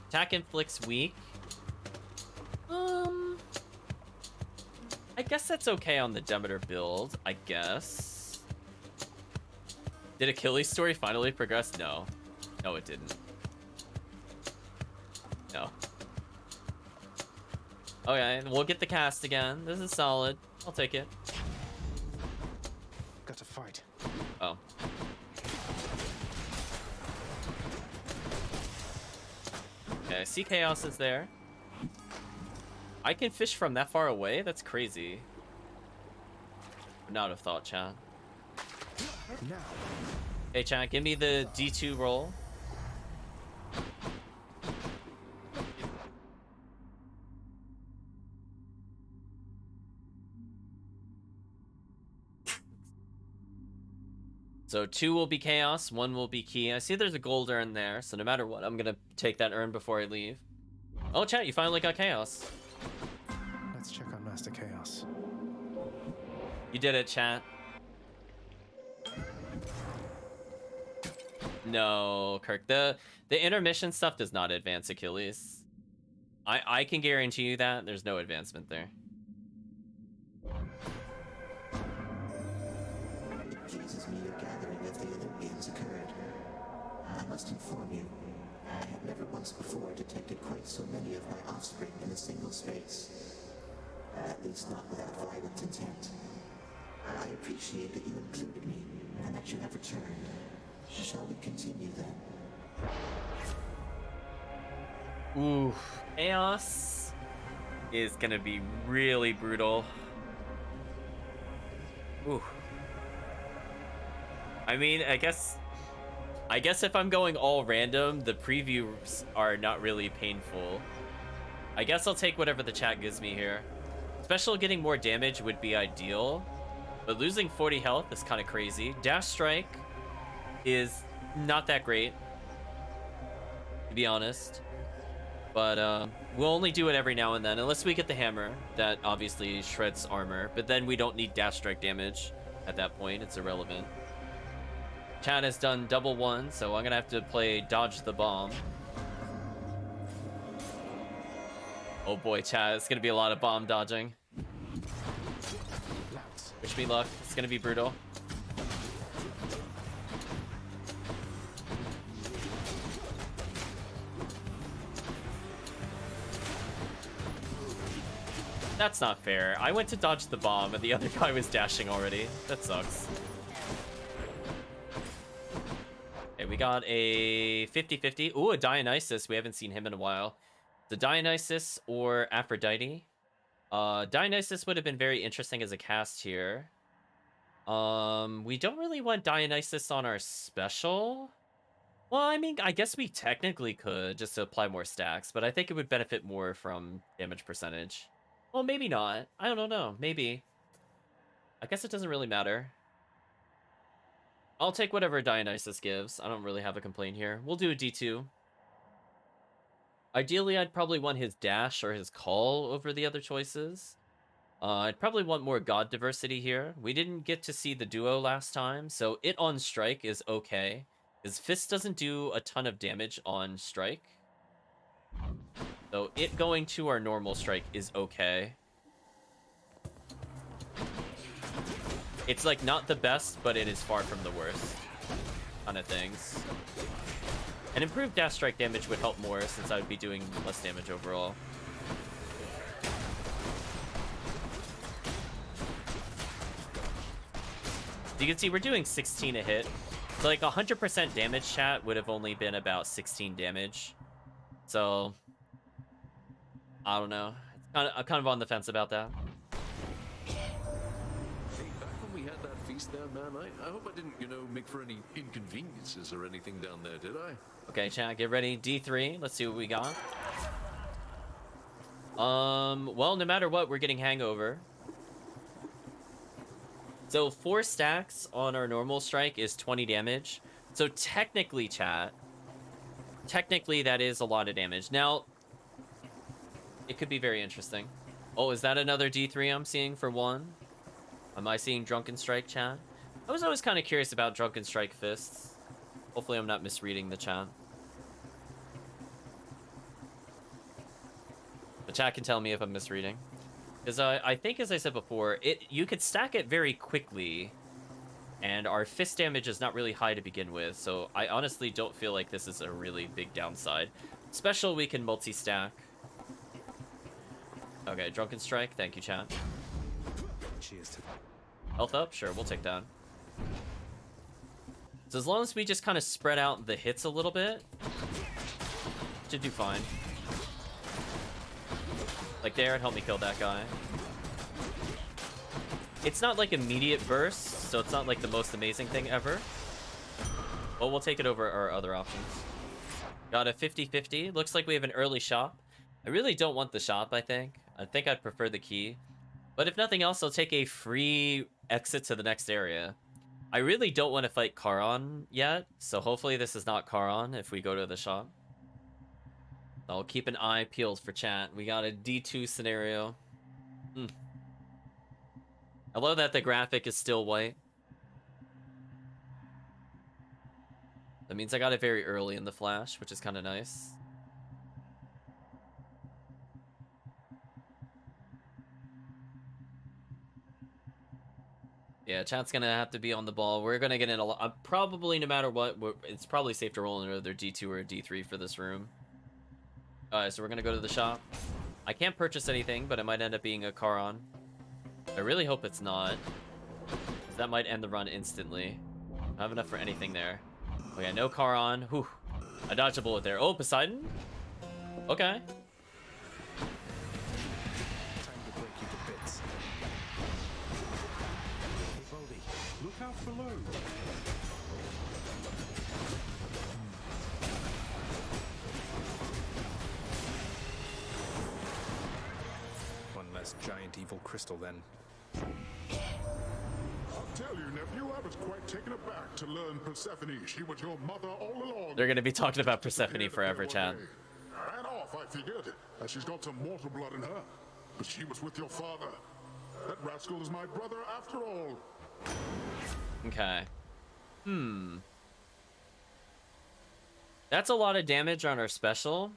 Attack inflicts weak. I guess that's okay on the Demeter build, I guess. Did Achilles' story finally progress? No. No, it didn't. No. Okay, we'll get the cast again. This is solid. I'll take it. Got to fight. Oh. Okay, I see Chaos is there. I can fish from that far away? That's crazy. Would not have thought, chat. Hey, chat, give me the D2 roll. So 2 will be chaos, 1 will be key. I see there's a gold urn there, so no matter what, I'm gonna take that urn before I leave. Oh, chat, you finally got chaos. Let's check on Master Chaos. You did it, chat. No, Kirk. The intermission stuff does not advance Achilles. I can guarantee you that there's no advancement there. It pleases me your gathering of the Olympians occurred. I must inform you, I have never once before detected quite so many of my offspring in a single space. At least not without violent intent. I appreciate that you included me, and that you have returned. Shall we continue then? Ooh, chaos is gonna be really brutal. Ooh. I mean, I guess if I'm going all random, the previews are not really painful. I guess I'll take whatever the chat gives me here. Special getting more damage would be ideal, but losing 40 health is kind of crazy. Dash Strike is not that great, to be honest. But we'll only do it every now and then, unless we get the hammer. That obviously shreds armor, but then we don't need Dash Strike damage at that point. It's irrelevant. Chat has done double 1, so I'm gonna have to play Dodge the Bomb. Oh boy, chat, it's gonna be a lot of bomb dodging. Wish me luck. It's gonna be brutal. That's not fair. I went to dodge the bomb and the other guy was dashing already. That sucks. Okay, we got a 50-50. Ooh, a Dionysus. We haven't seen him in a while. The Dionysus or Aphrodite. Dionysus would have been very interesting as a cast here. We don't really want Dionysus on our special. Well, I mean, I guess we technically could just to apply more stacks, but I think it would benefit more from damage percentage. Well, maybe not. I don't know. Maybe. I guess it doesn't really matter. I'll take whatever Dionysus gives. I don't really have a complaint here. We'll do a D2. Ideally, I'd probably want his dash or his call over the other choices. I'd probably want more god diversity here. We didn't get to see the duo last time, so it on strike is okay. His fist doesn't do a ton of damage on strike. So it going to our normal strike is okay. It's like not the best, but it is far from the worst kind of things. An improved dash strike damage would help more since I would be doing less damage overall. You can see we're doing 16 a hit. So like 100% damage, chat, would have only been about 16 damage. So I don't know. I'm kind of on the fence about that. Hey, back when we had that feast there, man, I hope I didn't, make for any inconveniences or anything down there, did I? Okay, chat, get ready. D3. Let's see what we got. Well, no matter what, we're getting hangover. So 4 stacks on our normal strike is 20 damage. So technically, chat, that is a lot of damage. Now, it could be very interesting. Oh, is that another D3 I'm seeing for 1? Am I seeing Drunken Strike, chat? I was always kind of curious about Drunken Strike fists. Hopefully I'm not misreading the chat. The chat can tell me if I'm misreading. Because I think, as I said before, you could stack it very quickly, and our fist damage is not really high to begin with, so I honestly don't feel like this is a really big downside. Special, we can multi-stack. Okay, Drunken Strike, thank you, chat. Cheers to Health up? Sure, we'll take that. So as long as we just kind of spread out the hits a little bit, should do fine. Like there and help me kill that guy. It's not like immediate burst, so it's not like the most amazing thing ever. But we'll take it over our other options. Got a 50-50. Looks like we have an early shop. I really don't want the shop, I think. I think I'd prefer the key. But if nothing else, I'll take a free exit to the next area. I really don't want to fight Charon yet, so hopefully this is not Charon if we go to the shop. I'll keep an eye peeled for chat. We got a D2 scenario. I love that the graphic is still white. That means I got it very early in the flash, which is kind of nice. Yeah, chat's gonna have to be on the ball. We're gonna get in a lot. Probably, no matter what, it's probably safe to roll another D2 or a D3 for this room. Alright, so we're gonna go to the shop. I can't purchase anything, but it might end up being a Charon. I really hope it's not, because that might end the run instantly. I don't have enough for anything there. Oh yeah, no Charon. Whew. I dodged a bullet there. Oh, Poseidon? Okay. Time to break you to bits. Hey, Baldy, look out below. One less giant evil crystal then. I'll tell you, nephew, I was quite taken aback to learn Persephone. She was your mother all along. They're gonna be talking about Persephone forever, chat. Ran off, I figured, as she's got some mortal blood in her. But she was with your father. That rascal is my brother after all. Okay. That's a lot of damage on our special.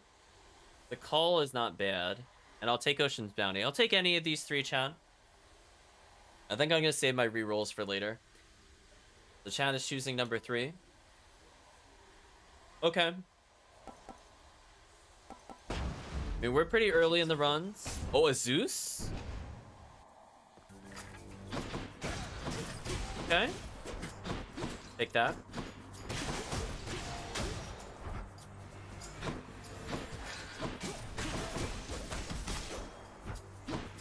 The call is not bad. And I'll take Ocean's Bounty. I'll take any of these three, chat. I think I'm going to save my rerolls for later. The chat is choosing number 3. Okay. I mean, we're pretty early in the runs. Oh, a Zeus? Okay. Take that.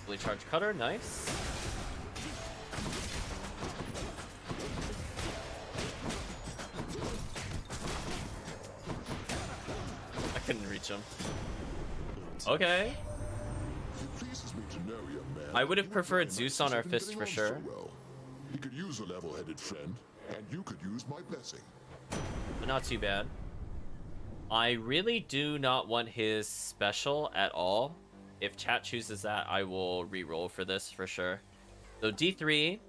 Fully charged cutter, nice. I couldn't reach him. Okay. It pleases me to know, young man, I would have preferred Zeus on our fist for sure. He could use a level-headed friend, and you could use my blessing. But not too bad. I really do not want his special at all. If chat chooses that, I will re-roll for this for sure. So D3.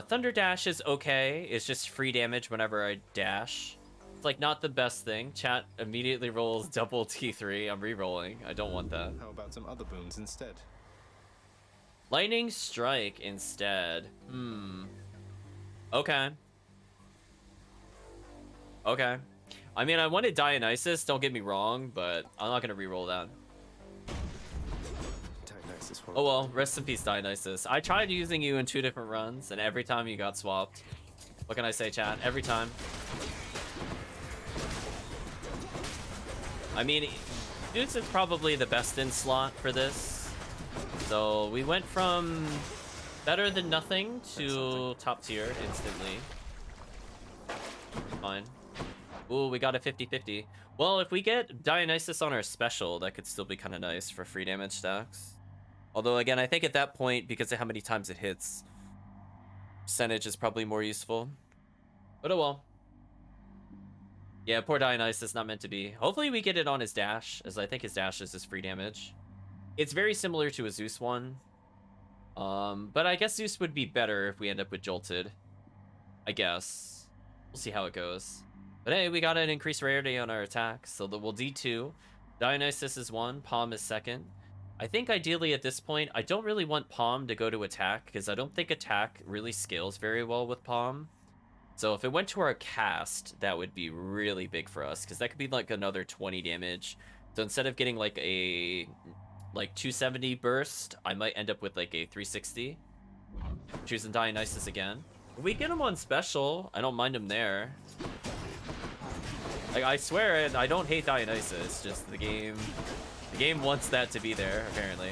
Thunder Dash is okay. It's just free damage whenever I dash. It's like not the best thing. Chat immediately rolls double T3. I'm re-rolling. I don't want that. How about some other boons instead? Lightning Strike instead. Okay. Okay. I mean, I wanted Dionysus, don't get me wrong, but I'm not gonna re-roll that. Dionysus. Oh well, rest in peace, Dionysus. I tried using you in 2 different runs, and every time you got swapped. What can I say, chat? Every time. I mean, Zeus is probably the best in slot for this. So we went from better than nothing to top tier instantly. Fine. Ooh, we got a 50-50. Well, if we get Dionysus on our special, that could still be kind of nice for free damage stacks. Although, again, I think at that point, because of how many times it hits, percentage is probably more useful. But oh well. Yeah, poor Dionysus, not meant to be. Hopefully we get it on his dash, as I think his dash is his free damage. It's very similar to a Zeus one. But I guess Zeus would be better if we end up with Jolted. I guess. We'll see how it goes. But hey, we got an increased rarity on our attack, so we'll D2. Dionysus is 1, Palm is 2nd. I think ideally at this point, I don't really want Palm to go to attack, because I don't think attack really scales very well with Palm. So if it went to our cast, that would be really big for us, because that could be like another 20 damage. So instead of getting like a 270 burst, I might end up with like a 360. Choosing Dionysus again. If we get him on special, I don't mind him there. Like, I swear, I don't hate Dionysus, just the game game wants that to be there, apparently.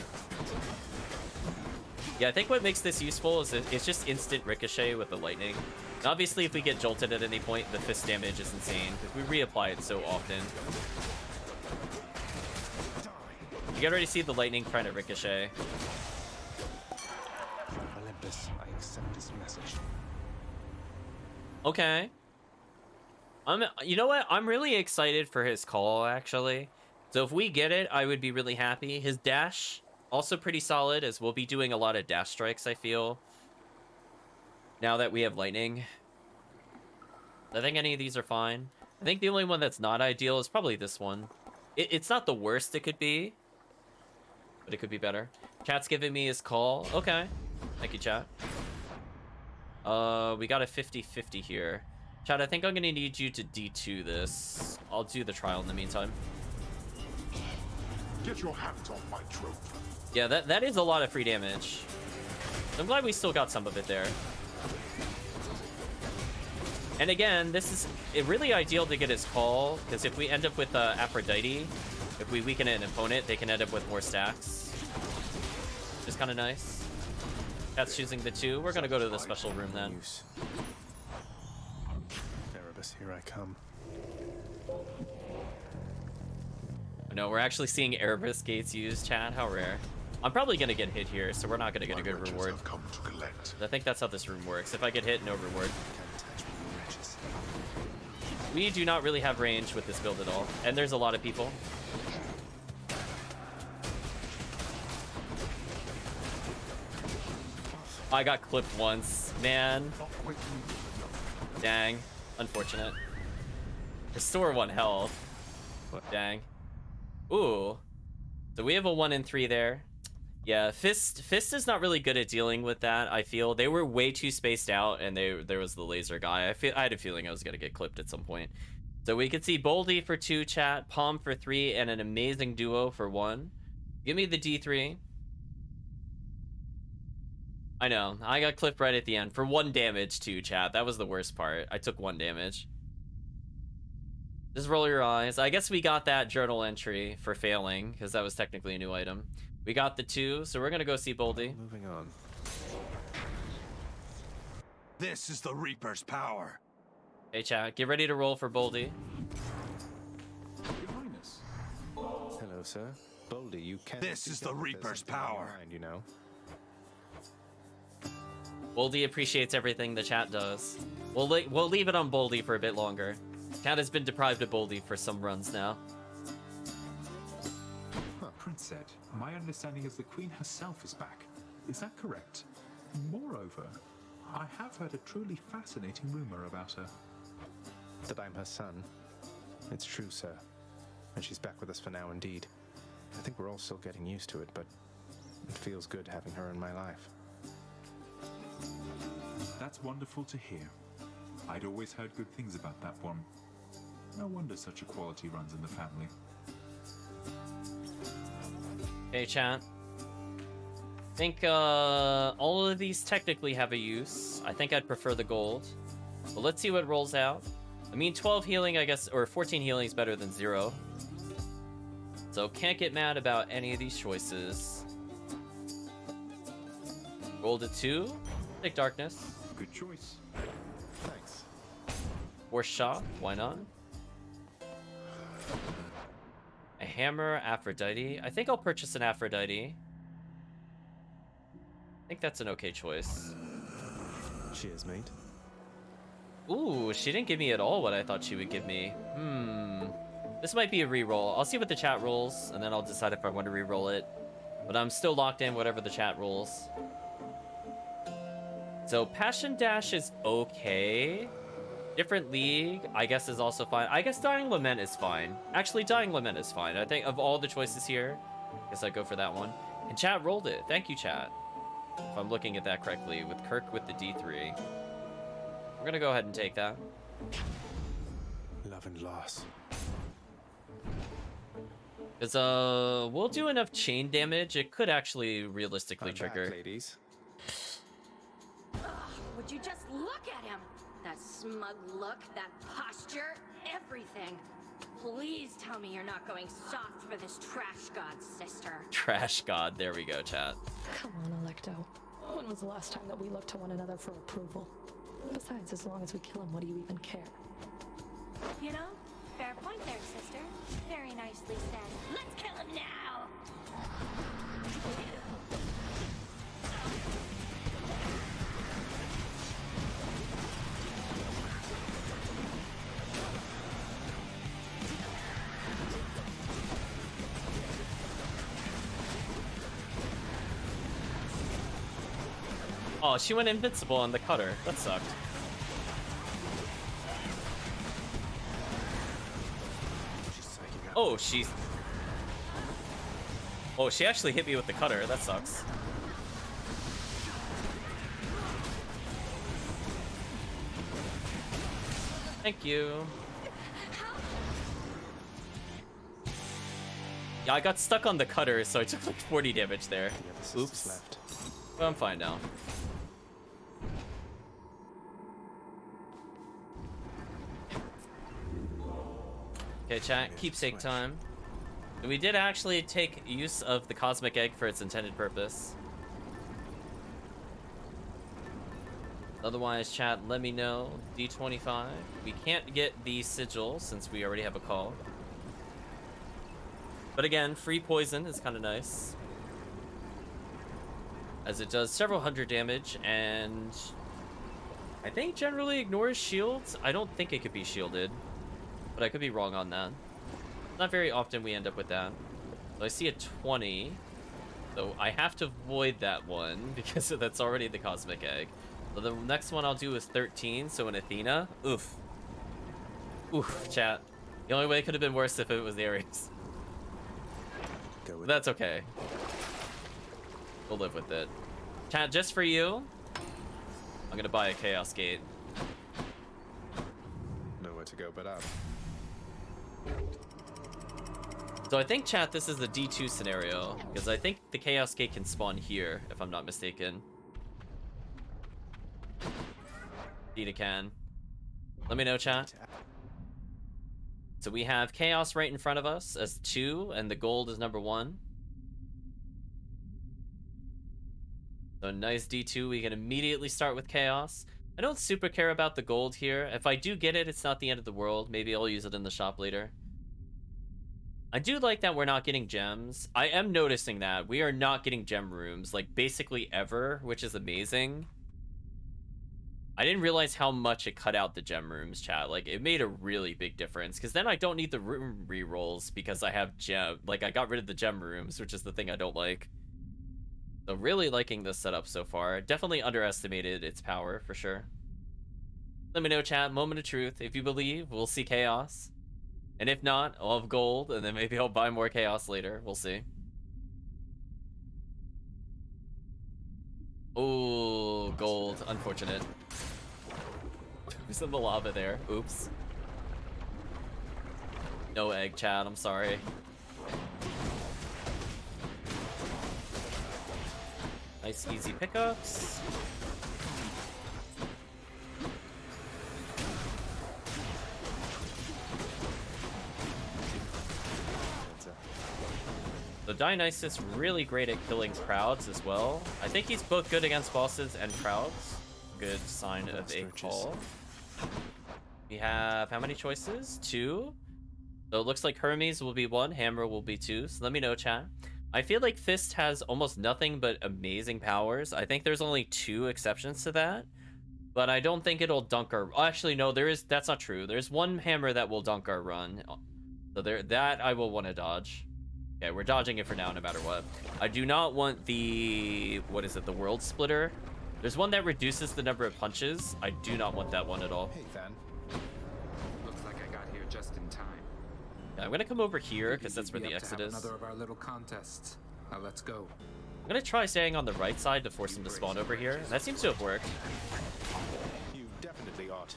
Yeah, I think what makes this useful is it's just instant ricochet with the lightning. And obviously, if we get jolted at any point, the fist damage is insane, because we reapply it so often. You can already see the lightning trying to ricochet. Olympus, I accept this message. Okay. You know what? I'm really excited for his call, actually. So if we get it, I would be really happy. His dash, also pretty solid, as we'll be doing a lot of dash strikes, I feel. Now that we have lightning. I think any of these are fine. I think the only one that's not ideal is probably this one. It's not the worst it could be, but it could be better. Chat's giving me his call. Okay. Thank you, chat. We got a 50-50 here. Chat, I think I'm gonna need you to D2 this. I'll do the trial in the meantime. Get your hands off my troop. Yeah, that is a lot of free damage. I'm glad we still got some of it there. And again, this is really ideal to get his call, because if we end up with Aphrodite, if we weaken an opponent, they can end up with more stacks. Which is kind of nice. That's choosing the 2. We're gonna go to the special room then. Erebus, here I come. No, we're actually seeing Erebus gates used, chat. How rare. I'm probably gonna get hit here, so we're not gonna get a good reward. I think that's how this room works. If I get hit, no reward. We do not really have range with this build at all, and there's a lot of people. I got clipped once, man. Dang, unfortunate. Restore 1 health. Dang. Ooh. So we have a 1 in 3 there. Yeah, Fist is not really good at dealing with that, I feel. They were way too spaced out, and there was the laser guy. I had a feeling I was going to get clipped at some point. So we could see Boldy for 2, chat, Palm for 3, and an amazing duo for 1. Give me the D3. I know, I got clipped right at the end for 1 damage too, chat. That was the worst part. I took 1 damage. Just roll your eyes. I guess we got that journal entry for failing, because that was technically a new item. We got the 2, so we're gonna go see Boldy. Moving on. This is the Reaper's power. Hey chat, get ready to roll for Boldy. Your Highness. Hello, sir. Boldy, you can't. This is the Reaper's power. Mind, you know. Boldy appreciates everything the chat does. We'll leave it on Boldy for a bit longer. Chat has been deprived of Boldy for some runs now. Prince said, my understanding is the Queen herself is back. Is that correct? Moreover, I have heard a truly fascinating rumor about her. That I'm her son. It's true, sir. And she's back with us for now, indeed. I think we're all still getting used to it, but it feels good having her in my life. That's wonderful to hear. I'd always heard good things about that one. No wonder such a quality runs in the family. Hey chat. I think all of these technically have a use. I think I'd prefer the gold. But let's see what rolls out. I mean, 12 healing, I guess, or 14 healing is better than 0. So can't get mad about any of these choices. Rolled a 2. Take darkness. Good choice. Thanks. Or shot, why not? A hammer, Aphrodite. I think I'll purchase an Aphrodite. I think that's an okay choice. Cheers, mate. Ooh, she didn't give me at all what I thought she would give me. This might be a reroll. I'll see what the chat rolls, and then I'll decide if I want to reroll it. But I'm still locked in whatever the chat rolls. So Passion Dash is okay. Different League, I guess, is also fine. I guess Dying Lament is fine. Actually, Dying Lament is fine. I think of all the choices here, I guess I'd go for that one. And chat rolled it. Thank you, chat. If I'm looking at that correctly, with Kirk with the D3. We're gonna go ahead and take that. Love and loss. Because, we'll do enough chain damage. It could actually realistically trigger. Back, ladies. Would you just look at him? That smug look, that posture, everything. Please tell me you're not going soft for this trash god, sister. Trash god. There we go, chat. Come on, Electo. When was the last time that we looked to one another for approval? Besides, as long as we kill him, what do you even care? You know, fair point there, sister. Very nicely said. Let's kill him now! Oh, she went invincible on the cutter. That sucked. Oh, she's... Oh, she actually hit me with the cutter. That sucks. Thank you. Yeah, I got stuck on the cutter, so I took like 40 damage there. Oops. Left. But I'm fine now. Okay, chat, keepsake time. We did actually take use of the cosmic egg for its intended purpose. Otherwise, chat, let me know. D25. We can't get the sigil since we already have a call. But again, free poison is kind of nice, as it does several hundred damage, and I think generally ignores shields. I don't think it could be shielded, but I could be wrong on that. Not very often we end up with that. So I see a 20, so I have to avoid that one because that's already the cosmic egg. So the next one I'll do is 13, so an Athena. Oof. Oof, chat. The only way it could have been worse if it was Ares. That's okay. We'll live with it. Chat, just for you, I'm gonna buy a Chaos Gate. Nowhere to go but up. So I think, chat, this is the D2 scenario, because I think the Chaos Gate can spawn here, if I'm not mistaken. Indeed it can. Let me know, chat. So we have Chaos right in front of us as 2, and the gold is number 1. So nice D2, we can immediately start with Chaos. I don't super care about the gold here. If I do get it, it's not the end of the world. Maybe I'll use it in the shop later. I do like that we're not getting gems. I am noticing that. We are not getting gem rooms, like, basically ever, which is amazing. I didn't realize how much it cut out the gem rooms, chat. Like, it made a really big difference, because then I don't need the room rerolls because I have gem. Like, I got rid of the gem rooms, which is the thing I don't like. So really liking this setup so far. Definitely underestimated its power, for sure. Let me know, chat. Moment of truth. If you believe, we'll see Chaos. And if not, I'll have gold, and then maybe I'll buy more Chaos later. We'll see. Oh, gold. Unfortunate. Who's in the lava there? Oops. No egg, chat. I'm sorry. Nice, easy pickups. So Dionysus really great at killing crowds as well. I think he's both good against bosses and crowds. Good sign of a call. We have how many choices? 2. So it looks like Hermes will be 1, Hammer will be 2. So let me know, chat. I feel like Fist has almost nothing but amazing powers. I think there's only 2 exceptions to that. But I don't think it'll dunk our... Oh, actually, no, that's not true. There's 1 hammer that will dunk our run. So that I will want to dodge. Okay, we're dodging it for now, no matter what. I do not want the... What is it? The World Splitter? There's one that reduces the number of punches. I do not want that one at all. Hey, Van. Looks like I got here just in time. Yeah, I'm gonna come over here, because that's where the exit is. Another of our little contests. Now let's go. I'm gonna try staying on the right side to force him to spawn over here. That seems to have worked. You definitely ought.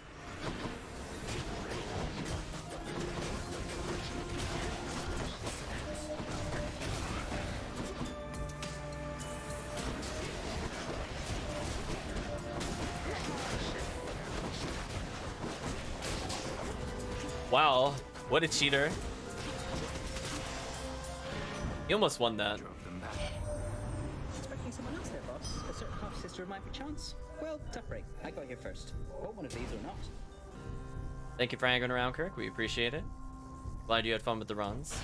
Wow, What a cheater. He almost won that. Expecting someone else there, boss. A certain half-sister of mine, perchance? Well, tough break. I got here first. Want one of these or not? Thank you for hanging around, Kirk. We appreciate it. Glad you had fun with the runs.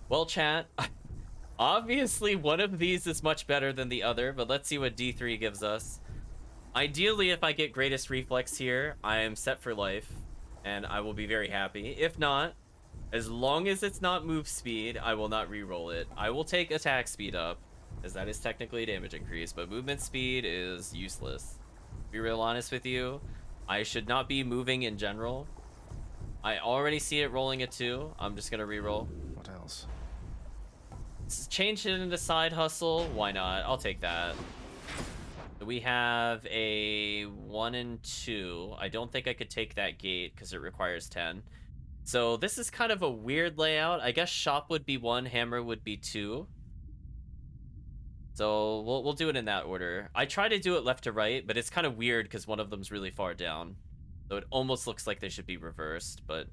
Well, chat, obviously one of these is much better than the other, but let's see what D3 gives us. Ideally, if I get greatest reflex here, I am set for life, and I will be very happy. If not, as long as it's not move speed, I will not re-roll it. I will take attack speed up, as that is technically a damage increase, but movement speed is useless. To be real honest with you, I should not be moving in general. I already see it rolling a 2. I'm just gonna re-roll. What else? Change it into side hustle. Why not? I'll take that. We have a 1 and 2. I don't think I could take that gate because it requires 10. So this is kind of a weird layout. I guess shop would be 1, hammer would be 2. So we'll do it in that order. I try to do it left to right, but it's kind of weird because one of them's really far down. So it almost looks like they should be reversed, but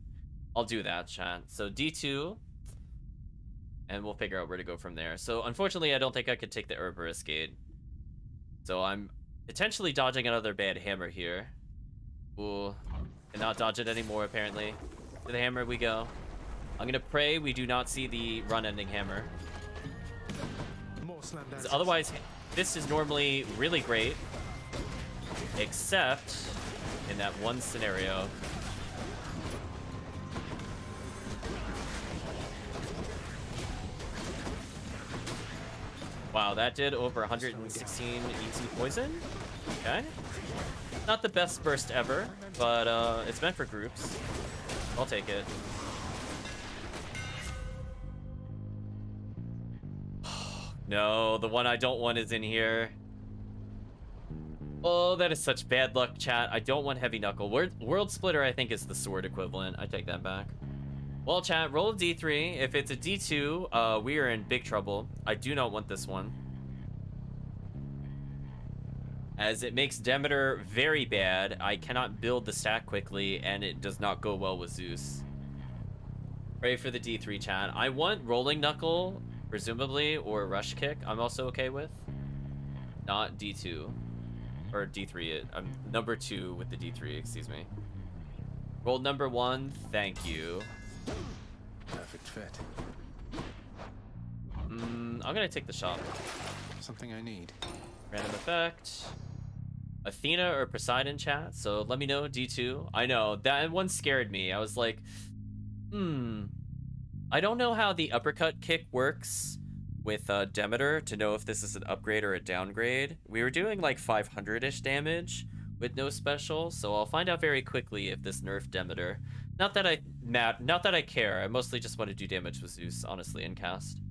I'll do that, chat. So D2, and we'll figure out where to go from there. So unfortunately, I don't think I could take the Herberus gate. So I'm potentially dodging another bad hammer here. Ooh, cannot dodge it anymore, apparently. To the hammer we go. I'm gonna pray we do not see the run-ending hammer. Otherwise, this is normally really great. Except in that one scenario. Wow, that did over 116 easy poison. Okay. Not the best burst ever, but it's meant for groups. I'll take it. No, the one I don't want is in here. Oh, that is such bad luck, chat. I don't want Heavy Knuckle. World Splitter, I think, is the sword equivalent. I take that back. Well, chat, roll a D3. If it's a D2, we are in big trouble. I do not want this one, as it makes Demeter very bad. I cannot build the stack quickly, and it does not go well with Zeus. Pray for the D3, chat. I want Rolling Knuckle, presumably, or Rush Kick. I'm also okay with. Not D2. Or D3. I'm number 2 with the D3, excuse me. Roll number 1. Thank you. Perfect fit. I'm gonna take the shop. Something I need. Random effect. Athena or Poseidon, chat. So let me know, D2. I know, that one scared me. I was like, I don't know how the uppercut kick works with Demeter to know if this is an upgrade or a downgrade. We were doing like 500-ish damage with no special, so I'll find out very quickly if this nerfed Demeter. Not that I care. I mostly just want to do damage with Zeus, honestly, in cast.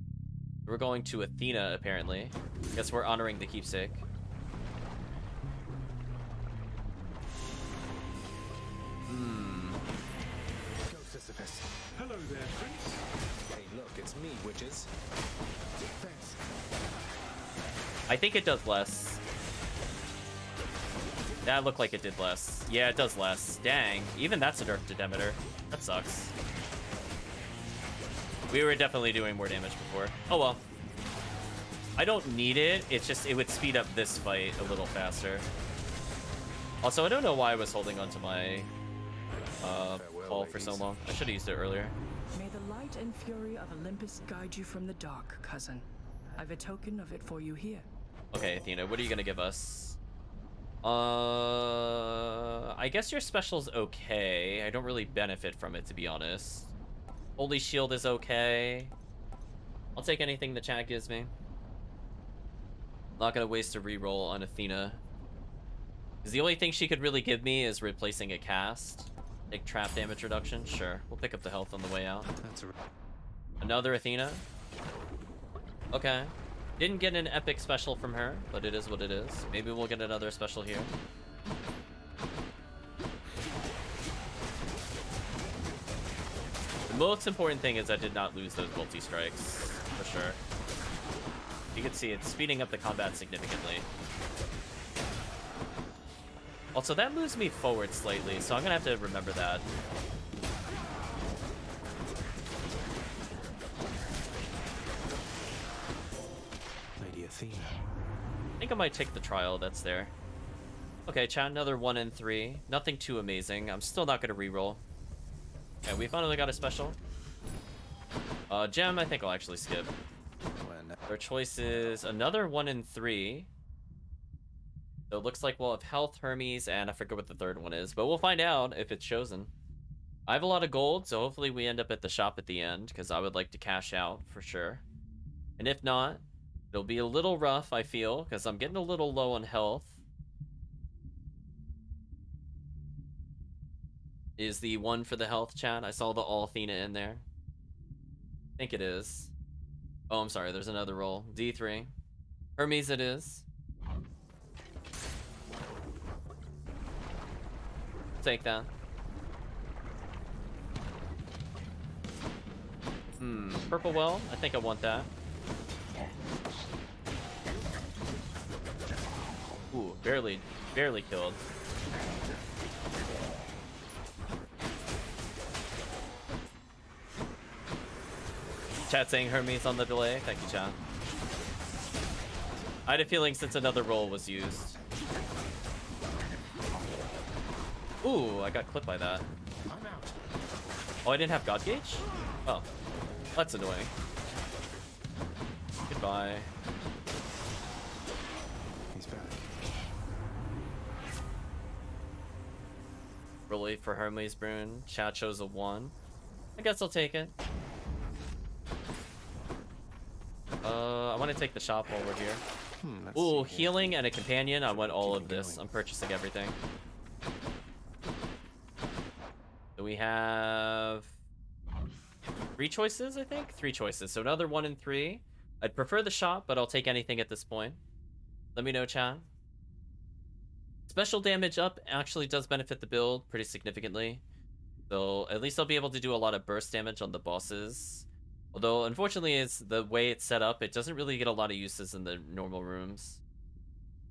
We're going to Athena, apparently. Guess we're honoring the keepsake. Go, Sisyphus. Hello there, Prince. Hey, look, it's me, witches. Thanks. I think it does less. That looked like it did less. Yeah, it does less. Dang. Even that's a nerf to Demeter. That sucks. We were definitely doing more damage before. Oh well. I don't need it. It's just, it would speed up this fight a little faster. Also, I don't know why I was holding onto my call for so long. I should have used it earlier. May the light and fury of Olympus guide you from the dark, cousin. I've a token of it for you here. Okay, Athena, what are you gonna give us? I guess your special's okay. I don't really benefit from it, to be honest. Holy Shield is okay. I'll take anything the chat gives me. Not gonna waste a reroll on Athena, because the only thing she could really give me is replacing a cast. Take trap damage reduction. Sure, we'll pick up the health on the way out. Another Athena. Okay. Didn't get an epic special from her, but it is what it is. Maybe we'll get another special here. The most important thing is I did not lose those multi-strikes, for sure. You can see it's speeding up the combat significantly. Also, that moves me forward slightly, so I'm gonna have to remember that. might take the trial that's there. Okay, chat, another 1 in 3. Nothing too amazing. I'm still not gonna reroll. Okay, we finally got a special. Gem, I think I'll actually skip. Our choice is another 1 in 3. So it looks like we'll have Health, Hermes, and I forget what the third one is, but we'll find out if it's chosen. I have a lot of gold, so hopefully we end up at the shop at the end, because I would like to cash out for sure. And if not, it'll be a little rough, I feel, because I'm getting a little low on health. Is the one for the health, chat? I saw the all Athena in there. I think it is. Oh, I'm sorry, there's another roll. D3. Hermes it is. Take that. Purple well? I think I want that. Ooh, barely killed. Chat saying Hermes on the delay. Thank you, chat. I had a feeling since another roll was used. Ooh, I got clipped by that. I'm out. Oh, I didn't have God Gauge? Oh, that's annoying. Goodbye. He's back. Really for Hermes Brune. Chat chose a 1. I guess I'll take it. I want to take the shop while we're here. Ooh, healing and a companion. I want all of this. I'm purchasing everything. So we have 3 choices, I think? 3 choices. So another 1 in 3. I'd prefer the shop, but I'll take anything at this point. Let me know, chat. Special damage up actually does benefit the build pretty significantly. So at least I'll be able to do a lot of burst damage on the bosses. Although, unfortunately, it's the way it's set up, it doesn't really get a lot of uses in the normal rooms.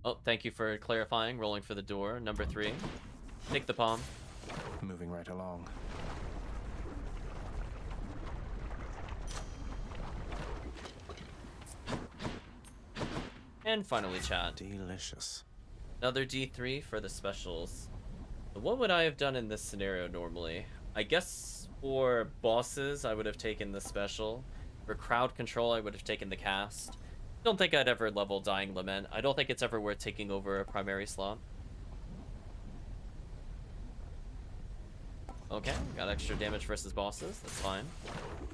Oh, thank you for clarifying. Rolling for the door. Number 3. Take the palm. Moving right along. And finally, chat. Delicious. Another D3 for the specials. So what would I have done in this scenario normally? I guess for bosses, I would have taken the special. For crowd control, I would have taken the cast. Don't think I'd ever level Dying Lament. I don't think it's ever worth taking over a primary slot. Okay, got extra damage versus bosses. That's fine.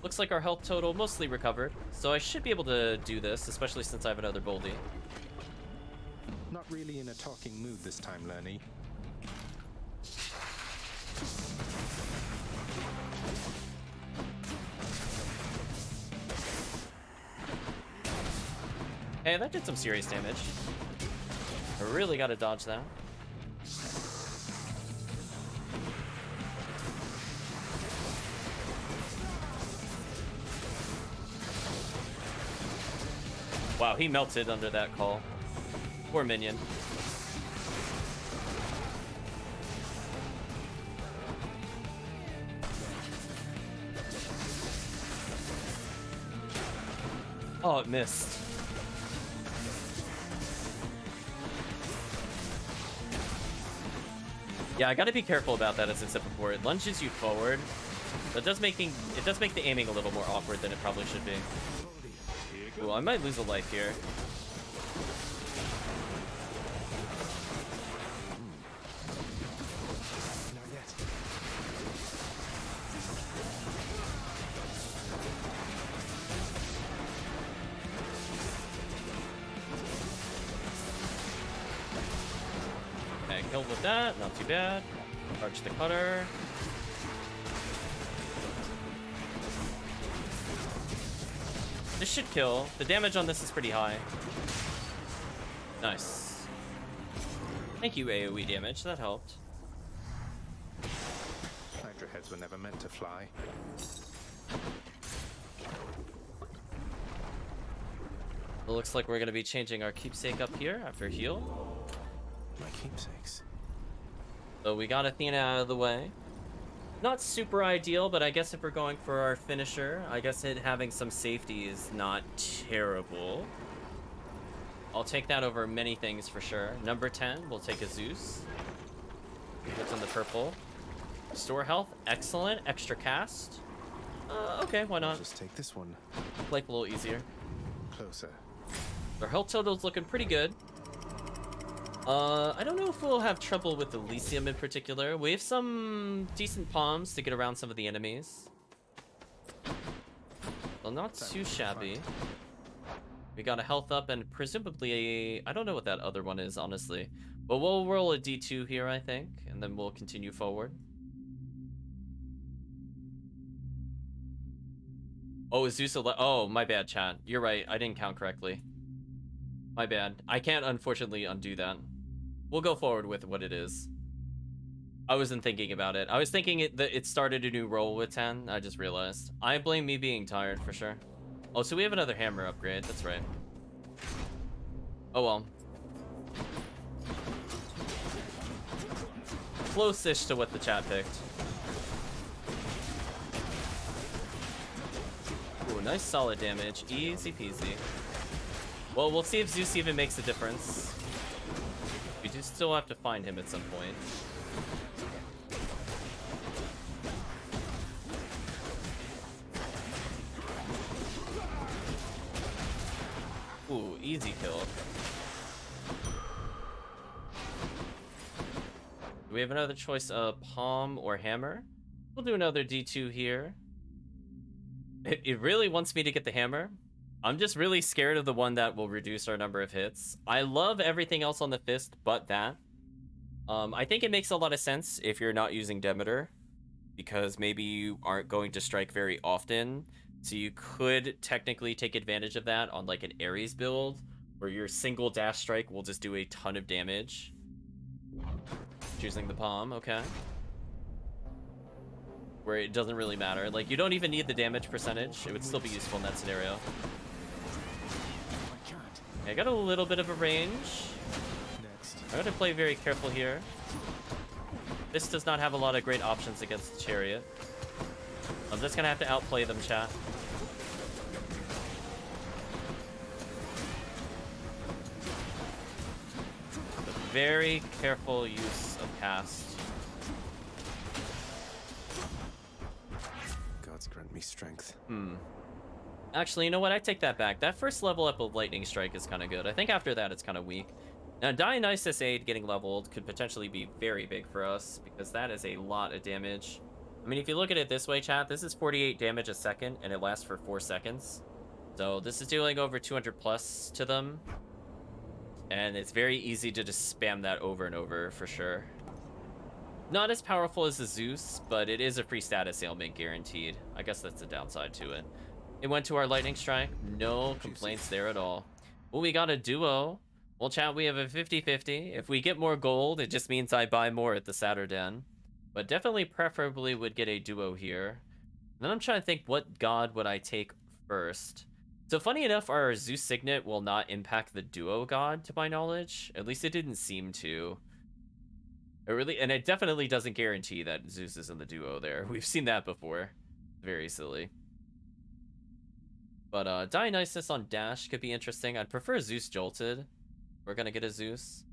Looks like our health total mostly recovered, so I should be able to do this, especially since I have another Boldy. Not really in a talking mood this time, Lenny. Hey, that did some serious damage. I really gotta dodge that. Wow, he melted under that call. Poor minion. Oh, it missed. Yeah, I gotta be careful about that, as I said before. It lunges you forward. That does make the aiming a little more awkward than it probably should be. Ooh, I might lose a life here. Okay, killed with that, not too bad. Charge the cutter. This should kill. The damage on this is pretty high. Nice. Thank you, AoE damage. That helped. Hydra heads were never meant to fly. It looks like we're going to be changing our keepsake up here after heal. My keepsakes. So we got Athena out of the way. Not super ideal, but I guess if we're going for our finisher, I guess having some safety is not terrible. I'll take that over many things for sure. Number 10, we'll take a Zeus. What's in the purple? Store health, excellent. Extra cast. Okay, why not? Just take this one. Like a little easier. Closer. Our health total's looking pretty good. I don't know if we'll have trouble with Elysium in particular. We have some decent palms to get around some of the enemies. Well, not too shabby. We got a health up and presumably I don't know what that other one is, honestly. But we'll roll a D2 here, I think, and then we'll continue forward. Oh, Zeus. Oh, my bad, chat. You're right. I didn't count correctly. My bad. I can't, unfortunately, undo that. We'll go forward with what it is. I wasn't thinking about it. I was thinking it started a new roll with 10. I just realized. I blame me being tired, for sure. Oh, so we have another hammer upgrade. That's right. Oh, well. Close-ish to what the chat picked. Ooh, nice solid damage. Easy peasy. Well, we'll see if Zeus even makes a difference. We do still have to find him at some point. Ooh, easy kill. Do we have another choice of palm or hammer? We'll do another D2 here. It really wants me to get the hammer. I'm just really scared of the one that will reduce our number of hits. I love everything else on the fist but that. I think it makes a lot of sense if you're not using Demeter, because maybe you aren't going to strike very often. So you could technically take advantage of that on like an Ares build, where your single dash strike will just do a ton of damage. Choosing the palm, okay. Where it doesn't really matter. Like, you don't even need the damage percentage. It would still be useful in that scenario. Okay, I got a little bit of a range. I'm going to play very careful here. This does not have a lot of great options against the Chariot. I'm just going to have to outplay them, chat. A very careful use of cast. Gods grant me strength. Actually, you know what? I take that back. That first level up of Lightning Strike is kind of good. I think after that, it's kind of weak. Now, Dionysus Aid getting leveled could potentially be very big for us, because that is a lot of damage. I mean, if you look at it this way, chat, this is 48 damage a second, and it lasts for 4 seconds. So this is dealing over 200 plus to them. And it's very easy to just spam that over and over, for sure. Not as powerful as the Zeus, but it is a free status ailment guaranteed. I guess that's the downside to it. It went to our Lightning Strike. No complaints there at all. Well, we got a duo. Well, chat, we have a 50-50. If we get more gold, it just means I buy more at the Saturden. But definitely preferably would get a duo here. Then I'm trying to think, what god would I take first? So funny enough, our Zeus Signet will not impact the duo god, to my knowledge. At least it didn't seem to. And it definitely doesn't guarantee that Zeus is in the duo there. We've seen that before. Very silly. But Dionysus on dash could be interesting. I'd prefer Zeus Jolted. We're gonna get a Zeus.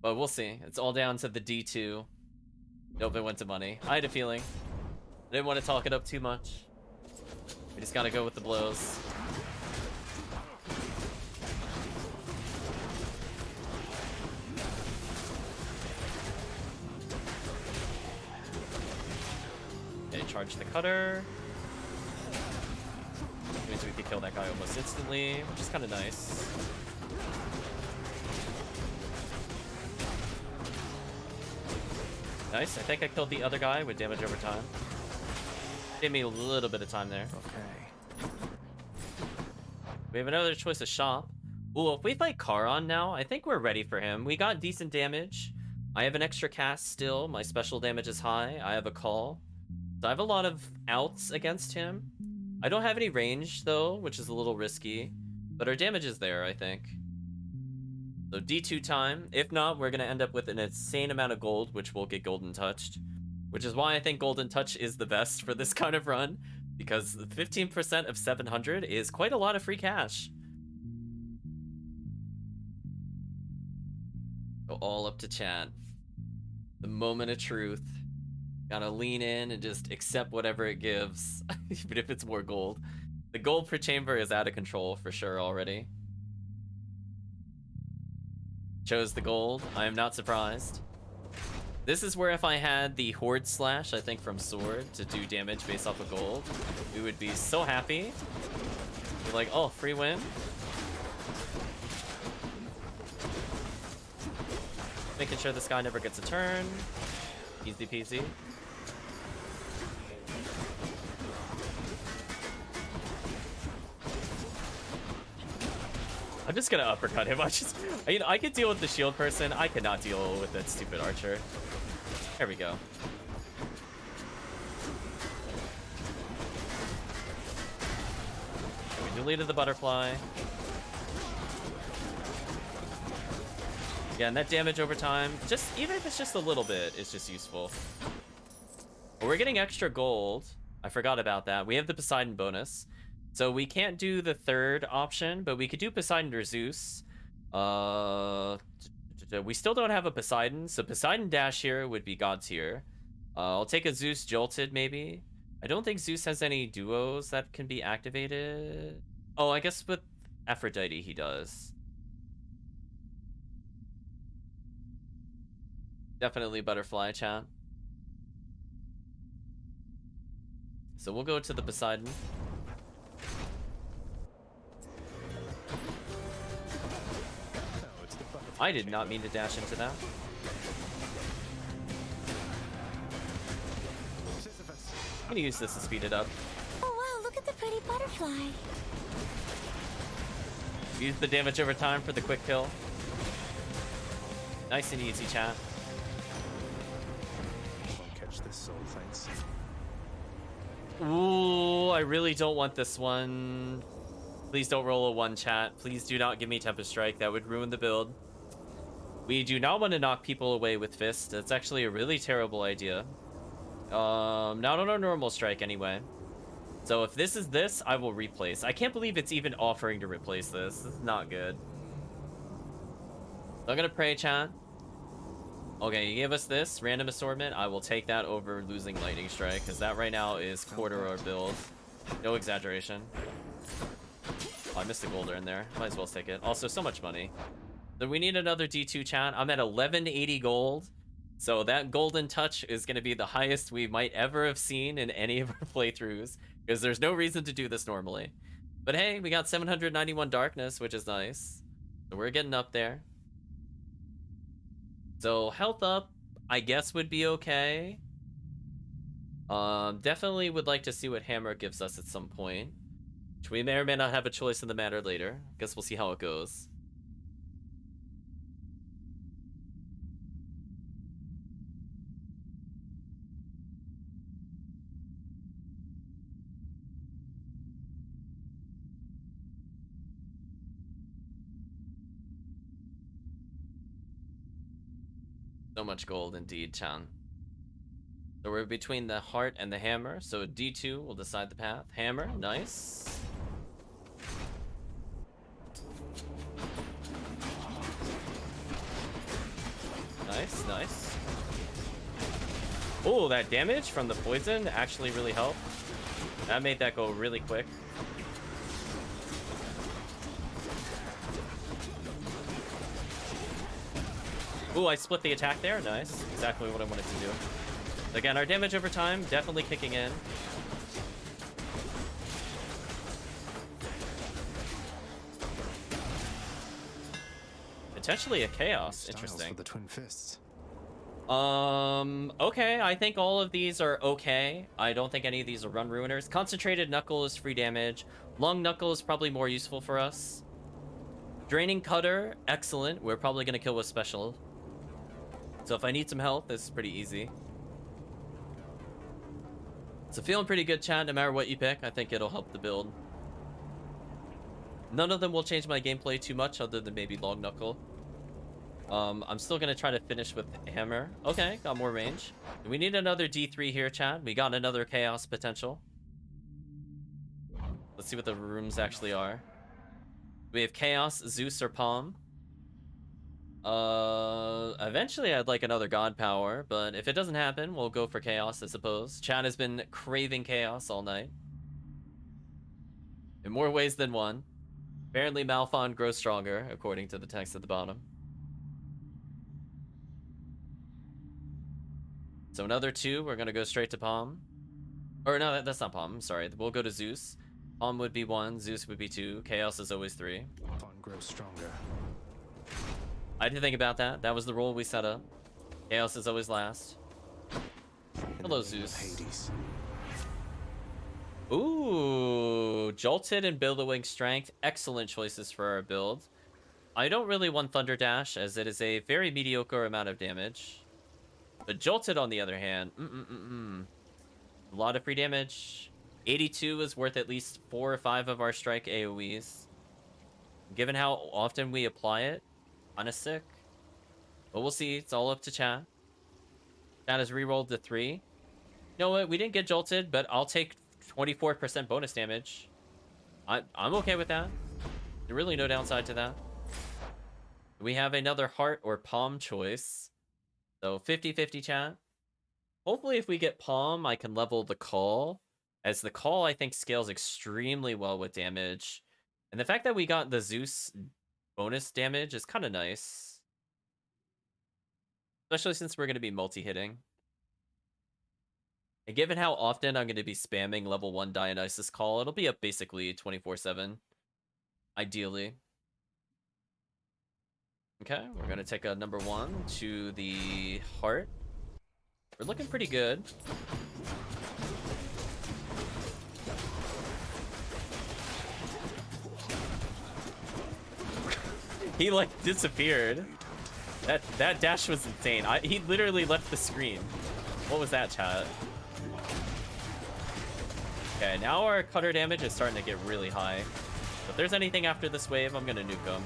But we'll see. It's all down to the D2. Nope, it went to money. I had a feeling. I didn't want to talk it up too much. We just gotta go with the blows. Okay, charge the cutter. Means we could kill that guy almost instantly, which is kind of nice. Nice, I think I killed the other guy with damage over time. Gave me a little bit of time there. Okay. We have another choice of shop. Ooh, if we fight Charon now, I think we're ready for him. We got decent damage. I have an extra cast still. My special damage is high. I have a call. So I have a lot of outs against him. I don't have any range, though, which is a little risky. But our damage is there, I think. So D2 time. If not, we're going to end up with an insane amount of gold, which will get Golden Touched. Which is why I think Golden Touch is the best for this kind of run. Because 15% of 700 is quite a lot of free cash. all up to chat. The moment of truth. Gotta lean in and just accept whatever it gives, even if it's more gold. The gold per chamber is out of control for sure already. Chose the gold. I am not surprised. This is where if I had the Horde Slash, I think from Sword, to do damage based off of gold, we would be so happy. Be like, oh, free win. Making sure this guy never gets a turn. Easy peasy. I'm just gonna uppercut him. I could deal with the shield person. I cannot deal with that stupid archer. There we go. We deleted the butterfly. Yeah, and that damage over time, just even if it's just a little bit, it's just useful. Well, we're getting extra gold. I forgot about that. We have the Poseidon bonus. So we can't do the third option, but we could do Poseidon or Zeus. We still don't have a Poseidon, so Poseidon Dash here would be God tier. I'll take a Zeus Jolted, maybe. I don't think Zeus has any duos that can be activated. Oh, I guess with Aphrodite he does. Definitely Butterfly, chat. So we'll go to the Poseidon. I did not mean to dash into that. I'm gonna use this to speed it up. Oh wow, look at the pretty butterfly. Use the damage over time for the quick kill. Nice and easy, chat. Won't catch this soul, thanks. Ooh, I really don't want this one. Please don't roll a 1, chat. Please do not give me Tempest Strike. That would ruin the build. We do not want to knock people away with Fist. That's actually a really terrible idea. Not on our normal strike anyway. So if this is this, I will replace. I can't believe it's even offering to replace this. This is not good. So I'm gonna pray, chat. Okay, you gave us this random assortment. I will take that over losing Lightning Strike, because that right now is quarter our build. No exaggeration. Oh, I missed the golder in there. Might as well take it. Also, so much money. Then we need another D2, chat. I'm at 1180 gold. So that golden touch is going to be the highest we might ever have seen in any of our playthroughs, because there's no reason to do this normally. But hey, we got 791 darkness, which is nice. So we're getting up there. So health up, I guess, would be okay. Definitely would like to see what Hammer gives us at some point, which we may or may not have a choice in the matter later. Guess we'll see how it goes. So much gold indeed, Chan. So we're between the heart and the hammer. So D2 will decide the path. Hammer, nice. Nice, nice. Oh, that damage from the poison actually really helped. That made that go really quick. Ooh, I split the attack there. Nice. Exactly what I wanted to do. Again, our damage over time definitely kicking in. Potentially a chaos. Interesting. For the twin fists. Okay, I think all of these are okay. I don't think any of these are run ruiners. Concentrated Knuckle is free damage. Long Knuckle is probably more useful for us. Draining Cutter, excellent. We're probably gonna kill with special. So if I need some health, this is pretty easy. So feeling pretty good, chat, no matter what you pick. I think it'll help the build. None of them will change my gameplay too much, other than maybe Long Knuckle. I'm still gonna try to finish with Hammer. Okay, got more range. We need another D3 here, chat. We got another Chaos potential. Let's see what the rooms actually are. We have Chaos, Zeus, or Palm. Eventually I'd like another god power, but if it doesn't happen, we'll go for chaos, I suppose. Chad has been craving chaos all night. In more ways than one. Apparently Malphon grows stronger, according to the text at the bottom. So another 2, we're gonna go straight to Palm. Or no, that's not Palm, I'm sorry. We'll go to Zeus. Palm would be 1, Zeus would be 2, Chaos is always 3. Palm grows stronger. I did think about that. That was the rule we set up. Chaos is always last. Hello, Zeus. Hades. Ooh, Jolted and Billowing Strength. Excellent choices for our build. I don't really want Thunder Dash, as it is a very mediocre amount of damage. But Jolted, on the other hand, a lot of free damage. 82 is worth at least 4 or 5 of our strike AoEs. Given how often we apply it, kinda sick. But we'll see. It's all up to chat. Chat has rerolled the 3. You know what? We didn't get Jolted, but I'll take 24% bonus damage. I'm okay with that. There's really no downside to that. We have another heart or palm choice. So 50-50 chat. Hopefully if we get palm, I can level the call. As the call, I think, scales extremely well with damage. And the fact that we got the Zeus bonus damage is kind of nice. Especially since we're going to be multi-hitting. And given how often I'm going to be spamming level 1 Dionysus Call, it'll be up basically 24/7. Ideally. Okay, we're going to take a number 1 to the heart. We're looking pretty good. He like disappeared. That dash was insane. He literally left the screen. What was that, chat? Okay, now our cutter damage is starting to get really high. If there's anything after this wave, I'm gonna nuke him.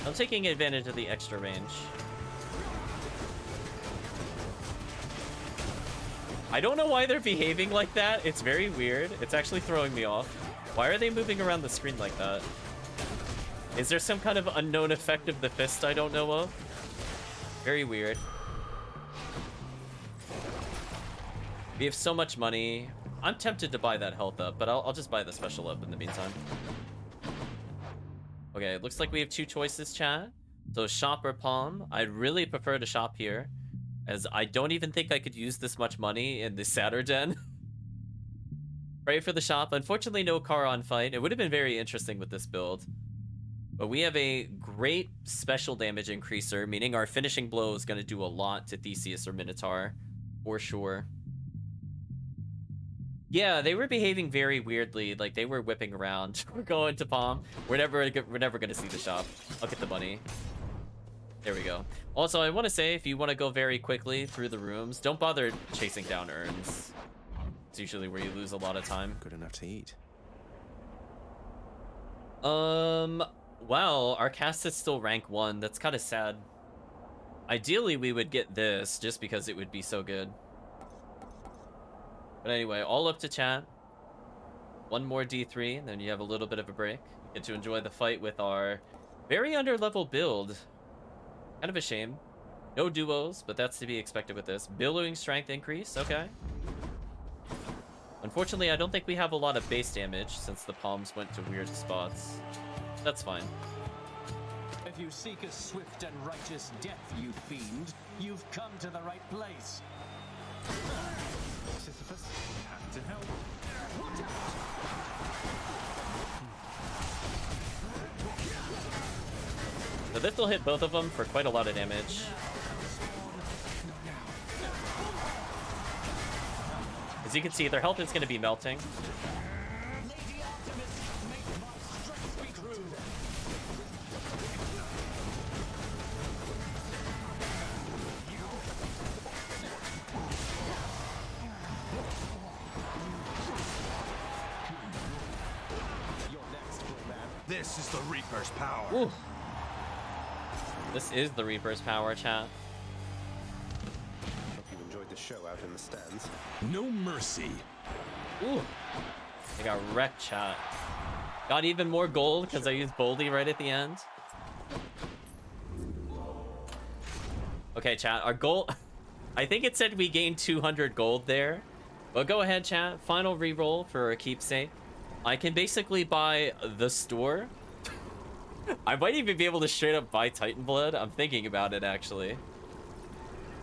I'm taking advantage of the extra range. I don't know why they're behaving like that. It's very weird. It's actually throwing me off. Why are they moving around the screen like that? Is there some kind of unknown effect of the fist I don't know of? Very weird. We have so much money. I'm tempted to buy that health up, but I'll just buy the special up in the meantime. Okay, it looks like we have 2 choices, chat. So shop or palm. I'd really prefer to shop here, as I don't even think I could use this much money in the Saturden. Pray for the shop. Unfortunately, no Charon fight. It would have been very interesting with this build. But we have a great special damage increaser, meaning our finishing blow is going to do a lot to Theseus or Minotaur, for sure. Yeah, they were behaving very weirdly, like they were whipping around. We're going to palm. We're never going to see the shop. I'll get the money. There we go. Also, I want to say, if you want to go very quickly through the rooms, don't bother chasing down urns. It's usually where you lose a lot of time. Good enough to eat. Well, our cast is still rank 1. That's kind of sad. Ideally, we would get this, just because it would be so good. But anyway, all up to chat. 1 more D3, and then you have a little bit of a break. You get to enjoy the fight with our very under-level build. Kind of a shame. No duos, but that's to be expected with this. Billowing strength increase, okay. Unfortunately, I don't think we have a lot of base damage since the palms went to weird spots. That's fine. If you seek a swift and righteous death, you fiend, you've come to the right place. Sisyphus had to help. So this will hit both of them for quite a lot of damage. As you can see, their health is going to be melting. This is the Reaper's power. Ooh. This is the Reaper's power, chat. the show out in the stands. No mercy. Ooh. I got wrecked, chat. Got even more gold because I used Boldy right at the end. Okay, chat. Our goal... I think it said we gained 200 gold there. But go ahead, chat. Final reroll for a keepsake. I can basically buy the store. I might even be able to straight up buy Titan Blood. I'm thinking about it, actually.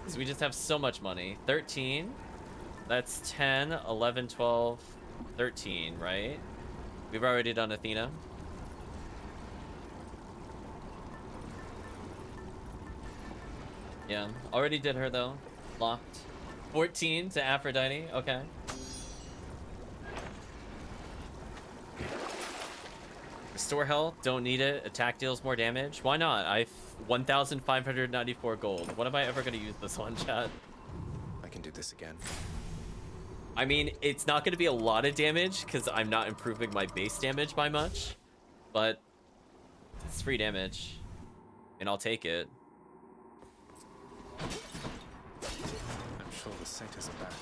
Because we just have so much money. 13. That's 10, 11, 12, 13, right? We've already done Athena. Yeah, already did her, though. Locked. 14 to Aphrodite. Okay. Store health, don't need it. Attack deals more damage. Why not? I've 1,594 gold. When am I ever going to use this one, chat? I can do this again. I mean, it's not going to be a lot of damage because I'm not improving my base damage by much, but it's free damage, and I'll take it. I'm sure the satyrs are back.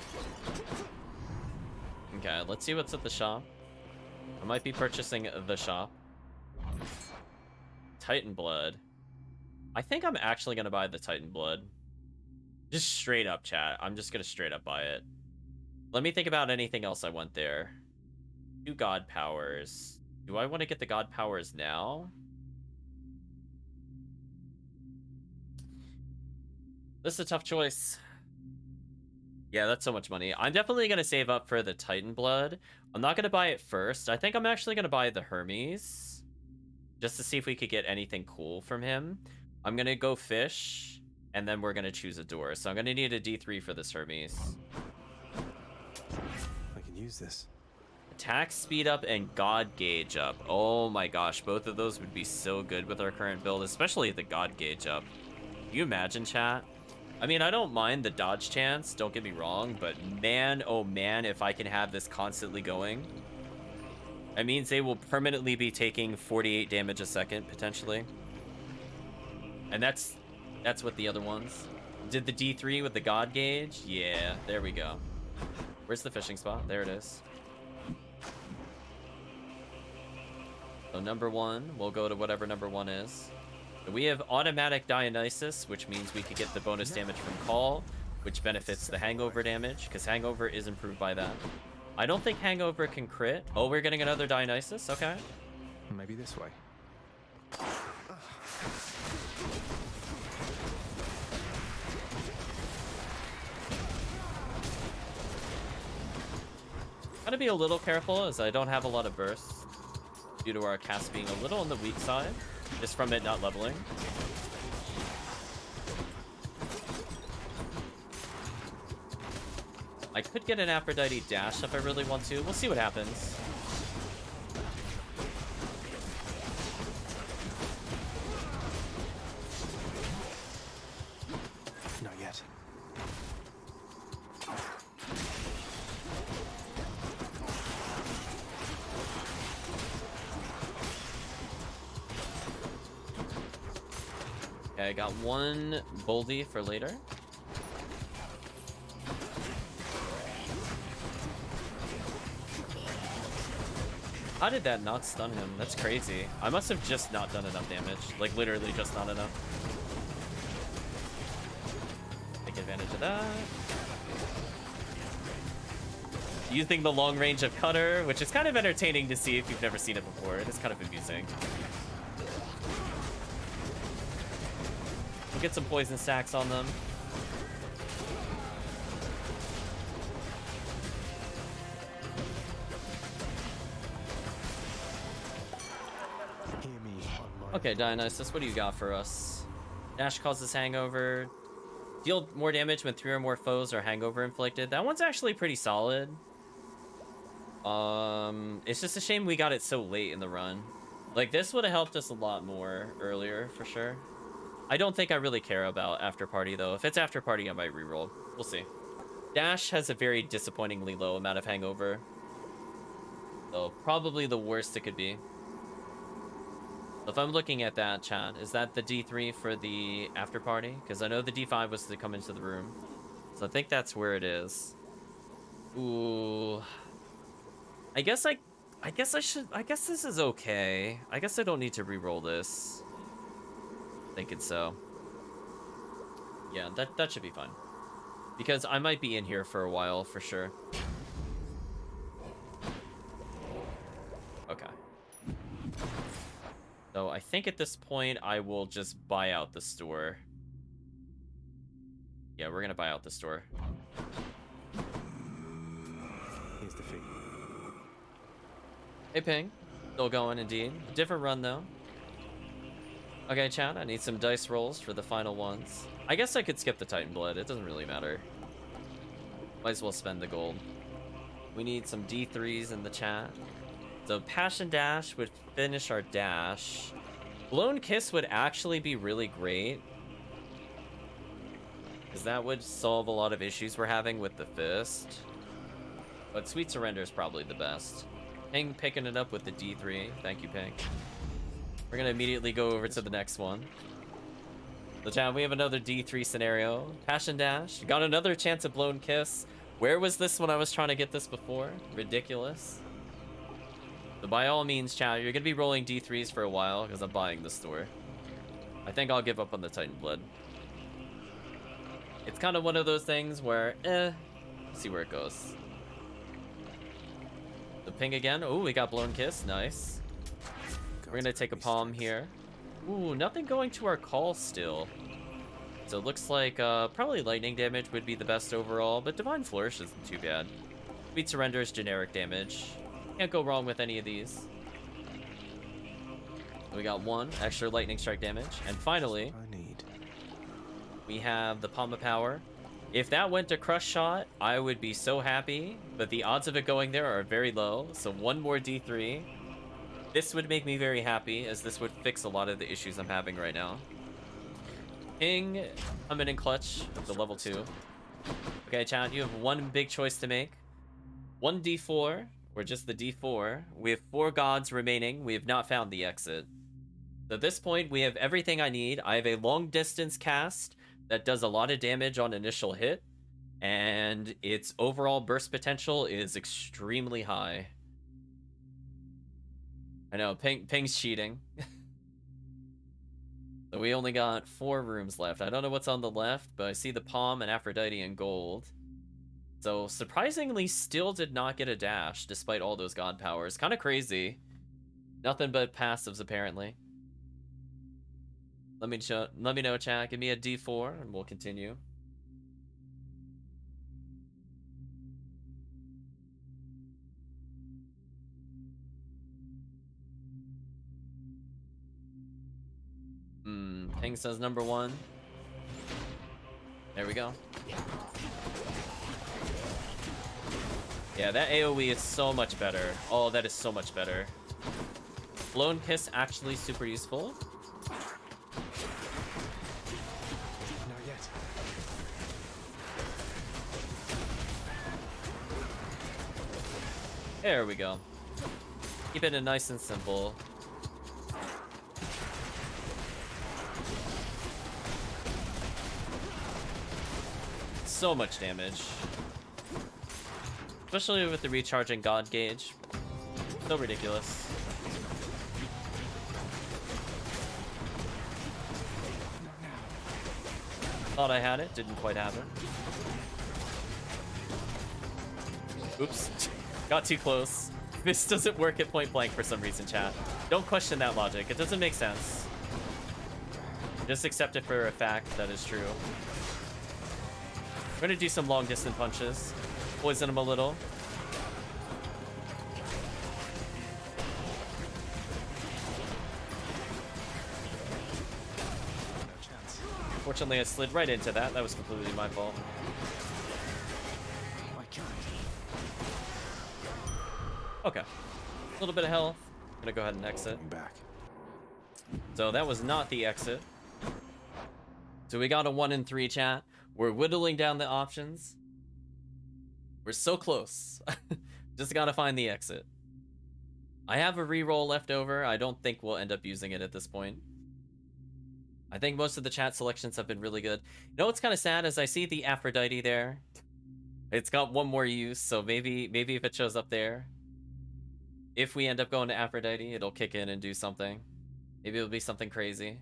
Okay, let's see what's at the shop. I might be purchasing the shop. Titan Blood. I think I'm actually going to buy the Titan Blood. Just straight up, chat. I'm just going to straight up buy it. Let me think about anything else I want there. 2 God Powers. Do I want to get the God Powers now? This is a tough choice. Yeah, that's so much money. I'm definitely going to save up for the Titan Blood. I'm not going to buy it first. I think I'm actually going to buy the Hermes. Just to see if we could get anything cool from him. I'm going to go fish. And then we're going to choose a door. So I'm going to need a D3 for this Hermes. I can use this. Attack speed up and God gauge up. Oh my gosh, both of those would be so good with our current build, especially the God gauge up. Can you imagine, chat? I mean, I don't mind the dodge chance, don't get me wrong, but man, oh man, if I can have this constantly going. It means they will permanently be taking 48 damage a second, potentially. And that's what the other ones. Did the D3 with the God gauge? Yeah, there we go. Where's the fishing spot? There it is. So number 1, we'll go to whatever number 1 is. We have automatic Dionysus, which means we could get the bonus damage from Call, which benefits the Hangover damage, because Hangover is improved by that. I don't think Hangover can crit. Oh, we're getting another Dionysus? Okay. Maybe this way. Gotta be a little careful, as I don't have a lot of bursts, due to our cast being a little on the weak side. Just from it not leveling. I could get an Aphrodite dash if I really want to. We'll see what happens. Not yet. Okay, I got 1 Boldy for later. How did that not stun him? That's crazy. I must have just not done enough damage. Like, literally just not enough. Take advantage of that. Using the long range of Cutter, which is kind of entertaining to see if you've never seen it before. It is kind of amusing. We'll get some poison stacks on them. Okay, Dionysus, what do you got for us? Dash causes hangover. Deal more damage when 3 or more foes are hangover inflicted. That one's actually pretty solid. It's just a shame we got it so late in the run. Like, this would have helped us a lot more earlier, for sure. I don't think I really care about After Party, though. If it's After Party, I might reroll. We'll see. Dash has a very disappointingly low amount of hangover. So, probably the worst it could be. If I'm looking at that, chat, is that the D3 for the After Party? Because I know the D5 was to come into the room. So I think that's where it is. Ooh. I guess this is okay. I guess I don't need to re-roll this. Thinking so. Yeah, that should be fine. Because I might be in here for a while for sure. Okay. So I think at this point I will just buy out the store. Yeah, we're gonna buy out the store. Here's the fee. Hey, Ping. Still going, indeed. Different run, though. Okay, chat, I need some dice rolls for the final ones. I guess I could skip the Titan Blood. It doesn't really matter. Might as well spend the gold. We need some D3s in the chat. So Passion Dash would finish our dash. Blown Kiss would actually be really great, because that would solve a lot of issues we're having with the fist. But Sweet Surrender is probably the best. Ping picking it up with the D3. Thank you, Ping. We're gonna immediately go over to the next one. So chat, we have another D3 scenario. Passion Dash. Got another chance at Blown Kiss. Where was this when I was trying to get this before? Ridiculous. So by all means, chat, you're gonna be rolling D3s for a while because I'm buying the store. I think I'll give up on the Titan Blood. It's kind of one of those things where, see where it goes. The ping again. Oh, we got Blown Kiss. Nice. We're gonna take a palm here. Ooh, nothing going to our call still. So it looks like probably lightning damage would be the best overall, but Divine Flourish isn't too bad. Sweet Surrender is generic damage. Can't go wrong with any of these. We got one extra lightning strike damage, and finally, we have the Palm of Power. If that went to Crush Shot, I would be so happy, but the odds of it going there are very low, so one more D3. This would make me very happy, as this would fix a lot of the issues I'm having right now. Ping, coming in clutch with the level 2. Okay, chat, you have one big choice to make. One D4, or just the D4. We have 4 gods remaining. We have not found the exit. So at this point, we have everything I need. I have a long distance cast that does a lot of damage on initial hit, and its overall burst potential is extremely high. I know, Ping's cheating. So we only got 4 rooms left. I don't know what's on the left, but I see the Palm and Aphrodite in gold. So surprisingly, still did not get a dash despite all those god powers. Kind of crazy. Nothing but passives apparently. Let me know, chat. Give me a D4 and we'll continue. Ping says number 1. There we go. Yeah, that AoE is so much better. Oh, that is so much better. Blown Kiss actually super useful. Not yet. There we go. Keep it nice and simple. So much damage. Especially with the recharging god gauge. So ridiculous. Thought I had it, didn't quite have it. Oops. Got too close. This doesn't work at point blank for some reason, chat. Don't question that logic. It doesn't make sense. Just accept it for a fact that is true. We're gonna do some long distance punches. Poison him a little. No chance. Fortunately, I slid right into that. That was completely my fault. Why can't Okay. A little bit of health. I'm gonna go ahead and exit. I'm back. So that was not the exit. So we got a 1 in 3, chat. We're whittling down the options. We're so close. Just gotta find the exit. I have a reroll left over. I don't think we'll end up using it at this point. I think most of the chat selections have been really good. You know what's kind of sad is I see the Aphrodite there. It's got one more use, so maybe if it shows up there, if we end up going to Aphrodite, it'll kick in and do something. Maybe it'll be something crazy.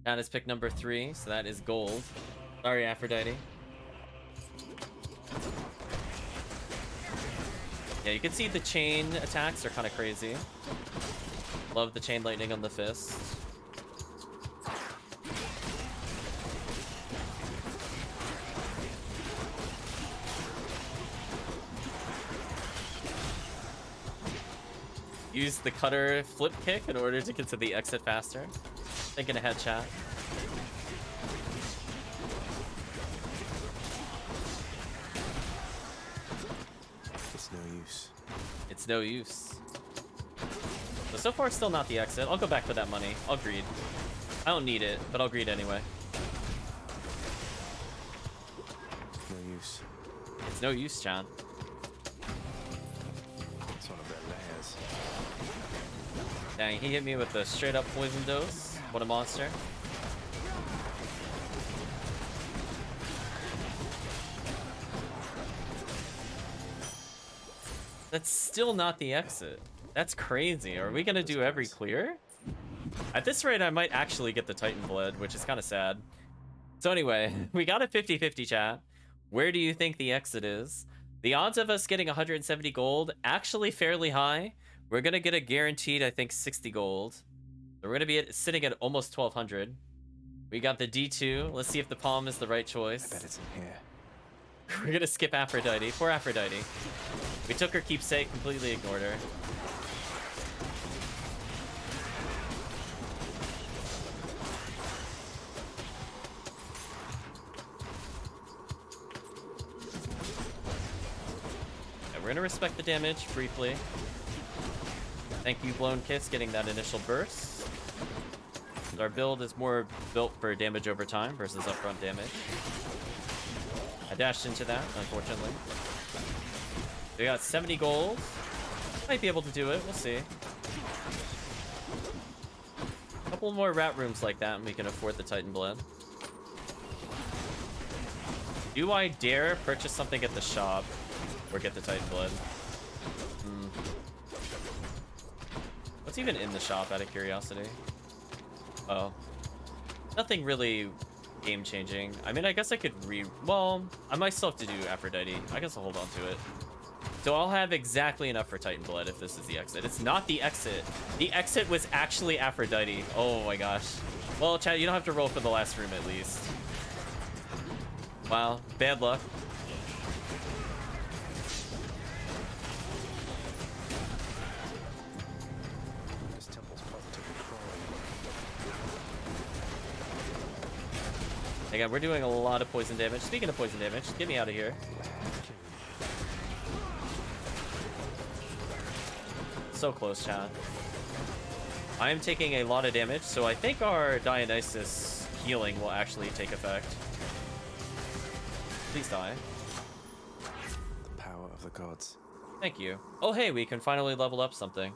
Chat is pick number 3, so that is gold. Sorry, Aphrodite. Yeah, you can see the chain attacks are kind of crazy. Love the chain lightning on the fist. Use the cutter flip kick in order to get to the exit faster. Thinking ahead, chat. It's no use. It's no use. So far, still not the exit. I'll go back for that money. I'll greed. I don't need it, but I'll greed anyway. No use. It's no use, John. It's one of their layers. Dang, he hit me with a straight up poison dose. What a monster. That's still not the exit. That's crazy. Are we gonna do every clear? At this rate, I might actually get the Titan Blood, which is kind of sad. So anyway, we got a 50-50 chat. Where do you think the exit is? The odds of us getting 170 gold, actually fairly high. We're gonna get a guaranteed, I think, 60 gold. So we're gonna be sitting at almost 1200. We got the D2. Let's see if the palm is the right choice. I bet it's in here. We're gonna skip Aphrodite. Poor Aphrodite. We took her keepsake, completely ignored her. Yeah, we're gonna respect the damage briefly. Thank you, Blown Kiss, getting that initial burst. Our build is more built for damage over time versus upfront damage. I dashed into that, unfortunately. We got 70 gold. Might be able to do it, we'll see. A couple more rat rooms like that and we can afford the Titan Blood. Do I dare purchase something at the shop or get the Titan Blood? What's even in the shop, out of curiosity? Oh. Nothing really game-changing. I mean, I guess I could well, I might still have to do Aphrodite. I guess I'll hold on to it. So I'll have exactly enough for Titan Blood if this is the exit. It's not the exit. The exit was actually Aphrodite. Oh my gosh. Well, chat, you don't have to roll for the last room at least. Wow, bad luck. This temple's positively crawling. Again, we're doing a lot of poison damage. Speaking of poison damage, get me out of here. So close, chat. I am taking a lot of damage, so I think our Dionysus healing will actually take effect. Please die. The power of the gods. Thank you. Oh, hey, we can finally level up something.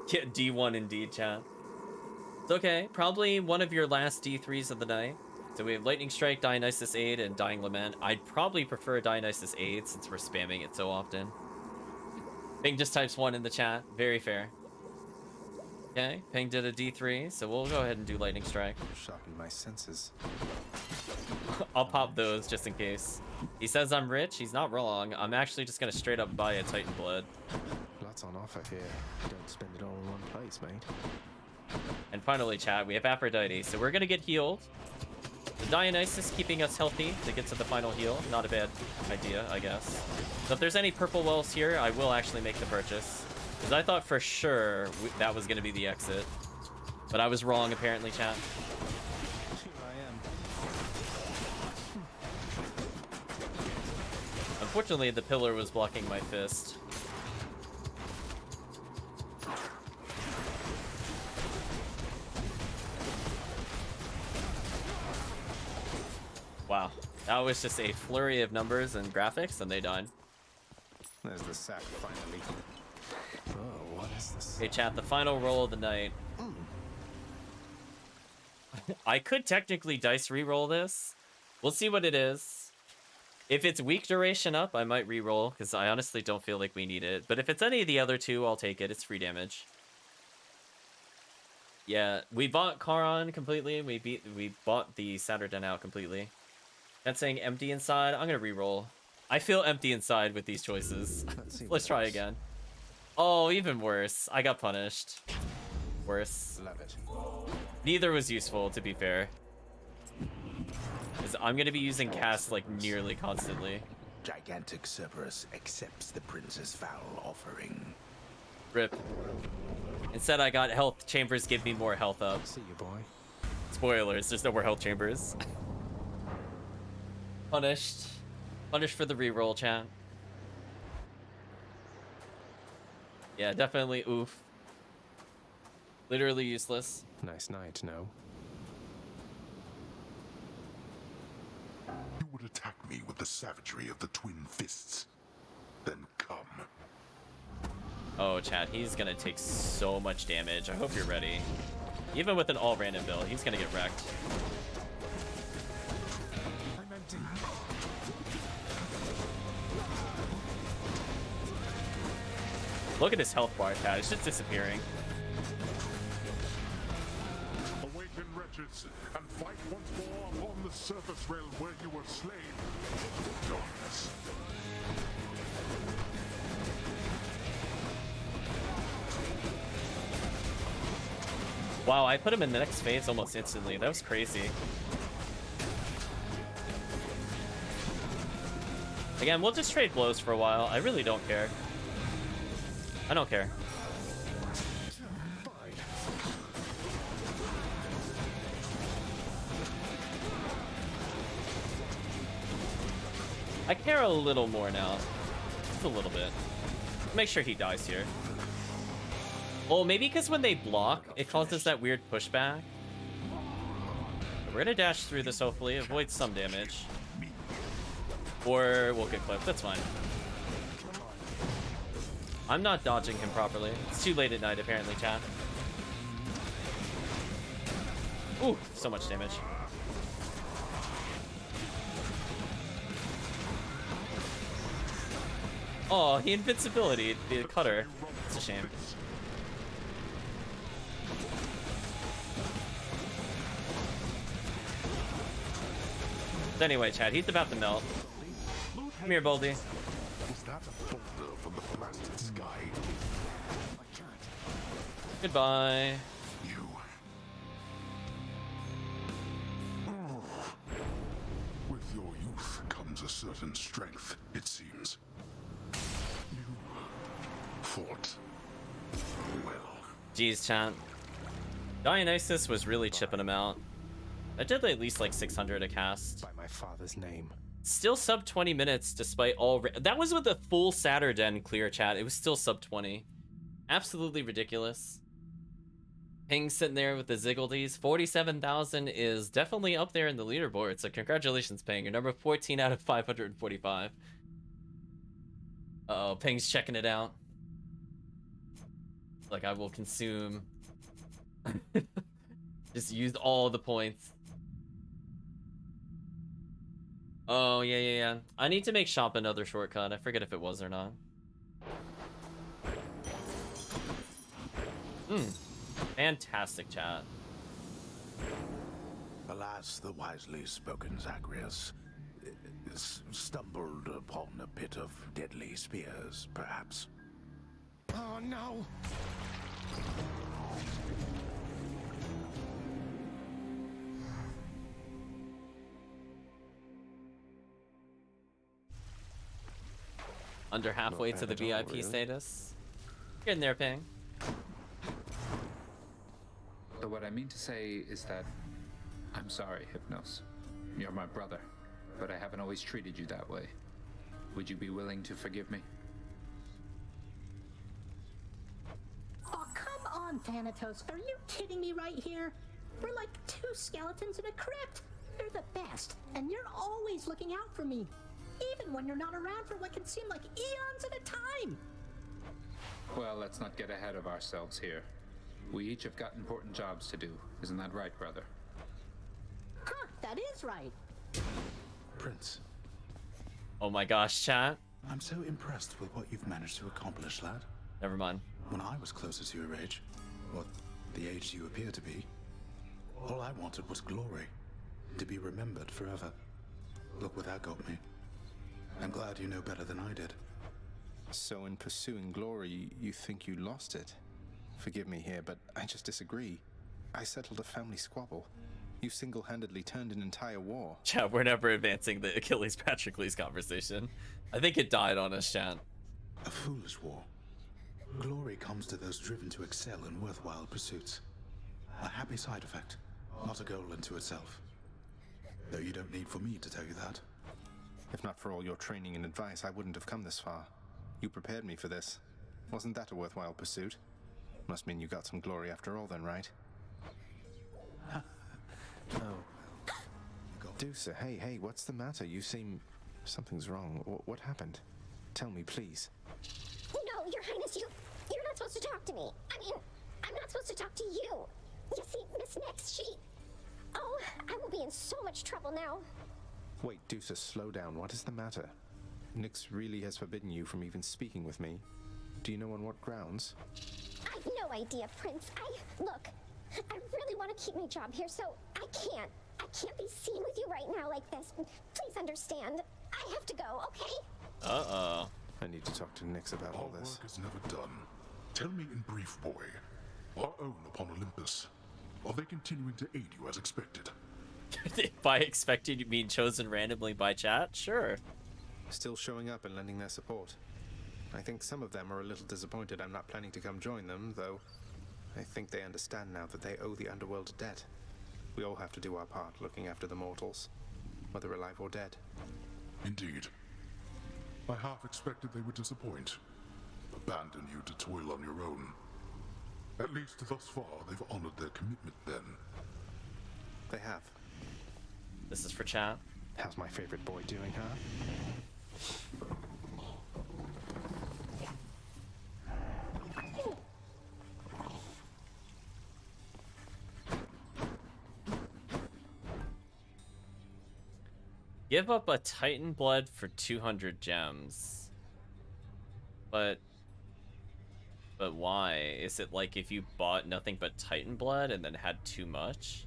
Yeah, D1 indeed, chat. It's okay. Probably one of your last D3s of the night. So we have Lightning Strike, Dionysus Aid, and Dying Lament. I'd probably prefer Dionysus Aid since we're spamming it so often. Ping just types 1 in the chat. Very fair. Okay, Ping did a D3, so we'll go ahead and do Lightning Strike. Sharpen my senses. I'll pop those just in case. He says I'm rich. He's not wrong. I'm actually just gonna straight up buy a Titan Blood. Blood's on offer here. Don't spend it all in one place, mate. And finally, chat, we have Aphrodite, so we're gonna get healed. The Dionysus keeping us healthy to get to the final heal. Not a bad idea, I guess. So if there's any purple wells here, I will actually make the purchase. Because I thought for sure that was going to be the exit. But I was wrong, apparently, chat. Here I am. Unfortunately, the pillar was blocking my fist. Wow, that was just a flurry of numbers and graphics, and they died. There's the sack finally. Oh, what is this? Okay, chat, the final roll of the night. I could technically dice reroll this. We'll see what it is. If it's weak duration up, I might reroll, because I honestly don't feel like we need it. But if it's any of the other two, I'll take it. It's free damage. Yeah, we bought Charon completely. We bought the Saturden out completely. That's saying empty inside. I'm gonna reroll. I feel empty inside with these choices. Let's try again. Oh, even worse. I got punished. Worse. Love it. Neither was useful, to be fair. 'Cause I'm gonna be using cast like nearly constantly. Gigantic Cerberus accepts the prince's foul offering. Rip. Instead, I got health chambers give me more health up. See you, boy. Spoilers, there's no more health chambers. Punished. Punished for the reroll, chat. Yeah, definitely oof. Literally useless. Nice night, no? You would attack me with the savagery of the twin fists. Then come. Oh, chat, he's gonna take so much damage. I hope you're ready. Even with an all random build, he's gonna get wrecked. I'm empty. Look at his health bar, chat. It's just disappearing. Awaken, wretches, and fight once more upon the surface realm where you were slain. Darkness. Wow, I put him in the next phase almost instantly. That was crazy. Again, we'll just trade blows for a while. I really don't care. I don't care. I care a little more now. Just a little bit. Make sure he dies here. Oh, maybe because when they block, it causes that weird pushback. We're gonna dash through this, hopefully. Avoid some damage. Or we'll get clipped. That's fine. I'm not dodging him properly. It's too late at night, apparently, chat. Ooh, so much damage. Oh, he invincibility, the cutter. It's a shame. But anyway, chat, he's about to melt. Come here, Boldy. Was that a boulder from the blasted sky? Goodbye. You. With your youth comes a certain strength, it seems. You fought well. Jeez, chat. Dionysus was really chipping him out. I did at least like 600 a cast. By my father's name. Still sub 20 minutes despite all... That was with a full Saturden clear, chat. It was still sub 20. Absolutely ridiculous. Ping sitting there with the Ziggledies. 47,000 is definitely up there in the leaderboard. So congratulations, Ping. You're number 14 out of 545. Uh-oh, Ping's checking it out. Like, I will consume... Just used all the points. Oh, yeah. I need to make shop another shortcut. I forget if it was or not. Fantastic chat. Alas, the wisely spoken Zagreus stumbled upon a pit of deadly spears, perhaps. Oh, no! Under halfway to the VIP really. status. Getting there, Ping. But what I mean to say is that I'm sorry, Hypnos. You're my brother, but I haven't always treated you that way. Would you be willing to forgive me? Oh, come on, Thanatos. Are you kidding me right here? We're like two skeletons in a crypt. You're the best, and you're always looking out for me. Even when you're not around for what can seem like eons at a time. Well, let's not get ahead of ourselves here. We each have got important jobs to do. Isn't that right, brother? That is right. Prince, Oh my gosh, chat. I'm so impressed with what you've managed to accomplish, lad. Never mind. When I was closer to your age, or the age you appear to be, all I wanted was glory, to be remembered forever. Look where that got me. I'm glad you know better than I did. So in pursuing glory, you think you lost it? Forgive me here, but I just disagree. I settled a family squabble. You single-handedly turned an entire war. Chat, we're never advancing the Achilles Patroclus conversation. I think it died on us, chat. A foolish war. Glory comes to those driven to excel in worthwhile pursuits. A happy side effect, not a goal unto itself. Though you don't need for me to tell you that. If not for all your training and advice, I wouldn't have come this far. You prepared me for this. Wasn't that a worthwhile pursuit? Must mean you got some glory after all then, right? Oh. Deucer, hey, what's the matter? You seem... Something's wrong. What happened? Tell me, please. No, Your Highness, you're not supposed to talk to me. I mean, I'm not supposed to talk to you. You see, Miss Nix, she... Oh, I will be in so much trouble now. Wait, Deucer, slow down. What is the matter? Nix really has forbidden you from even speaking with me. Do you know on what grounds? I've no idea, Prince. Look, I really want to keep my job here, so I can't be seen with you right now like this. Please understand. I have to go, okay? Uh-oh. I need to talk to Nix about all this. Our work is never done. Tell me in brief, boy. Our own upon Olympus. Are they continuing to aid you as expected? By expected, you mean chosen randomly by chat? Sure. Still showing up and lending their support. I think some of them are a little disappointed I'm not planning to come join them, though I think they understand now that they owe the underworld a debt. We all have to do our part looking after the mortals, whether alive or dead. Indeed. I half expected they would disappoint. Abandon you to toil on your own. At least thus far, they've honored their commitment then. They have. This is for chat. How's my favorite boy doing, huh? Give up a Titan blood for 200 gems. But why? Is it like if you bought nothing but Titan blood and then had too much?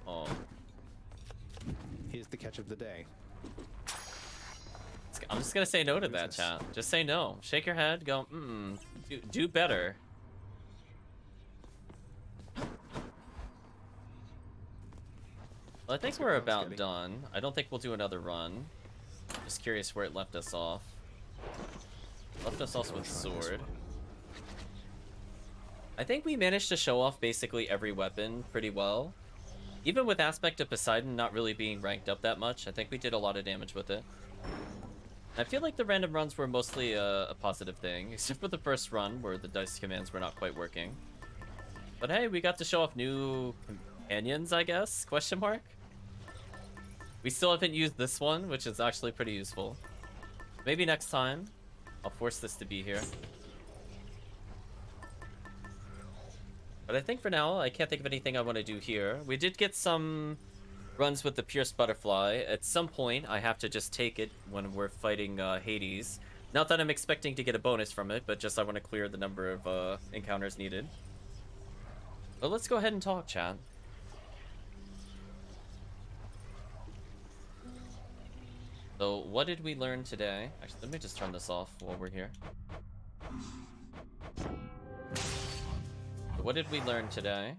Oh. Here's the catch of the day. I'm just gonna say no to that, chat. Just say no. Shake your head, go, do better. Well, I think we're about done. I don't think we'll do another run. Just curious where it left us off. Left us off with sword. I think we managed to show off basically every weapon pretty well. Even with Aspect of Poseidon not really being ranked up that much, I think we did a lot of damage with it. I feel like the random runs were mostly a positive thing, except for the first run where the dice commands were not quite working. But hey, we got to show off new companions, I guess? Question mark? We still haven't used this one, which is actually pretty useful. Maybe next time. I'll force this to be here. But I think for now, I can't think of anything I want to do here. We did get some runs with the Pierced Butterfly. At some point, I have to just take it when we're fighting Hades. Not that I'm expecting to get a bonus from it, but just I want to clear the number of encounters needed. But let's go ahead and talk, chat. So, what did we learn today? Actually, let me just turn this off while we're here. What did we learn today?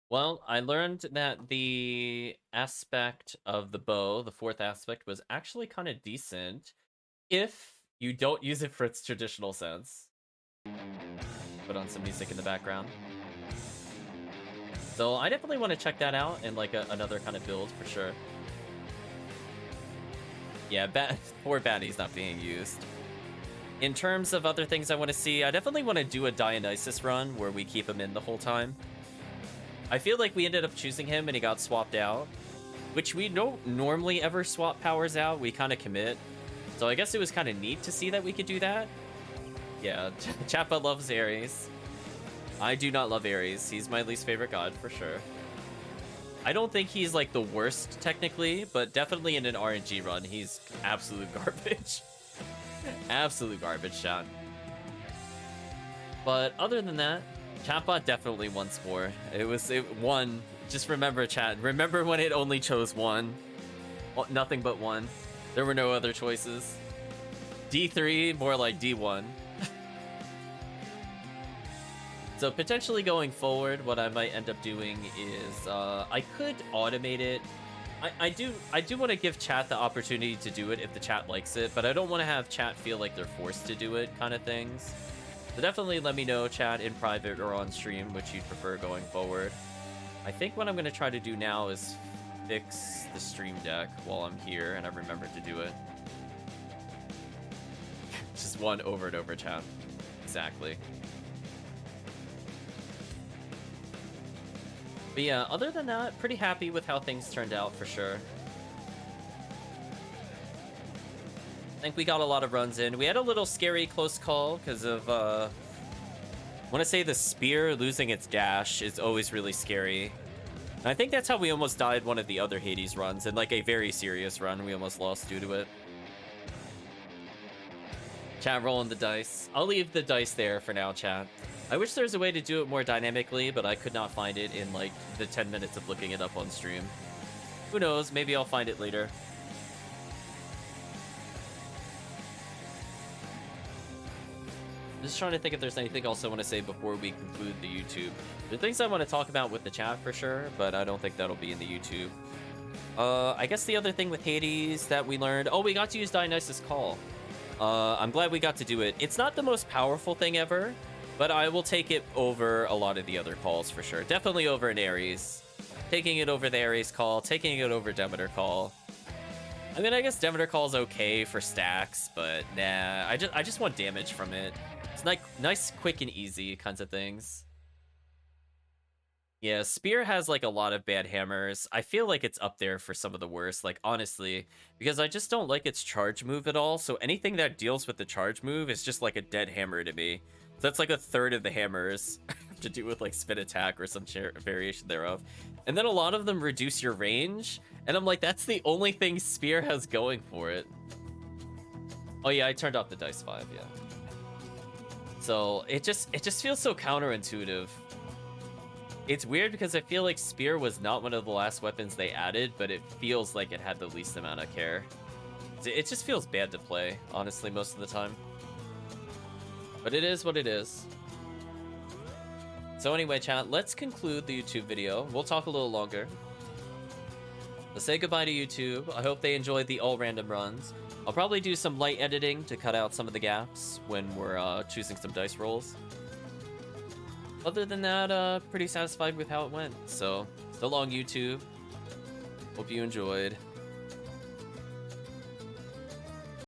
Well, I learned that the aspect of the bow, the fourth aspect, was actually kind of decent if you don't use it for its traditional sense. Put on some music in the background. So I definitely want to check that out in like another kind of build for sure. Yeah, poor Batty's not being used. In terms of other things I want to see, I definitely want to do a Dionysus run where we keep him in the whole time. I feel like we ended up choosing him and he got swapped out, which we don't normally ever swap powers out. We kind of commit. So I guess it was kind of neat to see that we could do that. Yeah, Chappa loves Ares. I do not love Ares. He's my least favorite god for sure. I don't think he's like the worst technically, but definitely in an RNG run, he's absolute garbage. Absolute garbage, chat. But other than that, chatbot definitely wants more. It won. Just remember, chat. Remember when it only chose one? Nothing but one. There were no other choices. D3, more like D1. So potentially going forward, what I might end up doing is I could automate it. I do want to give chat the opportunity to do it if the chat likes it, but I don't want to have chat feel like they're forced to do it kind of things. So definitely let me know, chat, in private or on stream, which you'd prefer going forward. I think what I'm going to try to do now is fix the stream deck while I'm here and I remember to do it. Just one over and over, chat. Exactly. But yeah, other than that, pretty happy with how things turned out for sure. I think we got a lot of runs in. We had a little scary close call because of, I want to say the spear losing its dash is always really scary. And I think that's how we almost died one of the other Hades runs, in like a very serious run we almost lost due to it. Chat rolling the dice. I'll leave the dice there for now, chat. I wish there was a way to do it more dynamically, but I could not find it in like the 10 minutes of looking it up on stream. Who knows? Maybe I'll find it later. Just trying to think if there's anything else I want to say before we conclude the YouTube. There are things I want to talk about with the chat for sure, but I don't think that'll be in the YouTube. I guess the other thing with Hades that we learned... Oh, we got to use Dionysus' Call. I'm glad we got to do it. It's not the most powerful thing ever, but I will take it over a lot of the other calls for sure. Definitely over an Ares. Taking it over the Ares Call, taking it over Demeter Call. I mean, I guess Demeter Call's okay for stacks, but nah, I just want damage from it. It's like nice, quick, and easy kinds of things. Yeah, Spear has like a lot of bad hammers. I feel like it's up there for some of the worst, like honestly, because I just don't like its charge move at all. So anything that deals with the charge move is just like a dead hammer to me. So that's like a third of the hammers have to do with like spin attack or some variation thereof. And then a lot of them reduce your range. And I'm like, that's the only thing Spear has going for it. Oh yeah, I turned off the dice 5, yeah. So it just feels so counterintuitive. It's weird because I feel like Spear was not one of the last weapons they added, but it feels like it had the least amount of care. It just feels bad to play, honestly, most of the time. But it is what it is. So anyway, chat, let's conclude the YouTube video. We'll talk a little longer. Let's say goodbye to YouTube. I hope they enjoyed the all random runs. I'll probably do some light editing to cut out some of the gaps when we're choosing some dice rolls. Other than that, pretty satisfied with how it went. So, still on YouTube. Hope you enjoyed.